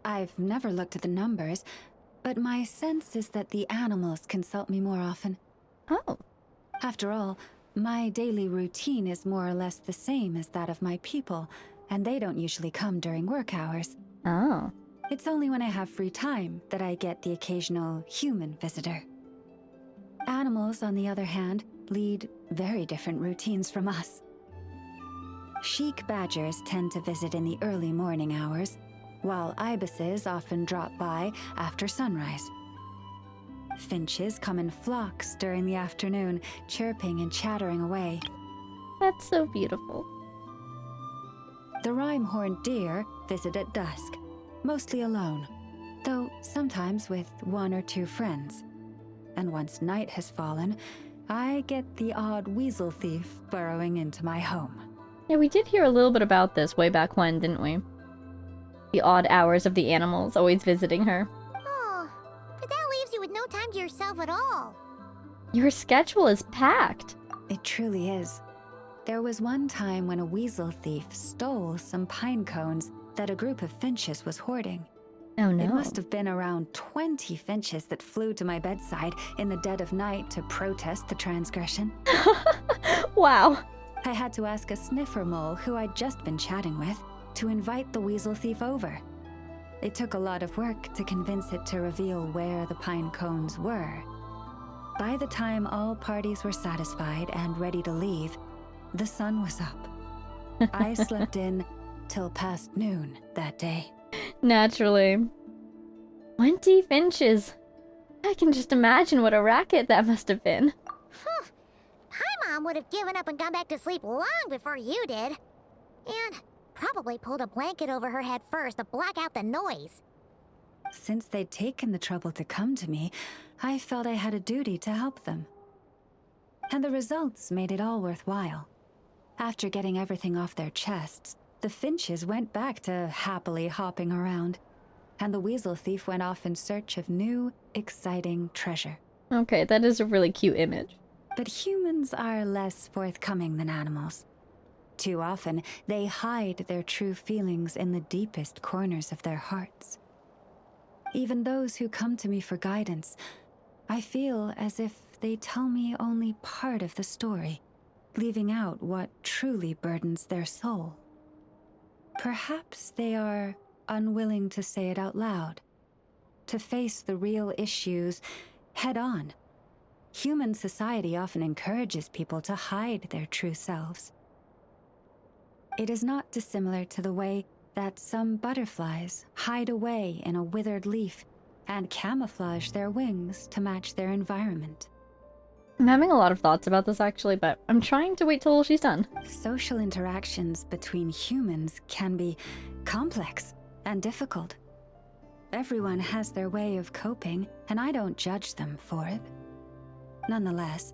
I've never looked at the numbers, but my sense is that the animals consult me more often. Oh. After all, my daily routine is more or less the same as that of my people, and they don't usually come during work hours. Oh. It's only when I have free time that I get the occasional human visitor. Animals, on the other hand, lead very different routines from us. Chic badgers tend to visit in the early morning hours, while ibises often drop by after sunrise. Finches come in flocks during the afternoon, chirping and chattering away. That's so beautiful. The rhyme-horned deer visit at dusk, mostly alone, though sometimes with one or two friends. And once night has fallen, I get the odd weasel thief burrowing into my home. Yeah, we did hear a little bit about this way back when, didn't we? The odd hours of the animals always visiting her. Oh, but that leaves you with no time to yourself at all. Your schedule is packed. It truly is. There was one time when a weasel thief stole some pine cones that a group of finches was hoarding. Oh no. It must have been around 20 finches that flew to my bedside in the dead of night to protest the transgression. Wow. I had to ask a sniffer mole who I'd just been chatting with to invite the weasel thief over. It took a lot of work to convince it to reveal where the pine cones were. By the time all parties were satisfied and ready to leave, the sun was up. I slept in till past noon that day. Naturally. 20 finches. I can just imagine what a racket that must have been. Paimon would have given up and gone back to sleep long before you did. And probably pulled a blanket over her head first to block out the noise. Since they'd taken the trouble to come to me, I felt I had a duty to help them. And the results made it all worthwhile. After getting everything off their chests, the finches went back to happily hopping around, and the weasel thief went off in search of new, exciting treasure. Okay, that is a really cute image. But humans are less forthcoming than animals. Too often, they hide their true feelings in the deepest corners of their hearts. Even those who come to me for guidance, I feel as if they tell me only part of the story, leaving out what truly burdens their soul. Perhaps they are unwilling to say it out loud, to face the real issues head on. Human society often encourages people to hide their true selves. It is not dissimilar to the way that some butterflies hide away in a withered leaf and camouflage their wings to match their environment. I'm having a lot of thoughts about this actually, but I'm trying to wait till she's done. Social interactions between humans can be complex and difficult. Everyone has their way of coping, and I don't judge them for it. Nonetheless,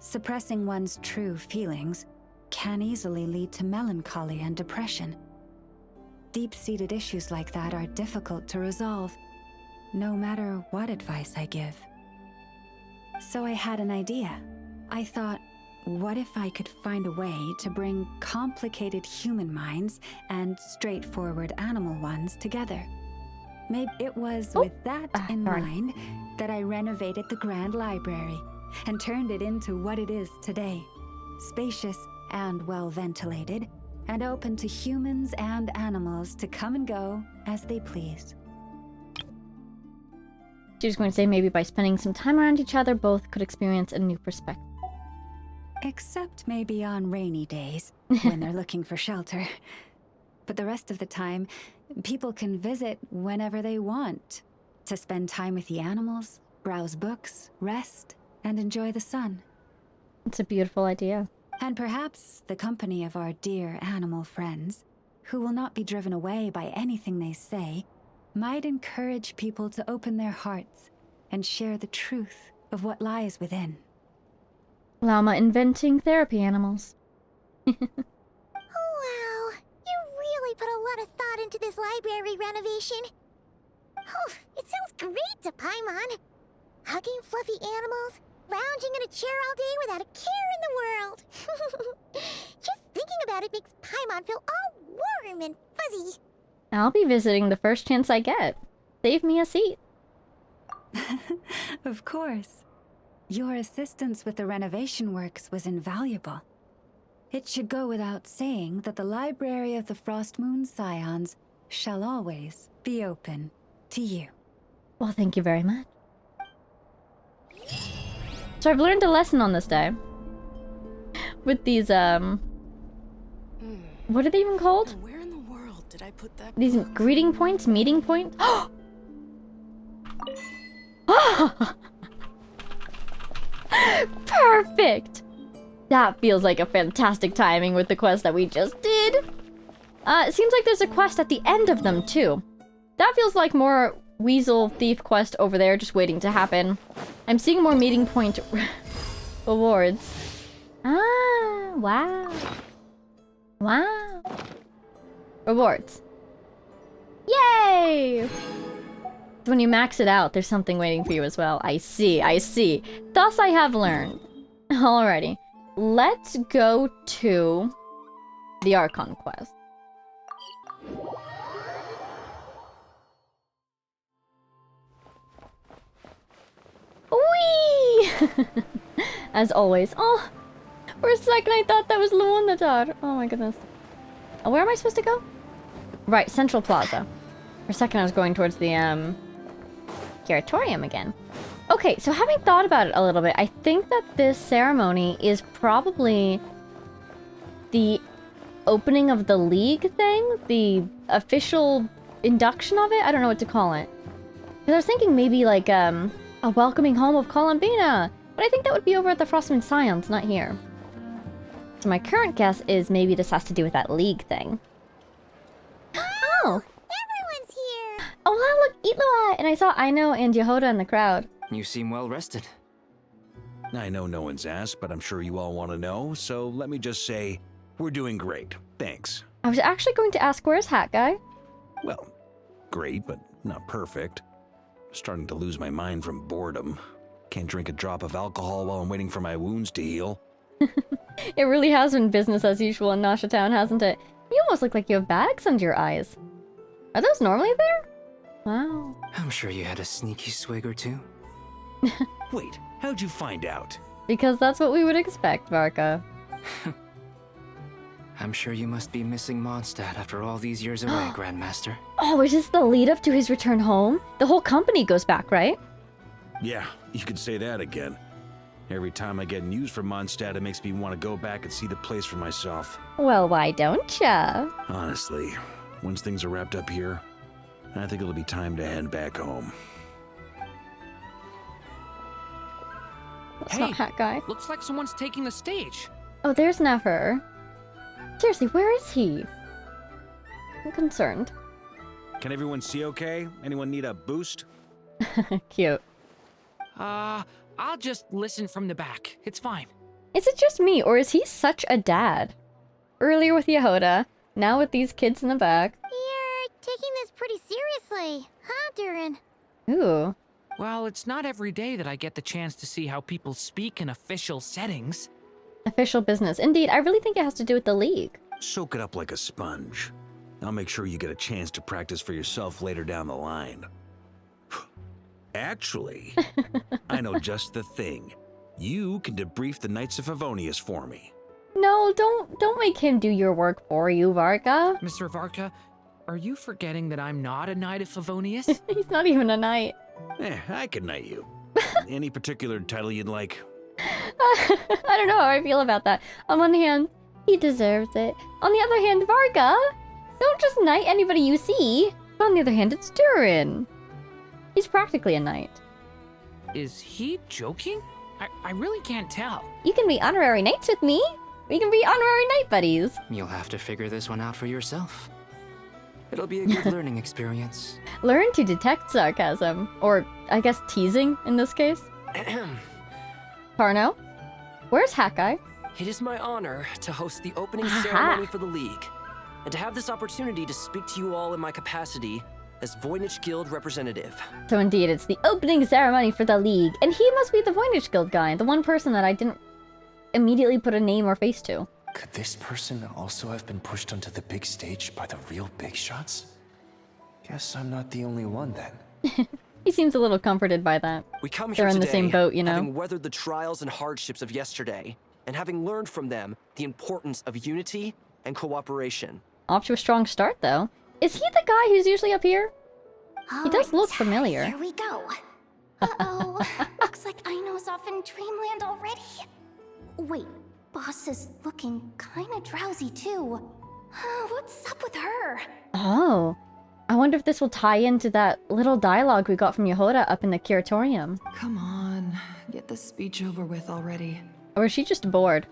suppressing one's true feelings can easily lead to melancholy and depression. Deep-seated issues like that are difficult to resolve, no matter what advice I give. So I had an idea. I thought, what if I could find a way to bring complicated human minds and straightforward animal ones together? Maybe it was with that in mind that I renovated the Grand Library and turned it into what it is today. Spacious and well-ventilated, and open to humans and animals to come and go as they please. She was going to say maybe by spending some time around each other, both could experience a new perspective. Except maybe on rainy days, when they're looking for shelter. But the rest of the time, people can visit whenever they want, to spend time with the animals, browse books, rest, and enjoy the sun. It's a beautiful idea. And perhaps the company of our dear animal friends, who will not be driven away by anything they say, might encourage people to open their hearts and share the truth of what lies within. Llama inventing therapy animals. Wow, you really put a lot of thought into this library renovation. Oh, it sounds great to Paimon. Hugging fluffy animals, lounging in a chair all day without a care in the world. Just thinking about it makes Paimon feel all warm and fuzzy. I'll be visiting the first chance I get. Save me a seat. Of course. Your assistance with the renovation works was invaluable. It should go without saying that the Library of the Frostmoon Scions shall always be open to you. Well, thank you very much. So I've learned a lesson on this day. With these, what are they even called? Where in the world did I put that? These greeting points, meeting points. Perfect! That feels like a fantastic timing with the quest that we just did. It seems like there's a quest at the end of them, too. That feels like more Weasel Thief quest over there, just waiting to happen. I'm seeing more meeting point rewards. Ah, wow. Wow. Rewards. Yay! When you max it out, there's something waiting for you as well. I see, I see. Thus I have learned. Alrighty. Let's go to the Archon quest. Whee! As always. Oh, for a second I thought that was Luonatar. Oh my goodness. Where am I supposed to go? Right, Central Plaza. For a second I was going towards the curatorium again. Okay, so having thought about it a little bit, I think that this ceremony is probably the opening of the League thing, the official induction of it. I don't know what to call it. Because I was thinking maybe like a welcoming home of Columbina, but I think that would be over at the Frostmoon Scions, not here. So my current guess is maybe this has to do with that League thing. Oh! Everyone's here! Oh wow, look, Itlua! And I saw Aino and Yehoda in the crowd. You seem well rested. I know no one's asked, but I'm sure you all want to know, so let me just say, we're doing great. Thanks. I was actually going to ask, where's Hat Guy? Well, great, but not perfect. Starting to lose my mind from boredom. Can't drink a drop of alcohol while I'm waiting for my wounds to heal. It really has been business as usual in Nasha Town, hasn't it? You almost look like you have bags under your eyes. Are those normally there? Wow. I'm sure you had a sneaky swig or two. Wait, how'd you find out? Because that's what we would expect, Varka. I'm sure you must be missing Mondstadt after all these years away, Grandmaster. Oh, is this the lead up to his return home? The whole company goes back, right? Yeah, you could say that again. Every time I get news from Mondstadt, it makes me want to go back and see the place for myself. Well, why don't ya? Honestly, once things are wrapped up here, I think it'll be time to head back home. That's not Hat Guy. Looks like someone's taking the stage. Oh, there's Nefer. Seriously, where is he? I'm concerned. Can everyone see okay? Anyone need a boost? Cute. I'll just listen from the back. It's fine. Is it just me, or is he such a dad? Earlier with Yehoda, now with these kids in the back. You're taking this pretty seriously, huh, Durin? Ooh. Well, it's not every day that I get the chance to see how people speak in official settings. Official business. Indeed, I really think it has to do with the League. Soak it up like a sponge. I'll make sure you get a chance to practice for yourself later down the line. Actually, I know just the thing. You can debrief the Knights of Favonius for me. No, don't make him do your work for you, Varka. Mr. Varka, are you forgetting that I'm not a Knight of Favonius? He's not even a knight. I can knight you. Any particular title you'd like? I don't know how I feel about that. On one hand, he deserves it. On the other hand, Varka, don't just knight anybody you see. But on the other hand, it's Durin. He's practically a knight. Is he joking? I really can't tell. You can be honorary knights with me. We can be honorary knight buddies. You'll have to figure this one out for yourself. It'll be a good learning experience. Learn to detect sarcasm. Or, I guess, teasing in this case. Parno? Where's Hat Guy? It is my honor to host the opening Aha. ceremony for the League, and to have this opportunity to speak to you all in my capacity as Voynich Guild representative. So indeed, it's the opening ceremony for the League, and he must be the Voynich Guild guy, the one person that I didn't immediately put a name or face to. Could this person also have been pushed onto the big stage by the real big shots? Guess I'm not the only one then. He seems a little comforted by that. We come They're here in the today, same boat, you know? having weathered the trials and hardships of yesterday, and having learned from them the importance of unity and cooperation. Off to a strong start, though. Is he the guy who's usually up here? He does look familiar. Here we go. Uh-oh. Looks like Aino's off in Dreamland already. Wait, Boss is looking kinda drowsy too. What's up with her? Oh. I wonder if this will tie into that little dialogue we got from Yehoda up in the curatorium. Come on, get this speech over with already. Or is she just bored?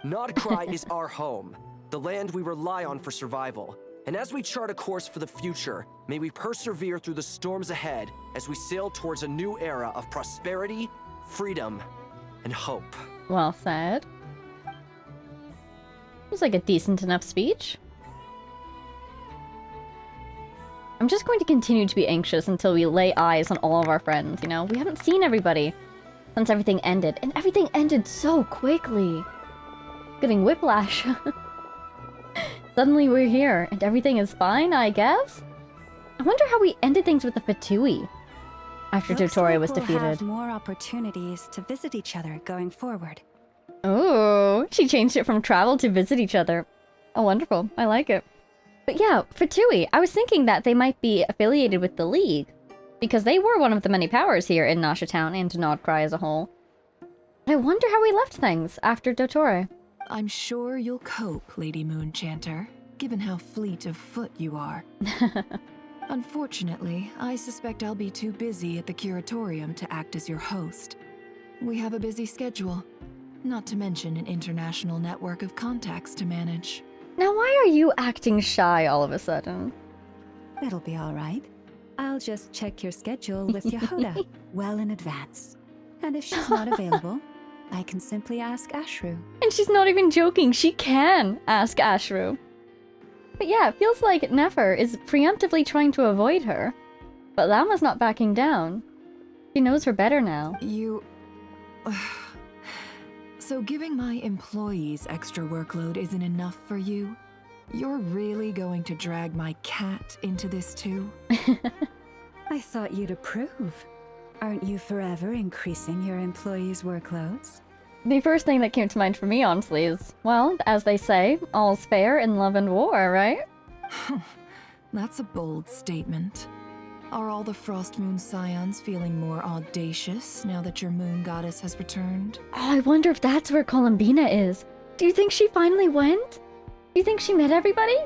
Nod-Krai is our home, the land we rely on for survival. And as we chart a course for the future, may we persevere through the storms ahead as we sail towards a new era of prosperity, freedom, and hope. Well said. It was like a decent enough speech. I'm just going to continue to be anxious until we lay eyes on all of our friends, you know? We haven't seen everybody since everything ended, and everything ended so quickly. Getting whiplash. Suddenly we're here, and everything is fine, I guess? I wonder how we ended things with the Fatui after Dottore was defeated. We'll have more opportunities to visit each other going forward. Oh, she changed it from travel to visit each other. Oh, wonderful. I like it. But yeah, Fatui, I was thinking that they might be affiliated with the League, because they were one of the many powers here in Nasha Town and Nod-Krai as a whole. But I wonder how we left things after Dottore. I'm sure you'll cope, Lady Moonchanter, given how fleet of foot you are. Unfortunately, I suspect I'll be too busy at the curatorium to act as your host. We have a busy schedule, not to mention an international network of contacts to manage. Now why are you acting shy all of a sudden? It'll be all right. I'll just check your schedule with Yehoda well in advance. And if she's not available, I can simply ask Ashru. And she's not even joking, she can ask Ashru. But yeah, it feels like Nefer is preemptively trying to avoid her. But Lama's not backing down. She knows her better now. So giving my employees extra workload isn't enough for you? You're really going to drag my cat into this too? I thought you'd approve. Aren't you forever increasing your employees' workloads? The first thing that came to mind for me, honestly, is, well, as they say, all's fair in love and war, right? That's a bold statement. Are all the Frost Moon Scions feeling more audacious now that your moon goddess has returned? Oh, I wonder if that's where Columbina is. Do you think she finally went? Do you think she met everybody?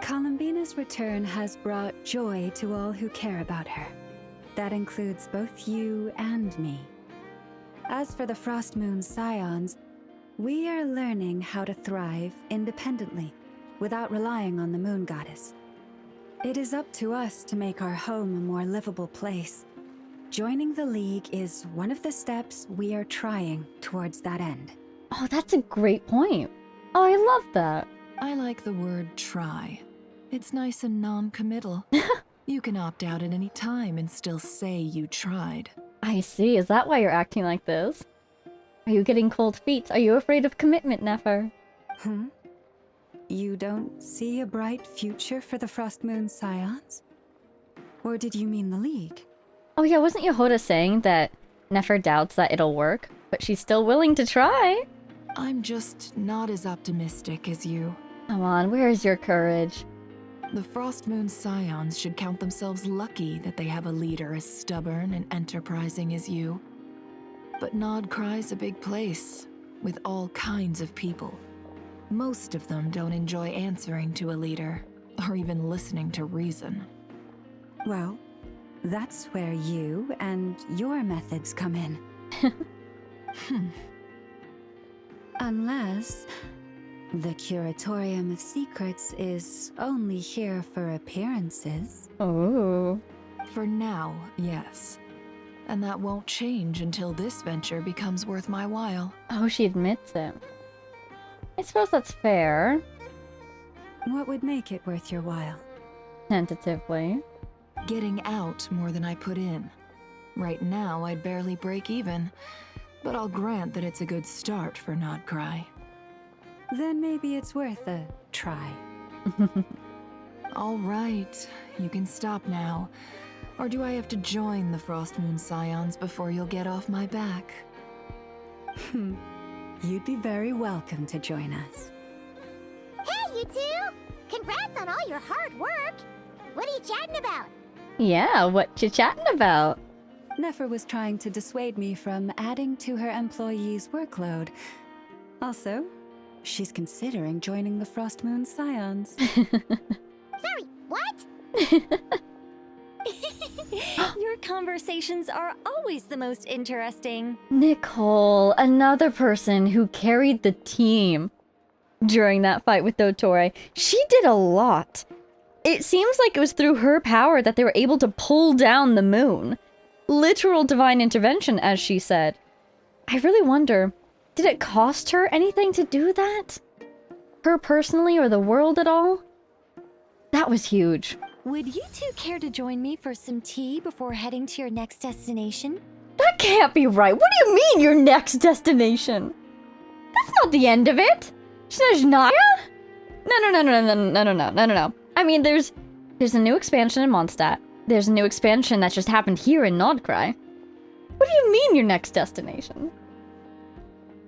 Columbina's return has brought joy to all who care about her. That includes both you and me. As for the Frost Moon Scions, we are learning how to thrive independently, without relying on the moon goddess. It is up to us to make our home a more livable place. Joining the League is one of the steps we are trying towards that end. Oh, that's a great point. Oh, I love that. I like the word try. It's nice and non-committal. You can opt out at any time and still say you tried. I see. Is that why you're acting like this? Are you getting cold feet? Are you afraid of commitment, Nefer? You don't see a bright future for the Frost Moon Scions? Or did you mean the League? Oh yeah, wasn't Yehoda saying that Nefer doubts that it'll work, but she's still willing to try? I'm just not as optimistic as you. Come on, where is your courage? The Frost Moon Scions should count themselves lucky that they have a leader as stubborn and enterprising as you. But Nod-Krai's a big place, with all kinds of people. Most of them don't enjoy answering to a leader, or even listening to reason. Well, that's where you and your methods come in. Unless the Curatorium of Secrets is only here for appearances. Oh. For now, yes. And that won't change until this venture becomes worth my while. Oh, she admits it. I suppose that's fair. What would make it worth your while? Tentatively. Getting out more than I put in. Right now, I'd barely break even, but I'll grant that it's a good start for Nod-Krai. Then maybe it's worth a try. All right, you can stop now. Or do I have to join the Frost Moon Scions before you'll get off my back? You'd be very welcome to join us. Hey, you two! Congrats on all your hard work! What are you chatting about? Yeah, what you chatting about? Nefer was trying to dissuade me from adding to her employees' workload. Also, she's considering joining the Frost Moon Scions. Sorry, What? Your conversations are always the most interesting. Nicole, another person who carried the team during that fight with Dottore. She did a lot. It seems like it was through her power that they were able to pull down the moon. Literal divine intervention, as she said. I really wonder, did it cost her anything to do that? Her personally or the world at all? That was huge. Would you two care to join me for some tea before heading to your next destination? That can't be right. What do you mean, your next destination? That's not the end of it. Snezhnaya? No. I mean, there's a new expansion in Mondstadt. There's a new expansion that just happened here in Nod-Krai. What do you mean, your next destination?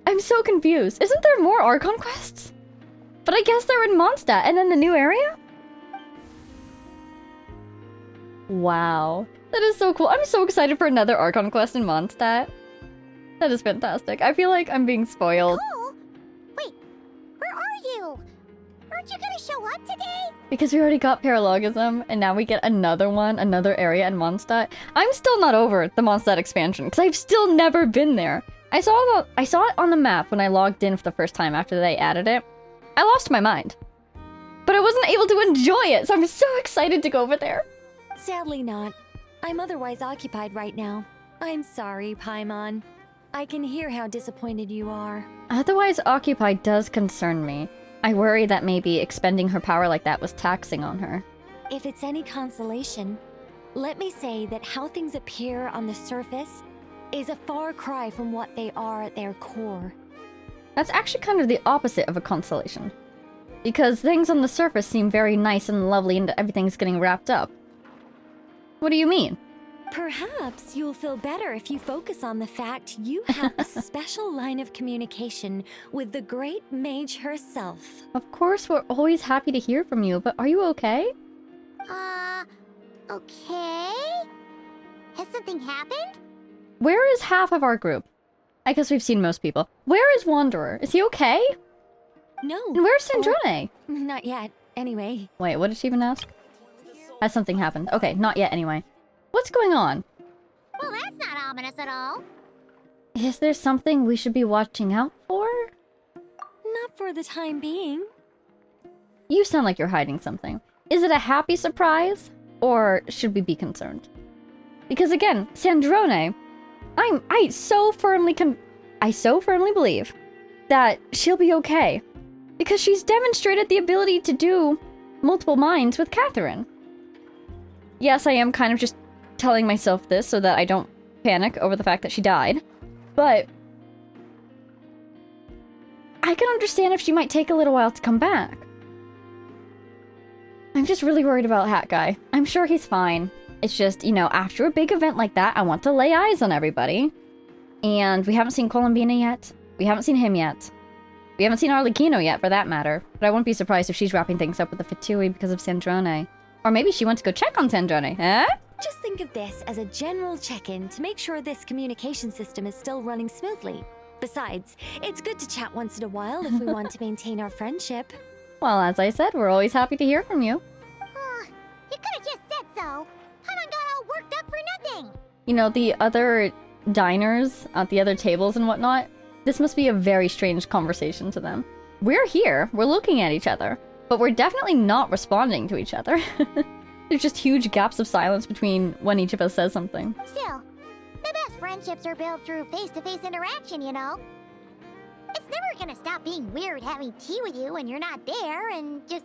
I'm so confused. Isn't there more Archon quests? But I guess they're in Mondstadt and then the new area? Wow. That is so cool. I'm so excited for another Archon quest in Mondstadt. That is fantastic. I feel like I'm being spoiled. Cool. Wait, where are you? Aren't you gonna show up today? Because we already got Paralogism, and now we get another one, another area in Mondstadt. I'm still not over the Mondstadt expansion, because I've still never been there. I saw it on the map when I logged in for the first time after they added it. I lost my mind. But I wasn't able to enjoy it, so I'm so excited to go over there. Sadly not. I'm otherwise occupied right now. I'm sorry, Paimon. I can hear how disappointed you are. Otherwise occupied does concern me. I worry that maybe expending her power like that was taxing on her. If it's any consolation, let me say that how things appear on the surface is a far cry from what they are at their core. That's actually kind of the opposite of a consolation. Because things on the surface seem very nice and lovely and everything's getting wrapped up. What do you mean? Perhaps you'll feel better if you focus on the fact you have a special line of communication with the great mage herself. Of course, we're always happy to hear from you, but are you okay? Okay? Has something happened? Where is half of our group? I guess we've seen most people. Where is Wanderer? Is he okay? No. And where's Sandrone? Not yet, anyway. Wait, what did she even ask? Has something happened? Okay, not yet anyway. What's going on? Well, that's not ominous at all. Is there something we should be watching out for? Not for the time being. You sound like you're hiding something. Is it a happy surprise? Or should we be concerned? Because again, Sandrone, I so firmly believe that she'll be okay. Because she's demonstrated the ability to do multiple minds with Catherine. Yes, I am kind of just telling myself this so that I don't panic over the fact that she died. But I can understand if she might take a little while to come back. I'm just really worried about Hat Guy. I'm sure he's fine. It's just, you know, after a big event like that, I want to lay eyes on everybody. And we haven't seen Columbina yet. We haven't seen him yet. We haven't seen Arlecchino yet, for that matter. But I wouldn't be surprised if she's wrapping things up with the Fatui because of Sandrone. Or maybe she went to go check on Sandrone, huh? Just think of this as a general check-in to make sure this communication system is still running smoothly. Besides, it's good to chat once in a while if we want to maintain our friendship. Well, as I said, we're always happy to hear from you. You could have just said so. Paimon got all worked up for nothing. You know, the other diners at the other tables and whatnot, this must be a very strange conversation to them. We're here, we're looking at each other, but we're definitely not responding to each other. There's just huge gaps of silence between when each of us says something. Still, the best friendships are built through face-to-face interaction, you know? It's never gonna stop being weird having tea with you when you're not there and just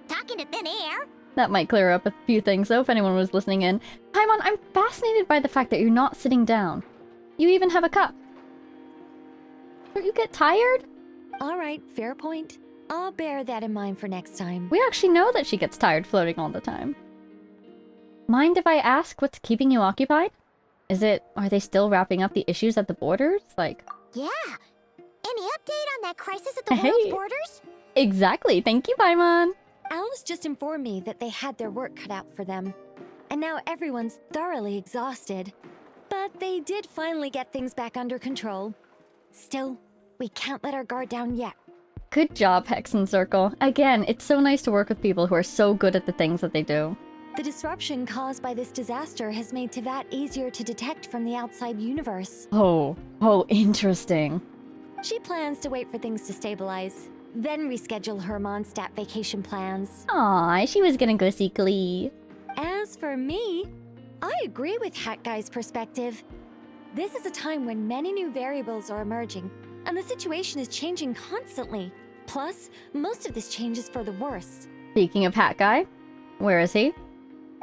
talking to thin air. That might clear up a few things, though, if anyone was listening in. Paimon, I'm fascinated by the fact that you're not sitting down. You even have a cup. Don't you get tired? All right, fair point. I'll bear that in mind for next time. We actually know that she gets tired floating all the time. Mind if I ask what's keeping you occupied? Are they still wrapping up the issues at the borders? Like... Yeah. Any update on that crisis at the world's borders? Exactly. Thank you, Paimon. Alice just informed me that they had their work cut out for them. And now everyone's thoroughly exhausted. But they did finally get things back under control. Still, we can't let our guard down yet. Good job, Hexen Circle. Again, it's so nice to work with people who are so good at the things that they do. The disruption caused by this disaster has made Teyvat easier to detect from the outside universe. Oh, interesting. She plans to wait for things to stabilize, then reschedule her Mondstadt vacation plans. Aw, she was gonna go see Glee. As for me, I agree with Hat Guy's perspective. This is a time when many new variables are emerging, and the situation is changing constantly. Plus, most of this change is for the worse. Speaking of Hat Guy, where is he?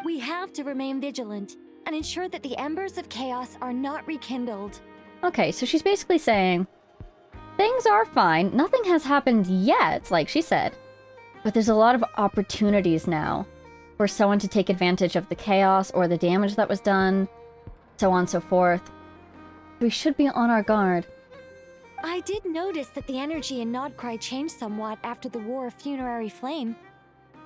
We have to remain vigilant and ensure that the embers of chaos are not rekindled. Okay, so she's basically saying, things are fine, nothing has happened yet, like she said, but there's a lot of opportunities now for someone to take advantage of the chaos or the damage that was done, so on and so forth. We should be on our guard. I did notice that the energy in Nod-Krai changed somewhat after the War of Funerary Flame.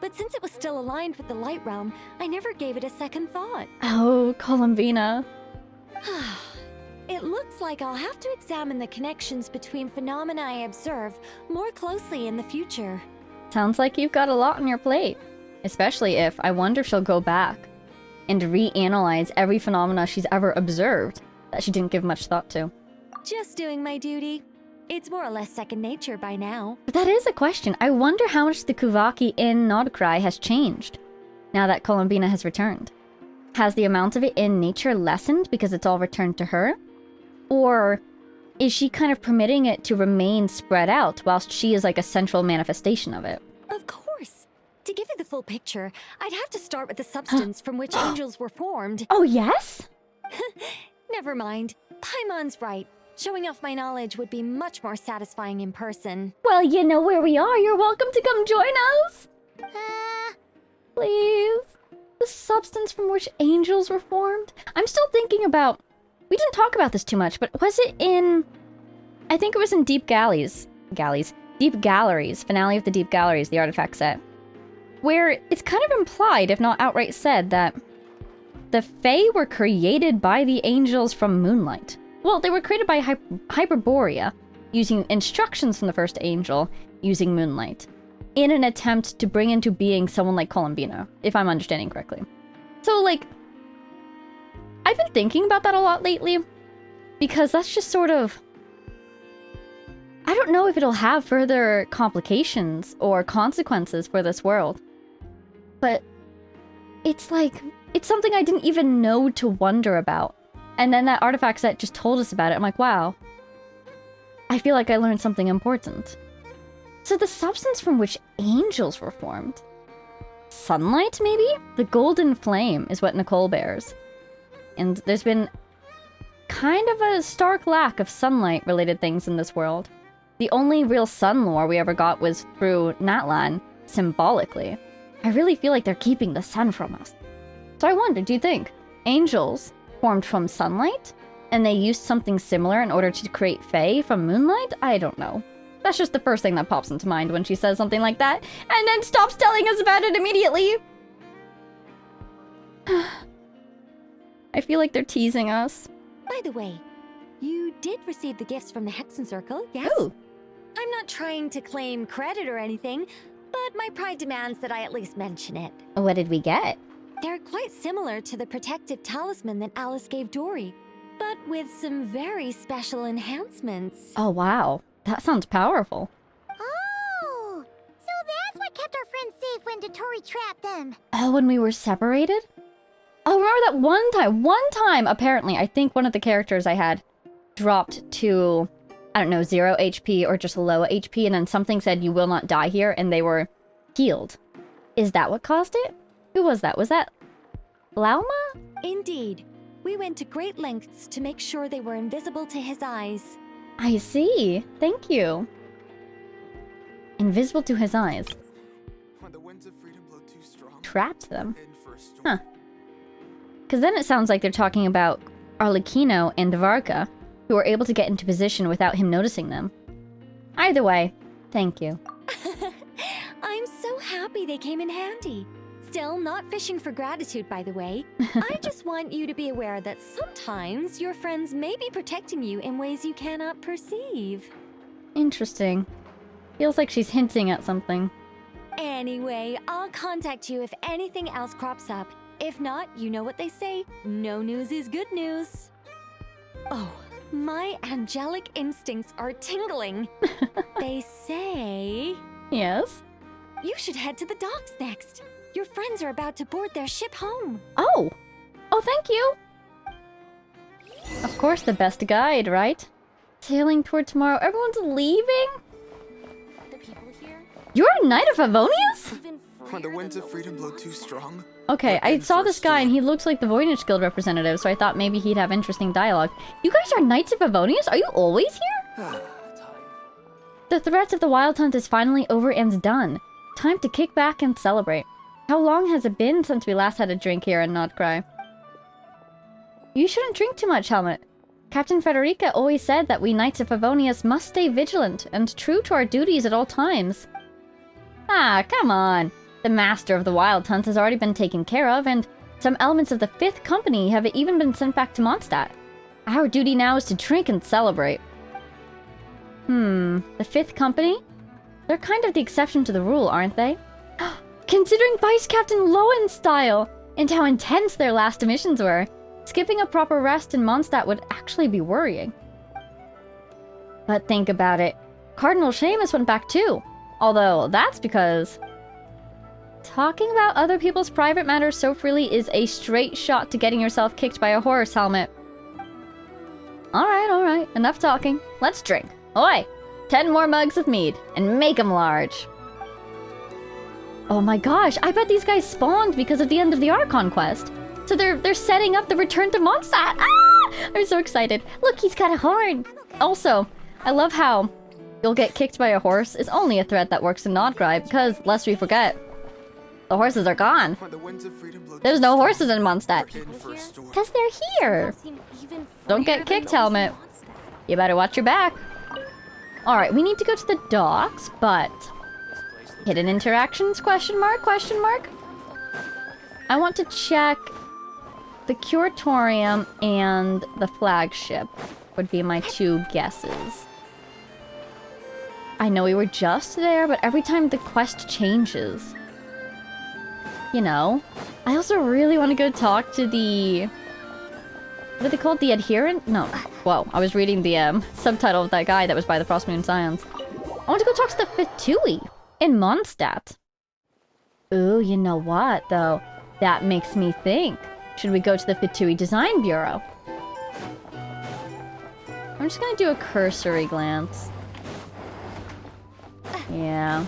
But since it was still aligned with the Light Realm, I never gave it a second thought. Oh, Columbina. It looks like I'll have to examine the connections between phenomena I observe more closely in the future. Sounds like you've got a lot on your plate. Especially if I wonder if she'll go back and reanalyze every phenomena she's ever observed that she didn't give much thought to. Just doing my duty. It's more or less second nature by now. But that is a question. I wonder how much the Kuvaki in Nod-Krai has changed now that Columbina has returned. Has the amount of it in nature lessened because it's all returned to her? Or is she kind of permitting it to remain spread out whilst she is like a central manifestation of it? Of course. To give you the full picture, I'd have to start with the substance from which angels were formed. Oh, yes? Never mind. Paimon's right. Showing off my knowledge would be much more satisfying in person. Well, you know where we are. You're welcome to come join us. Please. The substance from which angels were formed? I'm still thinking about... We didn't talk about this too much, but was it in... I think it was in Deep Galleries. Deep Galleries. Finale of the Deep Galleries, the artifact set. Where it's kind of implied, if not outright said, that the Fae were created by the angels from Moonlight. Well, they were created by Hyperborea, using instructions from the first angel, using Moonlight, in an attempt to bring into being someone like Columbina, if I'm understanding correctly. So, like, I've been thinking about that a lot lately, because that's just sort of... I don't know if it'll have further complications or consequences for this world, but it's like, it's something I didn't even know to wonder about. And then that artifact set just told us about it. I'm like, wow. I feel like I learned something important. So the substance from which angels were formed. Sunlight, maybe? The golden flame is what Nicole bears. And there's been kind of a stark lack of sunlight-related things in this world. The only real sun lore we ever got was through Natlan, symbolically. I really feel like they're keeping the sun from us. So I wonder, do you think angels formed from sunlight, and they used something similar in order to create Fae from moonlight? I don't know. That's just the first thing that pops into mind when she says something like that, and then stops telling us about it immediately. I feel like they're teasing us. By the way, you did receive the gifts from the Hexen Circle, yes? Ooh. I'm not trying to claim credit or anything, but my pride demands that I at least mention it. What did we get? They're quite similar to the protective talisman that Alice gave Dory, but with some very special enhancements. Oh, wow. That sounds powerful. Oh, so that's what kept our friends safe when Dotori trapped them. Oh, when we were separated? Oh, remember that one time, apparently, I think one of the characters I had dropped to, I don't know, 0 HP or just low HP, and then something said, you will not die here, and they were healed. Is that what caused it? Who was that? Was that Lauma? Indeed. We went to great lengths to make sure they were invisible to his eyes. I see. Thank you. Invisible to his eyes. When the winds of freedom blow too strong, Trapped them? Huh. Because then it sounds like they're talking about Arlecchino and Varka, who were able to get into position without him noticing them. Either way, thank you. I'm so happy they came in handy. Still, not fishing for gratitude, by the way. I just want you to be aware that sometimes your friends may be protecting you in ways you cannot perceive. Interesting. Feels like she's hinting at something. Anyway, I'll contact you if anything else crops up. If not, you know what they say, no news is good news. Oh, my angelic instincts are tingling. They say... Yes? You should head to the docks next. Your friends are about to board their ship home. Oh! Oh, thank you! Of course, the best guide, right? Sailing toward tomorrow. Everyone's leaving? You're a Knight of Favonius? When the winds of freedom blow too strong. Okay, I saw this guy and he looks like the Voynich Guild representative, so I thought maybe he'd have interesting dialogue. You guys are Knights of Favonius? Are you always here? The threat of the Wild Hunt is finally over and done. Time to kick back and celebrate. How long has it been since we last had a drink here in Nod-Krai? You shouldn't drink too much, Helmet. Captain Frederica always said that we Knights of Favonius must stay vigilant and true to our duties at all times. Ah, come on. The Master of the Wild Hunt has already been taken care of, and some elements of the 5th Company have even been sent back to Mondstadt. Our duty now is to drink and celebrate. The 5th Company? They're kind of the exception to the rule, aren't they? Considering Vice Captain Lowenstyle and how intense their last emissions were, skipping a proper rest in Mondstadt would actually be worrying. But think about it. Cardinal Seamus went back too. Although, that's because... talking about other people's private matters so freely is a straight shot to getting yourself kicked by a horse, Helmet. Alright. Enough talking. Let's drink. Oi! 10 more mugs of mead, and make them large. Oh my gosh, I bet these guys spawned because of the end of the Archon quest. So they're setting up the return to Mondstadt. Ah! I'm so excited. Look, he's got a horn. Also, I love how you'll get kicked by a horse is only a threat that works in Nod-Krai, because, lest we forget, the horses are gone. There's no horses in Mondstadt. Because they're here. Don't get kicked, Helmet. You better watch your back. Alright, we need to go to the docks, but... hidden interactions? Question mark? Question mark? I want to check the Curatorium and the flagship would be my 2 guesses. I know we were just there, but every time the quest changes. You know? I also really want to go talk to the... what are they called? The Adherent? No. Whoa, I was reading the subtitle of that guy that was by the Frostmoon Scions. I want to go talk to the Fatui in Mondstadt. Ooh, you know what, though? That makes me think. Should we go to the Fatui Design Bureau? I'm just gonna do a cursory glance. Yeah.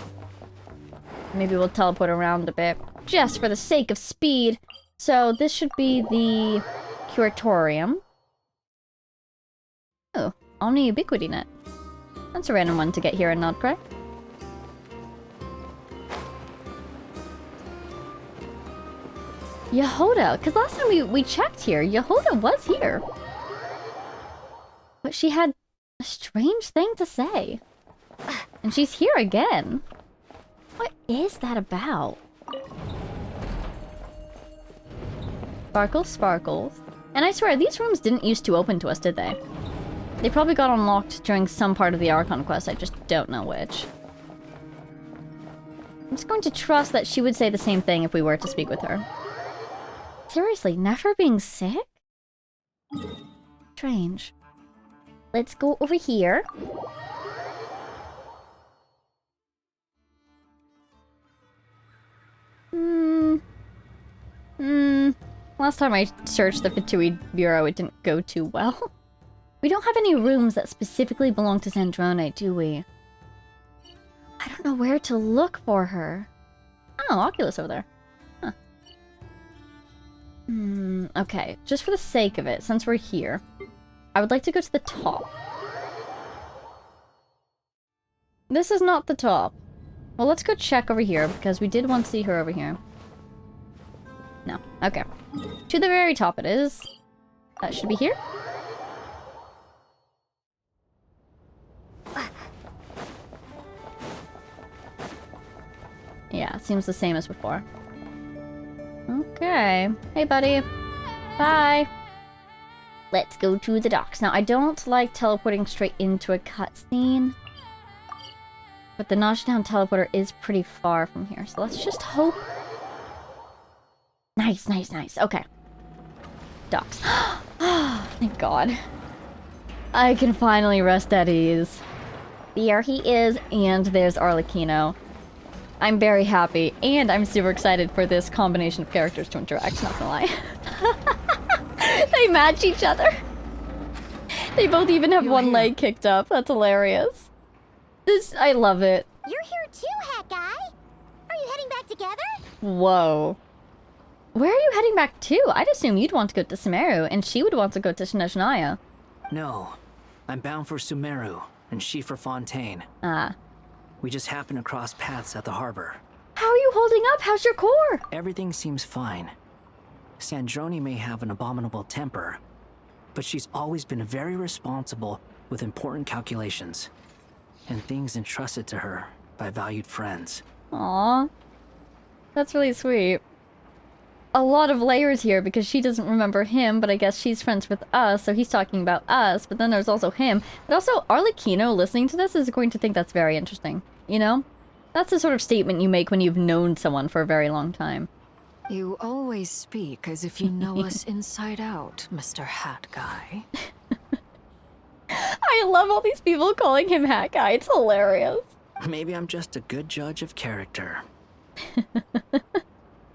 Maybe we'll teleport around a bit, just for the sake of speed. So this should be the Curatorium. Oh, Omni Ubiquity Net. That's a random one to get here in Nod-Krai. Yehoda, because last time we checked here, Yehoda was here. But she had a strange thing to say. And she's here again. What is that about? Sparkles, sparkles. And I swear, these rooms didn't used to open to us, did they? They probably got unlocked during some part of the Archon quest, I just don't know which. I'm just going to trust that she would say the same thing if we were to speak with her. Seriously, never being sick? Strange. Let's go over here. Last time I searched the Fatui Bureau, it didn't go too well. We don't have any rooms that specifically belong to Zandrone, do we? I don't know where to look for her. Oh, Oculus over there. Huh. Okay, just for the sake of it, since we're here, I would like to go to the top. This is not the top. Well, let's go check over here, because we did once see her over here. No. Okay. To the very top it is. That should be here. Yeah, seems the same as before. Okay. Hey, buddy. Bye. Let's go to the docks. Now, I don't like teleporting straight into a cutscene. But the Notchdown teleporter is pretty far from here, so let's just hope. Nice, nice, nice. Okay. Docks. Thank God. I can finally rest at ease. There he is, and there's Arlecchino. I'm very happy, and I'm super excited for this combination of characters to interact, not gonna lie. They match each other. They both even have one leg kicked up. That's hilarious. I love it. You're here too, Hat Guy. Are you heading back together? Whoa. Where are you heading back to? I'd assume you'd want to go to Sumeru, and she would want to go to Snezhnaya. No. I'm bound for Sumeru, and she for Fontaine. Ah. We just happened to cross paths at the harbor. How are you holding up? How's your core? Everything seems fine. Sandrone may have an abominable temper, but she's always been very responsible with important calculations and things entrusted to her by valued friends. Aww. That's really sweet. A lot of layers here because she doesn't remember him, but I guess she's friends with us, so he's talking about us, but then there's also him. But also, Arlecchino listening to this is going to think that's very interesting, you know? That's the sort of statement you make when you've known someone for a very long time. You always speak as if you know us inside out, Mr. Hat Guy. I love all these people calling him Hat Guy. It's hilarious. Maybe I'm just a good judge of character.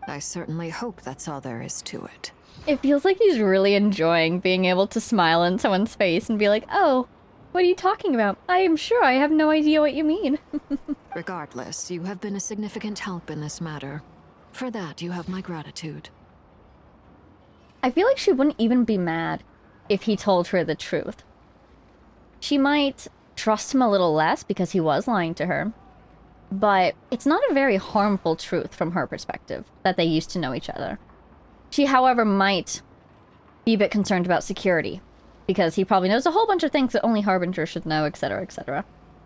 I certainly hope that's all there is to it. It feels like he's really enjoying being able to smile in someone's face and be like, oh, what are you talking about? I am sure I have no idea what you mean. Regardless, you have been a significant help in this matter. For that, you have my gratitude. I feel like she wouldn't even be mad if he told her the truth. She might trust him a little less because he was lying to her. But it's not a very harmful truth from her perspective, that they used to know each other. She, however, might be a bit concerned about security, because he probably knows a whole bunch of things that only Harbinger should know, etc., etc.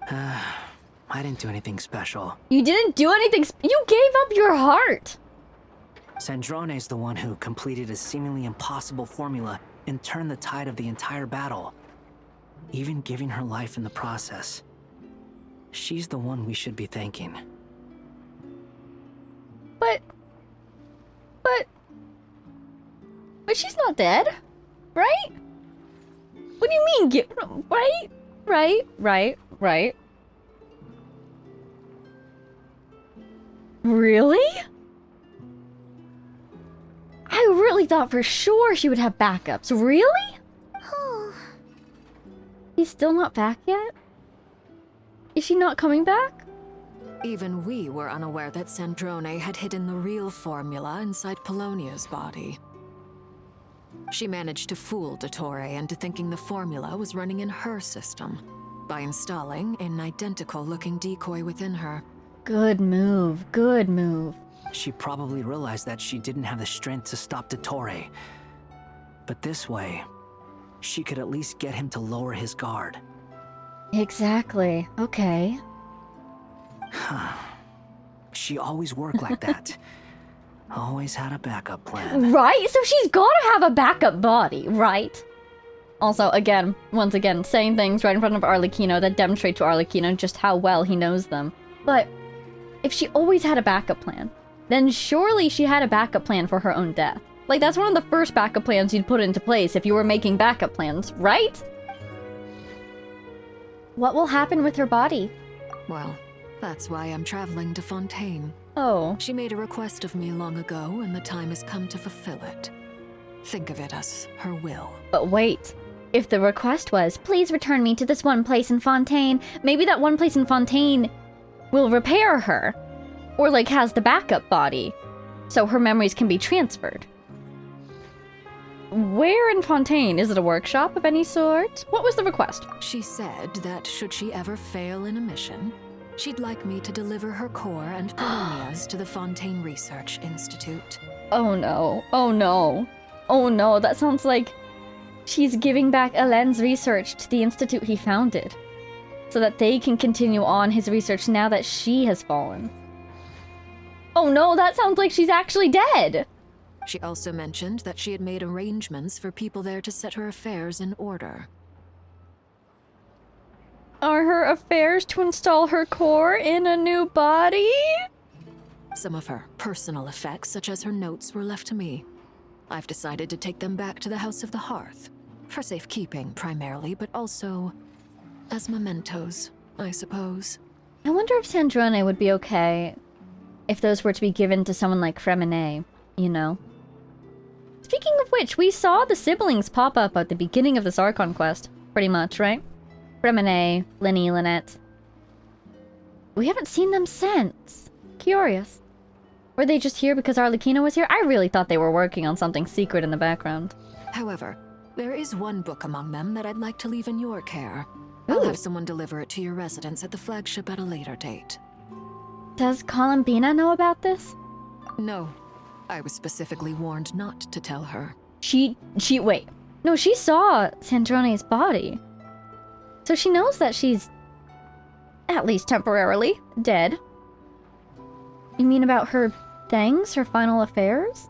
I didn't do anything special. You didn't do anything you gave up your heart! Sandrone's the one who completed a seemingly impossible formula and turned the tide of the entire battle, even giving her life in the process. She's the one we should be thanking. But she's not dead, right? What do you mean, right? Really? I really thought for sure she would have backups. Really? He's still not back yet? Is she not coming back? Even we were unaware that Sandrone had hidden the real formula inside Polonia's body. She managed to fool Dottore into thinking the formula was running in her system by installing an identical-looking decoy within her. Good move, good move. She probably realized that she didn't have the strength to stop Dottore. But this way, she could at least get him to lower his guard. Exactly. Okay. She always worked like that. Always had a backup plan. Right? So she's gotta have a backup body, right? Also, once again, saying things right in front of Arlecchino that demonstrate to Arlecchino just how well he knows them. But if she always had a backup plan, then surely she had a backup plan for her own death. Like, that's one of the first backup plans you'd put into place if you were making backup plans, right? What will happen with her body? Well, that's why I'm traveling to Fontaine. Oh. She made a request of me long ago, and the time has come to fulfill it. Think of it as her will. But wait. If the request was, please return me to this one place in Fontaine, maybe that one place in Fontaine will repair her. Or, like, has the backup body. So her memories can be transferred. Where in Fontaine? Is it a workshop of any sort? What was the request? She said that should she ever fail in a mission, she'd like me to deliver her core and Polonia's to the Fontaine Research Institute. Oh no. Oh no. Oh no, that sounds like she's giving back Alain's research to the institute he founded, so that they can continue on his research now that she has fallen. Oh no, that sounds like she's actually dead! She also mentioned that she had made arrangements for people there to set her affairs in order. are her affairs to install her core in a new body? Some of her personal effects, such as her notes, were left to me. I've decided to take them back to the House of the Hearth. For safekeeping, primarily, but also as mementos, I suppose. I wonder if Sandrone would be okay if those were to be given to someone like Fremine, you know? Speaking of which, we saw the siblings pop up at the beginning of this Archon quest, pretty much, right? Fremine, Linny, Lynette. We haven't seen them since. Curious. Were they just here because Arlecchino was here? I really thought they were working on something secret in the background. However, there is one book among them that I'd like to leave in your care. I'll have someone deliver it to your residence at the flagship at a later date. Does Columbina know about this? No. I was specifically warned not to tell her. Wait. No, she saw Sandrone's body. So she knows that she's, at least temporarily, dead. You mean about her things, her final affairs?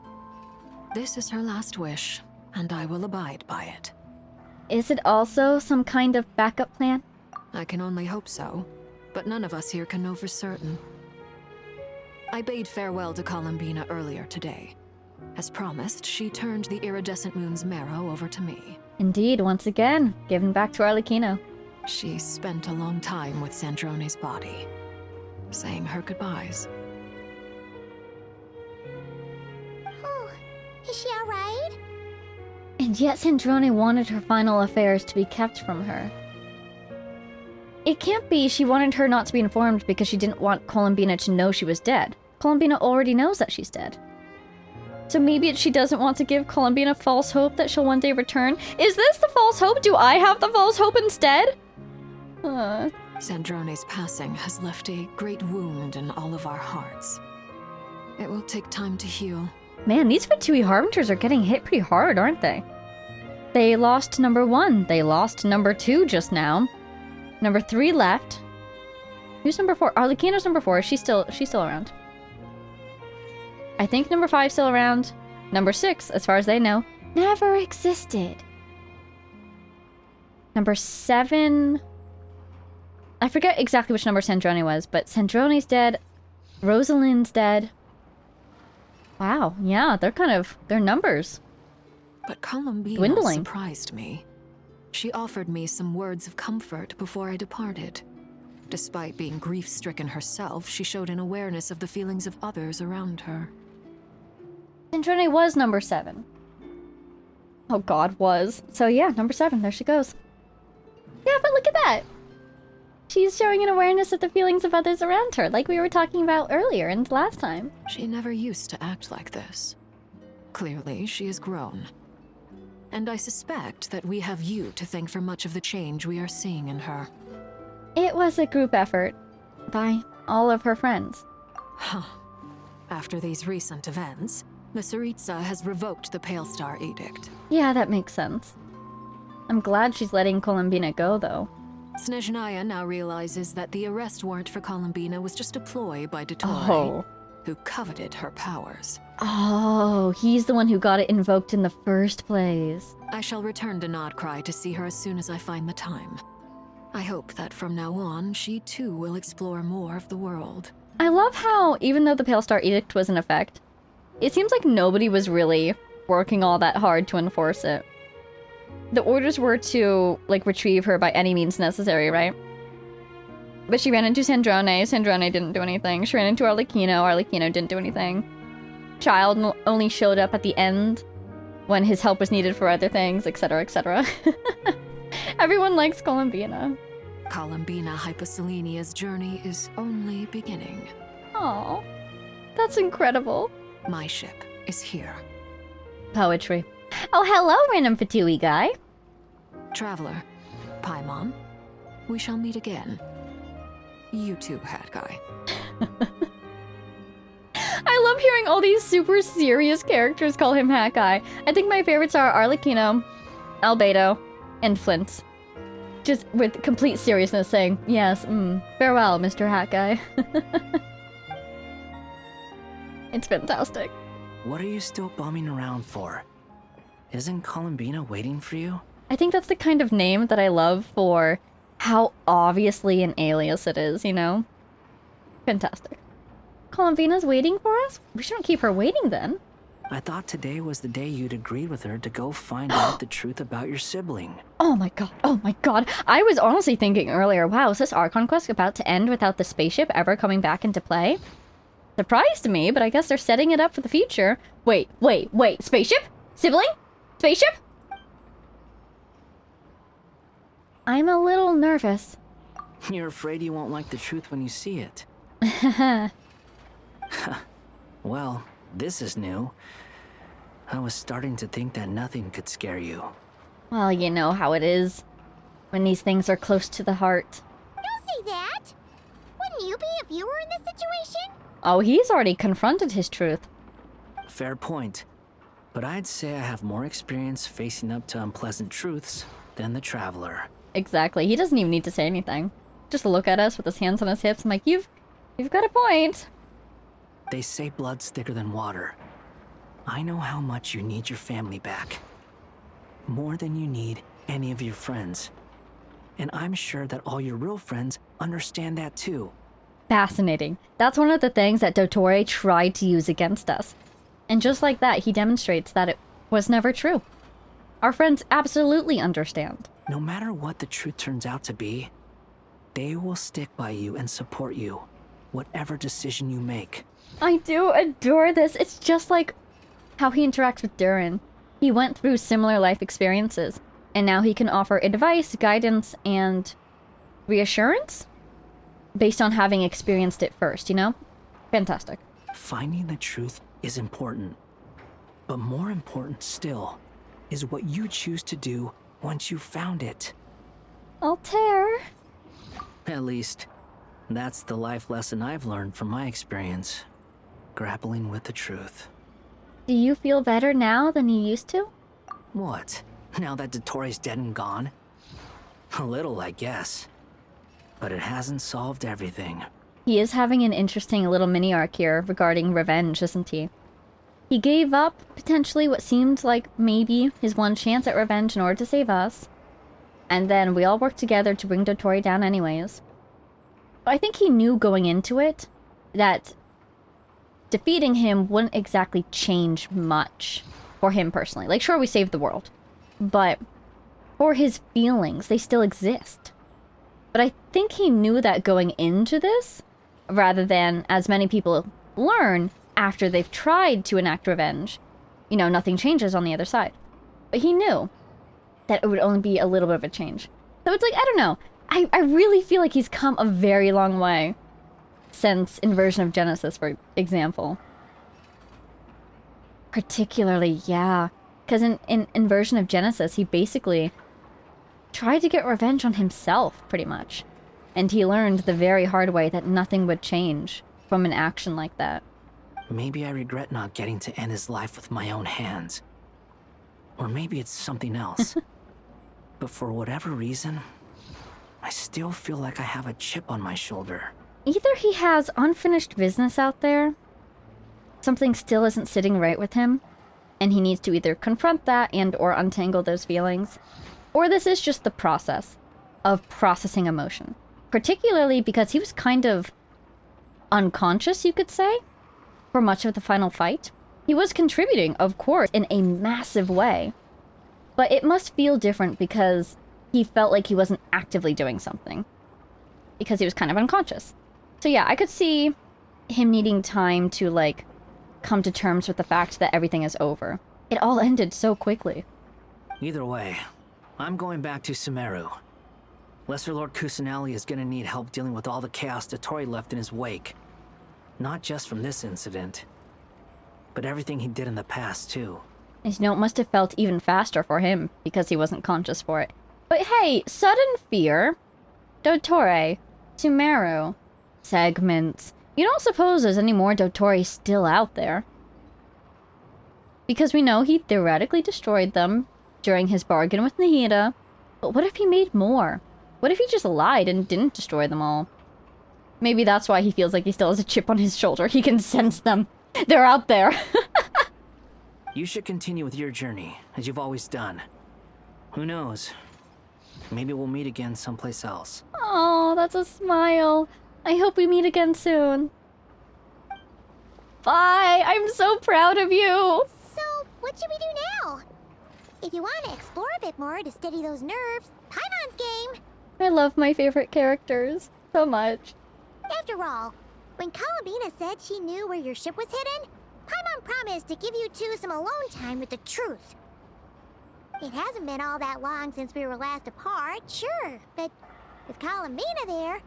This is her last wish, and I will abide by it. Is it also some kind of backup plan? I can only hope so, but none of us here can know for certain. I bade farewell to Columbina earlier today. As promised, she turned the iridescent moon's marrow over to me. Indeed, once again, given back to Arlecchino. She spent a long time with Sandrone's body, saying her goodbyes. Oh, is she alright? And yet Sandrone wanted her final affairs to be kept from her. It can't be she wanted her not to be informed because she didn't want Columbina to know she was dead. Columbina already knows that she's dead. So maybe she doesn't want to give Columbina false hope that she'll one day return. Is this the false hope? Do I have the false hope instead? Sandrone's passing has left a great wound in all of our hearts. It will take time to heal. Man, these Fatui Harbingers are getting hit pretty hard, aren't they? They lost number 1. They lost number 2 just now. Number 3 left. Who's number 4? Arlecchino's number 4. She's still around. I think number 5's still around. Number 6, as far as they know, never existed. Number 7... I forget exactly which number Sandrone was, but Sandrone's dead. Rosalind's dead. Wow, yeah, they're numbers. But Columbina dwindling. Surprised me. She offered me some words of comfort before I departed. Despite being grief-stricken herself, she showed an awareness of the feelings of others around her. Sandrone was number 7. Oh god, was. So yeah, number 7, there she goes. Yeah, but look at that! She's showing an awareness of the feelings of others around her, like we were talking about earlier and last time. She never used to act like this. Clearly, she has grown. And I suspect that we have you to thank for much of the change we are seeing in her. It was a group effort by all of her friends. Huh. After these recent events, the Tsaritsa has revoked the Pale Star Edict. Yeah, that makes sense. I'm glad she's letting Columbina go, though. Snezhnaya now realizes that the arrest warrant for Columbina was just a ploy by Dottore, who coveted her powers. Oh, he's the one who got it invoked in the first place. I shall return to Nod-Krai to see her as soon as I find the time. I hope that from now on, she too will explore more of the world. I love how, even though the Pale Star Edict was in effect, it seems like nobody was really working all that hard to enforce it. The orders were to, like, retrieve her by any means necessary, right? But she ran into Sandrone. Sandrone didn't do anything. She ran into Arlecchino. Arlecchino didn't do anything. Child only showed up at the end when his help was needed for other things, etc., etc. Everyone likes Columbina. Columbina Hyposelenia's journey is only beginning. Aw, that's incredible. My ship is here. Poetry. Oh, hello, random Fatui guy. Traveler, Paimon, we shall meet again. You too, Hat Guy. I love hearing all these super serious characters call him Hat Guy. I think my favorites are Arlecchino, Albedo, and Flint. Just with complete seriousness saying, yes, farewell, Mr. Hat Guy. It's fantastic. What are you still bumming around for? Isn't Columbina waiting for you? I think that's the kind of name that I love for how obviously an alias it is, you know? Fantastic. Columbina's waiting for us? We shouldn't keep her waiting then. I thought today was the day you'd agreed with her to go find out the truth about your sibling. Oh my god, oh my god. I was honestly thinking earlier, wow, is this Archon quest about to end without the spaceship ever coming back into play? Surprised me, but I guess they're setting it up for the future. Wait, spaceship? Sibling? Spaceship? I'm a little nervous. You're afraid you won't like the truth when you see it. Well, this is new. I was starting to think that nothing could scare you. Well, you know how it is when these things are close to the heart. Don't say that! Wouldn't you be if you were in this situation? Oh, he's already confronted his truth. Fair point. But I'd say I have more experience facing up to unpleasant truths than the Traveler. Exactly. He doesn't even need to say anything. Just look at us with his hands on his hips. I'm like, you've got a point. They say blood's thicker than water. I know how much you need your family back. More than you need any of your friends. And I'm sure that all your real friends understand that too. Fascinating. That's one of the things that Dottore tried to use against us. And just like that, he demonstrates that it was never true. Our friends absolutely understand. No matter what the truth turns out to be, they will stick by you and support you, whatever decision you make. I do adore this. It's just like how he interacts with Durin. He went through similar life experiences, and now he can offer advice, guidance, and reassurance based on having experienced it first, you know? Fantastic. Finding the truth is important, but more important still is what you choose to do once you've found it. Altair. At least, that's the life lesson I've learned from my experience, grappling with the truth. Do you feel better now than you used to? What? Now that Dottore's dead and gone? A little, I guess. But it hasn't solved everything. He is having an interesting little mini-arc here regarding revenge, isn't he? He gave up, potentially, what seemed like maybe his one chance at revenge in order to save us. And then we all worked together to bring Dottore down anyways. But I think he knew going into it that defeating him wouldn't exactly change much for him personally. Like, sure, we saved the world, but for his feelings, they still exist. But I think he knew that going into this, rather than, as many people learn after they've tried to enact revenge, you know, nothing changes on the other side. But he knew that it would only be a little bit of a change. So it's like, I don't know. I really feel like he's come a very long way since Inversion of Genesis, for example. Particularly, yeah. Because in Inversion of Genesis, he basically tried to get revenge on himself, pretty much. And he learned the very hard way that nothing would change from an action like that. Maybe I regret not getting to end his life with my own hands. Or maybe it's something else. But for whatever reason, I still feel like I have a chip on my shoulder. Either he has unfinished business out there, something still isn't sitting right with him, and he needs to either confront that and or untangle those feelings, or this is just the process of processing emotion. Particularly because he was kind of unconscious, you could say, for much of the final fight. He was contributing, of course, in a massive way, but it must feel different because he felt like he wasn't actively doing something, because he was kind of unconscious. So yeah, I could see him needing time to, like, come to terms with the fact that everything is over. It all ended so quickly. Either way, I'm going back to Sumeru. Lesser Lord Kusanali is gonna need help dealing with all the chaos Dottore left in his wake. Not just from this incident, but everything he did in the past, too. And you know, it must have felt even faster for him, because he wasn't conscious for it. But hey, sudden fear, Dottore, Sumeru, segments. You don't suppose there's any more Dottore still out there? Because we know he theoretically destroyed them during his bargain with Nahida, but what if he made more? What if he just lied and didn't destroy them all? Maybe that's why he feels like he still has a chip on his shoulder. He can sense them. They're out there. You should continue with your journey, as you've always done. Who knows? Maybe we'll meet again someplace else. Oh, that's a smile. I hope we meet again soon. Bye. I'm so proud of you. So, what should we do now? If you want to explore a bit more to steady those nerves, Paimon's game. I love my favorite characters so much. After all, when Columbina said she knew where your ship was hidden, Paimon promised to give you two some alone time with the truth. It hasn't been all that long since we were last apart, sure, but with Columbina there,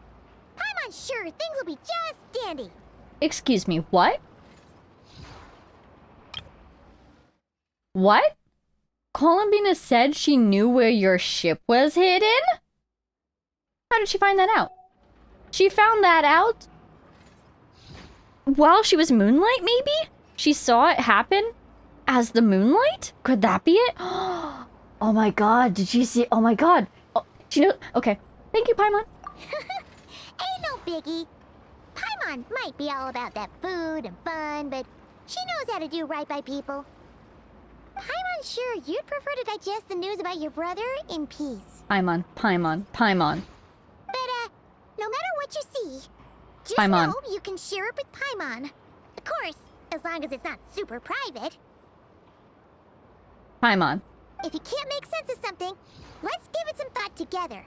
Paimon's sure things will be just dandy. Excuse me, what? What? Columbina said she knew where your ship was hidden? How did she find that out? She found that out while she was Moonlight, maybe? She saw it happen as the Moonlight? Could that be it? Oh my god, did you see? Oh my god. Oh, she knows. Okay. Thank you, Paimon. Ain't no biggie. Paimon might be all about that food and fun, but she knows how to do right by people. Paimon's sure you'd prefer to digest the news about your brother in peace. Paimon, Paimon, Paimon. But, no matter what you see, just Paimon. know you can share it with Paimon. Of course, as long as it's not super private. Paimon. If you can't make sense of something, let's give it some thought together.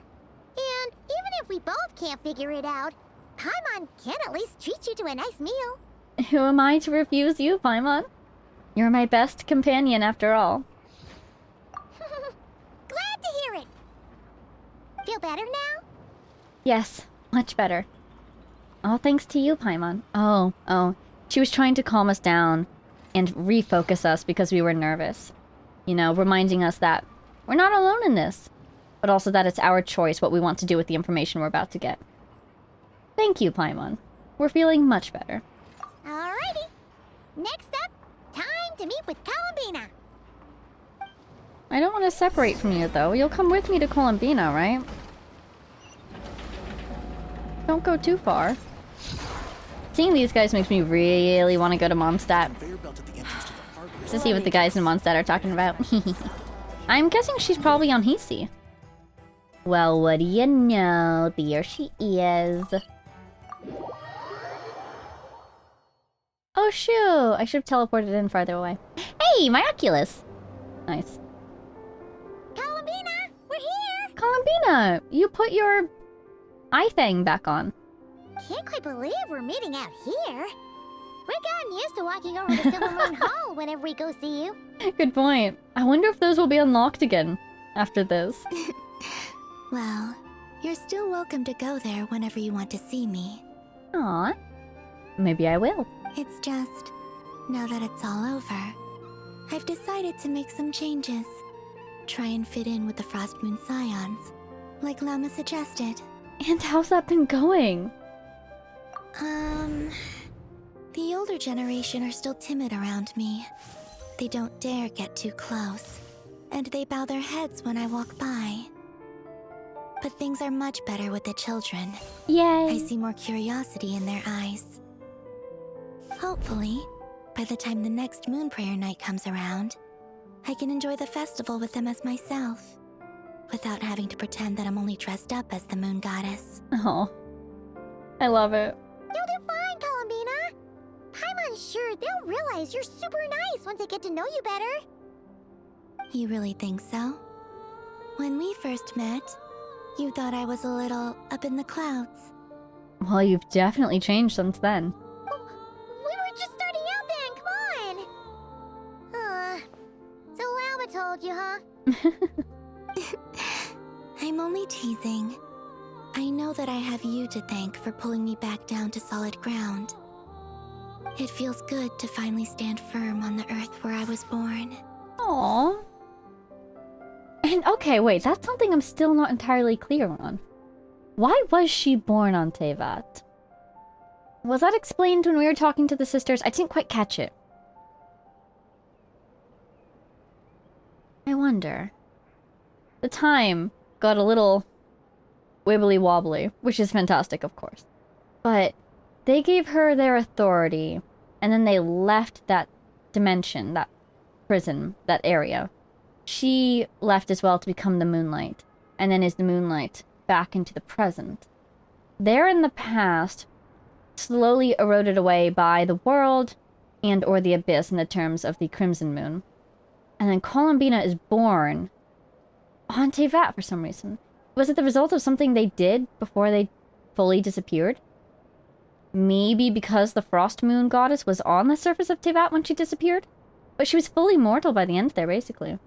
And even if we both can't figure it out, Paimon can at least treat you to a nice meal. Who am I to refuse you, Paimon? You're my best companion after all. Glad to hear it. Feel better now? Yes, much better. All thanks to you, Paimon. Oh. She was trying to calm us down and refocus us because we were nervous. You know, reminding us that we're not alone in this, but also that it's our choice what we want to do with the information we're about to get. Thank you, Paimon. We're feeling much better. Alrighty. Next up, time to meet with Columbina. I don't want to separate from you, though. You'll come with me to Columbina, right? Don't go too far. Seeing these guys makes me really want to go to Mondstadt. To see what the guys in Mondstadt are talking about. I'm guessing she's probably on Hisi. Well, what do you know? There she is. Oh, shoot! I should have teleported in farther away. Hey, my Oculus! Nice. Columbina, we're here! Columbina, you put your eye thing back on. Can't quite believe we're meeting out here. We've gotten used to walking over to Silver Moon Hall whenever we go see you. Good point. I wonder if those will be unlocked again after this. Well, you're still welcome to go there whenever you want to see me. Aw. Maybe I will. It's just, now that it's all over, I've decided to make some changes. Try and fit in with the Frost Moon Scions, like Lama suggested. And how's that been going? The older generation are still timid around me. They don't dare get too close, and they bow their heads when I walk by. But things are much better with the children. Yay! I see more curiosity in their eyes. Hopefully, by the time the next Moon Prayer Night comes around, I can enjoy the festival with them as myself, without having to pretend that I'm only dressed up as the Moon Goddess. Oh, I love it. You'll do fine, Columbina. Paimon's sure they'll realize you're super nice once they get to know you better. You really think so? When we first met, you thought I was a little up in the clouds. Well, you've definitely changed since then. We were just starting out then, come on. So Lama told you, huh? I'm only teasing. I know that I have you to thank for pulling me back down to solid ground. It feels good to finally stand firm on the earth where I was born. Aww. And okay, wait, that's something I'm still not entirely clear on. Why was she born on Tevat? Was that explained when we were talking to the sisters? I didn't quite catch it. I wonder. The time got a little wibbly wobbly, which is fantastic, of course. But they gave her their authority, and then they left that dimension, that prison, that area. She left as well to become the Moonlight. and then is the moonlight back into the present. They're in the past, slowly eroded away by the world and or the abyss in the terms of the Crimson Moon. And then Columbina is born on Tevat for some reason. Was it the result of something they did before they fully disappeared? Maybe because the Frost Moon goddess was on the surface of Tevat when she disappeared? But she was fully mortal by the end there, basically.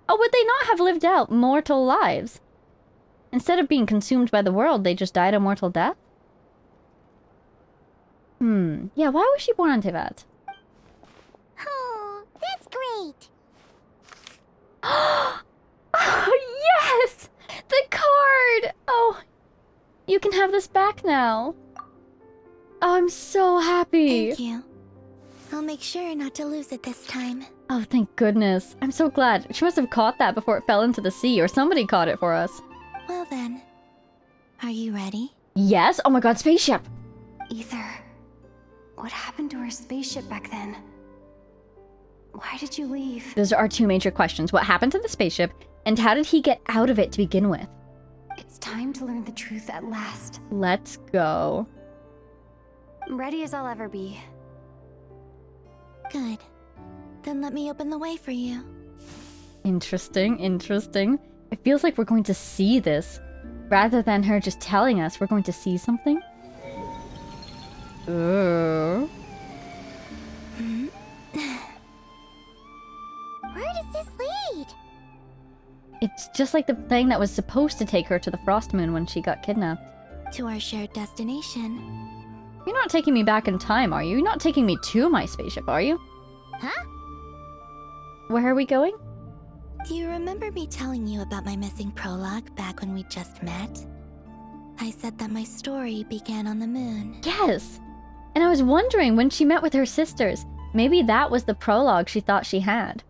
Oh, would they not have lived out mortal lives? Instead of being consumed by the world, they just died a mortal death? Yeah, why was she born on Tevat? Oh, that's great. Oh, yes! The card! Oh, you can have this back now. Oh, I'm so happy. Thank you. I'll make sure not to lose it this time. Oh, thank goodness. I'm so glad. She must have caught that before it fell into the sea, or somebody caught it for us. Well then, are you ready? Yes? Oh my god, spaceship! Ether, what happened to our spaceship back then? Why did you leave? Those are our two major questions. What happened to the spaceship, and how did he get out of it to begin with? It's time to learn the truth at last. Let's go. I'm ready as I'll ever be. Good. Then let me open the way for you. Interesting, interesting. It feels like we're going to see this. Rather than her just telling us, we're going to see something. Ooh. Where does this lead? It's just like the thing that was supposed to take her to the Frost Moon when she got kidnapped. To our shared destination. You're not taking me back in time, are you? You're not taking me to my spaceship, are you? Huh? Where are we going? Do you remember me telling you about my missing prologue back when we just met? I said that my story began on the moon. Yes! And I was wondering when she met with her sisters, maybe that was the prologue she thought she had.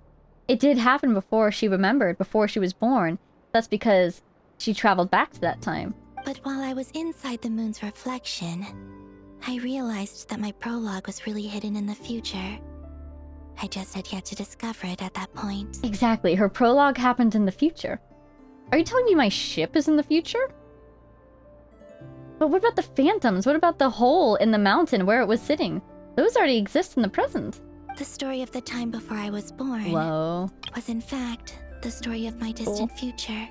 It did happen before she remembered, before she was born. That's because she traveled back to that time. But while I was inside the moon's reflection, I realized that my prologue was really hidden in the future. I just had yet to discover it at that point. Exactly, her prologue happened in the future. Are you telling me my ship is in the future? But what about the phantoms? What about the hole in the mountain where it was sitting? Those already exist in the present. The story of the time before I was born was in fact the story of my distant future.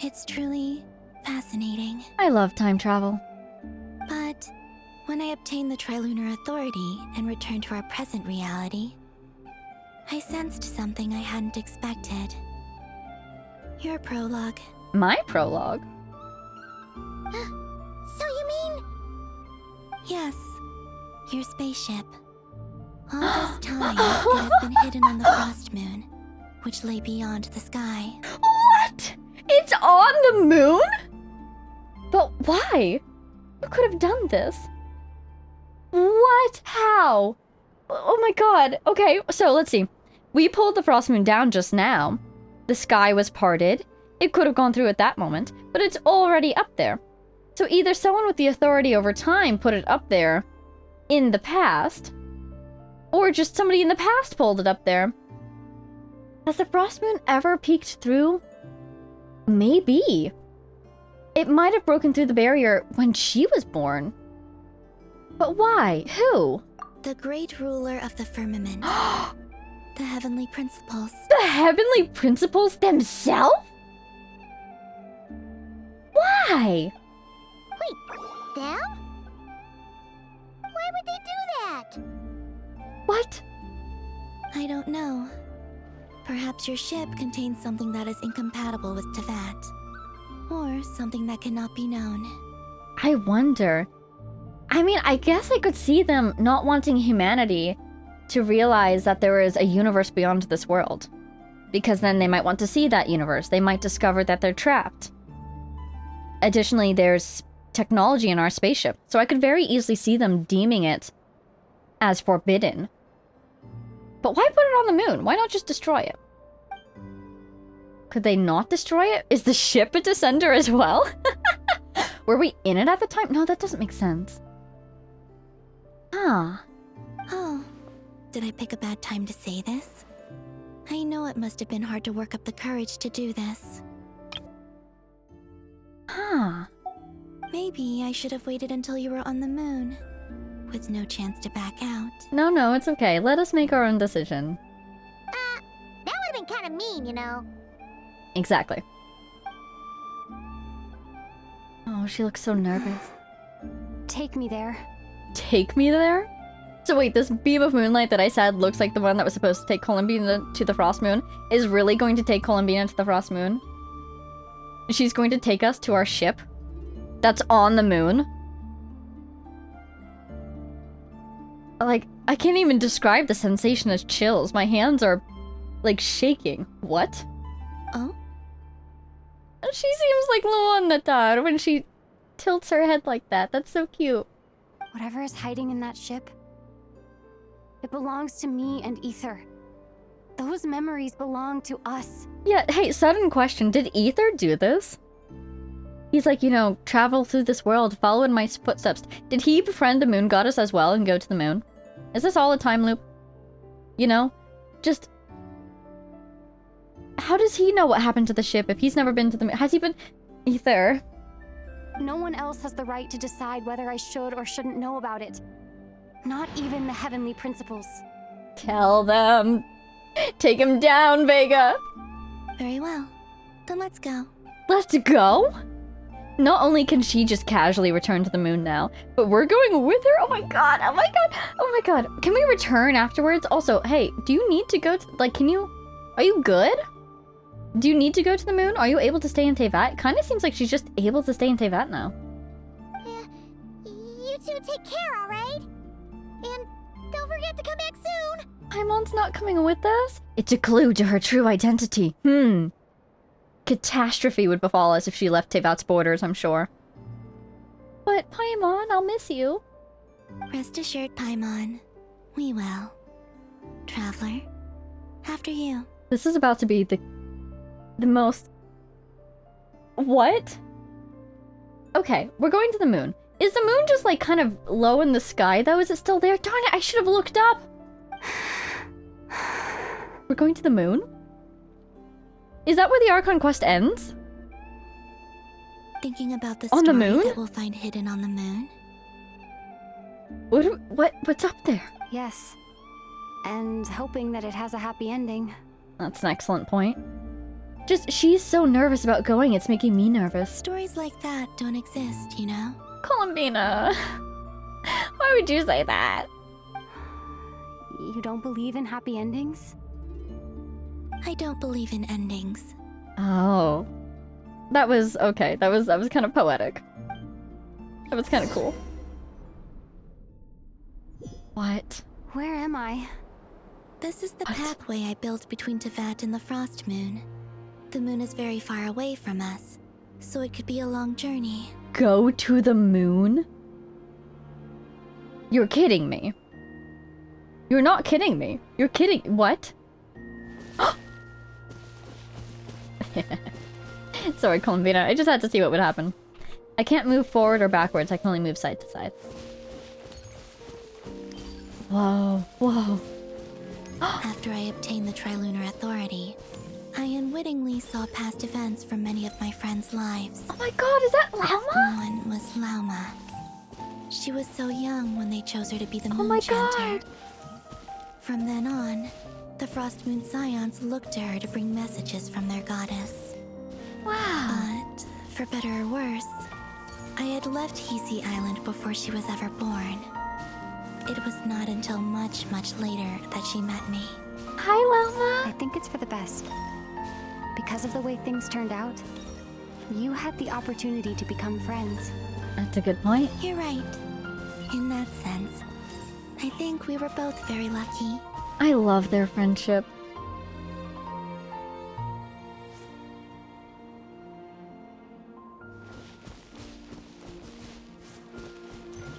It's truly fascinating. I love time travel. But when I obtained the Trilunar Authority and returned to our present reality, I sensed something I hadn't expected. Your prologue. My prologue? So you mean... Yes, your spaceship. All this time, it has been hidden on the Frost Moon, which lay beyond the sky. What? It's on the moon? But why? Who could have done this? What? How? Oh my god. Okay, so let's see. We pulled the Frost Moon down just now. The sky was parted. It could have gone through at that moment, but it's already up there. So either someone with the authority over time put it up there in the past, or just somebody in the past pulled it up there. Has the Frost Moon ever peeked through? Maybe. It might have broken through the barrier when she was born. But why? Who? The great ruler of the firmament. The heavenly principles. The heavenly principles themselves? Why? Wait, them? Why would they do that? What? I don't know. Perhaps your ship contains something that is incompatible with Tevat. Or something that cannot be known. I wonder. I mean, I guess I could see them not wanting humanity to realize that there is a universe beyond this world. Because then they might want to see that universe. They might discover that they're trapped. Additionally, there's technology in our spaceship, so I could very easily see them deeming it as forbidden. But why put it on the moon? Why not just destroy it? Could they not destroy it? Is the ship a descender as well? Were we in it at the time? No, that doesn't make sense. Huh. Oh, did I pick a bad time to say this? I know it must have been hard to work up the courage to do this. Yeah. Maybe I should have waited until you were on the moon, with no chance to back out. No, it's okay. Let us make our own decision. That would have been kind of mean, you know. Exactly. Oh, she looks so nervous. Take me there. Take me there? So wait, this beam of moonlight that I said looks like the one that was supposed to take Columbina to the Frost Moon is really going to take Columbina to the Frost Moon? She's going to take us to our ship that's on the moon? Like, I can't even describe the sensation as chills. My hands are, like, shaking. What? Oh? She seems like Luon when she tilts her head like that. That's so cute. Whatever is hiding in that ship, it belongs to me and Ether. Those memories belong to us. Yeah, hey, sudden question. Did Ether do this? He's like, you know, travel through this world, follow in my footsteps. Did he befriend the moon goddess as well and go to the moon? Is this all a time loop? You know? Just... How does he know what happened to the ship if he's never been to the moon? Has he been... Ether? No one else has the right to decide whether I should or shouldn't know about it. Not even the heavenly principles. Tell them. Take him down, Vega. Very well. Then let's go. Let's go? Not only can she just casually return to the moon now, but we're going with her? Oh my god, oh my god, oh my god. Can we return afterwards? Also, hey, do you need to go to, like, can you, are you good? Do you need to go to the moon? Are you able to stay in Tevat? Kind of seems like she's just able to stay in Tevat now. You two take care, alright? And don't forget to come back soon! Paimon's not coming with us? It's a clue to her true identity. Catastrophe would befall us if she left Tevat's borders, I'm sure. But Paimon, I'll miss you. Rest assured, Paimon. We will. Traveler, after you. This is about to be the most... What? Okay, we're going to the moon. Is the moon just, like, kind of low in the sky, though? Is it still there? Darn it, I should have looked up! We're going to the moon? Is that where the Archon quest ends? Thinking about the on story the moon? that we'll find hidden on the moon? What's up there? Yes. And hoping that it has a happy ending. That's an excellent point. Just, she's so nervous about going, it's making me nervous. Stories like that don't exist, you know? Columbina. Why would you say that? You don't believe in happy endings? I don't believe in endings. Oh. That was, okay, that was kind of poetic. That was kind of cool. What? Where am I? This is the pathway I built between Tevat and the Frost Moon. The moon is very far away from us, so it could be a long journey. Go to the moon? You're kidding me. You're not kidding me. You're kidding. What? Sorry, Columbina. I just had to see what would happen. I can't move forward or backwards. I can only move side to side. Whoa. Whoa. After I obtained the Trilunar Authority, I unwittingly saw past events from many of my friends' lives. Oh my god, is that Lauma? One was Lauma. She was so young when they chose her to be the Moon Oh my Chanter. god. From then on, the Frost Moon Scions looked to her to bring messages from their goddess. Wow. But, for better or worse, I had left Hisi Island before she was ever born. It was not until much, much later that she met me. Hi, Lauma. I think it's for the best. Because of the way things turned out, you had the opportunity to become friends. That's a good point. You're right. In that sense, I think we were both very lucky. I love their friendship.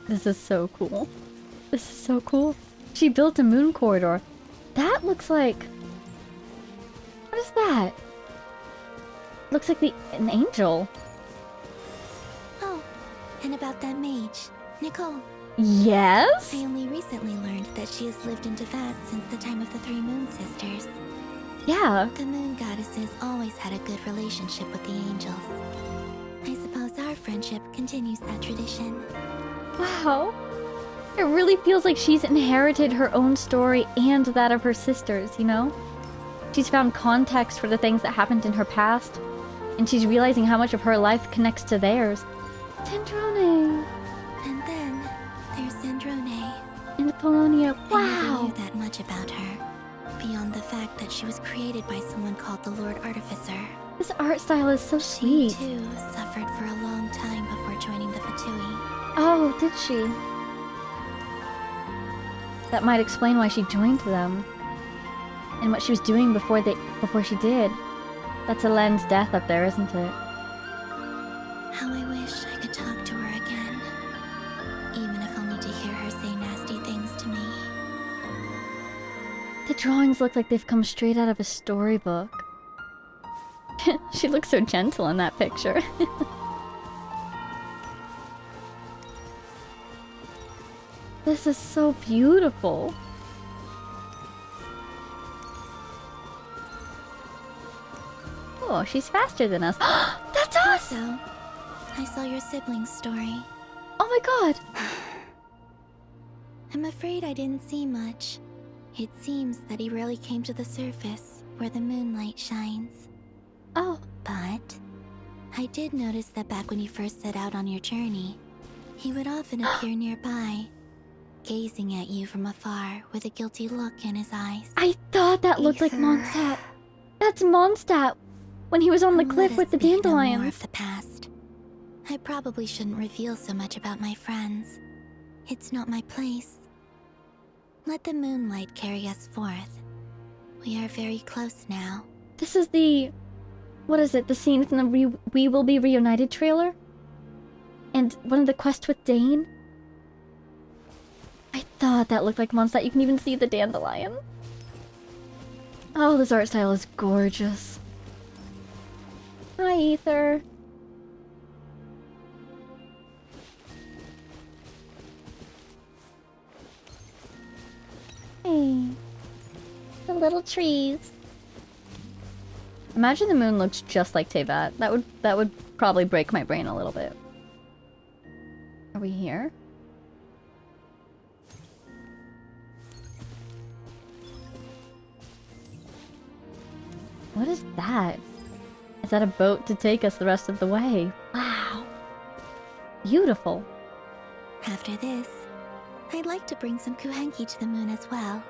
This is so cool. This is so cool. She built a moon corridor. That looks like... What is that? Looks like an angel. Oh, and about that mage, Nicole. Yes? I only recently learned that she has lived in Tevat since the time of the Three Moon Sisters. Yeah. The moon goddesses always had a good relationship with the angels. I suppose our friendship continues that tradition. Wow. It really feels like she's inherited her own story and that of her sisters, you know? She's found context for the things that happened in her past, and she's realizing how much of her life connects to theirs. Sandrone! And then there's Sandrone. And Polonia. Wow! I never knew that much about her, beyond the fact that she was created by someone called the Lord Artificer. This art style is so sweet. She, too, suffered for a long time before joining the Fatui. Oh, did she? That might explain why she joined them. And what she was doing before she did. That's Elene's death up there, isn't it? How I wish I could talk to her again. Even if only to hear her say nasty things to me. The drawings look like they've come straight out of a storybook. She looks so gentle in that picture. This is so beautiful. Oh, she's faster than us. That's us! Also, I saw your siblings' story. Oh my god! I'm afraid I didn't see much. It seems that he rarely came to the surface, where the moonlight shines. Oh. But I did notice that back when you first set out on your journey, he would often appear nearby, gazing at you from afar with a guilty look in his eyes. I thought that looked like Mondstadt. That's Mondstadt when he was on the cliff with the dandelions. No more of the past. I probably shouldn't reveal so much about my friends. It's not my place. Let the moonlight carry us forth. We are very close now. This is the... What is it? The scene from the We Will Be Reunited trailer? And one of the quests with Dane? I thought that looked like Mondstadt. You can even see the dandelion. Oh, this art style is gorgeous. Hi, Ether. Hey. The little trees. Imagine the moon looks just like Teyvat. That would probably break my brain a little bit. Are we here? What is that? Is that a boat to take us the rest of the way? Wow. Beautiful. After this, I'd like to bring some Kuhenki to the moon as well.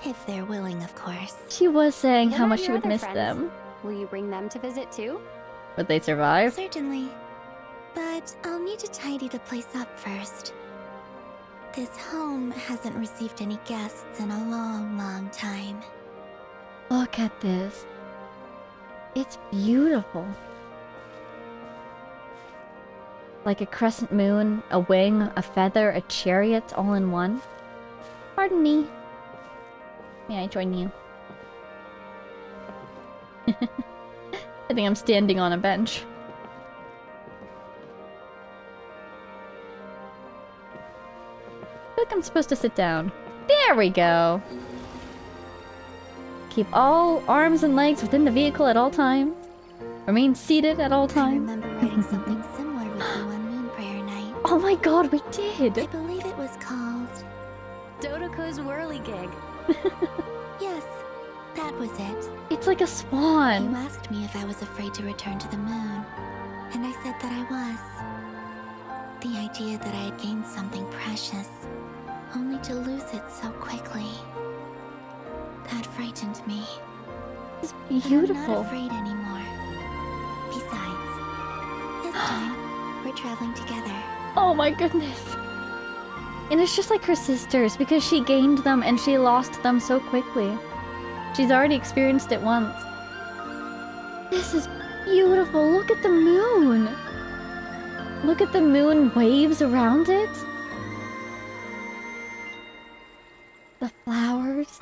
If they're willing, of course. She was saying What how about much she your would other miss friends? them. Will you bring them to visit too? Would they survive? Certainly. But I'll need to tidy the place up first. This home hasn't received any guests in a long, long time. Look at this. It's beautiful. Like a crescent moon, a wing, a feather, a chariot, all in one. Pardon me. May I join you? I think I'm standing on a bench. I feel like I'm supposed to sit down. There we go. Keep all arms and legs within the vehicle at all times. Remain seated at all I times. remember writing something similar with you on Moon Prayer Night. Oh my god, we did! I believe it was called... Dodoko's Whirligig. Yes, that was it. It's like a swan. You asked me if I was afraid to return to the moon, and I said that I was. The idea that I had gained something precious, only to lose it so quickly. That frightened me. It's But I'm beautiful. not afraid anymore. Besides, this time, we're traveling together. Oh my goodness. And it's just like her sisters, because she gained them and she lost them so quickly. She's already experienced it once. This is beautiful. Look at the moon. Look at the moon waves around it. The flowers.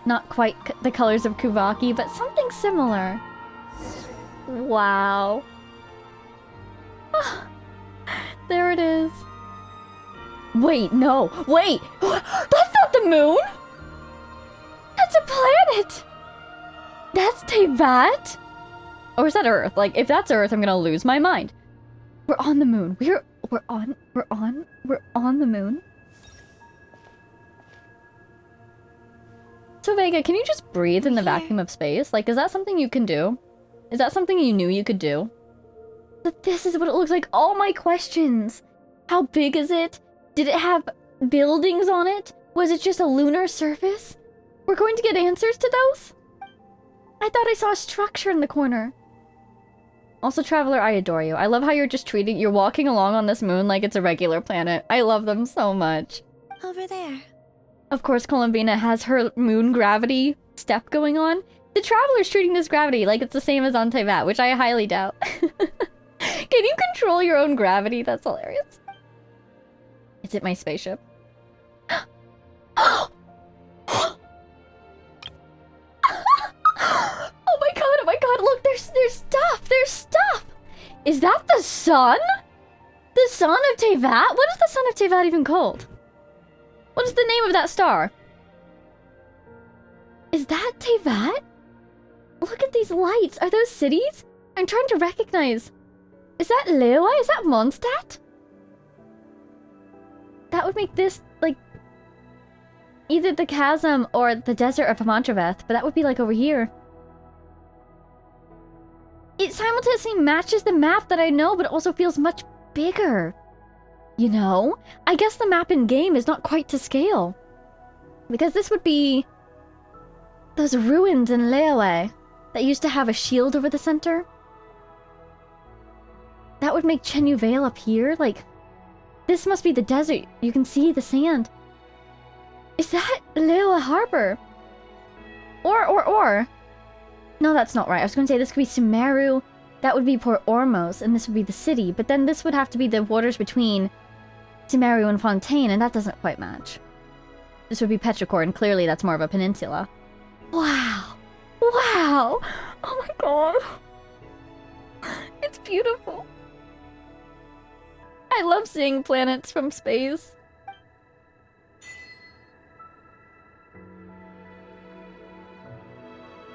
Not quite the colors of Kuvaki, but something similar. Wow. There it is. Wait, no. Wait! That's not the moon! That's a planet! That's Teyvat? Or is that Earth? Like, if that's Earth, I'm gonna lose my mind. We're on the moon. We're on the moon. So Vega, can you just breathe in the vacuum of space? Like, is that something you can do? Is that something you knew you could do? But this is what it looks like. All my questions. How big is it? Did it have buildings on it? Was it just a lunar surface? We're going to get answers to those? I thought I saw a structure in the corner. Also, Traveler, I adore you. I love how you're walking along on this moon like it's a regular planet. I love them so much. Over there. Of course, Columbina has her moon gravity step going on. The Traveler's treating this gravity like it's the same as on Teyvat, which I highly doubt. Can you control your own gravity? That's hilarious. Is it my spaceship? Oh my god, look, there's stuff! Is that the sun? The sun of Teyvat? What is the sun of Teyvat even called? What is the name of that star? Is that Teyvat? Look at these lights. Are those cities? I'm trying to recognize. Is that Larua? Is that Mondstadt? That would make this, like, either the chasm or the desert of Hamantraveth, but that would be, like, over here. It simultaneously matches the map that I know, but it also feels much bigger. You know? I guess the map in-game is not quite to scale. Because this would be those ruins in Larua that used to have a shield over the center. That would make Chenyu Vale up here, like... This must be the desert. You can see the sand. Is that Larua Harbor? Or... No, that's not right. I was going to say this could be Sumeru. That would be Port Ormos, and this would be the city. But then this would have to be the waters between Sumeru and Fontaine, and that doesn't quite match. This would be Petrichor, and clearly that's more of a peninsula. Wow. Wow. Oh my god. It's beautiful. I love seeing planets from space.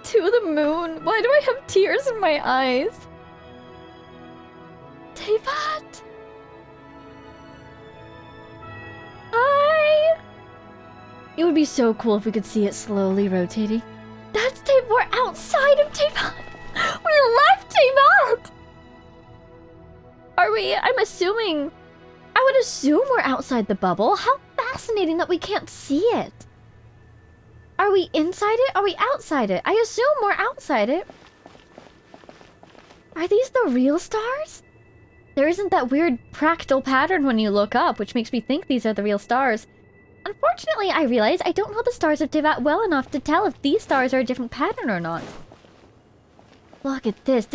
To the moon. Why do I have tears in my eyes? Teyvat. Hi. It would be so cool if we could see it slowly rotating. That's Teyvat. We're outside of Teyvat. We left Teyvat. Are we? I'm assuming. I would assume we're outside the bubble. How fascinating that we can't see it. Are we inside it? Are we outside it? I assume we're outside it. Are these the real stars? There isn't that weird fractal pattern when you look up, which makes me think these are the real stars. Unfortunately, I realize I don't know the stars of Teyvat well enough to tell if these stars are a different pattern or not. Look at this.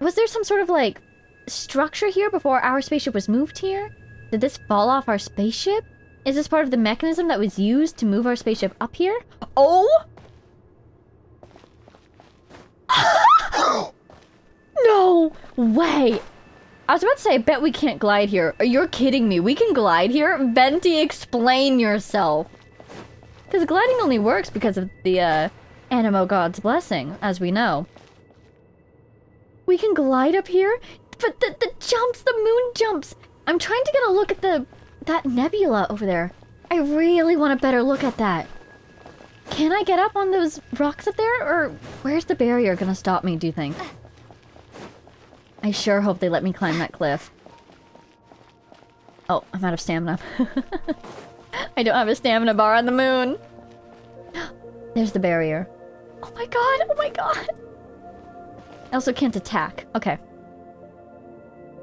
Was there some sort of, like, structure here before our spaceship was moved here? Did this fall off our spaceship? Is this part of the mechanism that was used to move our spaceship up here? Oh! No way! I was about to say, I bet we can't glide here. You're kidding me. We can glide here? Venti, explain yourself. Because gliding only works because of the, Animo God's blessing, as we know. We can glide up here? But the jumps, the moon jumps! I'm trying to get a look at that nebula over there. I really want a better look at that. Can I get up on those rocks up there? Or where's the barrier gonna stop me, do you think? I sure hope they let me climb that cliff. Oh, I'm out of stamina. I don't have a stamina bar on the moon. There's the barrier. Oh my god, oh my god. I also can't attack. Okay.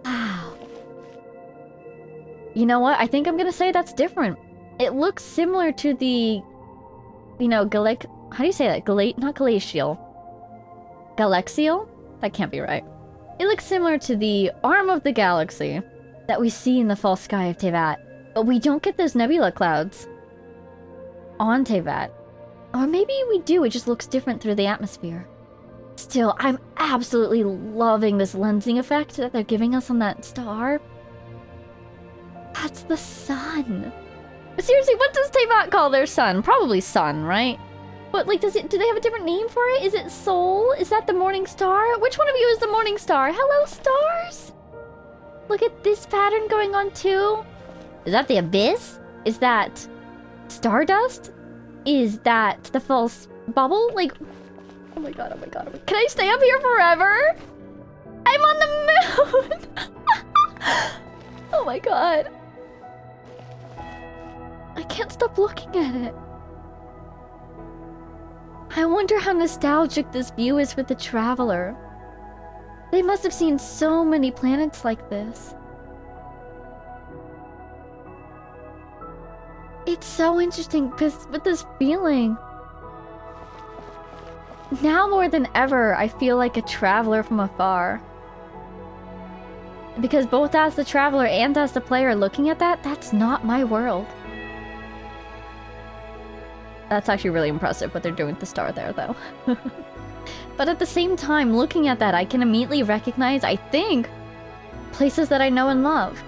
Wow. You know what? I think I'm gonna say that's different. It looks similar to the... You know, how do you say that? Not Glacial. Galaxial? That can't be right. It looks similar to the arm of the galaxy that we see in the false sky of Teyvat. But we don't get those nebula clouds on Teyvat. Or maybe we do, it just looks different through the atmosphere. Still, I'm absolutely loving this lensing effect that they're giving us on that star. That's the sun. But seriously, what does Teyvat call their sun? Probably sun, right? But like, do they have a different name for it? Is it Soul? Is that the Morning Star? Which one of you is the Morning Star? Hello, stars! Look at this pattern going on too. Is that the Abyss? Is that Stardust? Is that the false bubble? Like, oh my god, oh my god, oh my... Can I stay up here forever? I'm on the moon! Oh my god. I can't stop looking at it. I wonder how nostalgic this view is for the traveler. They must have seen so many planets like this. It's so interesting because with this feeling. Now more than ever, I feel like a traveler from afar. Because both as the traveler and as the player looking at that, that's not my world. That's actually really impressive what they're doing with the star there, though. But at the same time, looking at that, I can immediately recognize, I think, places that I know and love.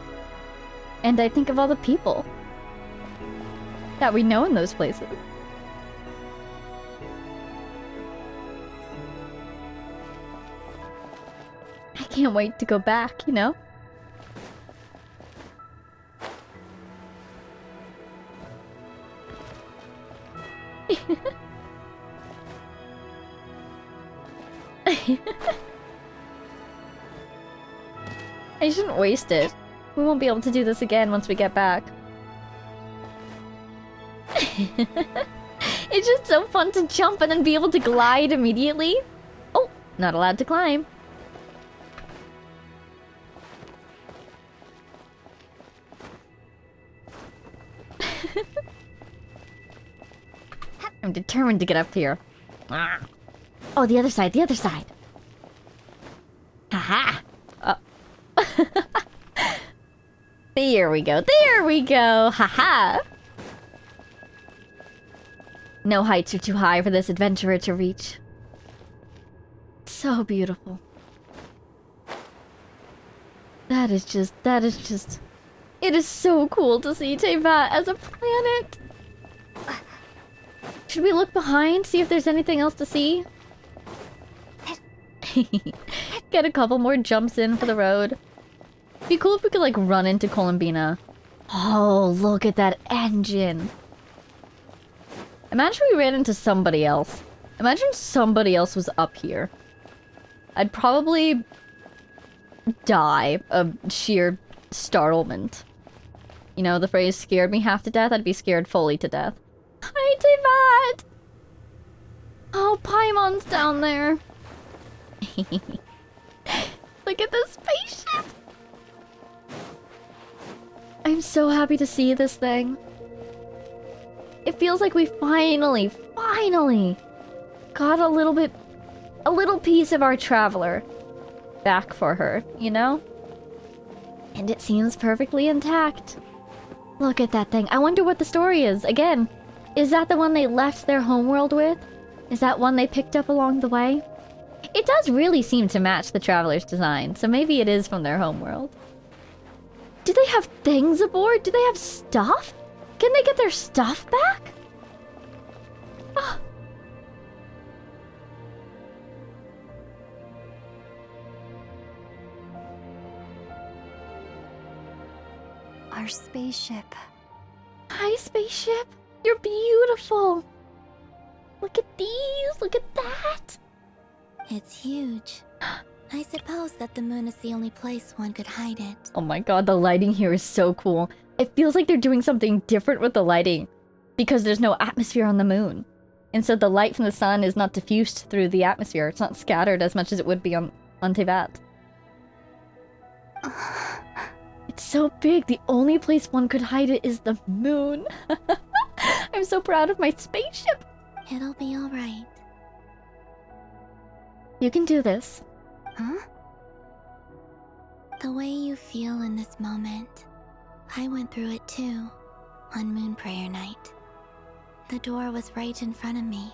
And I think of all the people that we know in those places. I can't wait to go back, you know? I shouldn't waste it. We won't be able to do this again once we get back. It's just so fun to jump and then be able to glide immediately. Oh, not allowed to climb. I'm determined to get up here. Oh, the other side, the other side. Haha. Oh. There we go, there we go. Haha. No heights are too high for this adventurer to reach. So beautiful. That is just... It is so cool to see Teyvat as a planet. Should we look behind, see if there's anything else to see? Get a couple more jumps in for the road. Be cool if we could like run into Columbina. Oh, look at that engine. Imagine we ran into somebody else. Imagine somebody else was up here. I'd probably die of sheer startlement. You know, the phrase scared me half to death, I'd be scared fully to death. Hi, Teyvat! Oh, Paimon's down there. Look at this spaceship! I'm so happy to see this thing. It feels like we finally got a little piece of our traveler back for her, you know? And it seems perfectly intact. Look at that thing. I wonder what the story is. Again, is that the one they left their homeworld with? Is that one they picked up along the way? It does really seem to match the traveler's design, so maybe it is from their homeworld. Do they have things aboard? Do they have stuff? Can they get their stuff back? Oh. Our spaceship. Hi, spaceship. You're beautiful. Look at these. Look at that. It's huge. I suppose that the moon is the only place one could hide it. Oh my god, the lighting here is so cool. It feels like they're doing something different with the lighting because there's no atmosphere on the moon. And so the light from the sun is not diffused through the atmosphere. It's not scattered as much as it would be on Teyvat. It's so big. The only place one could hide it is the moon. I'm so proud of my spaceship. It'll be alright. You can do this. Huh? The way you feel in this moment, I went through it too, on Moon Prayer Night. The door was right in front of me,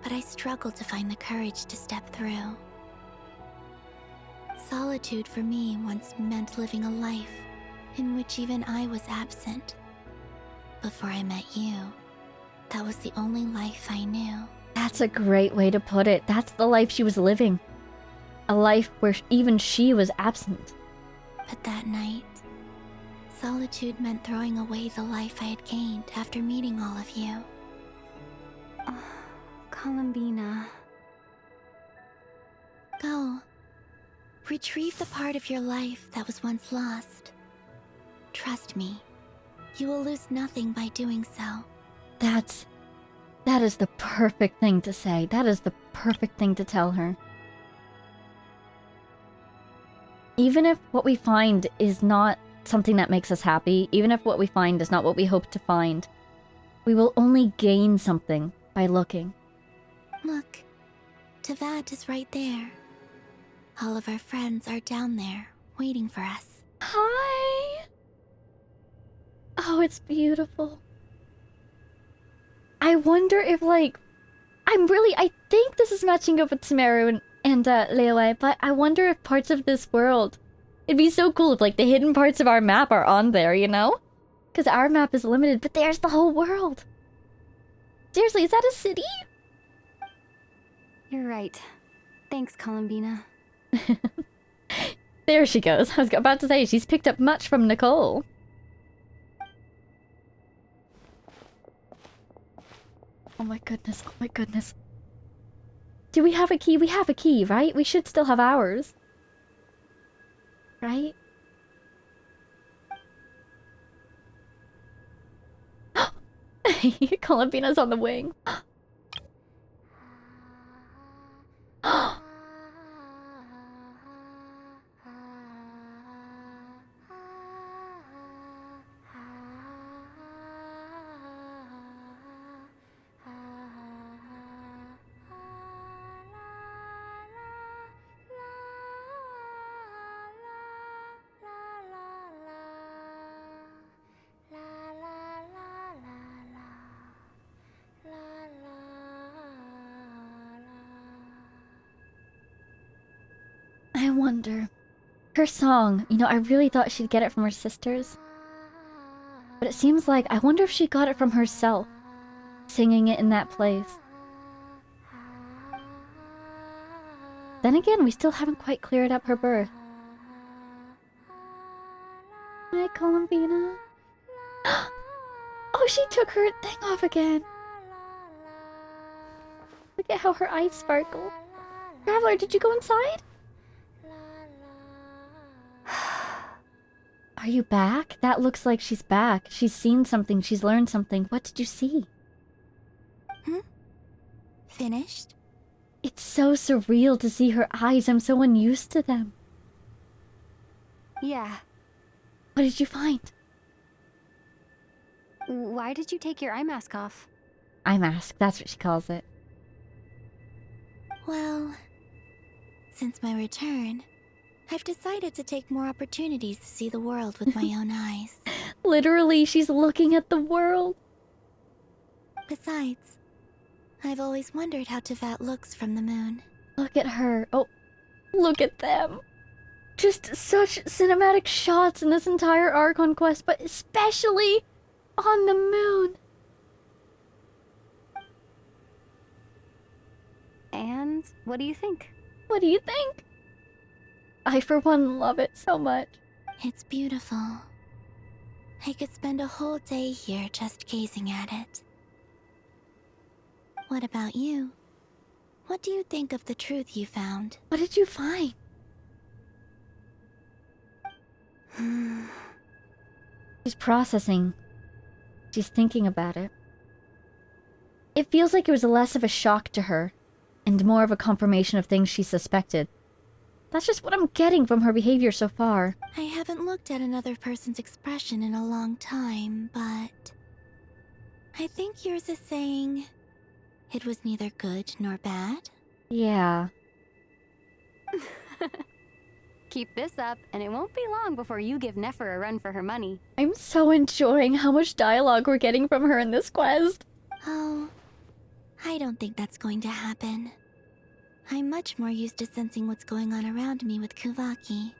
but I struggled to find the courage to step through. Solitude for me once meant living a life in which even I was absent. Before I met you, that was the only life I knew. That's a great way to put it. That's the life she was living. A life where even she was absent. But that night, solitude meant throwing away the life I had gained after meeting all of you. Columbina. Go. Retrieve the part of your life that was once lost. Trust me, you will lose nothing by doing so. That is the perfect thing to say. That is the perfect thing to tell her. Even if what we find is not something that makes us happy, even if what we find is not what we hope to find, we will only gain something by looking. Look, Teyvat is right there. All of our friends are down there, waiting for us. Hi! Oh, it's beautiful. I wonder if, like... I think this is matching up with Sumeru and Leeway, but I wonder if parts of this world... It'd be so cool if, like, the hidden parts of our map are on there, you know? Because our map is limited, but there's the whole world. Seriously, is that a city? You're right. Thanks, Columbina. There she goes. I was about to say, she's picked up much from Nicole. Oh my goodness, oh my goodness. Do we have a key? We have a key, right? We should still have ours. Right? Columbina's on the wing. I wonder. Her song, you know, I really thought she'd get it from her sisters. But it seems like, I wonder if she got it from herself, singing it in that place. Then again, we still haven't quite cleared up her birth. Hi, Columbina. Oh, she took her thing off again. Look at how her eyes sparkle. Traveler, did you go inside? Are you back? That looks like she's back. She's seen something. She's learned something. What did you see? Finished? It's so surreal to see her eyes. I'm so unused to them. Yeah. What did you find? Why did you take your eye mask off? Eye mask. That's what she calls it. Well, since my return, I've decided to take more opportunities to see the world with my own eyes. Literally, she's looking at the world. Besides, I've always wondered how Teyvat looks from the moon. Look at her. Oh, look at them. Just such cinematic shots in this entire Archon quest, but especially on the moon. And what do you think? What do you think? I, for one, love it so much. It's beautiful. I could spend a whole day here just gazing at it. What about you? What do you think of the truth you found? What did you find? She's processing. She's thinking about it. It feels like it was less of a shock to her, and more of a confirmation of things she suspected. That's just what I'm getting from her behavior so far. I haven't looked at another person's expression in a long time, but I think yours is saying it was neither good nor bad. Yeah. Keep this up, and it won't be long before you give Nefer a run for her money. I'm so enjoying how much dialogue we're getting from her in this quest. Oh, I don't think that's going to happen. I'm much more used to sensing what's going on around me with Kuvaki.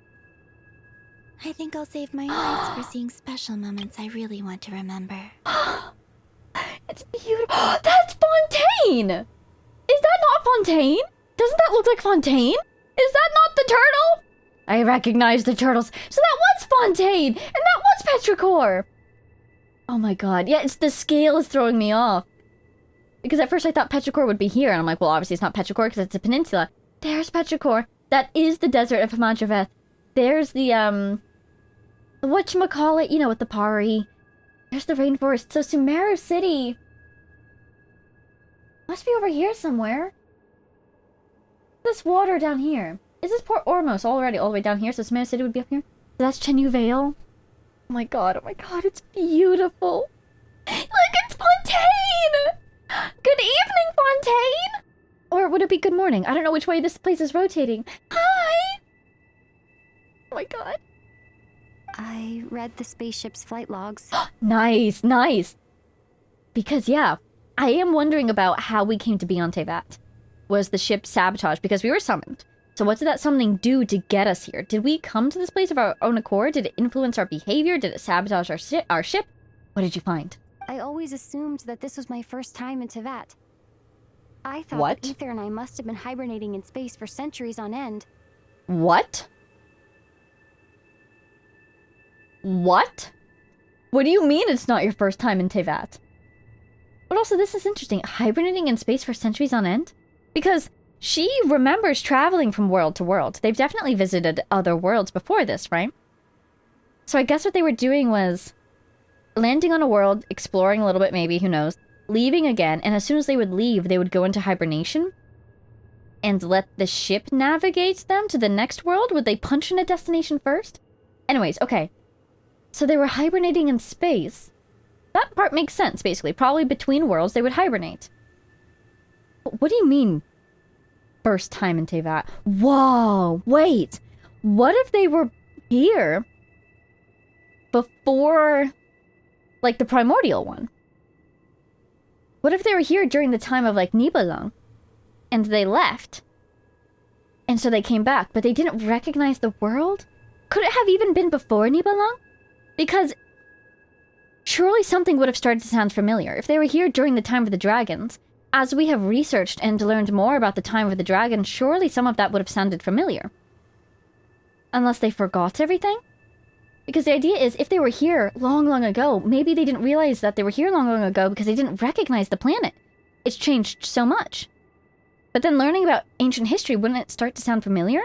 I think I'll save my eyes for seeing special moments I really want to remember. It's beautiful. That's Fontaine! Is that not Fontaine? Doesn't that look like Fontaine? Is that not the turtle? I recognize the turtles. So that was Fontaine! And that was Petrichor! Oh my god. Yeah, it's the scale is throwing me off. Because at first I thought Petrichor would be here, and I'm like, well, obviously it's not Petrichor because it's a peninsula. There's Petrichor. That is the desert of Hamadraveth. There's the, whatchamacallit, you know, with the Pari. There's the rainforest. So Sumeru City must be over here somewhere. This water down here. Is this Port Ormos already all the way down here? So Sumeru City would be up here? So that's Chenyu Vale. Oh my god, it's beautiful. Look, it's Fontaine! Good evening, Fontaine! Or would it be good morning? I don't know which way this place is rotating. Hi! Oh my god. I read the spaceship's flight logs. Nice, nice. Because, yeah, I am wondering about how we came to be on Tevat. Was the ship sabotaged? Because we were summoned. So what did that summoning do to get us here? Did we come to this place of our own accord? Did it influence our behavior? Did it sabotage our ship? What did you find? I always assumed that this was my first time in Tevat. I thought What? that Ether and I must have been hibernating in space for centuries on end. What? What? What do you mean it's not your first time in Tevat? But also, this is interesting. Hibernating in space for centuries on end? Because she remembers traveling from world to world. They've definitely visited other worlds before this, right? So I guess what they were doing was landing on a world, exploring a little bit maybe, who knows, leaving again, and as soon as they would leave, they would go into hibernation and let the ship navigate them to the next world? Would they punch in a destination first? Anyways, okay. So they were hibernating in space. That part makes sense, basically. Probably between worlds, they would hibernate. But what do you mean, first time in Tevat? Whoa, wait. What if they were here before, like, the primordial one? What if they were here during the time of, like, Nibelung, and they left, and so they came back, but they didn't recognize the world? Could it have even been before Nibelung? Because surely something would have started to sound familiar. If they were here during the time of the dragons, as we have researched and learned more about the time of the dragons, surely some of that would have sounded familiar. Unless they forgot everything? Because the idea is, if they were here long, long ago, maybe they didn't realize that they were here long, long ago because they didn't recognize the planet. It's changed so much. But then learning about ancient history, wouldn't it start to sound familiar?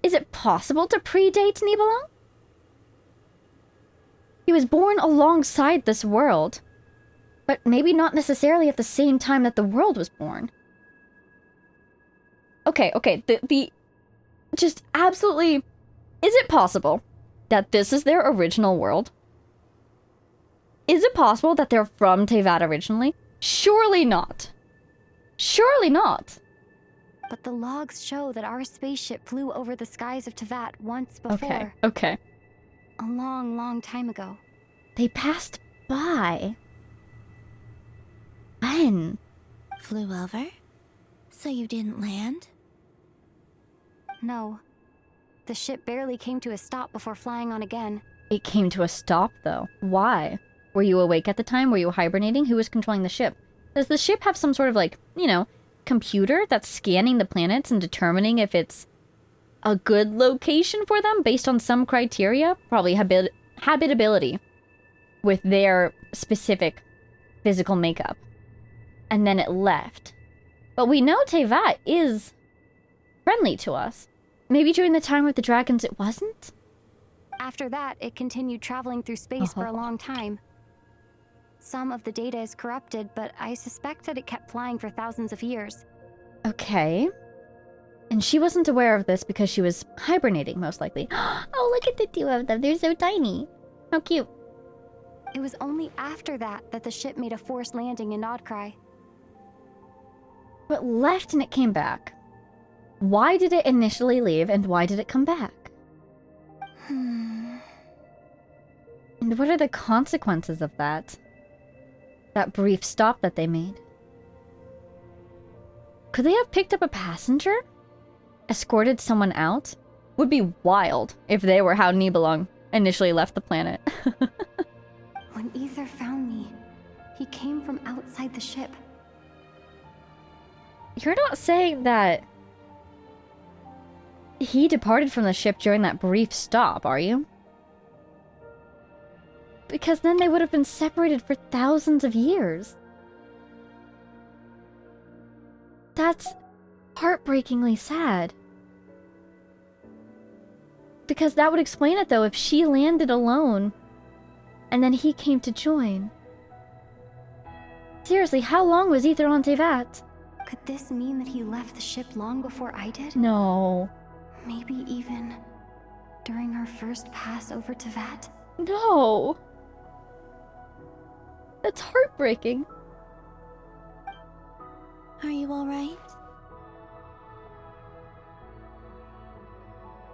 Is it possible to predate Nibelung? He was born alongside this world, but maybe not necessarily at the same time that the world was born. Okay, the just absolutely, is it possible that this is their original world? Is it possible that they're from Tevat originally? Surely not. Surely not. But the logs show that our spaceship flew over the skies of Tevat once before. Okay. A long, long time ago. They passed by. When? Flew over? So you didn't land? No. The ship barely came to a stop before flying on again. It came to a stop, though. Why? Were you awake at the time? Were you hibernating? Who was controlling the ship? Does the ship have some sort of, like, you know, computer that's scanning the planets and determining if it's a good location for them based on some criteria? Probably habitability with their specific physical makeup. And then it left. But we know Tevat is friendly to us. Maybe during the time with the dragons it wasn't? After that, it continued traveling through space for a long time. Some of the data is corrupted, but I suspect that it kept flying for thousands of years. Okay. And she wasn't aware of this because she was hibernating, most likely. Oh, look at the two of them. They're so tiny. How cute. It was only after that that the ship made a forced landing in Nod-Krai. But left and it came back. Why did it initially leave and why did it come back? And what are the consequences of that? That brief stop that they made? Could they have picked up a passenger? Escorted someone out? Would be wild if they were how Nibelung initially left the planet. When Ether found me, He came from outside the ship. You're not saying that he departed from the ship during that brief stop, are you? Because then they would have been separated for thousands of years. That's heartbreakingly sad. Because that would explain it, though, if she landed alone and then he came to join. Seriously, how long was Ether on Tevat? Could this mean that he left the ship long before I did? No. Maybe even during our first pass over Tevat? No. That's heartbreaking. Are you alright?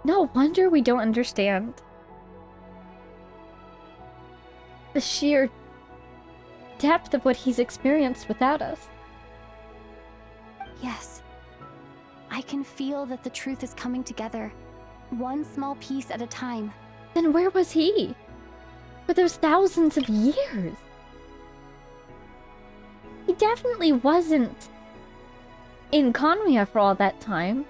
No wonder we don't understand the sheer depth of what he's experienced without us. Yes. I can feel that the truth is coming together, one small piece at a time. Then where was he for those thousands of years? He definitely wasn't in Conria for all that time.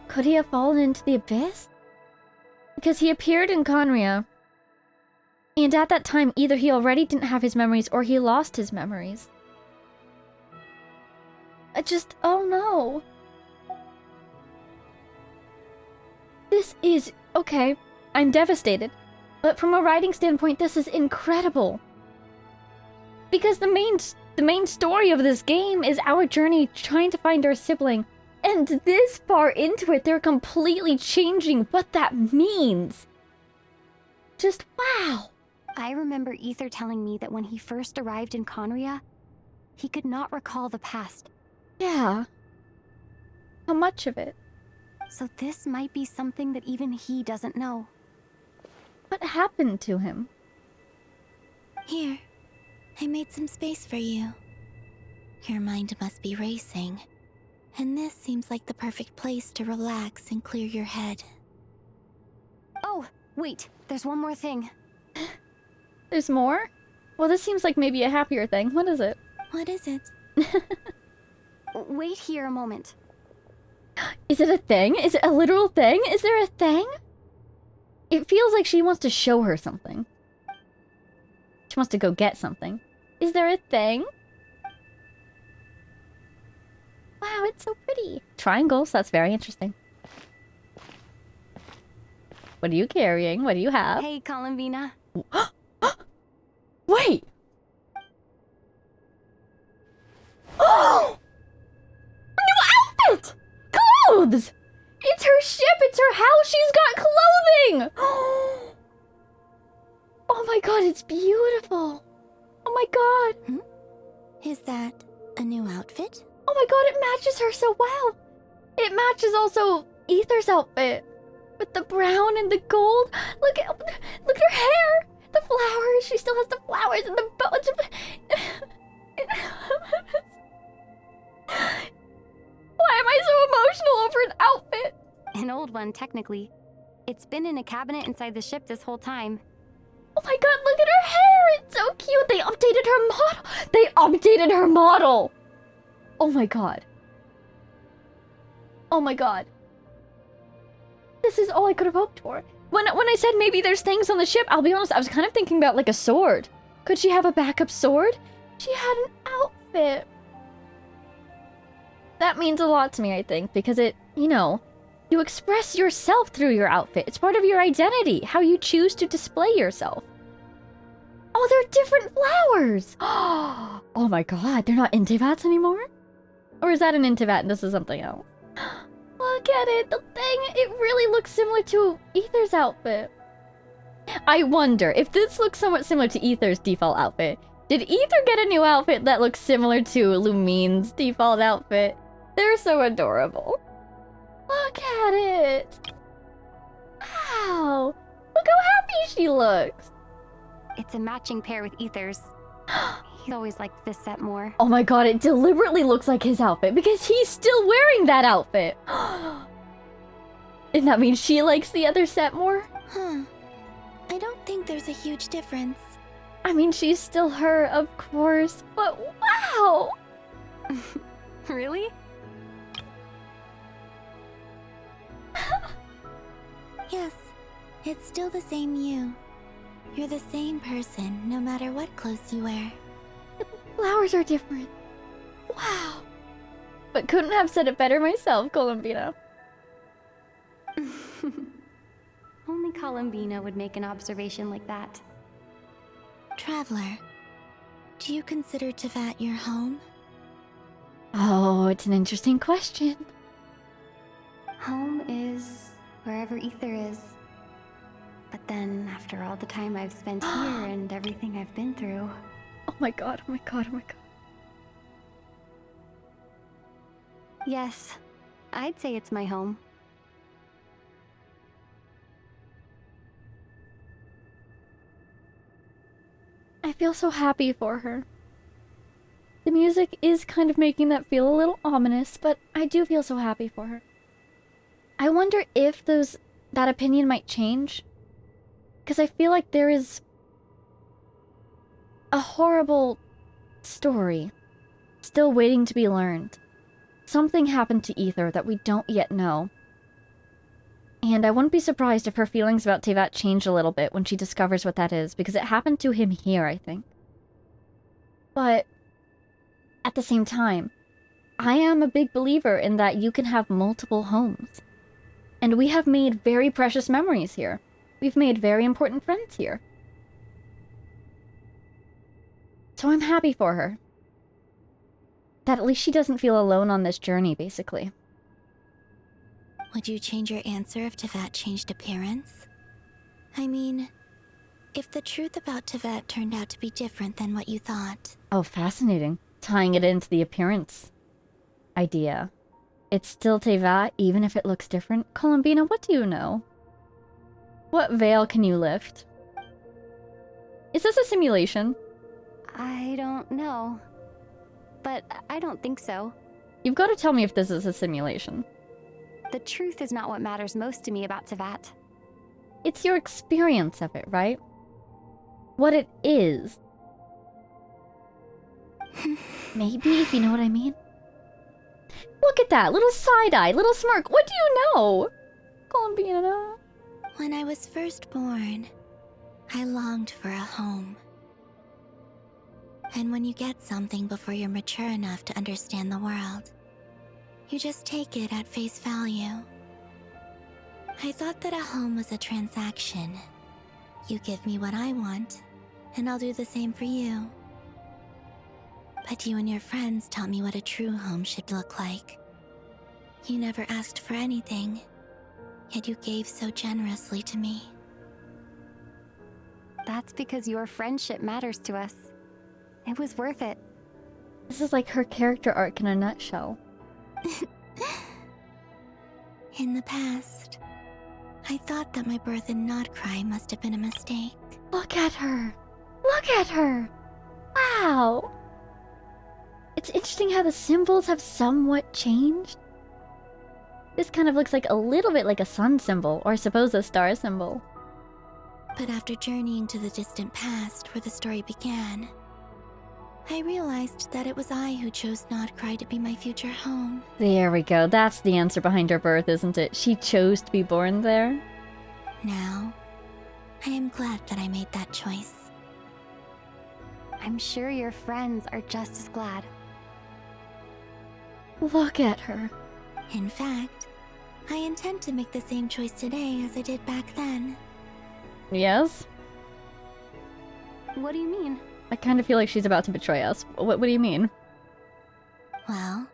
Could he have fallen into the abyss? Because he appeared in Conria, and at that time either he already didn't have his memories or he lost his memories. Oh no. This is, okay, I'm devastated. But from a writing standpoint, this is incredible. Because the main story of this game is our journey trying to find our sibling. And this far into it, they're completely changing what that means. Just wow. I remember Ether telling me that when he first arrived in Conria, he could not recall the past. Yeah. How much of it? So this might be something that even he doesn't know. What happened to him? Here, I made some space for you. Your mind must be racing, and this seems like the perfect place to relax and clear your head. Oh, wait, there's one more thing. There's more? Well, this seems like maybe a happier thing. What is it? What is it? Wait here a moment. Is it a thing? Is it a literal thing? Is there a thing? It feels like she wants to show her something. She wants to go get something. Is there a thing? Wow, it's so pretty. Triangles, that's very interesting. What are you carrying? What do you have? Hey, Columbina. Wait! Oh! A new outfit! Clothes! It's her ship! It's her house! She's got clothing! Oh my god, it's beautiful! Oh my god! Is that a new outfit? Oh my god, it matches her so well! It matches also Ether's outfit. With the brown and the gold. Look at her hair! The flowers! She still has the flowers and the bows. Why am I so emotional over an outfit? An old one, technically. It's been in a cabinet inside the ship this whole time. Oh my god, look at her hair! It's so cute! They updated her model! They updated her model! Oh my god. Oh my god. This is all I could have hoped for. When I said maybe there's things on the ship, I'll be honest, I was kind of thinking about like a sword. Could she have a backup sword? She had an outfit. That means a lot to me, I think, because it, you know, you express yourself through your outfit. It's part of your identity, how you choose to display yourself. Oh, they're different flowers! Oh my god, they're not Intivats anymore? Or is that an Intivat and this is something else? Look at it, the thing, it really looks similar to Ether's outfit. I wonder, if this looks somewhat similar to Ether's default outfit, did Ether get a new outfit that looks similar to Lumine's default outfit? They're so adorable. Look at it. Wow, look how happy she looks. It's a matching pair with Ether's. He's always liked this set more. Oh my god, it deliberately looks like his outfit because he's still wearing that outfit. And that means she likes the other set more? Huh. I don't think there's a huge difference. I mean, she's still her, of course, but wow! Really? Yes, it's still the same you. You're the same person, no matter what clothes you wear. Flowers are different. Wow. But couldn't have said it better myself, Columbina. Only Columbina would make an observation like that. Traveler, do you consider Teyvat your home? Oh, it's an interesting question. Home is wherever Ether is. But then, after all the time I've spent here and everything I've been through... Oh my god, oh my god, oh my god. Yes, I'd say it's my home. I feel so happy for her. The music is kind of making that feel a little ominous, but I do feel so happy for her. I wonder if that opinion might change. Because I feel like there is a horrible story still waiting to be learned. Something happened to Ether that we don't yet know. And I wouldn't be surprised if her feelings about Teyvat change a little bit when she discovers what that is, because it happened to him here, I think. But at the same time, I am a big believer in that you can have multiple homes. And we have made very precious memories here. We've made very important friends here. So I'm happy for her. That at least she doesn't feel alone on this journey, basically. Would you change your answer if Teyvat changed appearance? I mean, if the truth about Teyvat turned out to be different than what you thought. Oh, fascinating. Tying it into the appearance idea. It's still Teyvat, even if it looks different. Columbina, what do you know? What veil can you lift? Is this a simulation? I don't know. But I don't think so. You've got to tell me if this is a simulation. The truth is not what matters most to me about Teyvat. It's your experience of it, right? What it is. Maybe, if you know what I mean. Look at that, little side-eye, little smirk. What do you know? Columbina. When I was first born, I longed for a home. And when you get something before you're mature enough to understand the world, you just take it at face value. I thought that a home was a transaction. You give me what I want, and I'll do the same for you. But you and your friends taught me what a true home should look like. You never asked for anything, yet you gave so generously to me. That's because your friendship matters to us. It was worth it. This is like her character arc in a nutshell. In the past, I thought that my birth in Nod-Krai must have been a mistake. Look at her! Look at her! Wow! It's interesting how the symbols have somewhat changed. This kind of looks like a little bit like a sun symbol, or I suppose a star symbol. But after journeying to the distant past where the story began, I realized that it was I who chose Nod-Krai to be my future home. There we go. That's the answer behind her birth, isn't it? She chose to be born there. Now, I am glad that I made that choice. I'm sure your friends are just as glad. Look at her. In fact, I intend to make the same choice today as I did back then. Yes? What do you mean? I kind of feel like she's about to betray us. What do you mean? Well,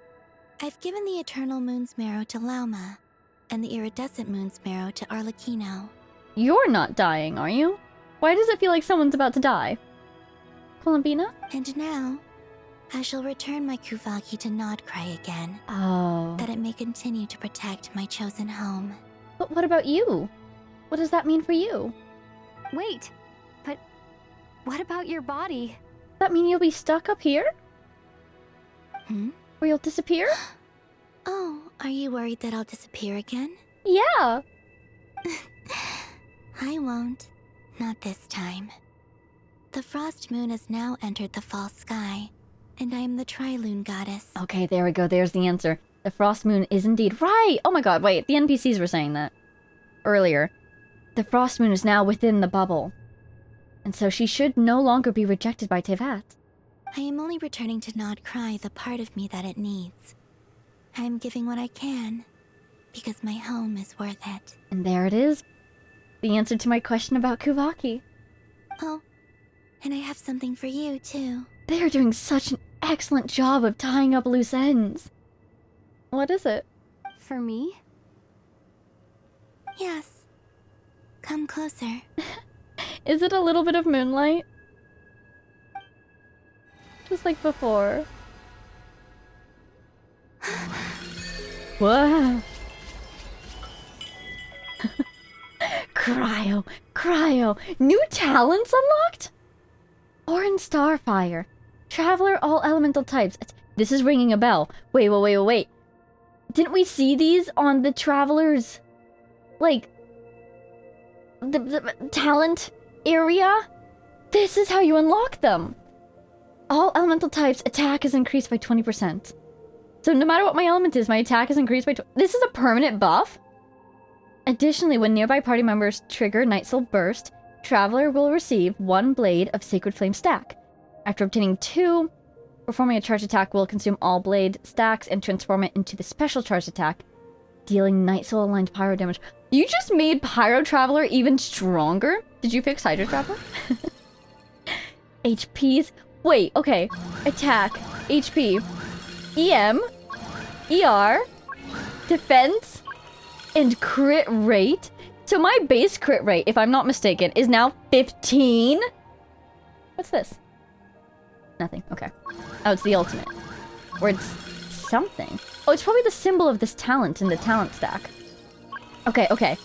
I've given the Eternal Moon's Marrow to Lauma, and the Iridescent Moon's Marrow to Arlecchino. You're not dying, are you? Why does it feel like someone's about to die? Columbina? And now, I shall return my Kuvagi to Nod-Krai again. Oh. That it may continue to protect my chosen home. But what about you? What does that mean for you? Wait, but what about your body? Does that mean you'll be stuck up here? Or you'll disappear? Oh, are you worried that I'll disappear again? Yeah! I won't. Not this time. The frost moon has now entered the false sky, and I am the Tri-Lune goddess. Okay, there we go. There's the answer. The frost moon is indeed right. Oh my god, wait. The NPCs were saying that earlier. The frost moon is now within the bubble. And so she should no longer be rejected by Tevat. I am only returning to Nod-Krai the part of me that it needs. I am giving what I can, because my home is worth it. And there it is. The answer to my question about Kuvaki. Oh, and I have something for you, too. They are doing such an excellent job of tying up loose ends. What is it? For me? Yes. Come closer. Is it a little bit of moonlight? Just like before. Whoa. Cryo. New talents unlocked? Orin Starfire. Traveler, all elemental types. This is ringing a bell. Wait. Didn't we see these on the Travelers? Like, the talent area? This is how you unlock them. All elemental types, attack is increased by 20%. So no matter what my element is, my attack is increased by This is a permanent buff? Additionally, when nearby party members trigger Night Soul Burst, Traveler will receive 1 blade of Sacred Flame stack. After obtaining 2, performing a charge attack will consume all blade stacks and transform it into the special charge attack, dealing Night Soul aligned pyro damage. You just made Pyro Traveler even stronger? Did you fix Hydro Traveler? HPs? Wait, okay. Attack, HP, EM, ER, defense, and crit rate? So my base crit rate, if I'm not mistaken, is now 15? What's this? Nothing, okay. Oh, it's the ultimate. Or it's something. Oh, it's probably the symbol of this talent in the talent stack. Okay.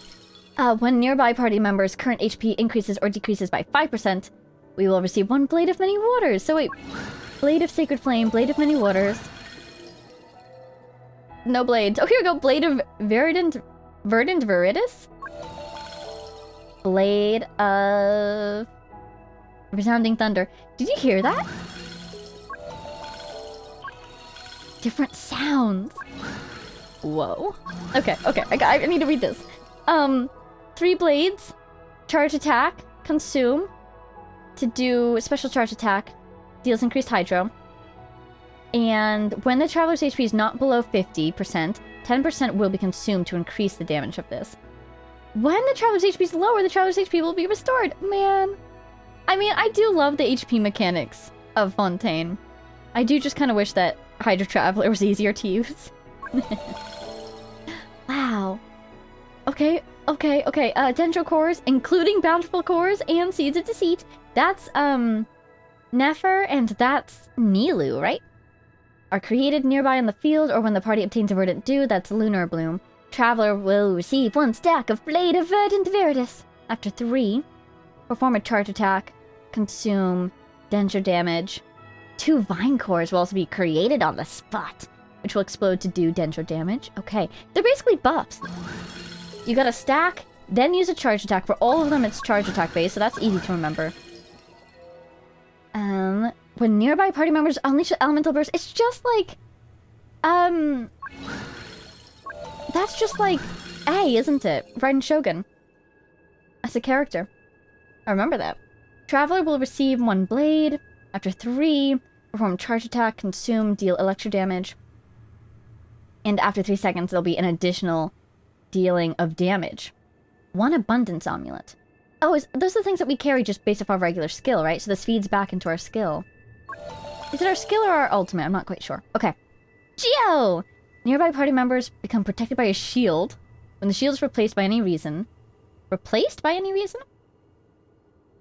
When nearby party members' current HP increases or decreases by 5%, we will receive 1 Blade of Many Waters. So wait, Blade of Sacred Flame, Blade of Many Waters. No blades. Oh, here we go. Blade of Verdant Viridis. Blade of Resounding Thunder. Did you hear that? Different sounds. Whoa. Okay. I need to read this. 3 blades, charge attack, consume, to do special charge attack, deals increased hydro. And when the traveler's HP is not below 50%, 10% will be consumed to increase the damage of this. When the traveler's HP is lower, the traveler's HP will be restored. Man. I mean, I do love the HP mechanics of Fontaine. I do just kind of wish that Hydro Traveler was easier to use. Wow. Okay. Dendro cores, including bountiful cores and seeds of deceit. That's, Nefer and that's Nilu, right? Are created nearby on the field or when the party obtains a verdant dew, that's Lunar Bloom. Traveler will receive 1 stack of Blade of Verdant Viridis. After 3, perform a charge attack, consume Dendro damage. 2 Vine cores will also be created on the spot, which will explode to do Dendro damage. Okay, they're basically buffs. You gotta stack, then use a charge attack. For all of them, it's charge attack based, so that's easy to remember. When nearby party members unleash an elemental burst, it's just like, that's just like A, isn't it? Raiden Shogun. As a character. I remember that. Traveler will receive 1 blade. After 3, perform charge attack, consume, deal electro damage. And after 3 seconds, there'll be an additional dealing of damage. 1 abundance amulet. Oh, those are the things that we carry just based off our regular skill, right? So this feeds back into our skill. Is it our skill or our ultimate? I'm not quite sure. Okay. Geo! Nearby party members become protected by a shield when the shield is replaced by any reason. Replaced by any reason?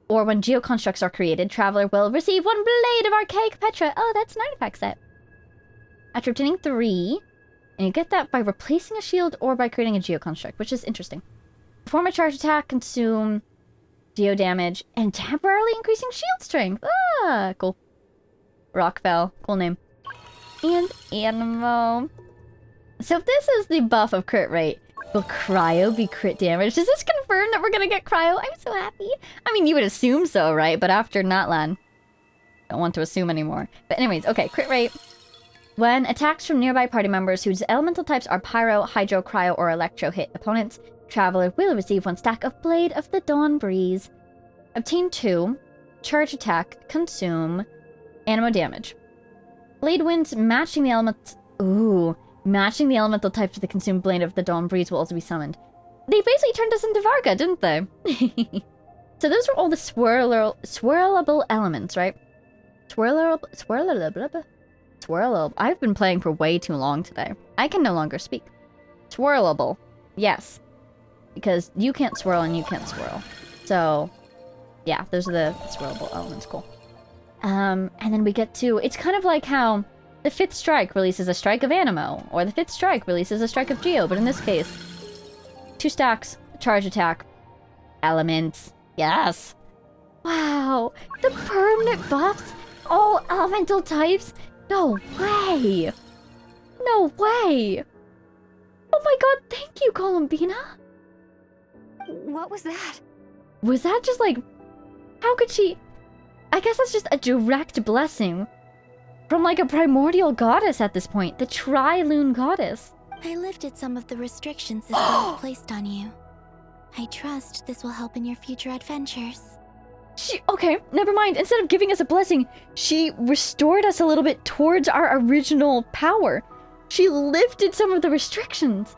Or when Geo constructs are created, Traveler will receive 1 blade of Archaic Petra. Oh, that's an artifact set. After obtaining 3, and you get that by replacing a shield or by creating a Geo construct, which is interesting. Perform a charge attack, consume Geo damage, and temporarily increasing shield strength. Ah, cool. Rockfell, cool name. And Anemo. So if this is the buff of crit rate, Will cryo be crit damage? Does this confirm that we're gonna get cryo? I'm so happy. I mean, you would assume so, right? But after Natlan, don't want to assume anymore. But anyways, okay, crit rate. When attacks from nearby party members whose elemental types are Pyro, Hydro, Cryo, or Electro hit opponents, Traveler will receive 1 stack of Blade of the Dawn Breeze. Obtain 2. Charge attack. Consume. Anemo damage. Blade winds matching the element... Ooh. Matching the elemental type to the consumed Blade of the Dawn Breeze will also be summoned. They basically turned us into Varga, didn't they? So those are all the swirlable elements, right? Swirlable. I've been playing for way too long today. I can no longer speak. Swirlable. Yes. Because you can't swirl and you can't swirl. So, yeah, those are the swirlable elements. Cool. And then we get to... It's kind of like how the 5th strike releases a strike of Anemo, or the 5th strike releases a strike of Geo, but in this case, 2 stacks, charge attack, elements. Yes! Wow! The permanent buffs? All elemental types? No way! No way! Oh my god, thank you, Columbina! What was that? Was that just like... How could she... I guess that's just a direct blessing from like a primordial goddess at this point. The Tri-Lune goddess. I lifted some of the restrictions this world placed on you. I trust this will help in your future adventures. Okay, never mind. Instead of giving us a blessing, she restored us a little bit towards our original power. She lifted some of the restrictions.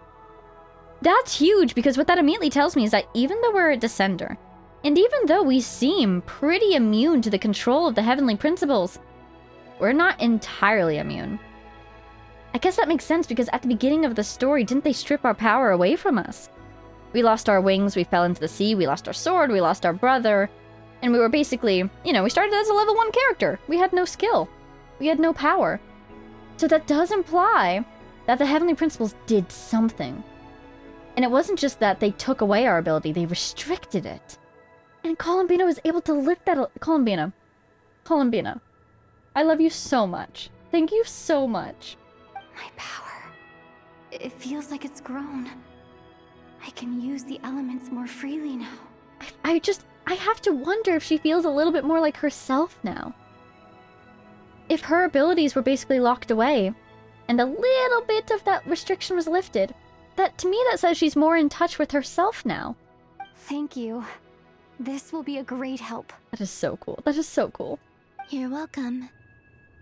That's huge, because what that immediately tells me is that even though we're a Descender, and even though we seem pretty immune to the control of the heavenly principles, we're not entirely immune. I guess that makes sense, because at the beginning of the story, didn't they strip our power away from us? We lost our wings, we fell into the sea, we lost our sword, we lost our brother, and we were basically, you know, we started as a level 1 character. We had no skill. We had no power. So that does imply that the heavenly principles did something. And it wasn't just that they took away our ability, they restricted it. And Columbina was able to lift that... Columbina. I love you so much. Thank you so much. My power. It feels like it's grown. I can use the elements more freely now. I have to wonder if she feels a little bit more like herself now. If her abilities were basically locked away, and a little bit of that restriction was lifted, to me that says she's more in touch with herself now. Thank you. This will be a great help. That is so cool. That is so cool. You're welcome.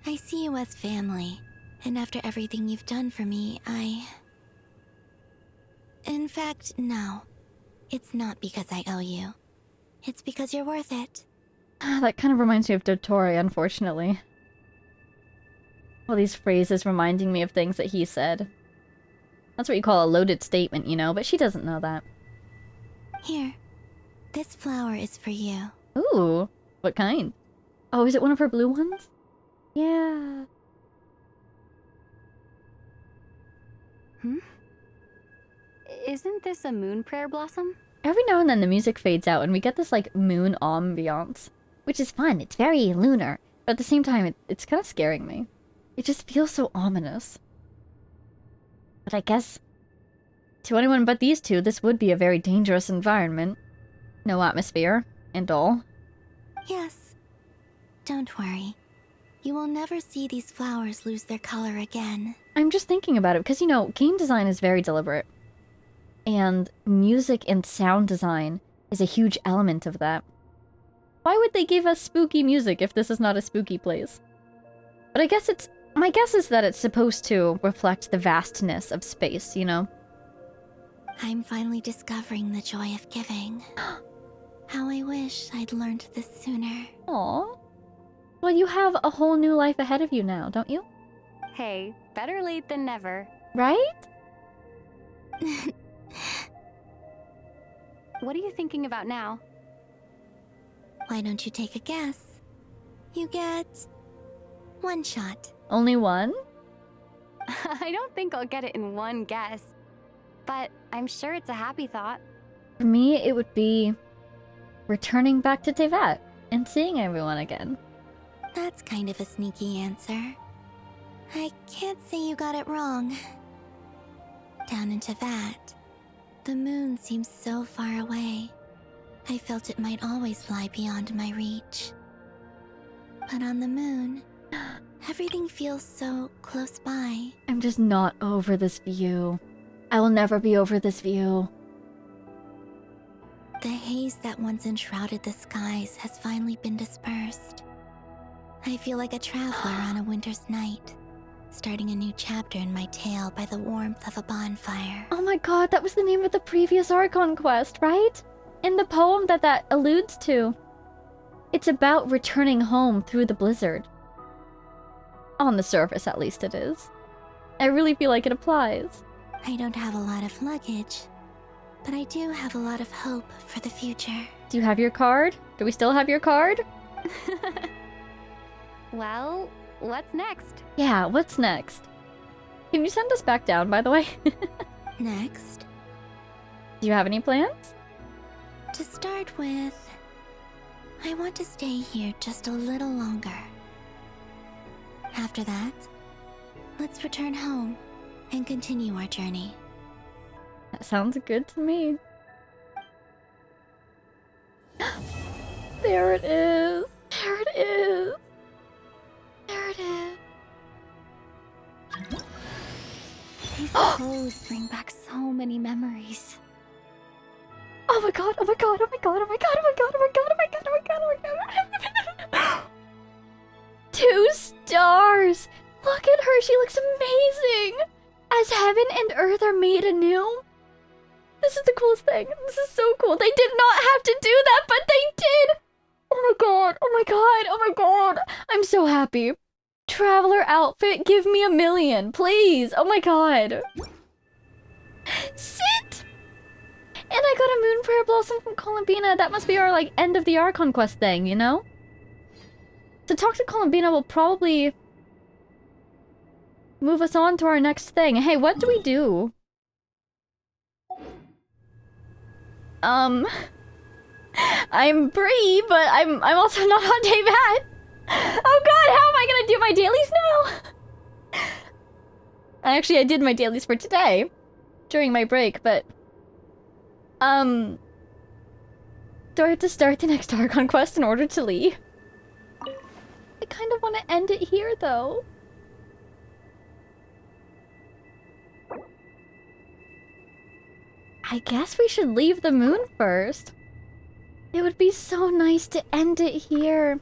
I see you as family, and after everything you've done for me, In fact, no. It's not because I owe you. It's because you're worth it. That kind of reminds me of Dottore, unfortunately. All these phrases reminding me of things that he said. That's what you call a loaded statement, you know, but she doesn't know that. Here. This flower is for you. Ooh, what kind? Oh, is it one of her blue ones? Yeah. Isn't this a moon prayer blossom? Every now and then the music fades out and we get this like moon ambiance, which is fun. It's very lunar, but at the same time it's kind of scaring me. It just feels so ominous. But I guess to anyone but these two, this would be a very dangerous environment. No atmosphere and all. Yes. Don't worry. You will never see these flowers lose their color again. I'm just thinking about it because, you know, game design is very deliberate. And music and sound design is a huge element of that. Why would they give us spooky music if this is not a spooky place? But I guess my guess is that it's supposed to reflect the vastness of space, you know? I'm finally discovering the joy of giving. How I wish I'd learned this sooner. Aww. Well, you have a whole new life ahead of you now, don't you? Hey, better late than never. Right? What are you thinking about now? Why don't you take a guess? You get 1 shot. Only one? I don't think I'll get it in one guess. But I'm sure it's a happy thought. For me, it would be returning back to Tevat and seeing everyone again. That's kind of a sneaky answer. I can't say you got it wrong. Down in Tevat, The moon seems so far away. I felt it might always lie beyond my reach. But on the moon, everything feels so close by. I'm just not over this view. I will never be over this view. The haze that once enshrouded the skies has finally been dispersed. I feel like a traveler on a winter's night, starting a new chapter in my tale by the warmth of a bonfire. Oh my god, that was the name of the previous Archon quest, right? In the poem that alludes to. It's about returning home through the blizzard. On the surface, at least it is. I really feel like it applies. I don't have a lot of luggage, but I do have a lot of hope for the future. Do you have your card? Do we still have your card? Well, what's next? Yeah, what's next? Can you send us back down, by the way? Next? Do you have any plans? To start with, I want to stay here just a little longer. After that, let's return home and continue our journey. That sounds good to me. There it is! There it is! There it is! These clothes bring back so many memories. Oh my god, oh my god, oh my god, oh my god, oh my god, oh my god, oh my god, oh my god, oh my god. 2 stars! Look at her, she looks amazing! As heaven and earth are made anew. This is the coolest thing. This is so cool. They did not have to do that, but they did! Oh my god, oh my god, oh my god. I'm so happy. Traveler outfit, give me 1,000,000, please. Oh my god. Sit! And I got a moon prayer blossom from Columbina. That must be our, like, end of the Archon quest thing, you know? To talk to Columbina will probably move us on to our next thing. Hey, what do we do? I'm Bree, but I'm also not on day bat. Oh god, how am I gonna do my dailies now? Actually, I did my dailies for today during my break, but do I have to start the next Archon quest in order to leave? I kind of want to end it here, though. I guess we should leave the moon first. It would be so nice to end it here.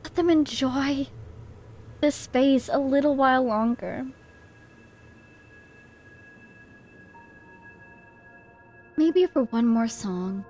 Let them enjoy this space a little while longer. Maybe for one more song.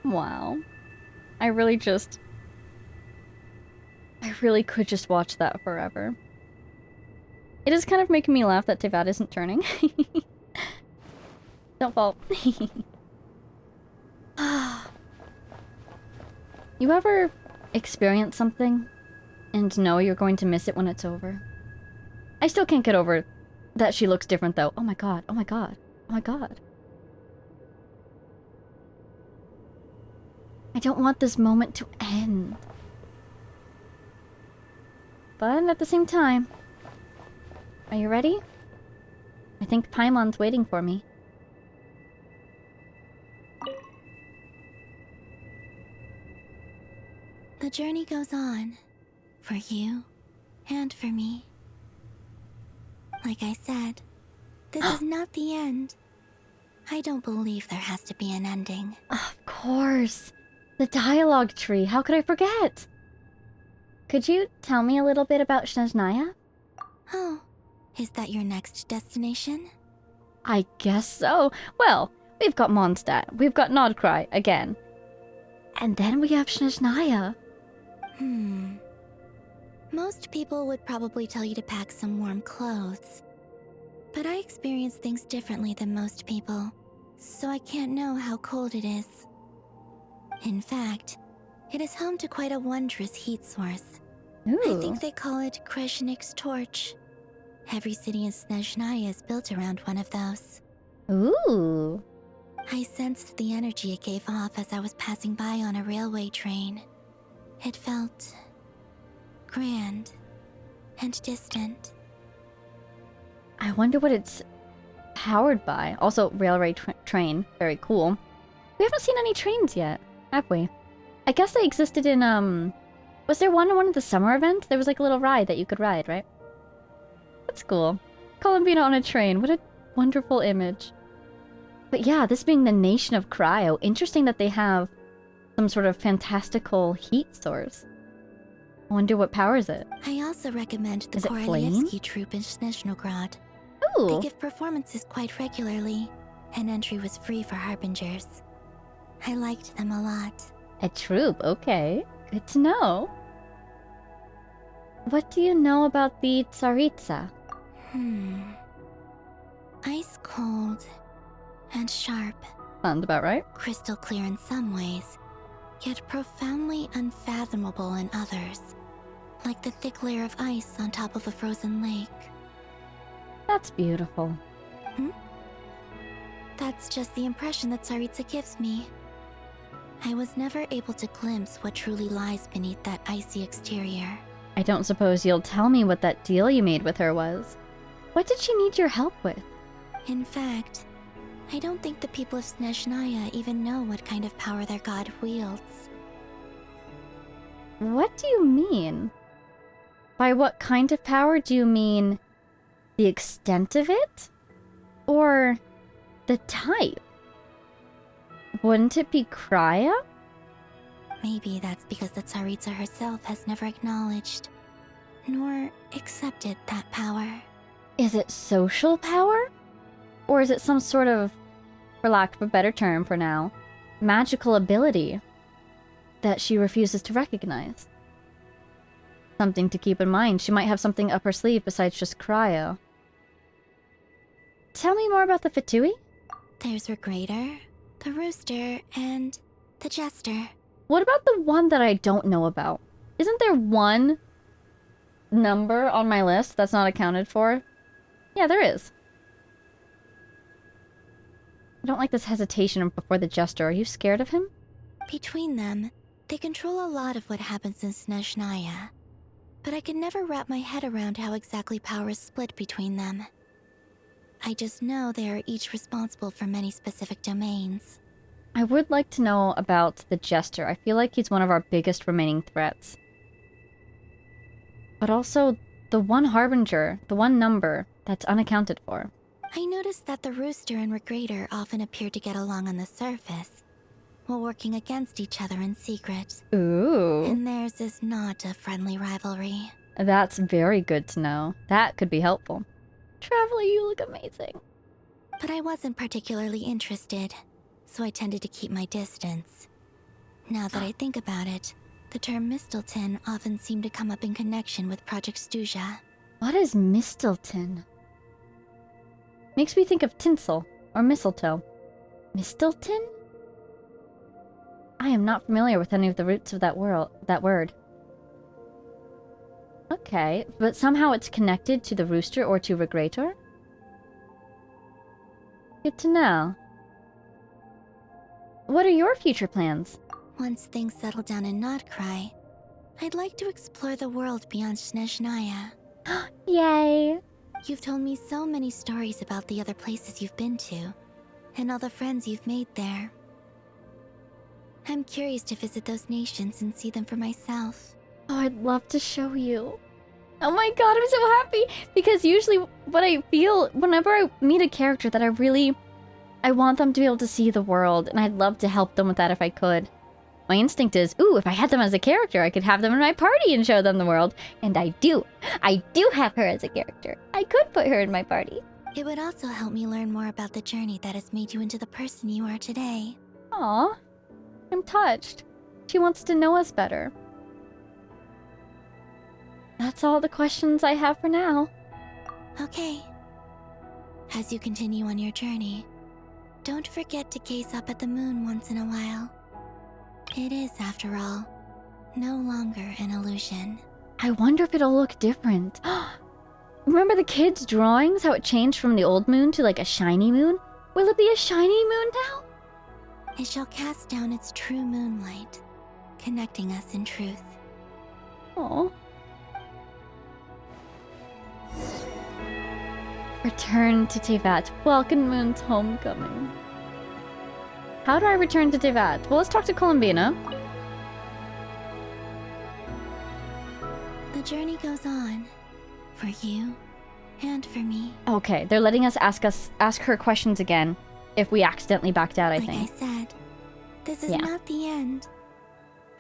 Wow. I really could just watch that forever. It is kind of making me laugh that Tevat isn't turning. Don't fall. You ever experience something and know you're going to miss it when it's over? I still can't get over that she looks different though. Oh my god, oh my god, oh my god. I don't want this moment to end. But at the same time, are you ready? I think Paimon's waiting for me. The journey goes on. For you. And for me. Like I said, this is not the end. I don't believe there has to be an ending. Of course. The dialogue tree. How could I forget? Could you tell me a little bit about Snezhnaya? Oh, is that your next destination? I guess so. Well, we've got Mondstadt. We've got Nod-Krai again. And then we have Snezhnaya. Most people would probably tell you to pack some warm clothes. But I experience things differently than most people, so I can't know how cold it is. In fact, it is home to quite a wondrous heat source. Ooh. I think they call it Kreshnik's torch. Every city in Snezhnaya is built around one of those. Ooh. I sensed the energy it gave off as I was passing by on a railway train. It felt grand and distant. I wonder what it's powered by. Also, railway train. Very cool. We haven't seen any trains yet, have we? I guess they existed in, was there one in one of the summer events? There was like a little ride that you could ride, right? That's cool. Columbina on a train. What a wonderful image. But yeah, this being the nation of Cryo, interesting that they have some sort of fantastical heat source. I wonder what powers it. I also recommend the Is it flame? Korolievsky troupe in Snezhnograd. Ooh. They give performances quite regularly, and entry was free for Harbingers. I liked them a lot. A troupe, okay. Good to know. What do you know about the Tsaritsa? Ice cold and sharp. Sounds about right. Crystal clear in some ways, yet profoundly unfathomable in others. Like the thick layer of ice on top of a frozen lake. That's beautiful. That's just the impression that Tsaritsa gives me. I was never able to glimpse what truly lies beneath that icy exterior. I don't suppose you'll tell me what that deal you made with her was. What did she need your help with? In fact, I don't think the people of Snezhnaya even know what kind of power their god wields. What do you mean? By what kind of power do you mean the extent of it? Or the type? Wouldn't it be Krya? Maybe that's because the Tsaritsa herself has never acknowledged, nor accepted that power. Is it social power? Or is it some sort of, for lack of a better term for now, magical ability that she refuses to recognize? Something to keep in mind. She might have something up her sleeve besides just cryo. Tell me more about the Fatui? There's Regrator, the Rooster, and the Jester. What about the one that I don't know about? Isn't there one number on my list that's not accounted for? Yeah, there is. I don't like this hesitation before the Jester. Are you scared of him? Between them, they control a lot of what happens in Snezhnaya. But I can never wrap my head around how exactly power is split between them. I just know they are each responsible for many specific domains. I would like to know about the Jester. I feel like he's one of our biggest remaining threats. But also, the one Harbinger, the one number, that's unaccounted for. I noticed that the Rooster and Regrator often appear to get along on the surface, while working against each other in secret. Ooh. And theirs is not a friendly rivalry. That's very good to know. That could be helpful. Traveler, you look amazing. But I wasn't particularly interested, so I tended to keep my distance. Now that I think about it, the term Mistelton often seemed to come up in connection with Project Stuja. What is Mistelton? Makes me think of tinsel or mistletoe. Mistelton? I am not familiar with any of the roots of that word. Okay, but somehow it's connected to the rooster or to Regrator? Good to know. What are your future plans? Once things settle down in Nod-Krai, I'd like to explore the world beyond Snezhnaya. Yay! You've told me so many stories about the other places you've been to, and all the friends you've made there. I'm curious to visit those nations and see them for myself. Oh, I'd love to show you. Oh my god, I'm so happy! Because usually what I feel whenever I meet a character that I want them to be able to see the world, and I'd love to help them with that if I could. My instinct is, ooh, if I had them as a character, I could have them in my party and show them the world. And I do. I do have her as a character. I could put her in my party. It would also help me learn more about the journey that has made you into the person you are today. Aw. I'm touched. She wants to know us better. That's all the questions I have for now. Okay. As you continue on your journey, don't forget to gaze up at the moon once in a while. It is, after all, no longer an illusion. I wonder if it'll look different. Remember the kids' drawings? How it changed from the old moon to like a shiny moon? Will it be a shiny moon now? It shall cast down its true moonlight, connecting us in truth. Oh. Return to Tevat. Welcome Moon's homecoming. How do I return to Tevat? Well, let's talk to Columbina. The journey goes on. For you. And for me. Okay, they're letting us ask her questions again. If we accidentally backed out, I think. Like I said, this is not the end.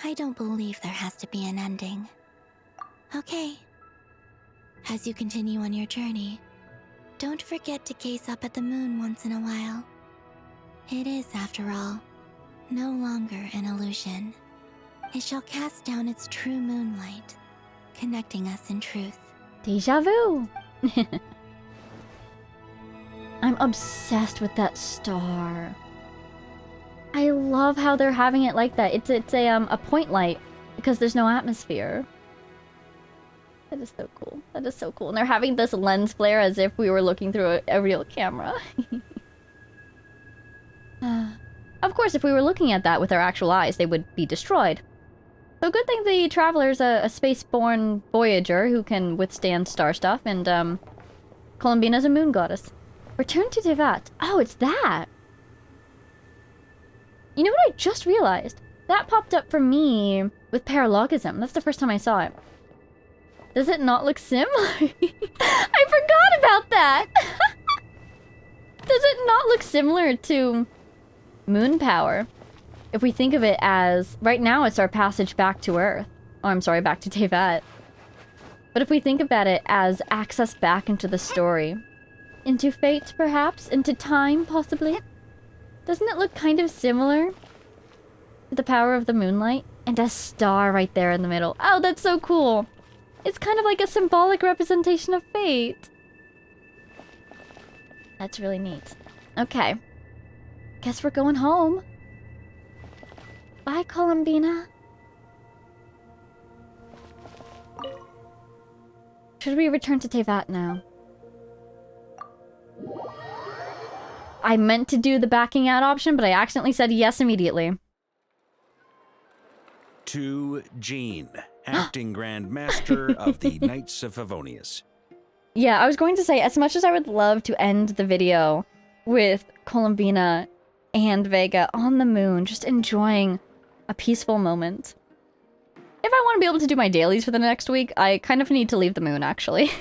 I don't believe there has to be an ending. Okay. As you continue on your journey, don't forget to gaze up at the moon once in a while. It is, after all, no longer an illusion. It shall cast down its true moonlight, connecting us in truth. Deja vu! I'm obsessed with that star. I love how they're having it like that. It's a point light because there's no atmosphere. That is so cool. That is so cool. And they're having this lens flare as if we were looking through a real camera. Of course, if we were looking at that with our actual eyes, they would be destroyed. So good thing the Traveler's a space-born voyager who can withstand star stuff, and Columbina's a moon goddess. Return to Tevat. Oh, it's that! You know what I just realized? That popped up for me with paralogism. That's the first time I saw it. Does it not look similar? I forgot about that! Does it not look similar to moon power? If we think of it as... Right now it's our passage back to Earth. Oh, I'm sorry, back to Tevat. But if we think about it as access back into the story. Into fate, perhaps? Into time, possibly? Doesn't it look kind of similar to the power of the moonlight? And a star right there in the middle. Oh, that's so cool! It's kind of like a symbolic representation of fate. That's really neat. Okay. Guess we're going home. Bye, Columbina. Should we return to Tevat now? I meant to do the backing out option, but I accidentally said yes immediately. To Jean, acting Grand Master of the Knights of Favonius. Yeah, I was going to say, as much as I would love to end the video with Columbina and Vega on the moon, just enjoying a peaceful moment. If I want to be able to do my dailies for the next week, I kind of need to leave the moon, actually.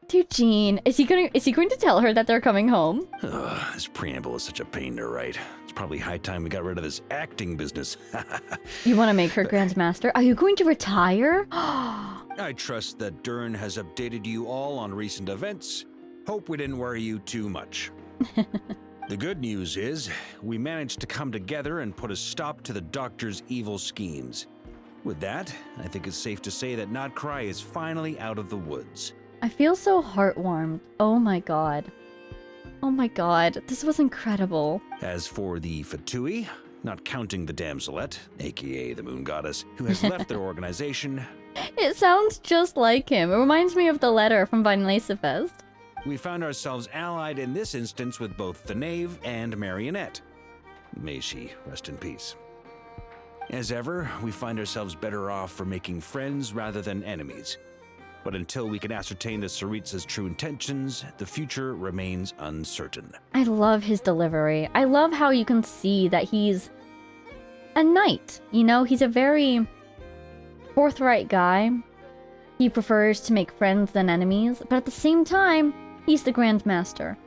To Jean, is he going to tell her that they're coming home? This preamble is such a pain to write. It's probably high time we got rid of this acting business. You want to make her Grand Master? Are you going to retire? I trust that Dern has updated you all on recent events. Hope we didn't worry you too much. The good news is, we managed to come together and put a stop to the Doctor's evil schemes. With that, I think it's safe to say that Nod-Krai is finally out of the woods. I feel so heartwarmed. Oh my god. Oh my god, this was incredible. As for the Fatui, not counting the Damselette, aka the Moon Goddess, who has left their organization, It sounds just like him. It reminds me of the letter from Vinelace Fest. we found ourselves allied in this instance with both the Knave and Marionette. May she rest in peace. As ever, we find ourselves better off for making friends rather than enemies. But until we can ascertain the Tsaritsa's true intentions, the future remains uncertain. I love his delivery. I love how you can see that he's a knight. You know, he's a very forthright guy. He prefers to make friends than enemies, but at the same time, he's the Grand Master.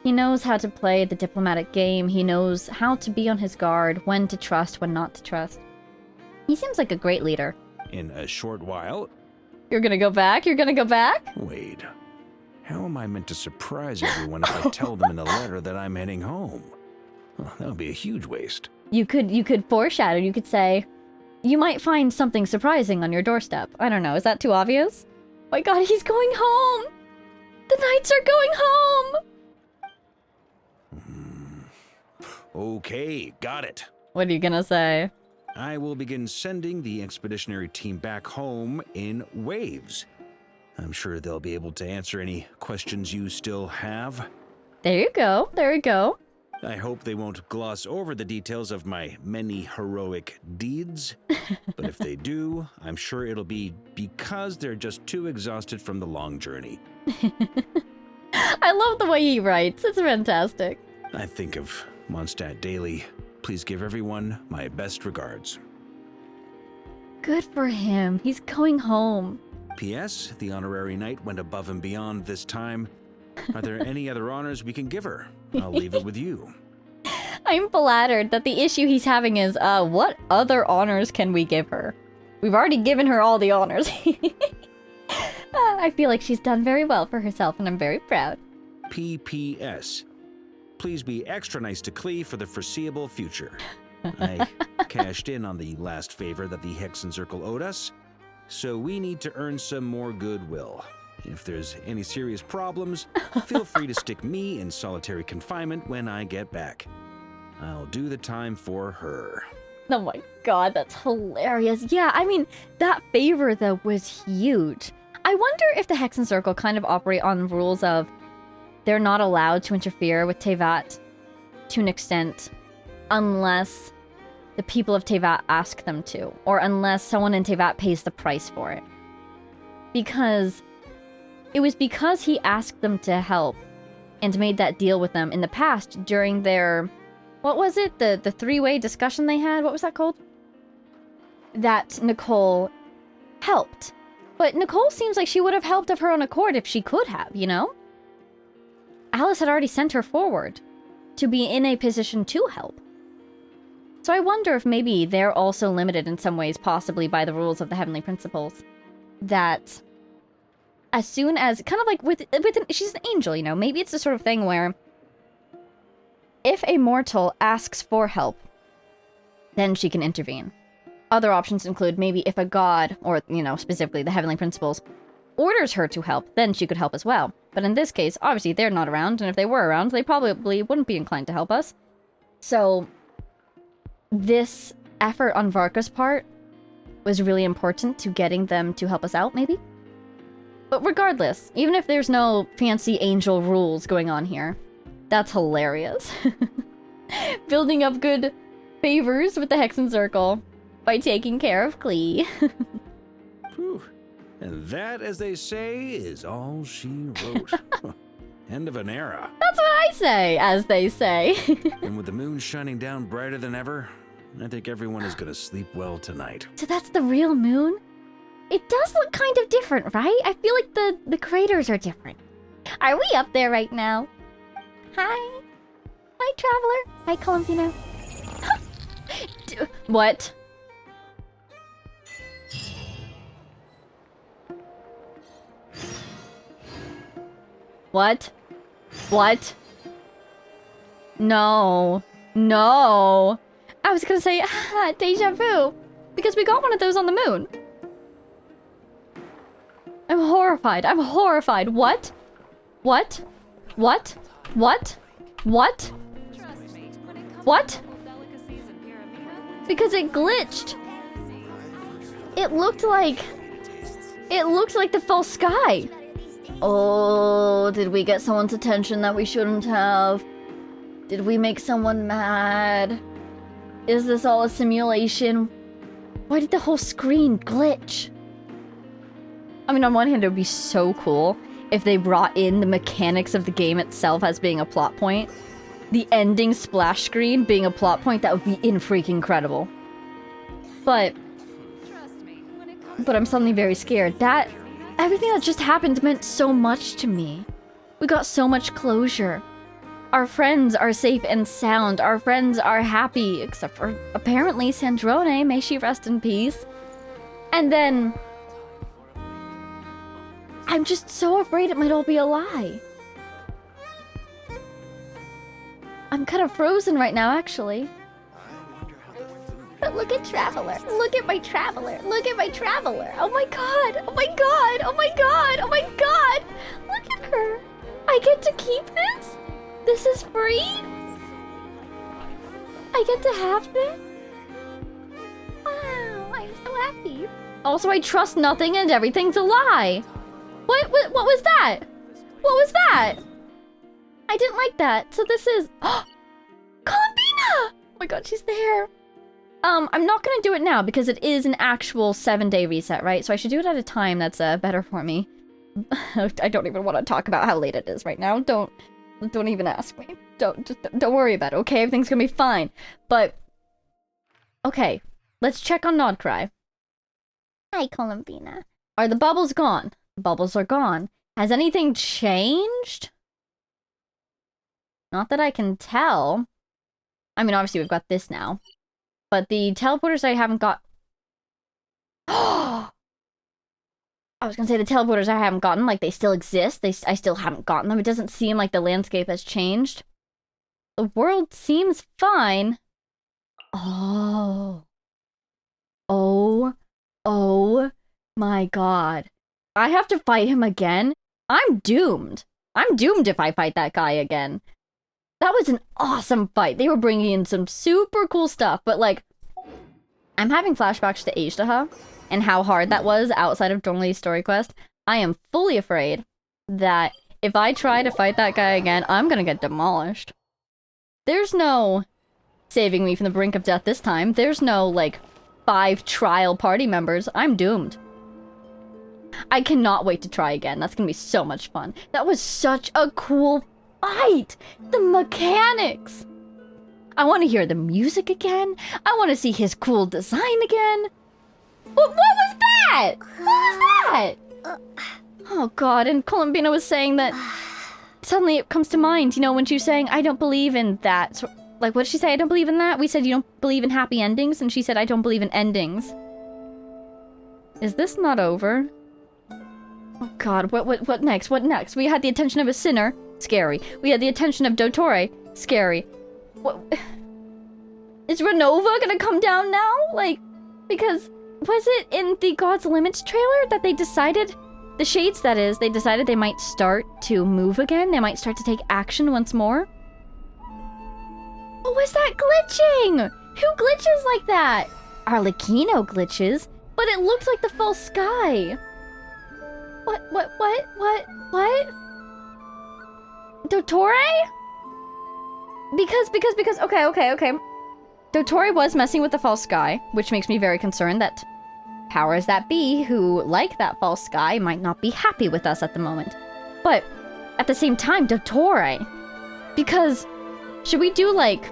He knows how to play the diplomatic game. He knows how to be on his guard, when to trust, when not to trust. He seems like a great leader. In a short while... You're gonna go back? You're gonna go back? Wait. How am I meant to surprise everyone if I tell them in the letter that I'm heading home? Well, that would be a huge waste. You could foreshadow. You could say, you might find something surprising on your doorstep. I don't know. Is that too obvious? Oh my god, he's going home! The knights are going home! Okay, got it. What are you gonna say? I will begin sending the expeditionary team back home in waves. I'm sure they'll be able to answer any questions you still have. There you go. There you go. I hope they won't gloss over the details of my many heroic deeds. But if they do, I'm sure it'll be because they're just too exhausted from the long journey. I love the way he writes. It's fantastic. I think of Mondstadt daily. Please give everyone my best regards. Good for him. He's going home. P.S. The honorary knight went above and beyond this time. Are there any other honors we can give her? I'll leave it with you. I'm flattered that the issue he's having is, what other honors can we give her? We've already given her all the honors. I feel like she's done very well for herself, and I'm very proud. P.P.S. Please be extra nice to Klee for the foreseeable future. I cashed in on the last favor that the Hexen Circle owed us, so we need to earn some more goodwill. If there's any serious problems, feel free to stick me in solitary confinement when I get back. I'll do the time for her. Oh my god, that's hilarious. Yeah, I mean, that favor, though, was huge. I wonder if the Hexen Circle kind of operate on rules of they're not allowed to interfere with Teyvat to an extent unless the people of Teyvat ask them to, or unless someone in Teyvat pays the price for it. Because it was because he asked them to help and made that deal with them in the past during their... What was it? The three-way discussion they had? What was that called? That Nicole helped. But Nicole seems like she would have helped of her own accord if she could have, you know? Alice had already sent her forward to be in a position to help. So I wonder if maybe they're also limited in some ways, possibly by the rules of the Heavenly Principles. That as soon as, kind of like she's an angel, you know? Maybe it's the sort of thing where if a mortal asks for help, then she can intervene. Other options include maybe if a god, or, you know, specifically the Heavenly Principles, orders her to help, then she could help as well. But in this case, obviously they're not around, and if they were around, they probably wouldn't be inclined to help us. So this effort on Varka's part was really important to getting them to help us out, maybe? But regardless, even if there's no fancy angel rules going on here, that's hilarious. Building up good favors with the Hexen Circle by taking care of Klee. Whew. And that, as they say, is all she wrote. End of an era. That's what I say, as they say. And with the moon shining down brighter than ever, I think everyone is gonna sleep well tonight. So that's the real moon? It does look kind of different, right? I feel like the craters are different. Are we up there right now? Hi. Hi, Traveler. Hi, Columbino. What? What? What? No. No. I was gonna say, deja vu. Because we got one of those on the moon. I'm horrified. I'm horrified. What? What? What? What? What? What? Because it glitched. It looked like the false sky. Oh, did we get someone's attention that we shouldn't have? Did we make someone mad? Is this all a simulation? Why did the whole screen glitch? I mean, on one hand, it would be so cool if they brought in the mechanics of the game itself as being a plot point. The ending splash screen being a plot point, that would be freaking incredible. But I'm suddenly very scared. Everything that just happened meant so much to me. We got so much closure. Our friends are safe and sound. Our friends are happy, except for apparently Sandrone, may she rest in peace. And then I'm just so afraid it might all be a lie. I'm kind of frozen right now, actually. But look at Traveler. Look at my Traveler. Look at my Traveler. Oh my god. Oh my god. Oh my god. Oh my god. Look at her. I get to keep this? This is free? I get to have this? Wow, I'm so happy. Also, I trust nothing and everything's a lie. What was that? What was that? I didn't like that. So this is... Columbina! Oh my god, she's there. I'm not gonna do it now because it is an actual 7-day reset, right? So I should do it at a time that's better for me. I don't even want to talk about how late it is right now. Don't even ask me. Don't worry about it, okay? Everything's gonna be fine. But okay, let's check on Nod-Krai. Hi, Columbina. Are the bubbles gone? The bubbles are gone. Has anything changed? Not that I can tell. I mean, obviously we've got this now. But the teleporters I haven't got... I was gonna say the teleporters I haven't gotten, like, they still exist. I still haven't gotten them. It doesn't seem like the landscape has changed. The world seems fine. Oh. Oh my god. I have to fight him again? I'm doomed. I'm doomed if I fight that guy again. That was an awesome fight. They were bringing in some super cool stuff, but like, I'm having flashbacks to Ashtaha and how hard that was outside of Donglei's story quest. I am fully afraid that if I try to fight that guy again, I'm gonna get demolished. There's no saving me from the brink of death this time. There's no, like, 5 trial party members. I'm doomed. I cannot wait to try again. That's gonna be so much fun. That was such a cool fight! The mechanics! I want to hear the music again. I want to see his cool design again. What was that? What was that? Oh god, and Columbina was saying that... Suddenly it comes to mind, you know, when she was saying, I don't believe in that. So, like, what did she say? I don't believe in that? We said you don't believe in happy endings, and she said I don't believe in endings. Is this not over? Oh god, what next? What next? We had the attention of a sinner. Scary. We had the attention of Dottore. Scary. What? Is Renova gonna come down now? Like, because was it in the God's Limits trailer that they decided, the Shades that is, they decided they might start to move again? They might start to take action once more? What was that glitching? Who glitches like that? Arlecchino glitches, but it looked like the false sky. What? Dottore? Because, okay. Dottore was messing with the false sky, which makes me very concerned that powers that be who like that false sky might not be happy with us at the moment. But at the same time, Dottore, because should we do like,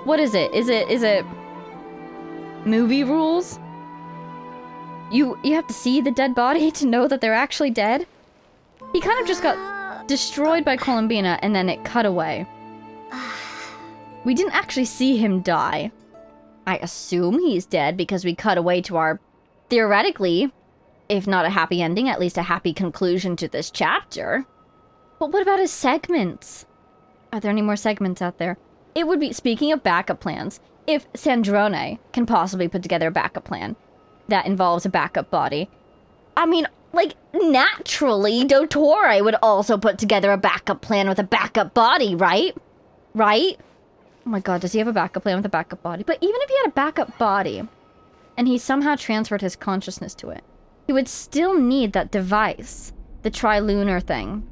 what is it? Is it movie rules? You have to see the dead body to know that they're actually dead? He kind of just got destroyed by Columbina and then it cut away. We didn't actually see him die. I assume he's dead because we cut away to our, theoretically, if not a happy ending, at least a happy conclusion to this chapter. But what about his segments? Are there any more segments out there? It would be, speaking of backup plans, if Sandrone can possibly put together a backup plan that involves a backup body, I mean, like, naturally, Dottore would also put together a backup plan with a backup body, right? Right? Oh my god, does he have a backup plan with a backup body? But even if he had a backup body, and he somehow transferred his consciousness to it, he would still need that device, the trilunar thing.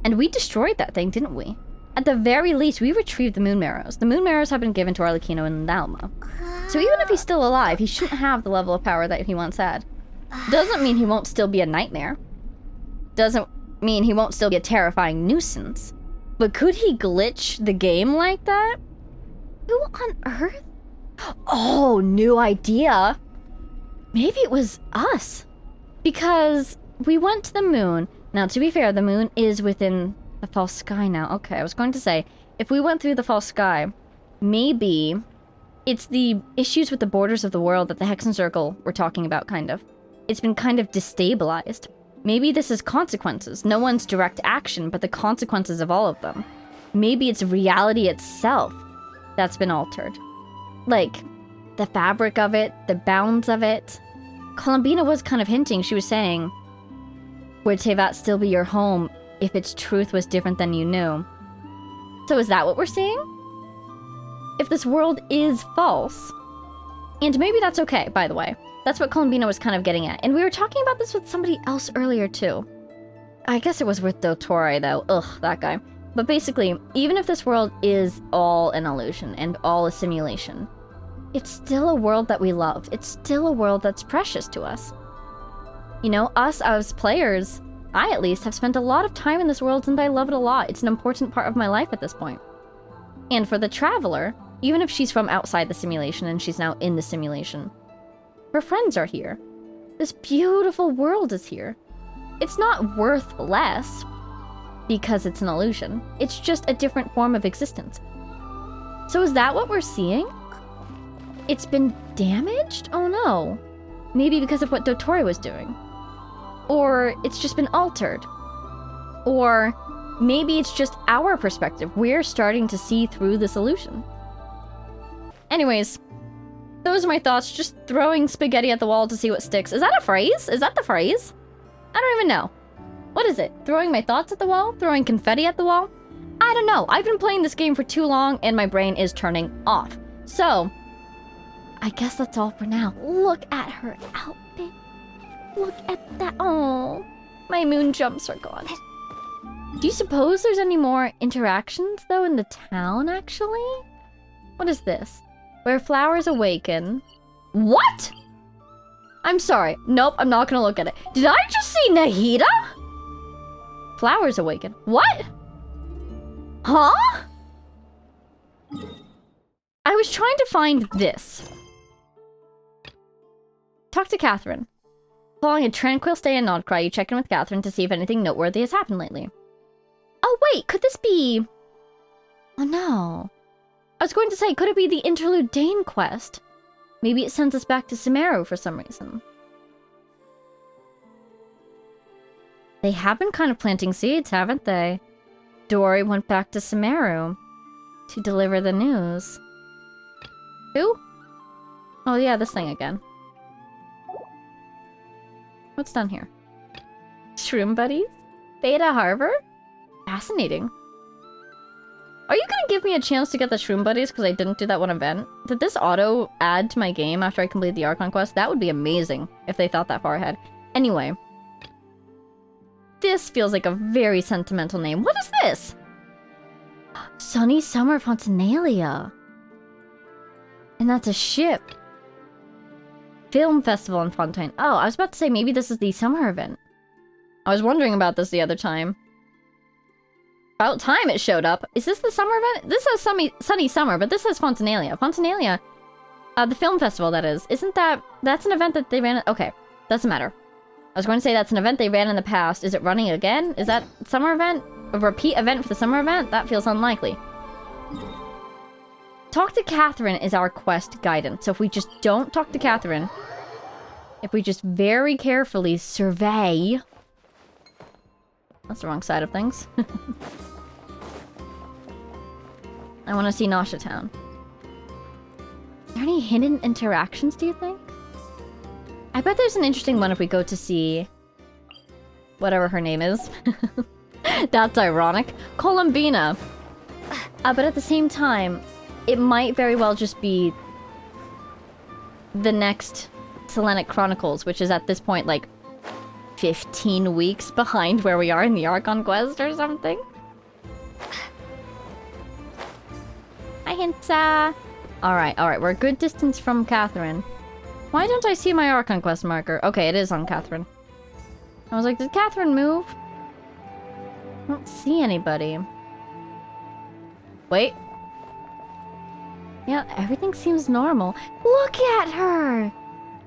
And we destroyed that thing, didn't we? At the very least, we retrieved the moon marrows. The moon marrows have been given to Arlecchino and Nalma. So even if he's still alive, he shouldn't have the level of power that he once had. Doesn't mean he won't still be a nightmare. Doesn't mean he won't still be a terrifying nuisance. But could he glitch the game like that? Who on earth? Oh, new idea. Maybe it was us. Because we went to the moon. Now, to be fair, the moon is within the false sky now. Okay, I was going to say, if we went through the false sky, maybe it's the issues with the borders of the world that the Hexen Circle were talking about, kind of. It's been kind of destabilized. Maybe this is consequences. No one's direct action, but the consequences of all of them. Maybe it's reality itself that's been altered. Like, the fabric of it, the bounds of it. Columbina was kind of hinting, she was saying, would Tevat still be your home if its truth was different than you knew? So is that what we're seeing? If this world is false, and maybe that's okay, by the way. That's what Columbina was kind of getting at. And we were talking about this with somebody else earlier, too. I guess it was with Dottore, though. Ugh, that guy. But basically, even if this world is all an illusion and all a simulation, it's still a world that we love. It's still a world that's precious to us. You know, us as players, I at least have spent a lot of time in this world and I love it a lot. It's an important part of my life at this point. And for the Traveler, even if she's from outside the simulation and she's now in the simulation, her friends are here. This beautiful world is here. It's not worth less because it's an illusion. It's just a different form of existence. So is that what we're seeing? It's been damaged? Oh no. Maybe because of what Dottore was doing. Or it's just been altered. Or maybe it's just our perspective. We're starting to see through this illusion. Anyways, those are my thoughts. Just throwing spaghetti at the wall to see what sticks. Is that a phrase? Is that the phrase? I don't even know. What is it? Throwing my thoughts at the wall? Throwing confetti at the wall? I don't know. I've been playing this game for too long and my brain is turning off. So, I guess that's all for now. Look at her outfit. Look at that. Oh, my moon jumps are gone. Do you suppose there's any more interactions, though, in the town, actually? What is this? Where flowers awaken. What? I'm sorry. Nope, I'm not gonna look at it. Did I just see Nahida? Flowers awaken. What? Huh? I was trying to find this. Talk to Catherine. Following a tranquil stay in Nod-Krai, you check in with Catherine to see if anything noteworthy has happened lately. Oh wait, could this be... Oh no. I was going to say, could it be the Interlude Dane quest? Maybe it sends us back to Sumeru for some reason. They have been kind of planting seeds, haven't they? Dory went back to Sumeru to deliver the news. Who? Oh yeah, this thing again. What's done here? Shroom buddies? Beta Harbor? Fascinating. Are you gonna give me a chance to get the Shroom buddies because I didn't do that one event? Did this auto add to my game after I complete the Archon quest? That would be amazing if they thought that far ahead. Anyway. This feels like a very sentimental name. What is this? Sunny Summer Fontinalia. And that's a ship. Film festival in Fontaine. Oh, I was about to say maybe this is the summer event. I was wondering about this the other time. About time it showed up. Is this the summer event? This says sunny summer, but this says Fontinalia. Fontinalia, the film festival, that is. Isn't that... That's an event that they ran... Okay, doesn't matter. I was going to say that's an event they ran in the past. Is it running again? Is that summer event? A repeat event for the summer event? That feels unlikely. Talk to Catherine is our quest guidance. So if we just don't talk to Catherine, if we just very carefully survey... That's the wrong side of things. I want to see Nasha Town. Are there any hidden interactions, do you think? I bet there's an interesting one if we go to see... whatever her name is. That's ironic. Columbina. But at the same time, it might very well just be the next Selenic Chronicles, which is at this point like 15 weeks behind where we are in the Archon quest or something. Hi, Hinsa. Alright, we're a good distance from Catherine. Why don't I see my Archon quest marker? Okay, it is on Catherine. I was like, did Catherine move? I don't see anybody. Wait. Yeah, everything seems normal. Look at her!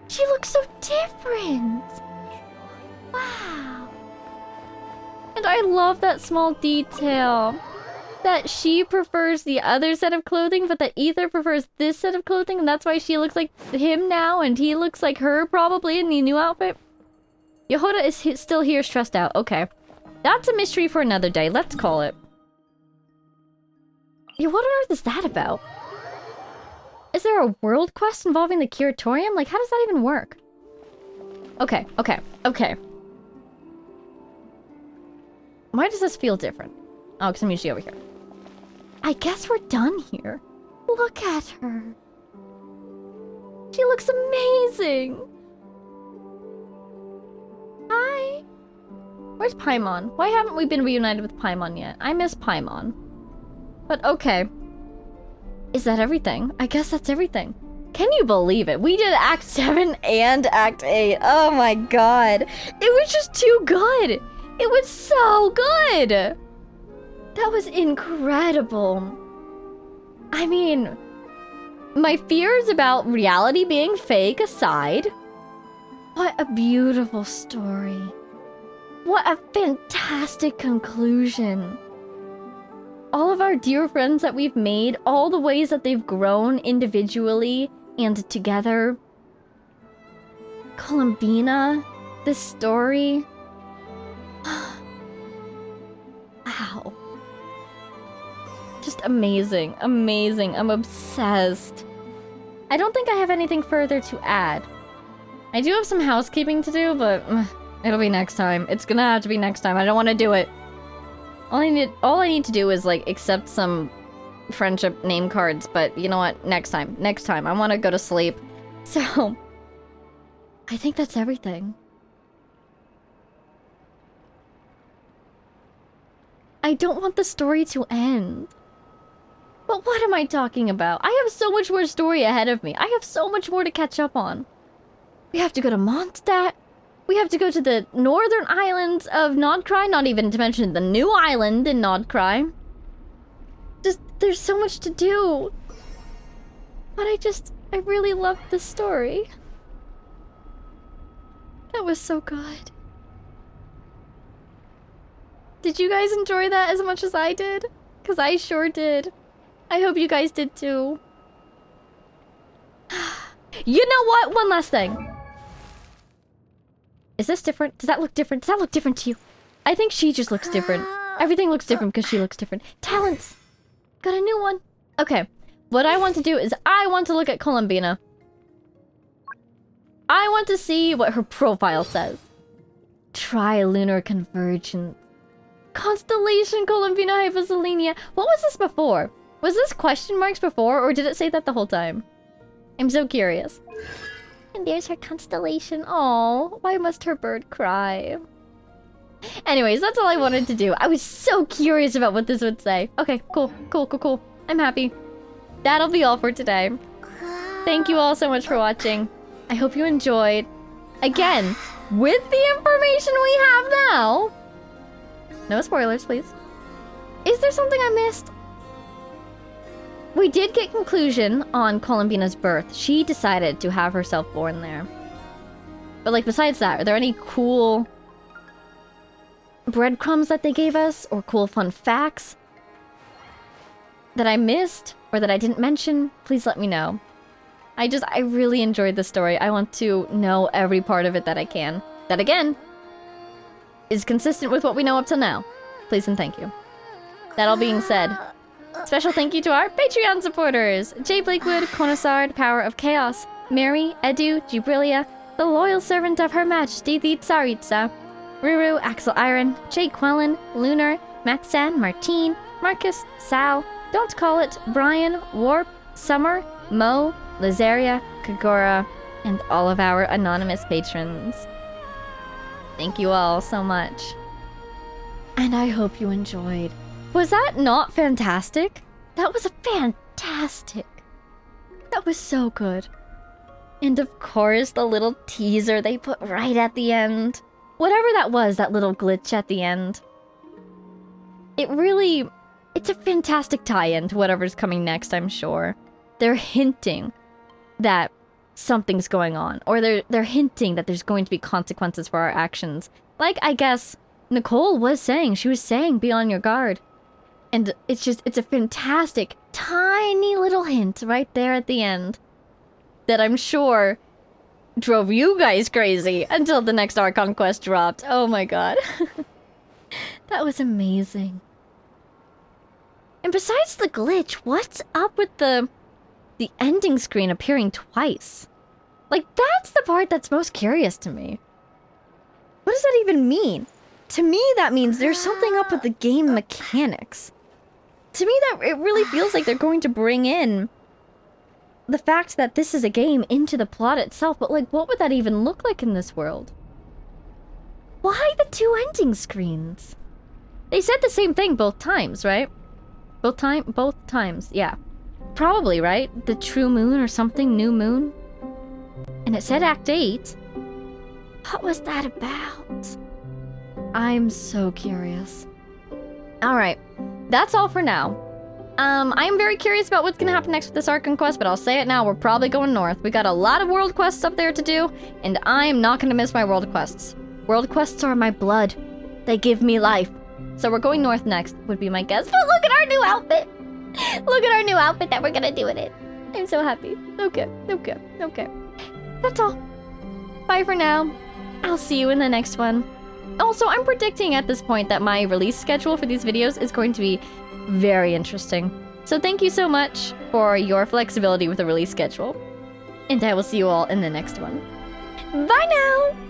She looks so different! Wow. And I love that small detail. That she prefers the other set of clothing, but that Ether prefers this set of clothing, and that's why she looks like him now, and he looks like her probably in the new outfit. Yehoda is still here stressed out. Okay. That's a mystery for another day. Let's call it. Yeah, what on earth is that about? Is there a world quest involving the Curatorium? Like, how does that even work? Okay. Why does this feel different? Oh, because I'm usually over here. I guess we're done here. Look at her. She looks amazing. Hi. Where's Paimon? Why haven't we been reunited with Paimon yet? I miss Paimon. But okay. Is that everything? I guess that's everything. Can you believe it? We did Act 7 and Act 8. Oh my god. It was just too good. It was so good. That was incredible. I mean, my fears about reality being fake aside, what a beautiful story. What a fantastic conclusion. All of our dear friends that we've made, all the ways that they've grown individually and together. Columbina, this story. Wow. Just amazing, amazing. I'm obsessed. I don't think I have anything further to add. I do have some housekeeping to do, but it'll be next time. It's gonna have to be next time. I don't want to do it. All I need to do is like accept some friendship name cards, but you know what? Next time. I want to go to sleep. So I think that's everything. I don't want the story to end. But what am I talking about? I have so much more story ahead of me. I have so much more to catch up on. We have to go to Mondstadt. We have to go to the northern islands of Nod-Krai, not even to mention the new island in Nod-Krai. Just, there's so much to do. But I really loved this story. That was so good. Did you guys enjoy that as much as I did? Because I sure did. I hope you guys did too. You know what? One last thing. Is this different? Does that look different? Does that look different to you? I think she just looks different. Everything looks different because she looks different. Talents! Got a new one. Okay. What I want to do is I want to look at Columbina. I want to see what her profile says. Trilunar convergence. Constellation Columbina Hyposelenia. What was this before? Was this question marks before, or did it say that the whole time? I'm so curious. And there's her constellation. Oh, why must her bird cry? Anyways, that's all I wanted to do. I was so curious about what this would say. Okay, cool. I'm happy. That'll be all for today. Thank you all so much for watching. I hope you enjoyed. Again, with the information we have now. No spoilers, please. Is there something I missed? We did get conclusion on Columbina's birth. She decided to have herself born there. But like besides that, are there any cool breadcrumbs that they gave us? Or cool fun facts that I missed? Or that I didn't mention? Please let me know. I really enjoyed the story. I want to know every part of it that I can. That again, is consistent with what we know up till now. Please and thank you. That all being said, Special thank you to our Patreon supporters: Jay Blakewood, Konosard, Power of Chaos, Mary, Edu, Gibrilia, the loyal servant of Her Majesty the Tsaritsa, Ruru, Axel Iron, Jay Quellen, Lunar, Maxan, Martine, Marcus, Sal, Don't Call It, Brian, Warp, Summer, Mo, Lazaria, Kagora, and all of our anonymous patrons. Thank you all so much. And I hope you enjoyed. Was that not fantastic? That was fantastic. That was so good. And of course, the little teaser they put right at the end. Whatever that was, that little glitch at the end. It's a fantastic tie-in to whatever's coming next, I'm sure. They're hinting that something's going on, or they're hinting that there's going to be consequences for our actions. Like, I guess, Nicole was saying. She was saying, be on your guard. And it's a fantastic, tiny little hint right there at the end that I'm sure drove you guys crazy until the next Archon quest dropped. Oh my god. That was amazing. And besides the glitch, what's up with the ending screen appearing twice? Like, that's the part that's most curious to me. What does that even mean? To me, that means there's something up with the game mechanics. To me, that it really feels like they're going to bring in the fact that this is a game into the plot itself, but like, what would that even look like in this world? Why the two ending screens? They said the same thing both times, right? Both times, yeah. Probably, right? The true moon or something, new moon. And it said Act 8. What was that about? I'm so curious. Alright, that's all for now. I'm very curious about what's gonna happen next with this Archon quest, but I'll say it now, we're probably going north. We got a lot of world quests up there to do, and I'm not gonna miss my world quests. World quests are my blood. They give me life. So we're going north next, would be my guess. But look at our new outfit! Look at our new outfit that we're gonna do in it. I'm so happy. Okay. That's all. Bye for now. I'll see you in the next one. Also, I'm predicting at this point that my release schedule for these videos is going to be very interesting. So thank you so much for your flexibility with the release schedule. And I will see you all in the next one. Bye now!